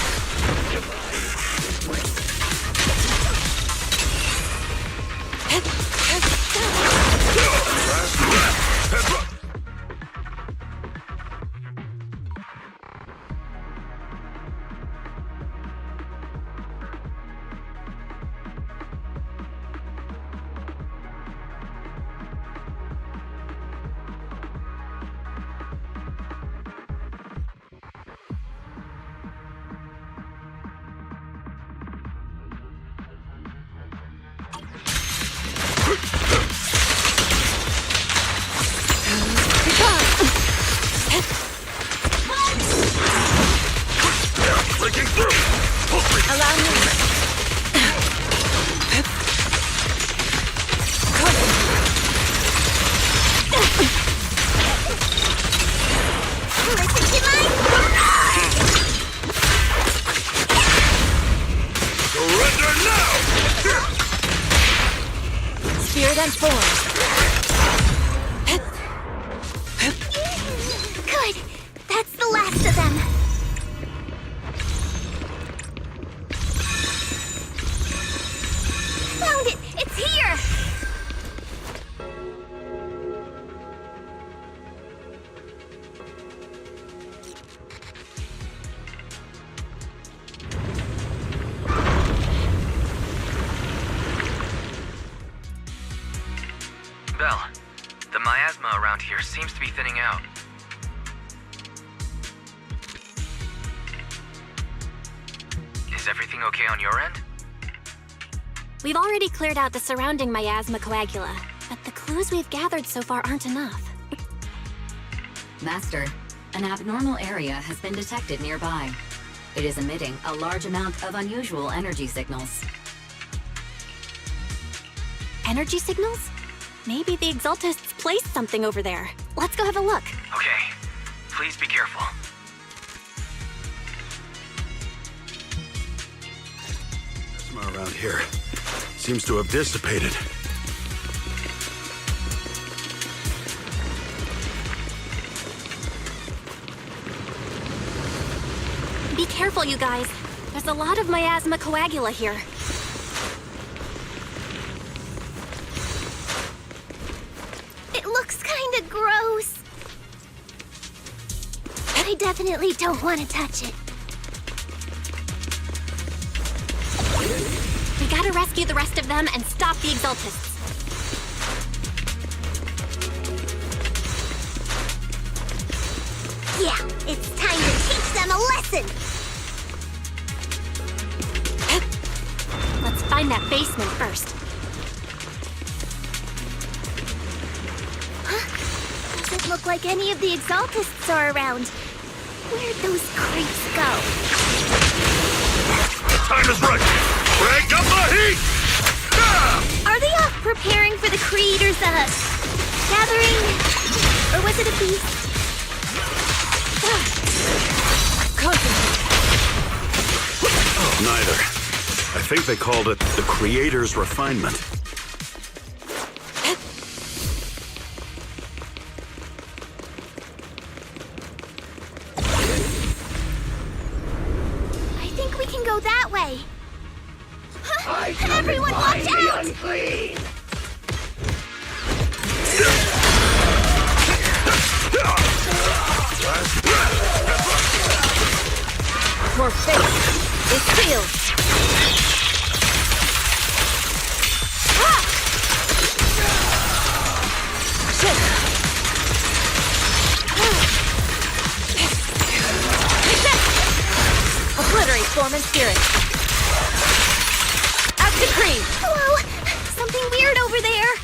Spirit and form. Good. That's the last of them. Found it! It's here! Belle, the miasma around here seems to be thinning out. Is everything okay on your end? We've already cleared out the surrounding miasma coagula, but the clues we've gathered so far aren't enough. Master, an abnormal area has been detected nearby. It is emitting a large amount of unusual energy signals. Energy signals? Maybe the Exaltists placed something over there. Let's go have a look. Okay. Please be careful. Plasma around here seems to have dissipated. Be careful, you guys. There's a lot of miasma coagula here. It looks kinda gross. I definitely don't want to touch it. We gotta rescue the rest of them and stop the Exaltists. Yeah, it's time to teach them a lesson! Let's find that basement first. Doesn't look like any of the Exaltists are around. Where'd those creeps go? The time is right! Crank up the heat! Are they off preparing for the Creator's, gathering? Or was it a feast? Neither. I think they called it the Creator's Refinement. I think we can go that way. Everyone watch out! Unclean. Your fate is sealed. Obliterate form and spirit. As decreed. Whoa! Something weird over there!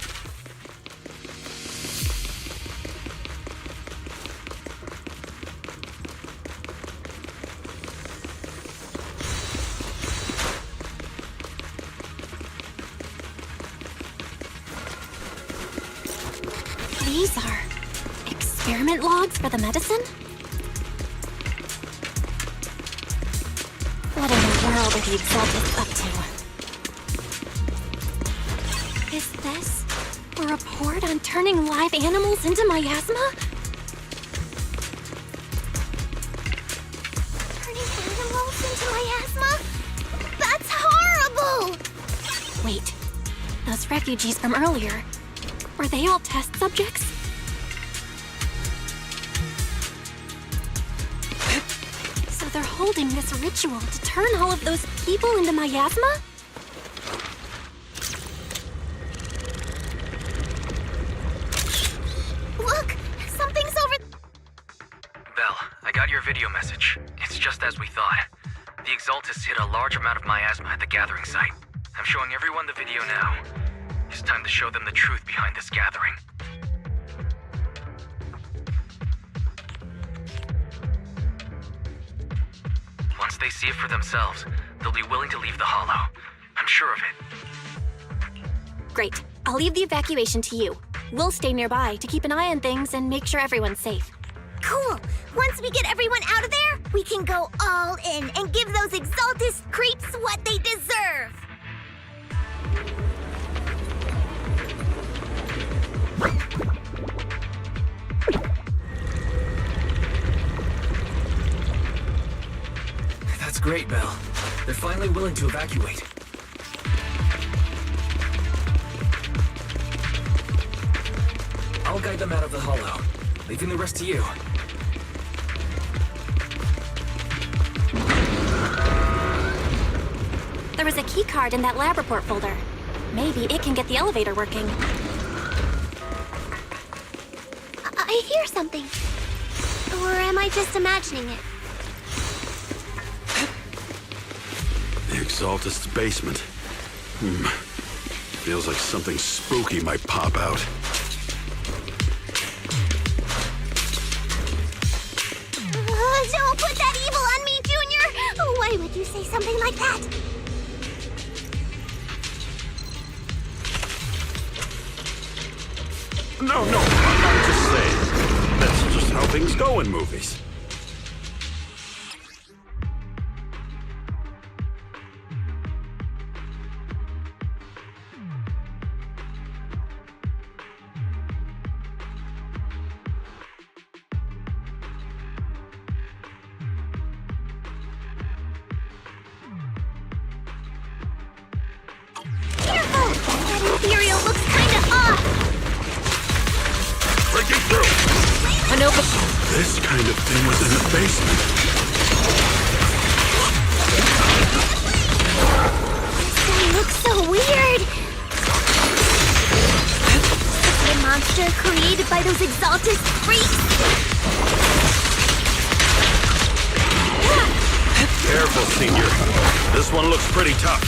These are experiment logs for the medicine? What in the world are the Exaltists up to? Is this a report on turning live animals into miasma? Turning animals into miasma? That's horrible! Wait, those refugees from earlier, were they all test subjects? So they're holding this ritual to turn all of those people into miasma? Look! Something's over... Belle, I got your video message. It's just as we thought. The Exaltists hit a large amount of miasma at the gathering site. I'm showing everyone the video now. It's time to show them the truth behind this gathering. Once they see it for themselves, they'll be willing to leave the Hollow. I'm sure of it. Great. I'll leave the evacuation to you. We'll stay nearby to keep an eye on things and make sure everyone's safe. Cool! Once we get everyone out of there, we can go all in and give those Exaltist creeps what they deserve! That's great, Belle. They're finally willing to evacuate. I'll guide them out of the Hollow, leaving the rest to you. There was a key card in that lab report folder. Maybe it can get the elevator working. I hear something. Or am I just imagining it? The Exaltist's basement. Feels like something spooky might pop out. Don't put that evil on me, Junior! Why would you say something like that? No, I'm just saying. That's just how things go in movies. Careful! That Imperial looks kinda off! Breaking through! This kind of thing was in the basement. They look so weird! The monster created by those Exaltist freaks! Careful, Senior. This one looks pretty tough.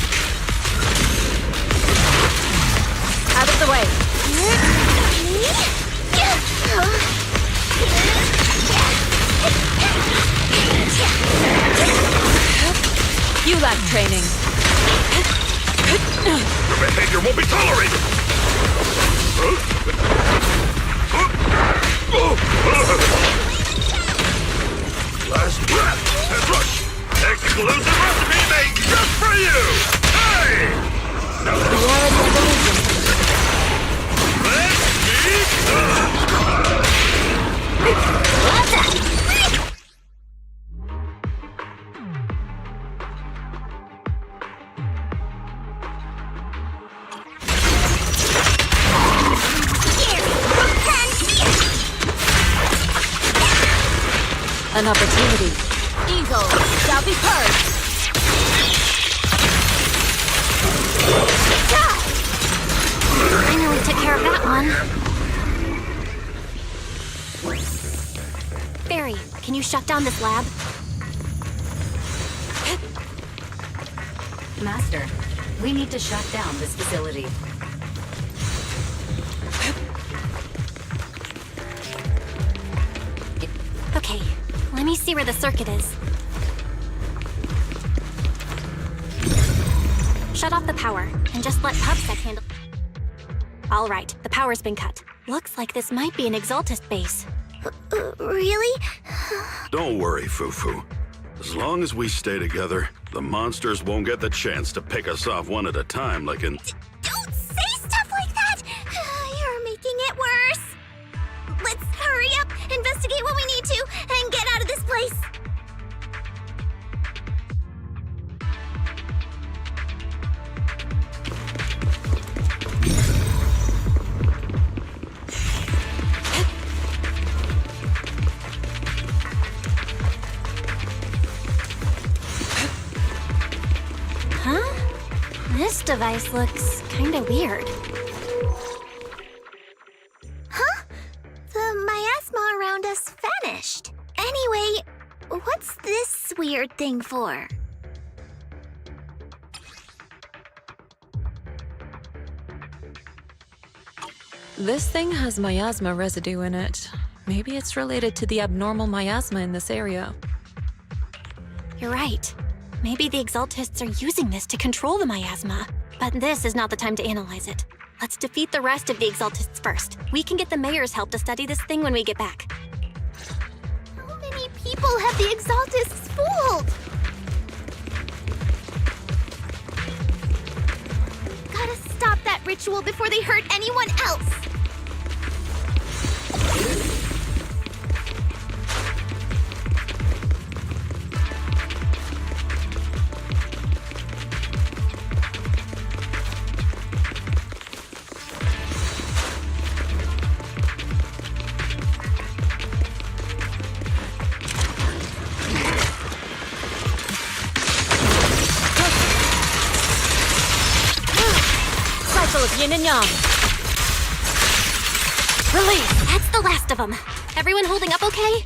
Out of the way. You lack training. Your behavior won't be tolerated! Last breath and rush! Exclusive recipe made just for you! Hey! An opportunity. Evil shall be purged. Finally took care of that one. Barry, can you shut down this lab? Master, we need to shut down this facility. Okay, let me see where the circuit is. Shut off the power, and just let PubSec handle... All right, the power's been cut. Looks like this might be an Exaltist base. Really? Don't worry, Fufu. As long as we stay together, the monsters won't get the chance to pick us off one at a time like in... Don't say stuff like that! You're making it worse. Let's hurry up, investigate what we need to, and get out of this place. This device looks kinda weird. Huh? The miasma around us vanished. Anyway, what's this weird thing for? This thing has miasma residue in it. Maybe it's related to the abnormal miasma in this area. You're right. Maybe the Exaltists are using this to control the miasma. But this is not the time to analyze it. Let's defeat the rest of the Exaltists first. We can get the mayor's help to study this thing when we get back. How many people have the Exaltists fooled? Gotta stop that ritual before they hurt anyone else. Of yin and yang. Release! That's the last of them. Everyone holding up okay?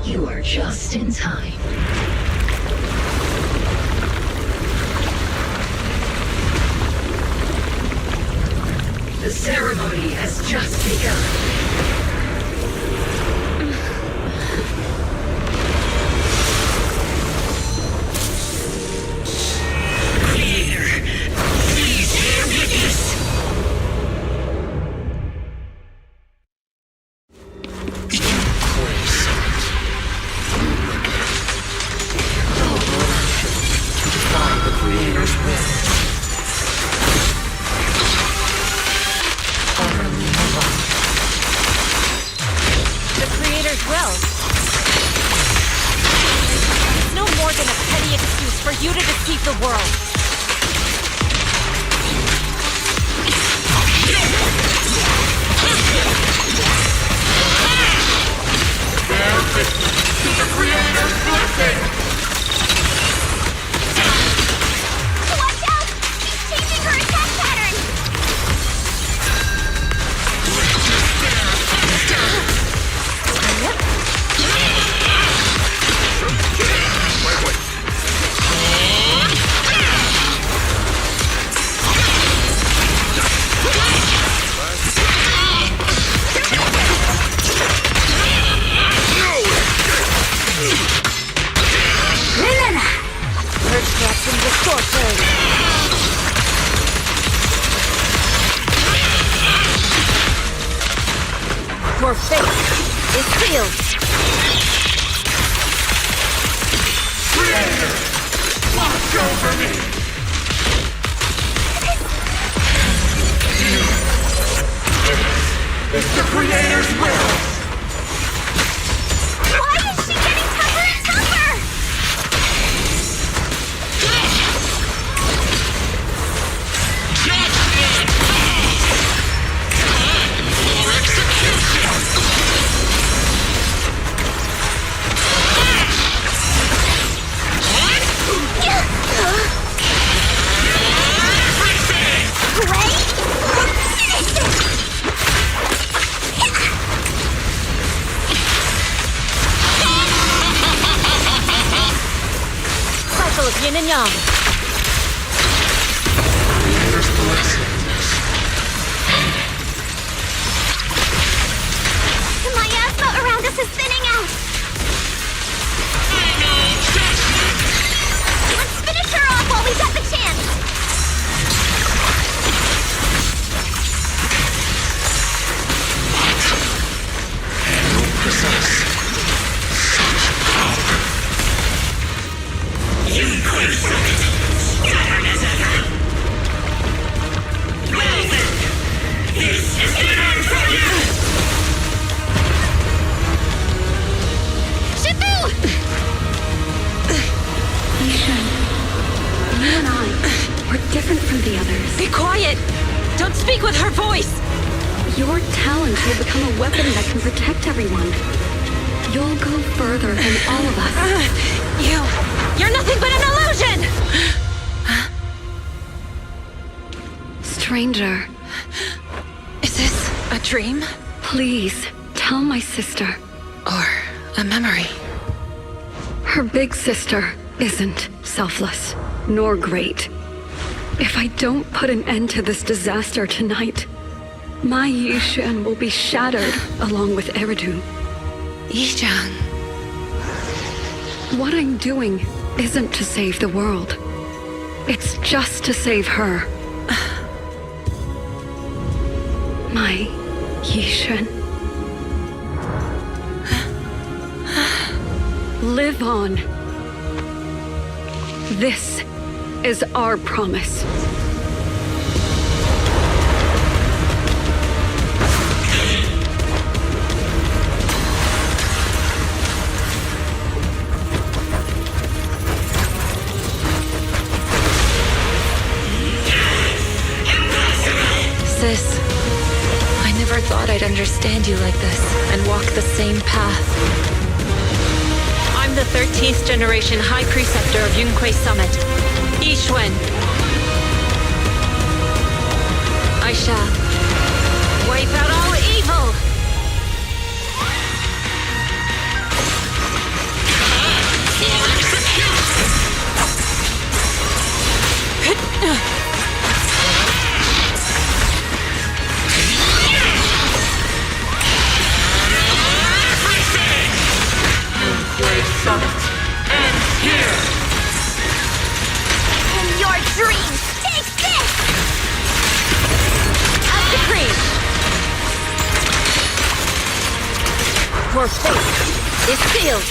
You are just in time. The ceremony has just begun. Your fate is sealed. Creator, watch over me. It's the Creator's will. Cycle of yin and yang. The miasma around us is thinning out. Let's finish her off while we got the chance. Different from the others. Be quiet! Don't speak with her voice! Your talent will become a weapon that can protect everyone. You'll go further than all of us. You're nothing but an illusion! Stranger. Is this a dream? Please, tell my sister. Or a memory? Her big sister isn't selfless, nor great. If I don't put an end to this disaster tonight, my Yixuan will be shattered along with Eridu. Yixuan. What I'm doing isn't to save the world. It's just to save her. My Yixuan. Live on. This is our promise. Sis, I never thought I'd understand you like this and walk the same path. I'm the 13th generation High Preceptor of Yunquei Summit, Yixuan. I shall wipe out all evil! Summit ends here! And your dreams, take this! Up the cream! Your fate is sealed!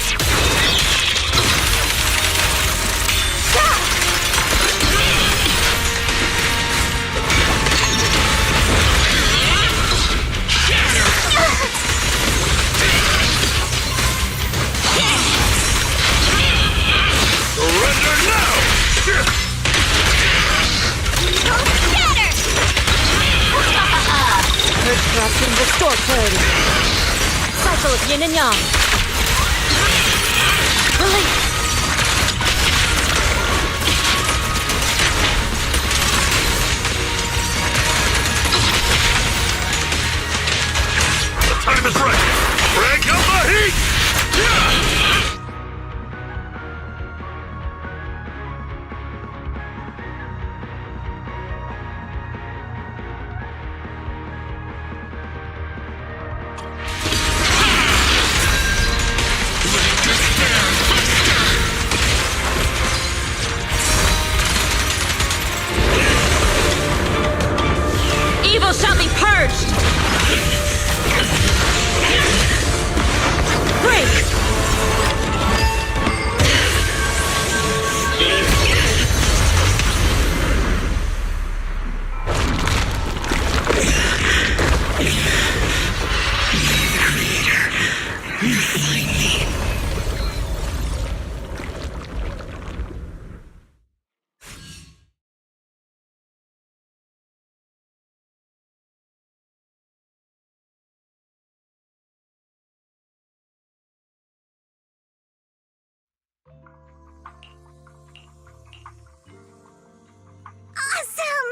Surrender now! Earth corruption restore clarity. Cycle of yin and yang. Release! The time is right! Crank up the heat! Evil shall be purged! Break! Awesome!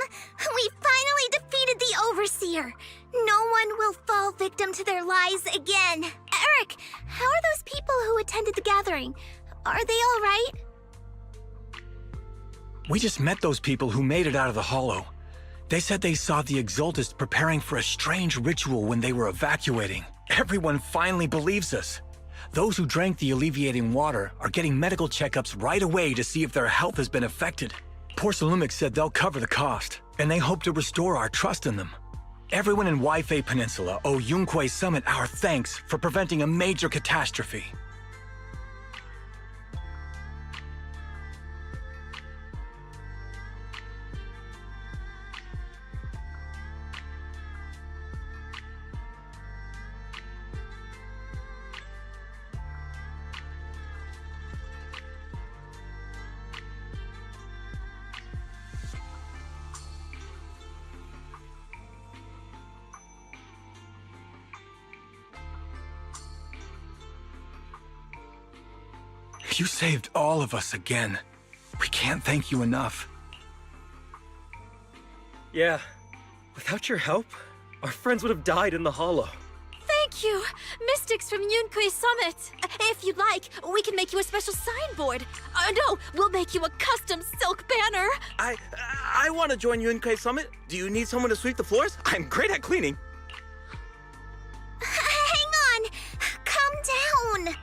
We finally defeated the Overseer. No one will fall victim to their lies again. Eric, how are those people who attended the gathering? Are they all right? We just met those people who made it out of the Hollow. They said they saw the Exaltists preparing for a strange ritual when they were evacuating. Everyone finally believes us. Those who drank the alleviating water are getting medical checkups right away to see if their health has been affected. Porcelumix said they'll cover the cost, and they hope to restore our trust in them. Everyone in Waifei Peninsula owe Yunque Summit our thanks for preventing a major catastrophe. You saved all of us again. We can't thank you enough. Yeah. Without your help, our friends would have died in the Hollow. Thank you, Mystics from Yunque Summit. If you'd like, we can make you a special signboard. No, we'll make you a custom silk banner. I want to join Yunque Summit. Do you need someone to sweep the floors? I'm great at cleaning. Hang on! Calm down!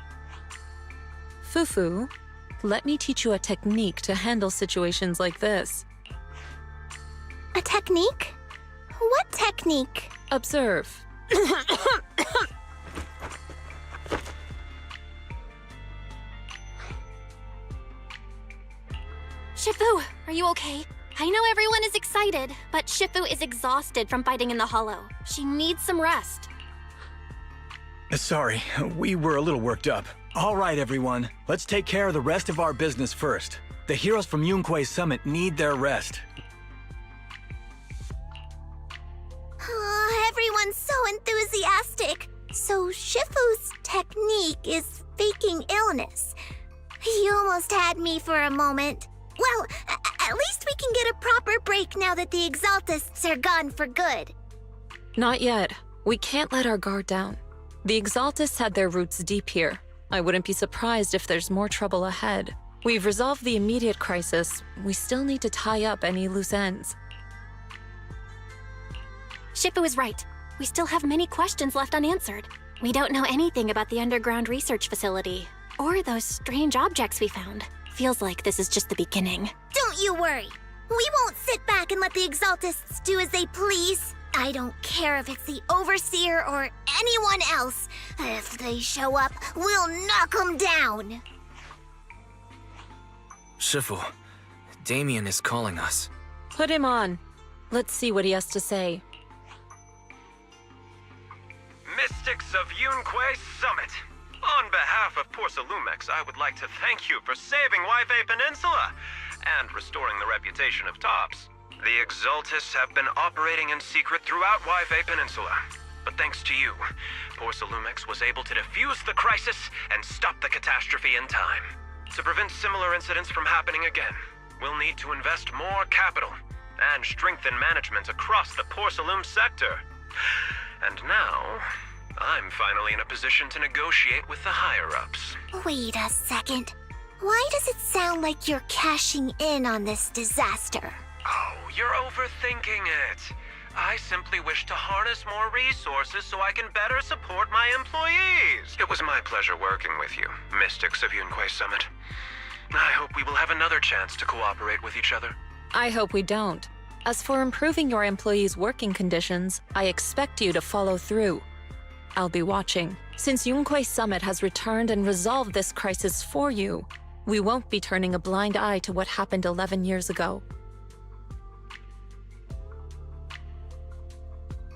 Fufu, let me teach you a technique to handle situations like this. A technique? What technique? Observe. Shifu, are you okay? I know everyone is excited, but Shifu is exhausted from fighting in the Hollow. She needs some rest. Sorry, we were a little worked up. All right, everyone. Let's take care of the rest of our business first. The heroes from Yunque Summit need their rest. Everyone's so enthusiastic. So Shifu's technique is faking illness. You almost had me for a moment. Well, at least we can get a proper break now that the Exaltists are gone for good. Not yet. We can't let our guard down. The Exaltists had their roots deep here. I wouldn't be surprised if there's more trouble ahead. We've resolved the immediate crisis. We still need to tie up any loose ends. Shifu is right. We still have many questions left unanswered. We don't know anything about the underground research facility, or those strange objects we found. Feels like this is just the beginning. Don't you worry. We won't sit back and let the Exaltists do as they please. I don't care if it's the Overseer or anyone else. If they show up, we'll knock them down. Shifu, Damien is calling us. Put him on. Let's see what he has to say. Mystics of Yunque Summit. On behalf of Porcelumix, I would like to thank you for saving Waifei Peninsula and restoring the reputation of Tops. The Exaltists have been operating in secret throughout Waifei Peninsula. But thanks to you, Porcelumix was able to defuse the crisis and stop the catastrophe in time. To prevent similar incidents from happening again, we'll need to invest more capital and strengthen management across the Porcelum sector. And now, I'm finally in a position to negotiate with the higher-ups. Wait a second. Why does it sound like you're cashing in on this disaster? Oh, you're overthinking it. I simply wish to harness more resources so I can better support my employees. It was my pleasure working with you, Mystics of Yunque Summit. I hope we will have another chance to cooperate with each other. I hope we don't. As for improving your employees' working conditions, I expect you to follow through. I'll be watching. Since Yunque Summit has returned and resolved this crisis for you, we won't be turning a blind eye to what happened 11 years ago.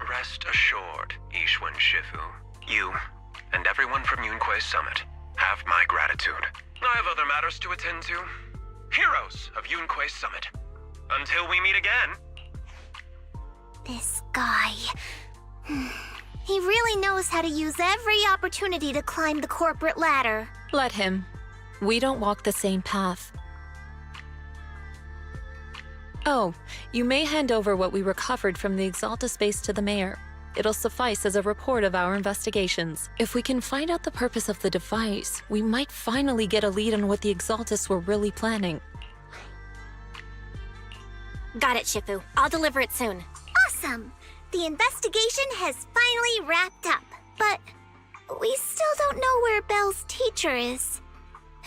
Rest assured, Yixuan Shifu. You, and everyone from Yunque Summit, have my gratitude. I have other matters to attend to. Heroes of Yunque Summit. Until we meet again. This guy... He really knows how to use every opportunity to climb the corporate ladder. Let him. We don't walk the same path. Oh, you may hand over what we recovered from the Exalta space to the mayor. It'll suffice as a report of our investigations. If we can find out the purpose of the device, we might finally get a lead on what the Exaltists were really planning. Got it, Shifu. I'll deliver it soon. Awesome! The investigation has finally wrapped up. But we still don't know where Belle's teacher is.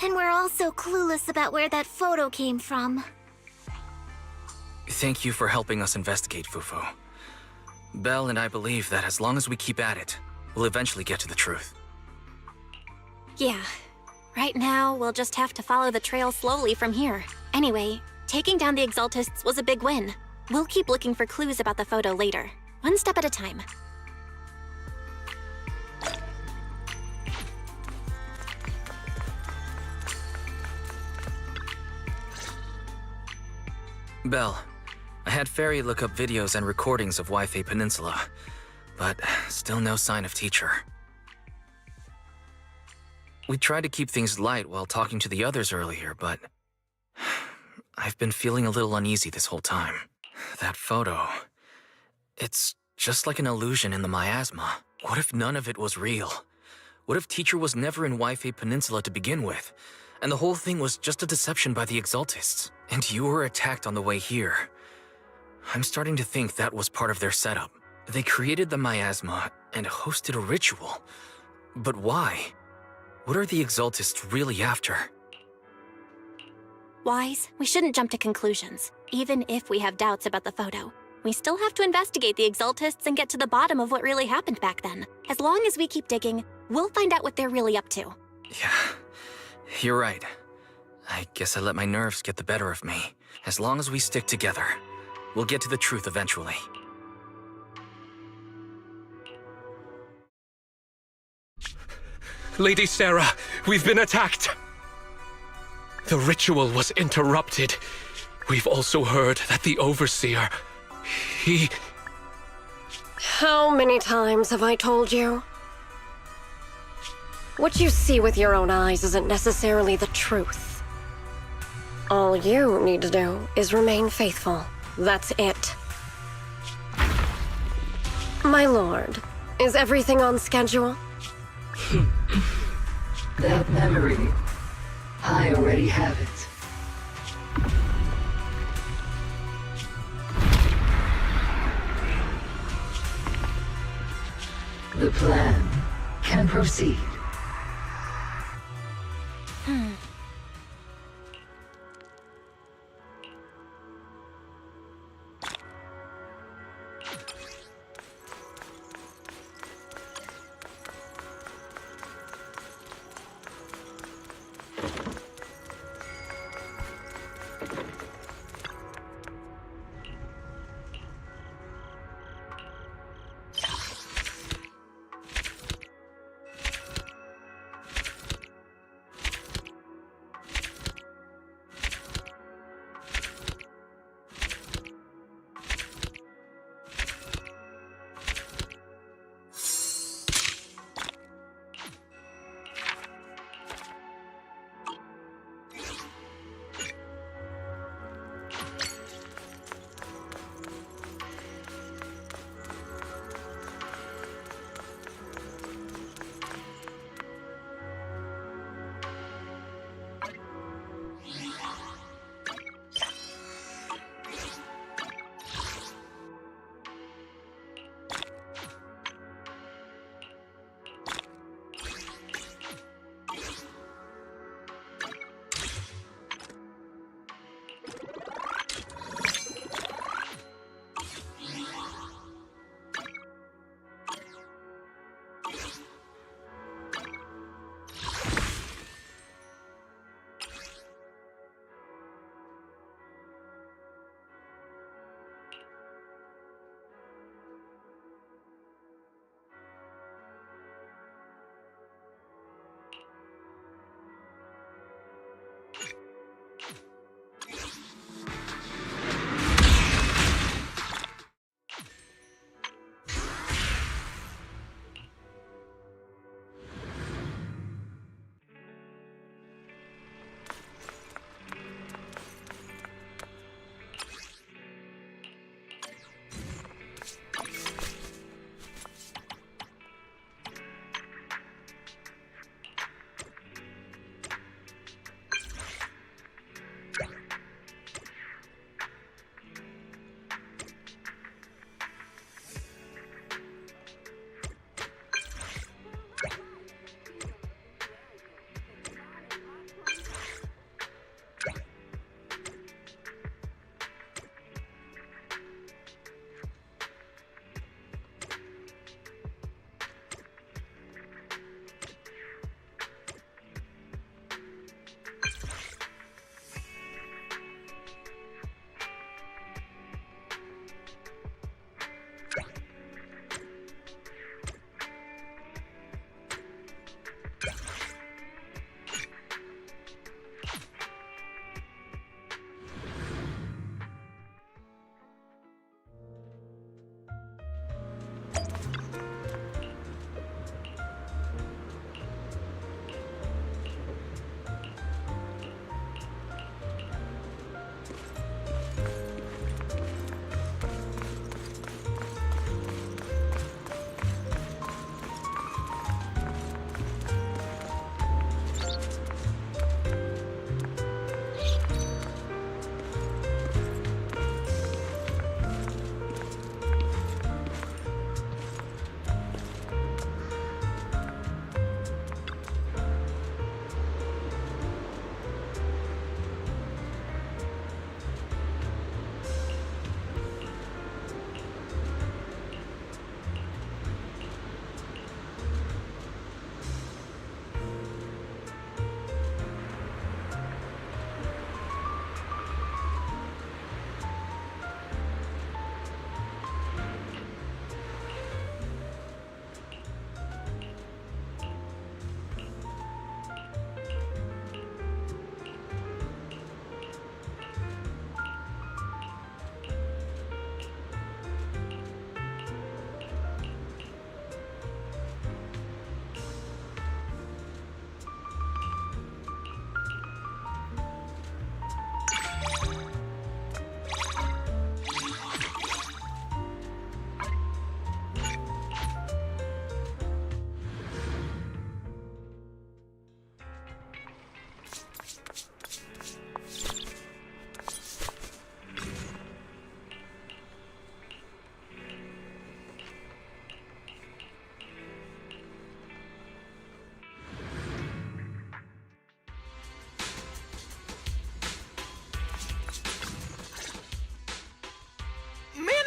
And we're also clueless about where that photo came from. Thank you for helping us investigate, Fufu. Belle and I believe that as long as we keep at it, we'll eventually get to the truth. Yeah. Right now, we'll just have to follow the trail slowly from here. Anyway, taking down the Exaltists was a big win. We'll keep looking for clues about the photo later, one step at a time. Belle, I had Fairy look up videos and recordings of Wi-Fi Peninsula, but still no sign of teacher. We tried to keep things light while talking to the others earlier, but I've been feeling a little uneasy this whole time. That photo, it's just like an illusion in the miasma. What if none of it was real? What if teacher was never in Wi-Fi Peninsula to begin with, and the whole thing was just a deception by the Exaltists, and you were attacked on the way here? I'm starting to think that was part of their setup. They created the miasma and hosted a ritual. But why? What are the Exaltists really after? Wise, we shouldn't jump to conclusions. Even if we have doubts about the photo, we still have to investigate the Exaltists and get to the bottom of what really happened back then. As long as we keep digging, we'll find out what they're really up to. Yeah, you're right. I guess I let my nerves get the better of me. As long as we stick together, we'll get to the truth eventually. Lady Sarah, we've been attacked. The ritual was interrupted. We've also heard that the Overseer, he... How many times have I told you? What you see with your own eyes isn't necessarily the truth. All you need to do is remain faithful. That's it. My lord, is everything on schedule? That memory, I already have it. The plan can proceed.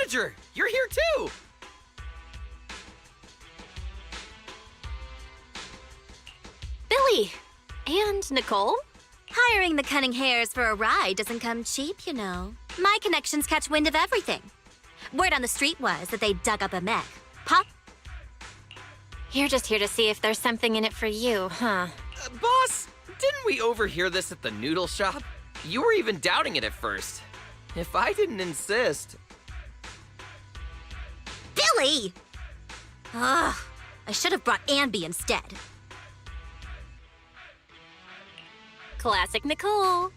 manager! You're here too! Billy! And Nicole? Hiring the cunning hares for a ride doesn't come cheap, you know. My connections catch wind of everything. Word on the street was that they dug up a mech. Pop? You're just here to see if there's something in it for you, huh? Boss, didn't we overhear this at the noodle shop? You were even doubting it at first. If I didn't insist... Billy! Ugh, I should have brought Anby instead. Classic Nicole.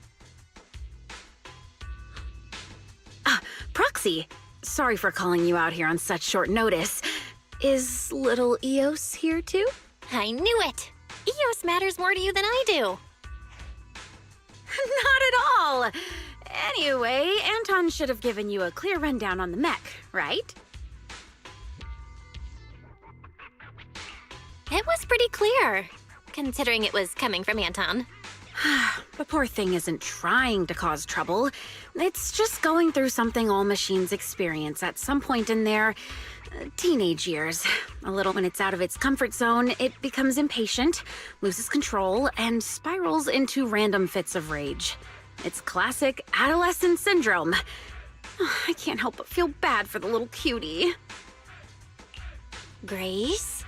Proxy, sorry for calling you out here on such short notice. Is little Eos here too? I knew it! Eos matters more to you than I do. Not at all! Anyway, Anton should have given you a clear rundown on the mech, right? It was pretty clear, considering it was coming from Anton. The poor thing isn't trying to cause trouble. It's just going through something all machines experience at some point in their teenage years. A little when it's out of its comfort zone, it becomes impatient, loses control, and spirals into random fits of rage. It's classic adolescent syndrome. I can't help but feel bad for the little cutie. Grace?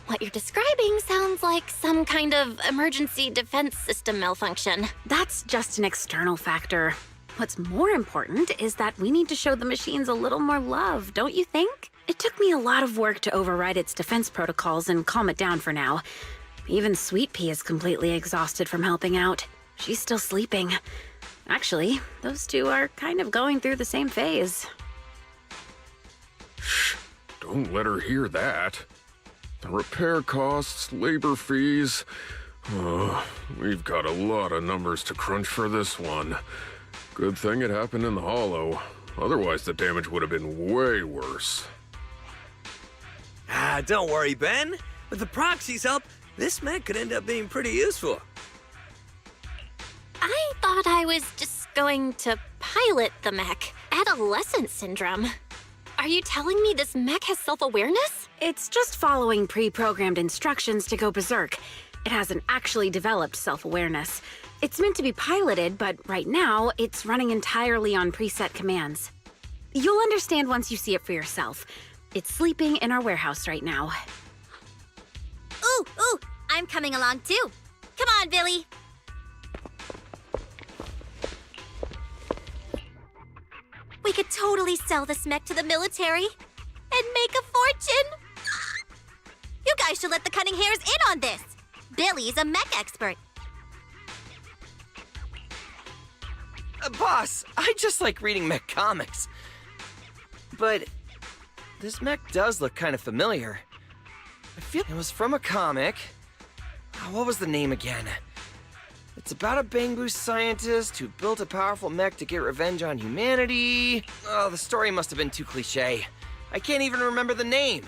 What you're describing sounds like some kind of emergency defense system malfunction. That's just an external factor. What's more important is that we need to show the machines a little more love, don't you think? It took me a lot of work to override its defense protocols and calm it down for now. Even Sweet Pea is completely exhausted from helping out. She's still sleeping. Actually, those two are kind of going through the same phase. Shh, don't let her hear that. The repair costs, labor fees. We've got a lot of numbers to crunch for this one. Good thing it happened in the hollow. Otherwise, the damage would have been way worse. Don't worry, Ben. With the proxy's help, this mech could end up being pretty useful. I thought I was just going to pilot the mech. Adolescent syndrome. Are you telling me this mech has self-awareness? It's just following pre-programmed instructions to go berserk. It hasn't actually developed self-awareness. It's meant to be piloted, but right now, it's running entirely on preset commands. You'll understand once you see it for yourself. It's sleeping in our warehouse right now. Ooh, I'm coming along too. Come on, Billy. We could totally sell this mech to the military and make a fortune. You guys should let the cunning hares in on this. Billy's a mech expert. Boss, I just like reading mech comics. But this mech does look kind of familiar. I feel it was from a comic. What was the name again? It's about a Bangboo scientist who built a powerful mech to get revenge on humanity. Oh, the story must have been too cliche. I can't even remember the name.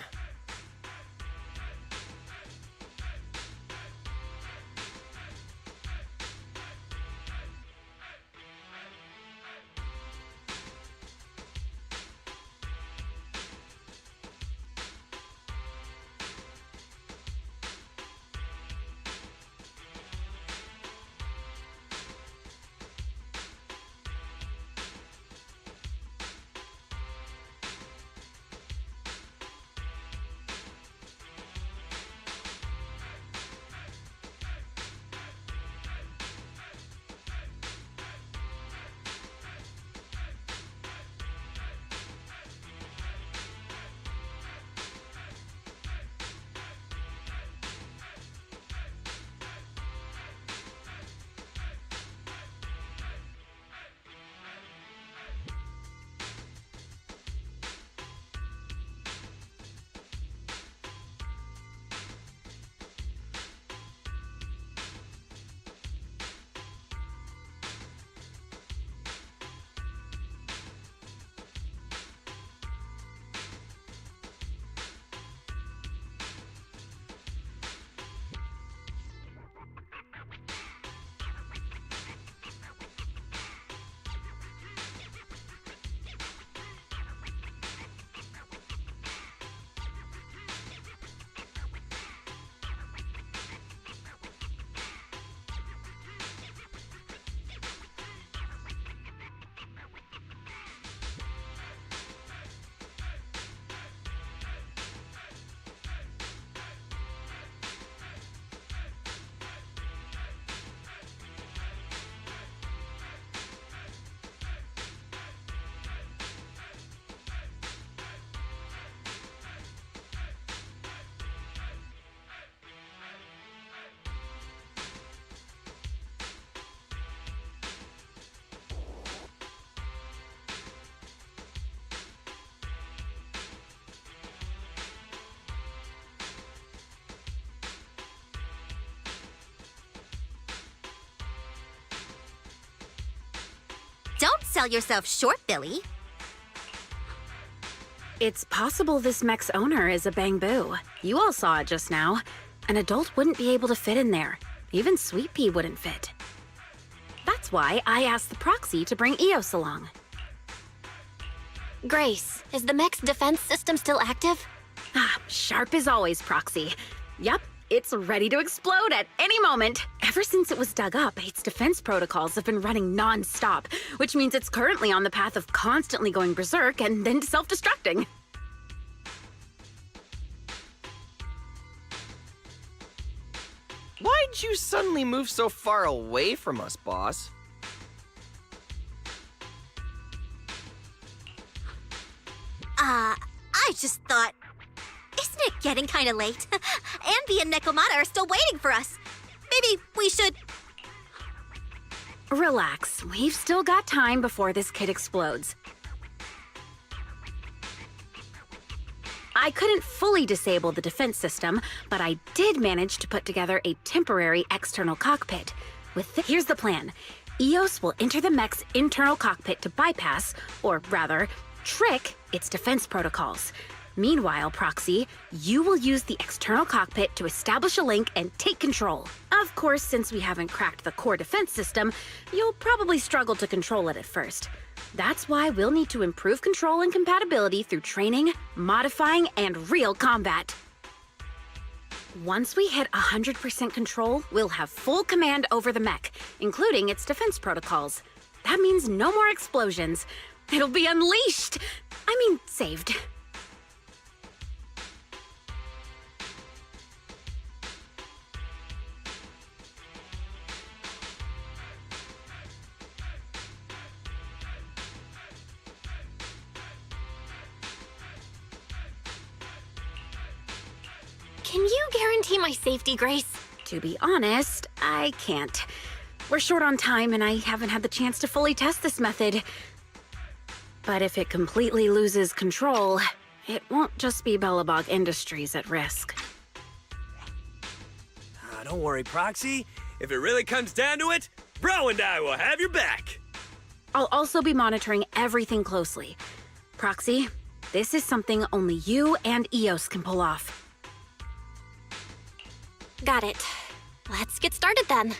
sell yourself short, Billy. It's possible this mech's owner is a Bang-Boo. You all saw it just now. An adult wouldn't be able to fit in there. Even Sweet Pea wouldn't fit. That's why I asked the proxy to bring Eos along. Grace, is the mech's defense system still active? Ah, sharp as always, Proxy. Yup, it's ready to explode at any moment. Ever since it was dug up, its defense protocols have been running non-stop, which means it's currently on the path of constantly going berserk and then self-destructing. Why'd you suddenly move so far away from us, boss? I just thought... Isn't it getting kinda late? Anby and Nekomata are still waiting for us. Maybe we should... Relax, we've still got time before this kid explodes. I couldn't fully disable the defense system, but I did manage to put together a temporary external cockpit. Here's the plan. Eos will enter the mech's internal cockpit to bypass, or rather, trick its defense protocols. Meanwhile, Proxy, you will use the external cockpit to establish a link and take control. Of course, since we haven't cracked the core defense system, you'll probably struggle to control it at first. That's why we'll need to improve control and compatibility through training, modifying, and real combat. Once we hit 100% control, we'll have full command over the mech, including its defense protocols. That means no more explosions. It'll be unleashed! Saved. Can you guarantee my safety, Grace? To be honest, I can't. We're short on time and I haven't had the chance to fully test this method. But if it completely loses control, it won't just be Bellabog Industries at risk. Don't worry, Proxy. If it really comes down to it, Bro and I will have your back. I'll also be monitoring everything closely. Proxy, this is something only you and Eos can pull off. Got it. Let's get started then.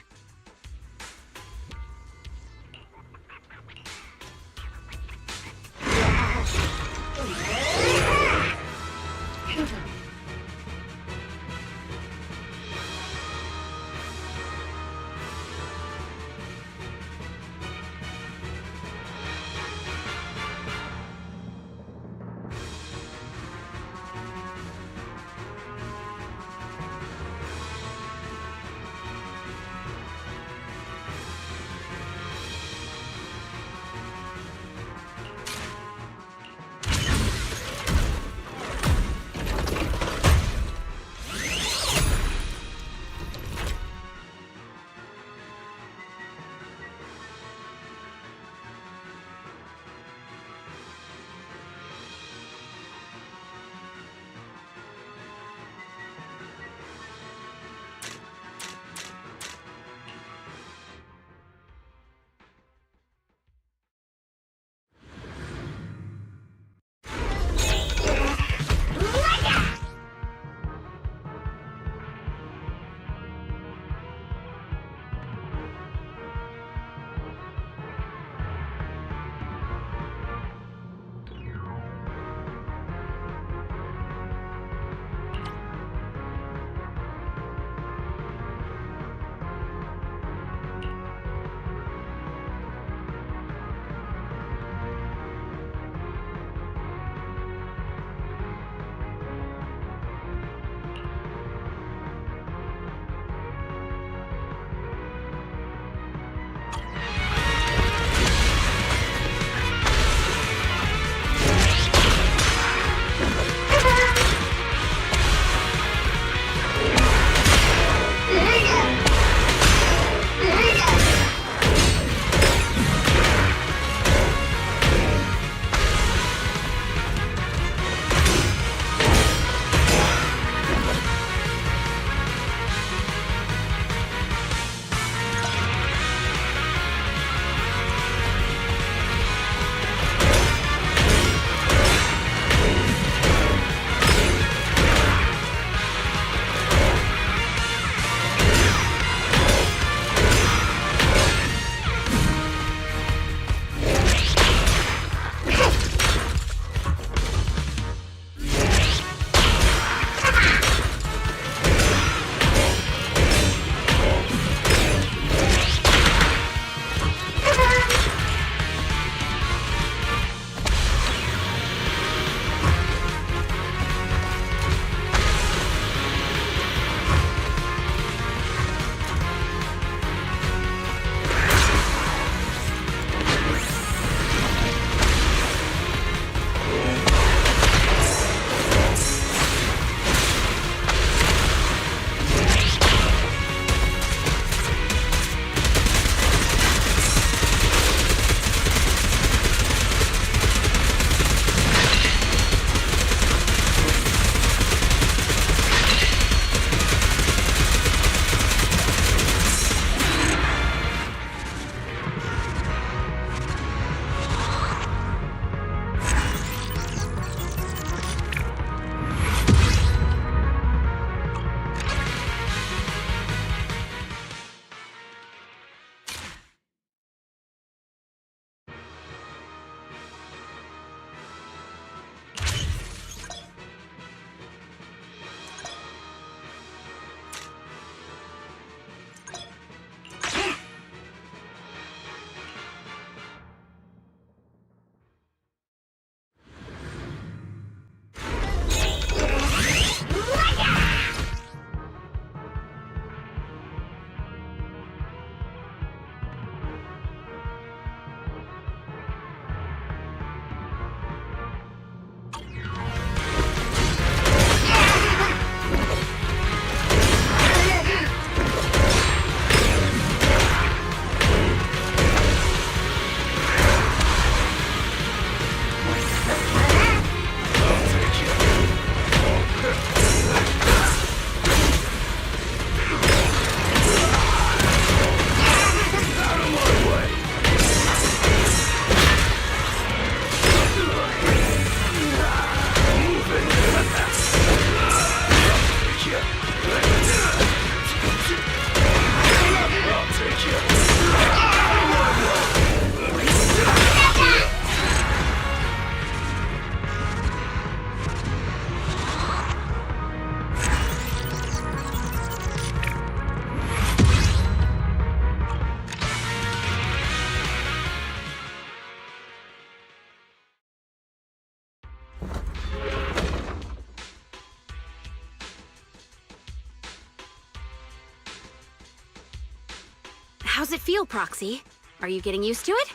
How's it feel, Proxy? Are you getting used to it?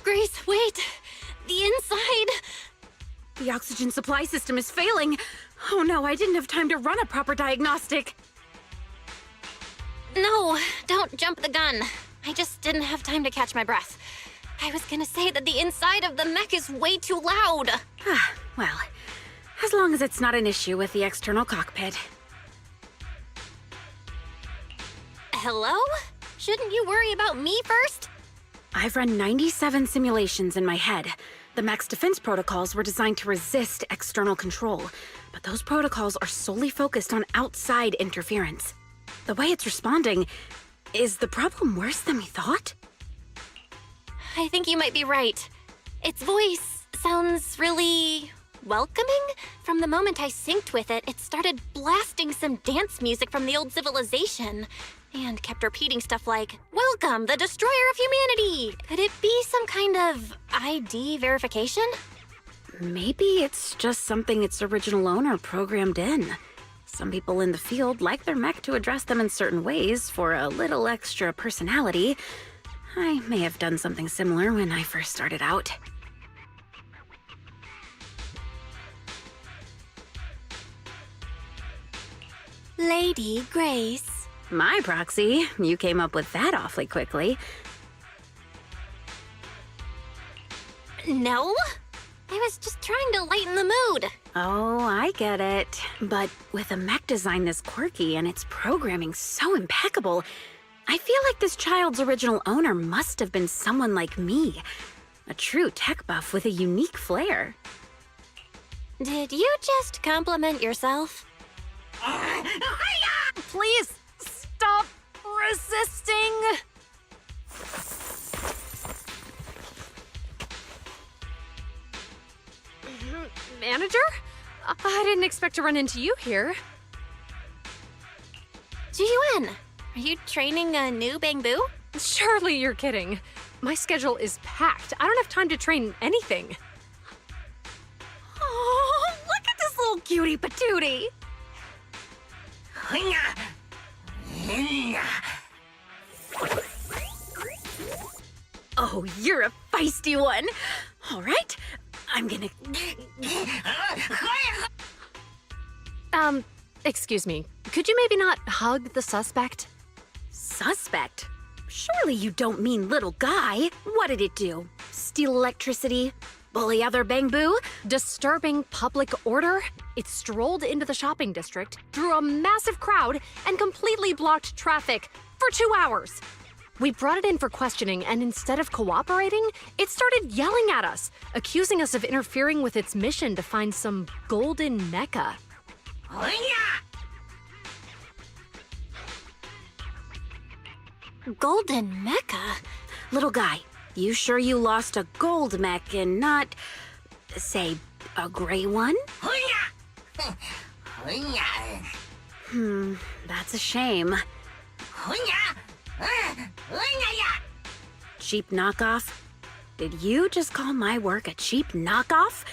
Grace, wait! The inside! The oxygen supply system is failing. Oh no, I didn't have time to run a proper diagnostic. No, don't jump the gun. I just didn't have time to catch my breath. I was gonna say that the inside of the mech is way too loud. Well, as long as it's not an issue with the external cockpit. Hello? Shouldn't you worry about me first? I've run 97 simulations in my head. The mech's defense protocols were designed to resist external control, but those protocols are solely focused on outside interference. The way it's responding, is the problem worse than we thought? I think you might be right. Its voice sounds really welcoming. From the moment I synced with it, it started blasting some dance music from the old civilization and kept repeating stuff like, "Welcome, the destroyer of humanity!" Could it be some kind of ID verification? Maybe it's just something its original owner programmed in. Some people in the field like their mech to address them in certain ways for a little extra personality. I may have done something similar when I first started out. Lady Grace. My Proxy, you came up with that awfully quickly. No? I was just trying to lighten the mood. Oh, I get it. But with a mech design this quirky and its programming so impeccable, I feel like this child's original owner must have been someone like me. A true tech buff with a unique flair. Did you just compliment yourself? Please, stop resisting! Manager? I didn't expect to run into you here. Zzz, are you training a new Bangbu? Surely you're kidding. My schedule is packed. I don't have time to train anything. Oh, look at this little cutie patootie! Oh, you're a feisty one. All right, I'm gonna... Excuse me. Could you maybe not hug the suspect? Suspect? Surely you don't mean little guy. What did it do? Steal electricity? Bully other Bangbu? Disturbing public order? It strolled into the shopping district, drew a massive crowd, and completely blocked traffic for 2 hours. We brought it in for questioning, and instead of cooperating, it started yelling at us, accusing us of interfering with its mission to find some golden Mecca. Golden Mecca? Little guy, you sure you lost a gold mech and not, say, a gray one? That's a shame. Cheap knockoff? Did you just call my work a cheap knockoff?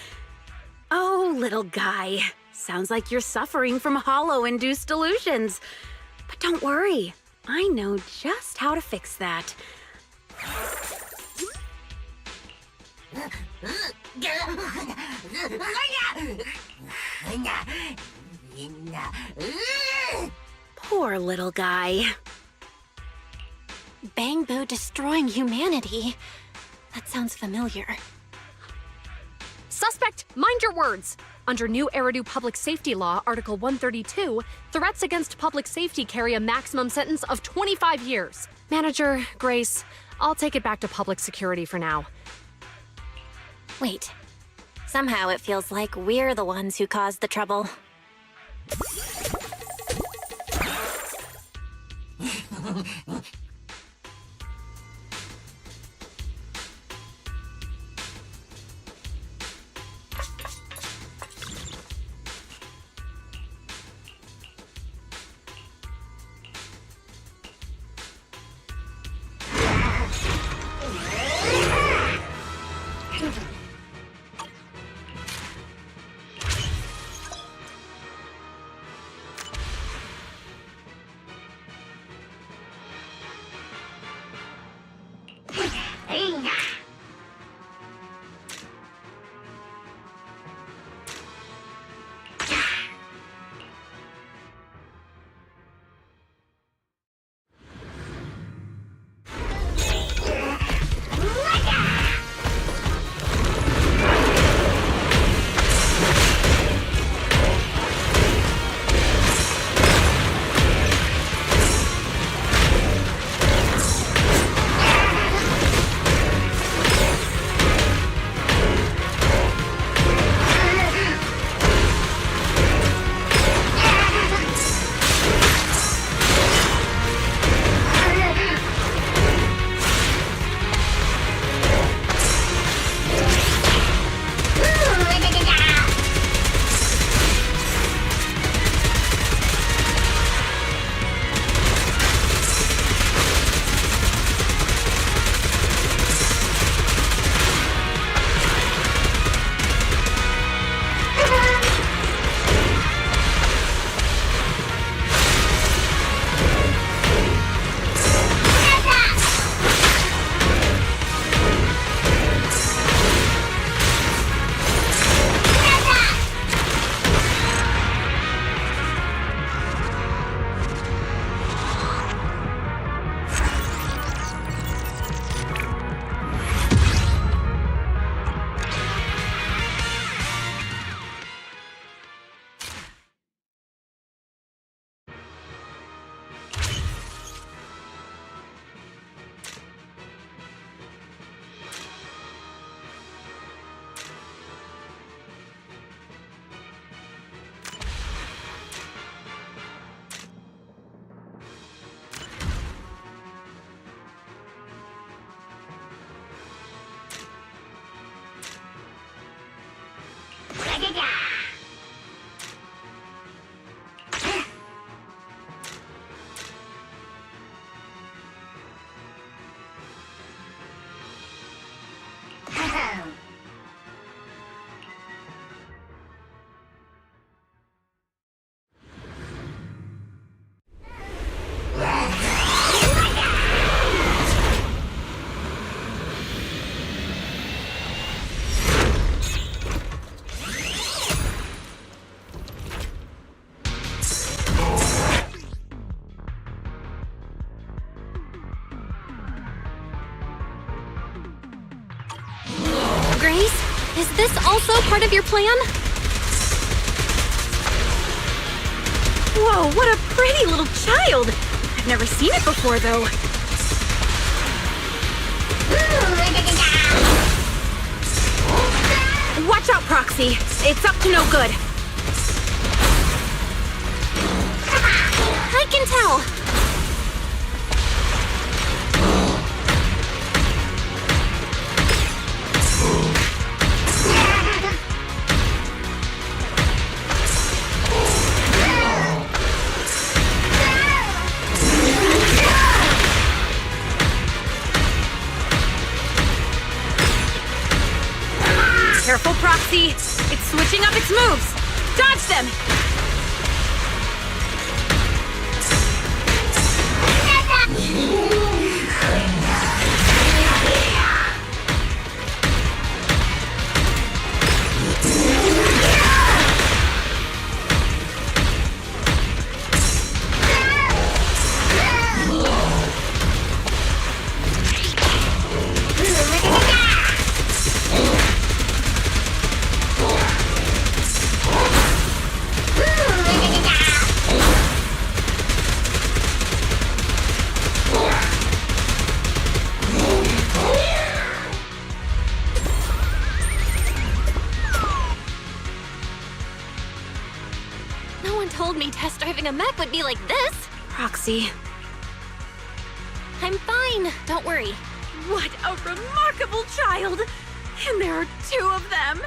Oh, little guy. Sounds like you're suffering from hollow-induced delusions. But don't worry. I know just how to fix that. Poor little guy. Bangbu destroying humanity. That sounds familiar. Suspect, mind your words! Under new Eridu Public Safety Law, Article 132, threats against public safety carry a maximum sentence of 25 years. Manager, Grace, I'll take it back to public security for now. Wait. Somehow it feels like we're the ones who caused the trouble. Grace, is this also part of your plan? Whoa, what a pretty little child! I've never seen it before, though. Watch out, Proxy. It's up to no good. I can tell. Careful, Proxy. It's switching up its moves. Dodge them! No one told me test driving a mech would be like this. Proxy. I'm fine. Don't worry. What a remarkable child! And there are two of them!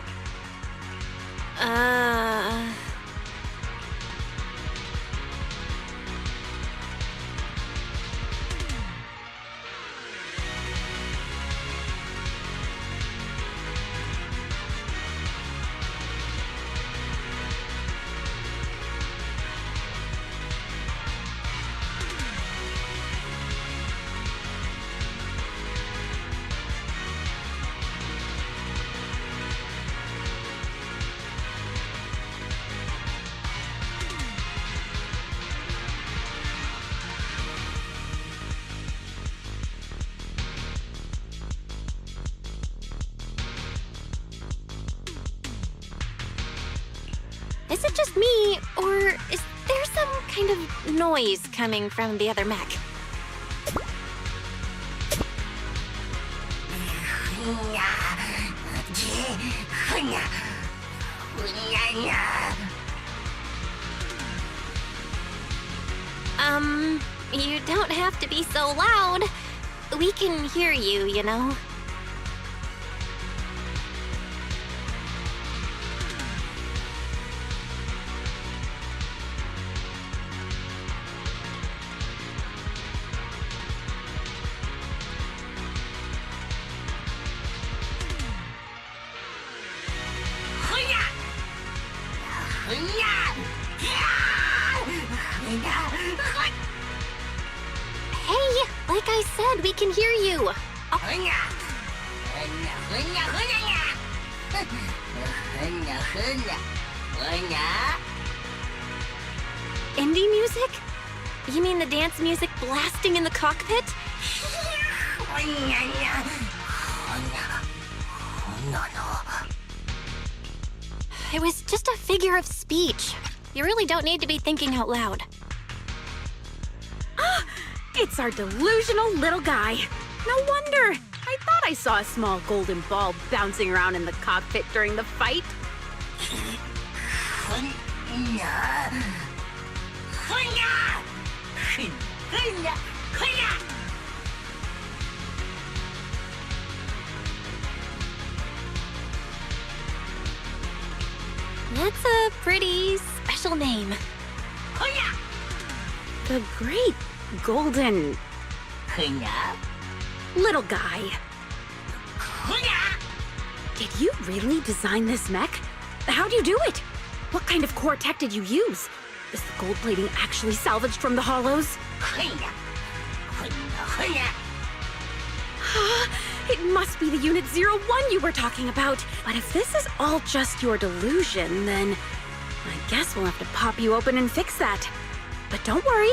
Is it just me, or is there some kind of noise coming from the other mech? You don't have to be so loud. We can hear you, you know. Hey, like I said, we can hear you. Indie music? You mean the dance music blasting in the cockpit? It was just a figure of speech. You really don't need to be thinking out loud. Ah, it's our delusional little guy. No wonder. I thought I saw a small golden ball bouncing around in the cockpit during the fight. That's a pretty special name. The great golden... little guy. Did you really design this mech? How'd you do it? What kind of core tech did you use? Is the gold plating actually salvaged from the hollows? It must be the Unit 01 you were talking about. But if this is all just your delusion, then I guess we'll have to pop you open and fix that. But don't worry,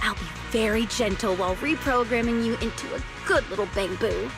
I'll be very gentle while reprogramming you into a good little bang-boo.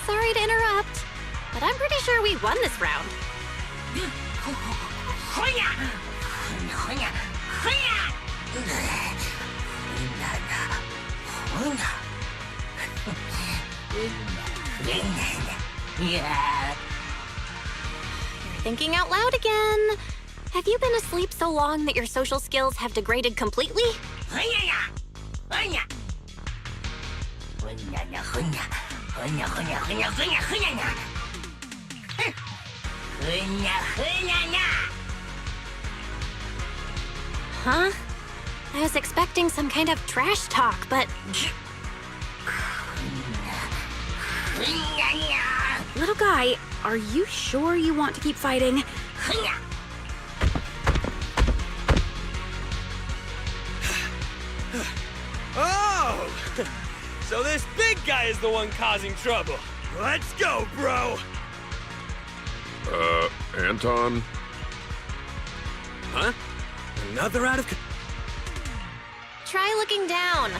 Sorry to interrupt, but I'm pretty sure we won this round. You're thinking out loud again. Have you been asleep so long that your social skills have degraded completely? Huh? I was expecting some kind of trash talk, but... Little guy, are you sure you want to keep fighting? Oh! So this big guy is the one causing trouble. Let's go, bro! Anton? Huh? Another out of... Try looking down.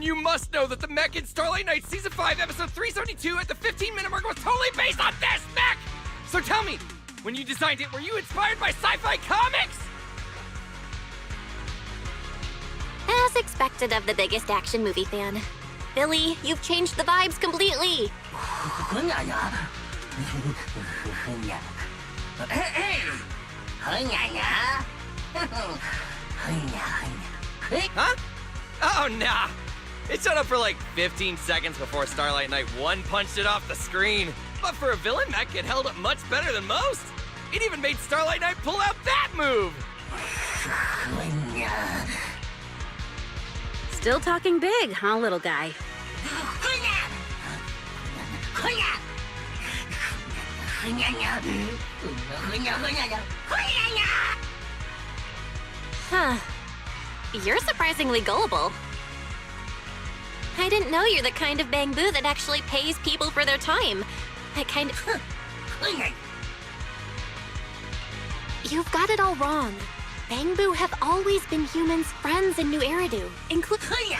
then you must know that the mech in Starlight Night Season 5, Episode 372 at the 15-minute mark was totally based on this mech! So tell me, when you designed it, were you inspired by sci-fi comics? As expected of the biggest action movie fan. Billy, you've changed the vibes completely. Huh? Oh, nah. It showed up for like 15 seconds before Starlight Knight 1 punched it off the screen. But for a villain mech, it held up much better than most. It even made Starlight Knight pull out that move. Still talking big, huh, little guy? Huh. You're surprisingly gullible. I didn't know you're the kind of bamboo that actually pays people for their time. That kind of... You've got it all wrong. Bamboo have always been humans' friends in New Eridu, including...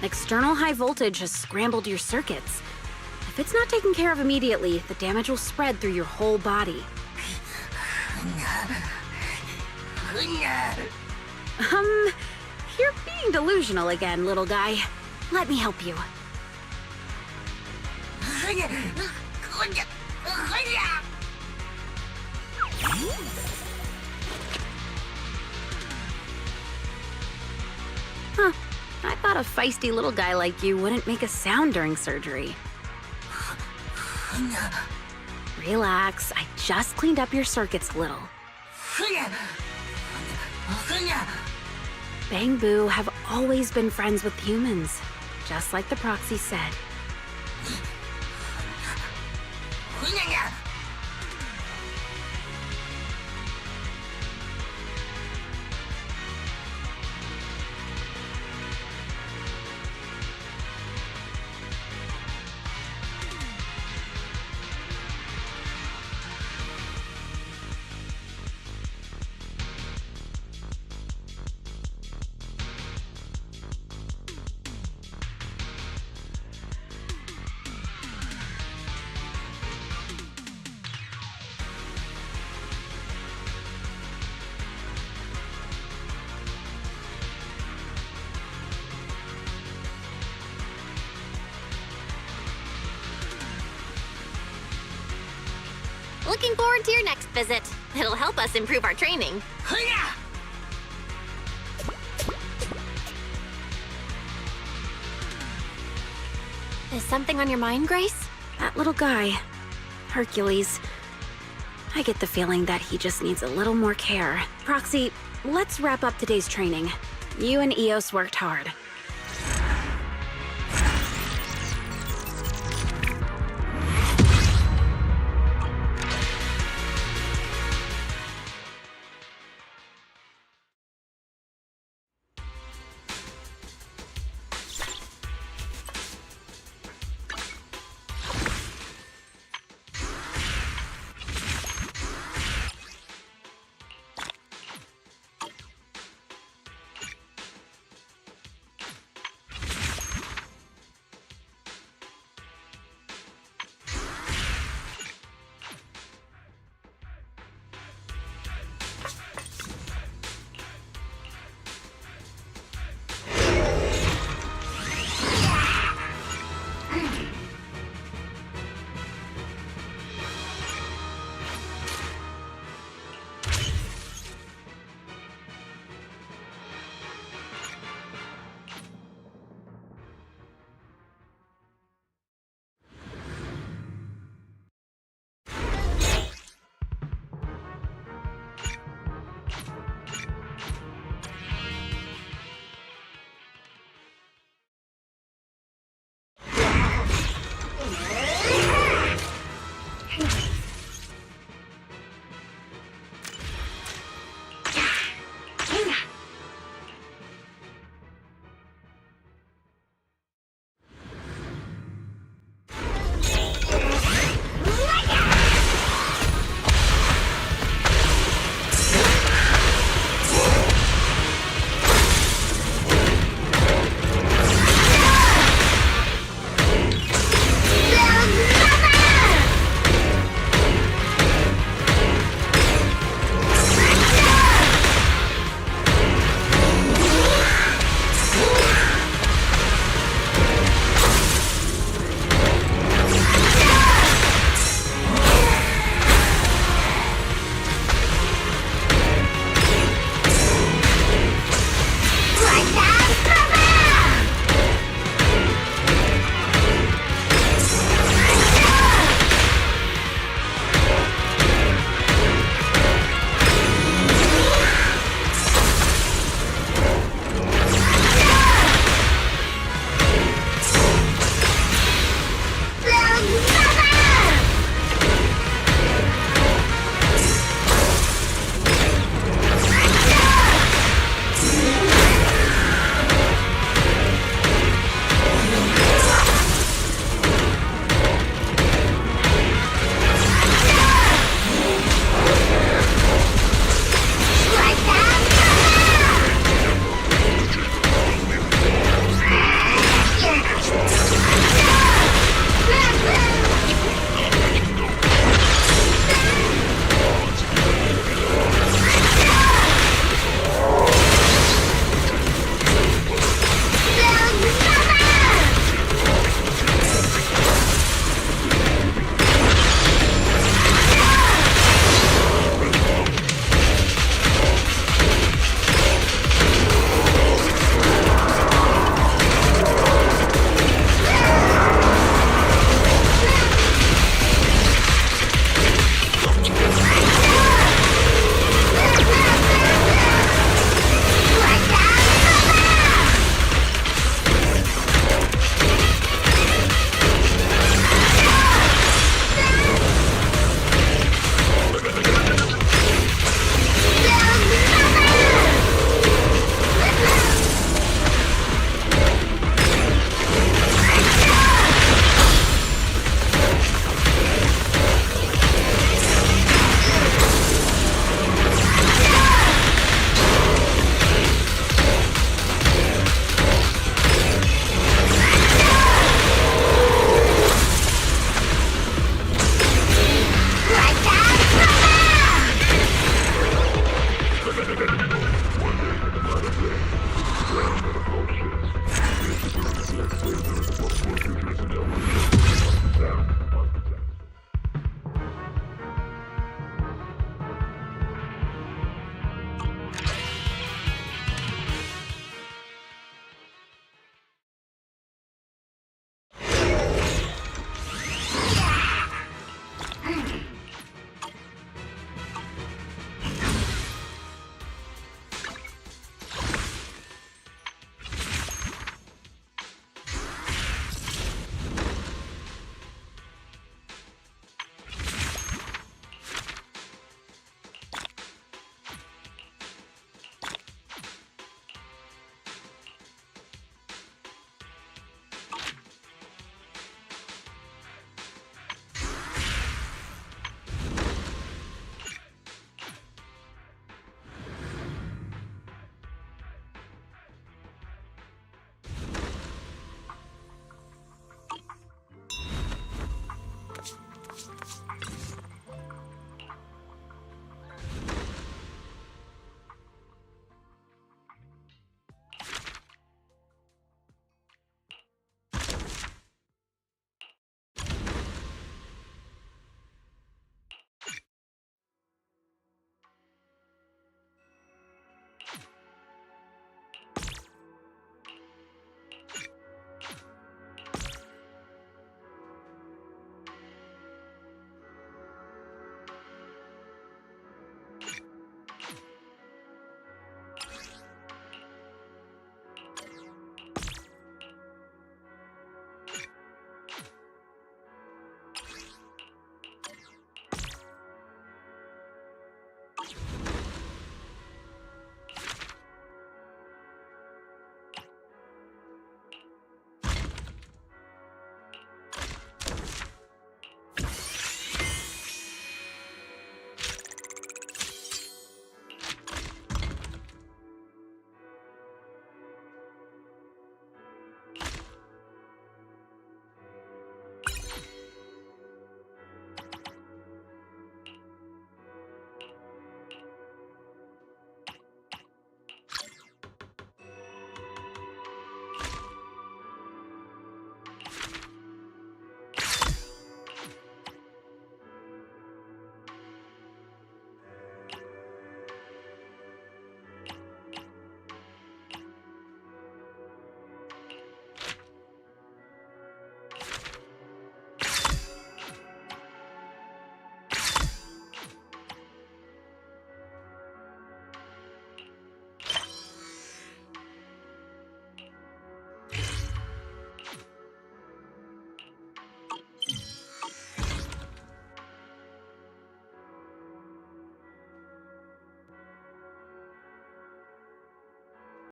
External high voltage has scrambled your circuits. If it's not taken care of immediately, the damage will spread through your whole body. You're being delusional again, little guy. Let me help you. Huh. I thought a feisty little guy like you wouldn't make a sound during surgery. Relax, I just cleaned up your circuits a little. Bamboo have always been friends with humans, just like the proxy said. Looking forward to your next visit. It'll help us improve our training. Is something on your mind, Grace? That little guy, Hercules. I get the feeling that he just needs a little more care. Proxy, let's wrap up today's training. You and Eos worked hard.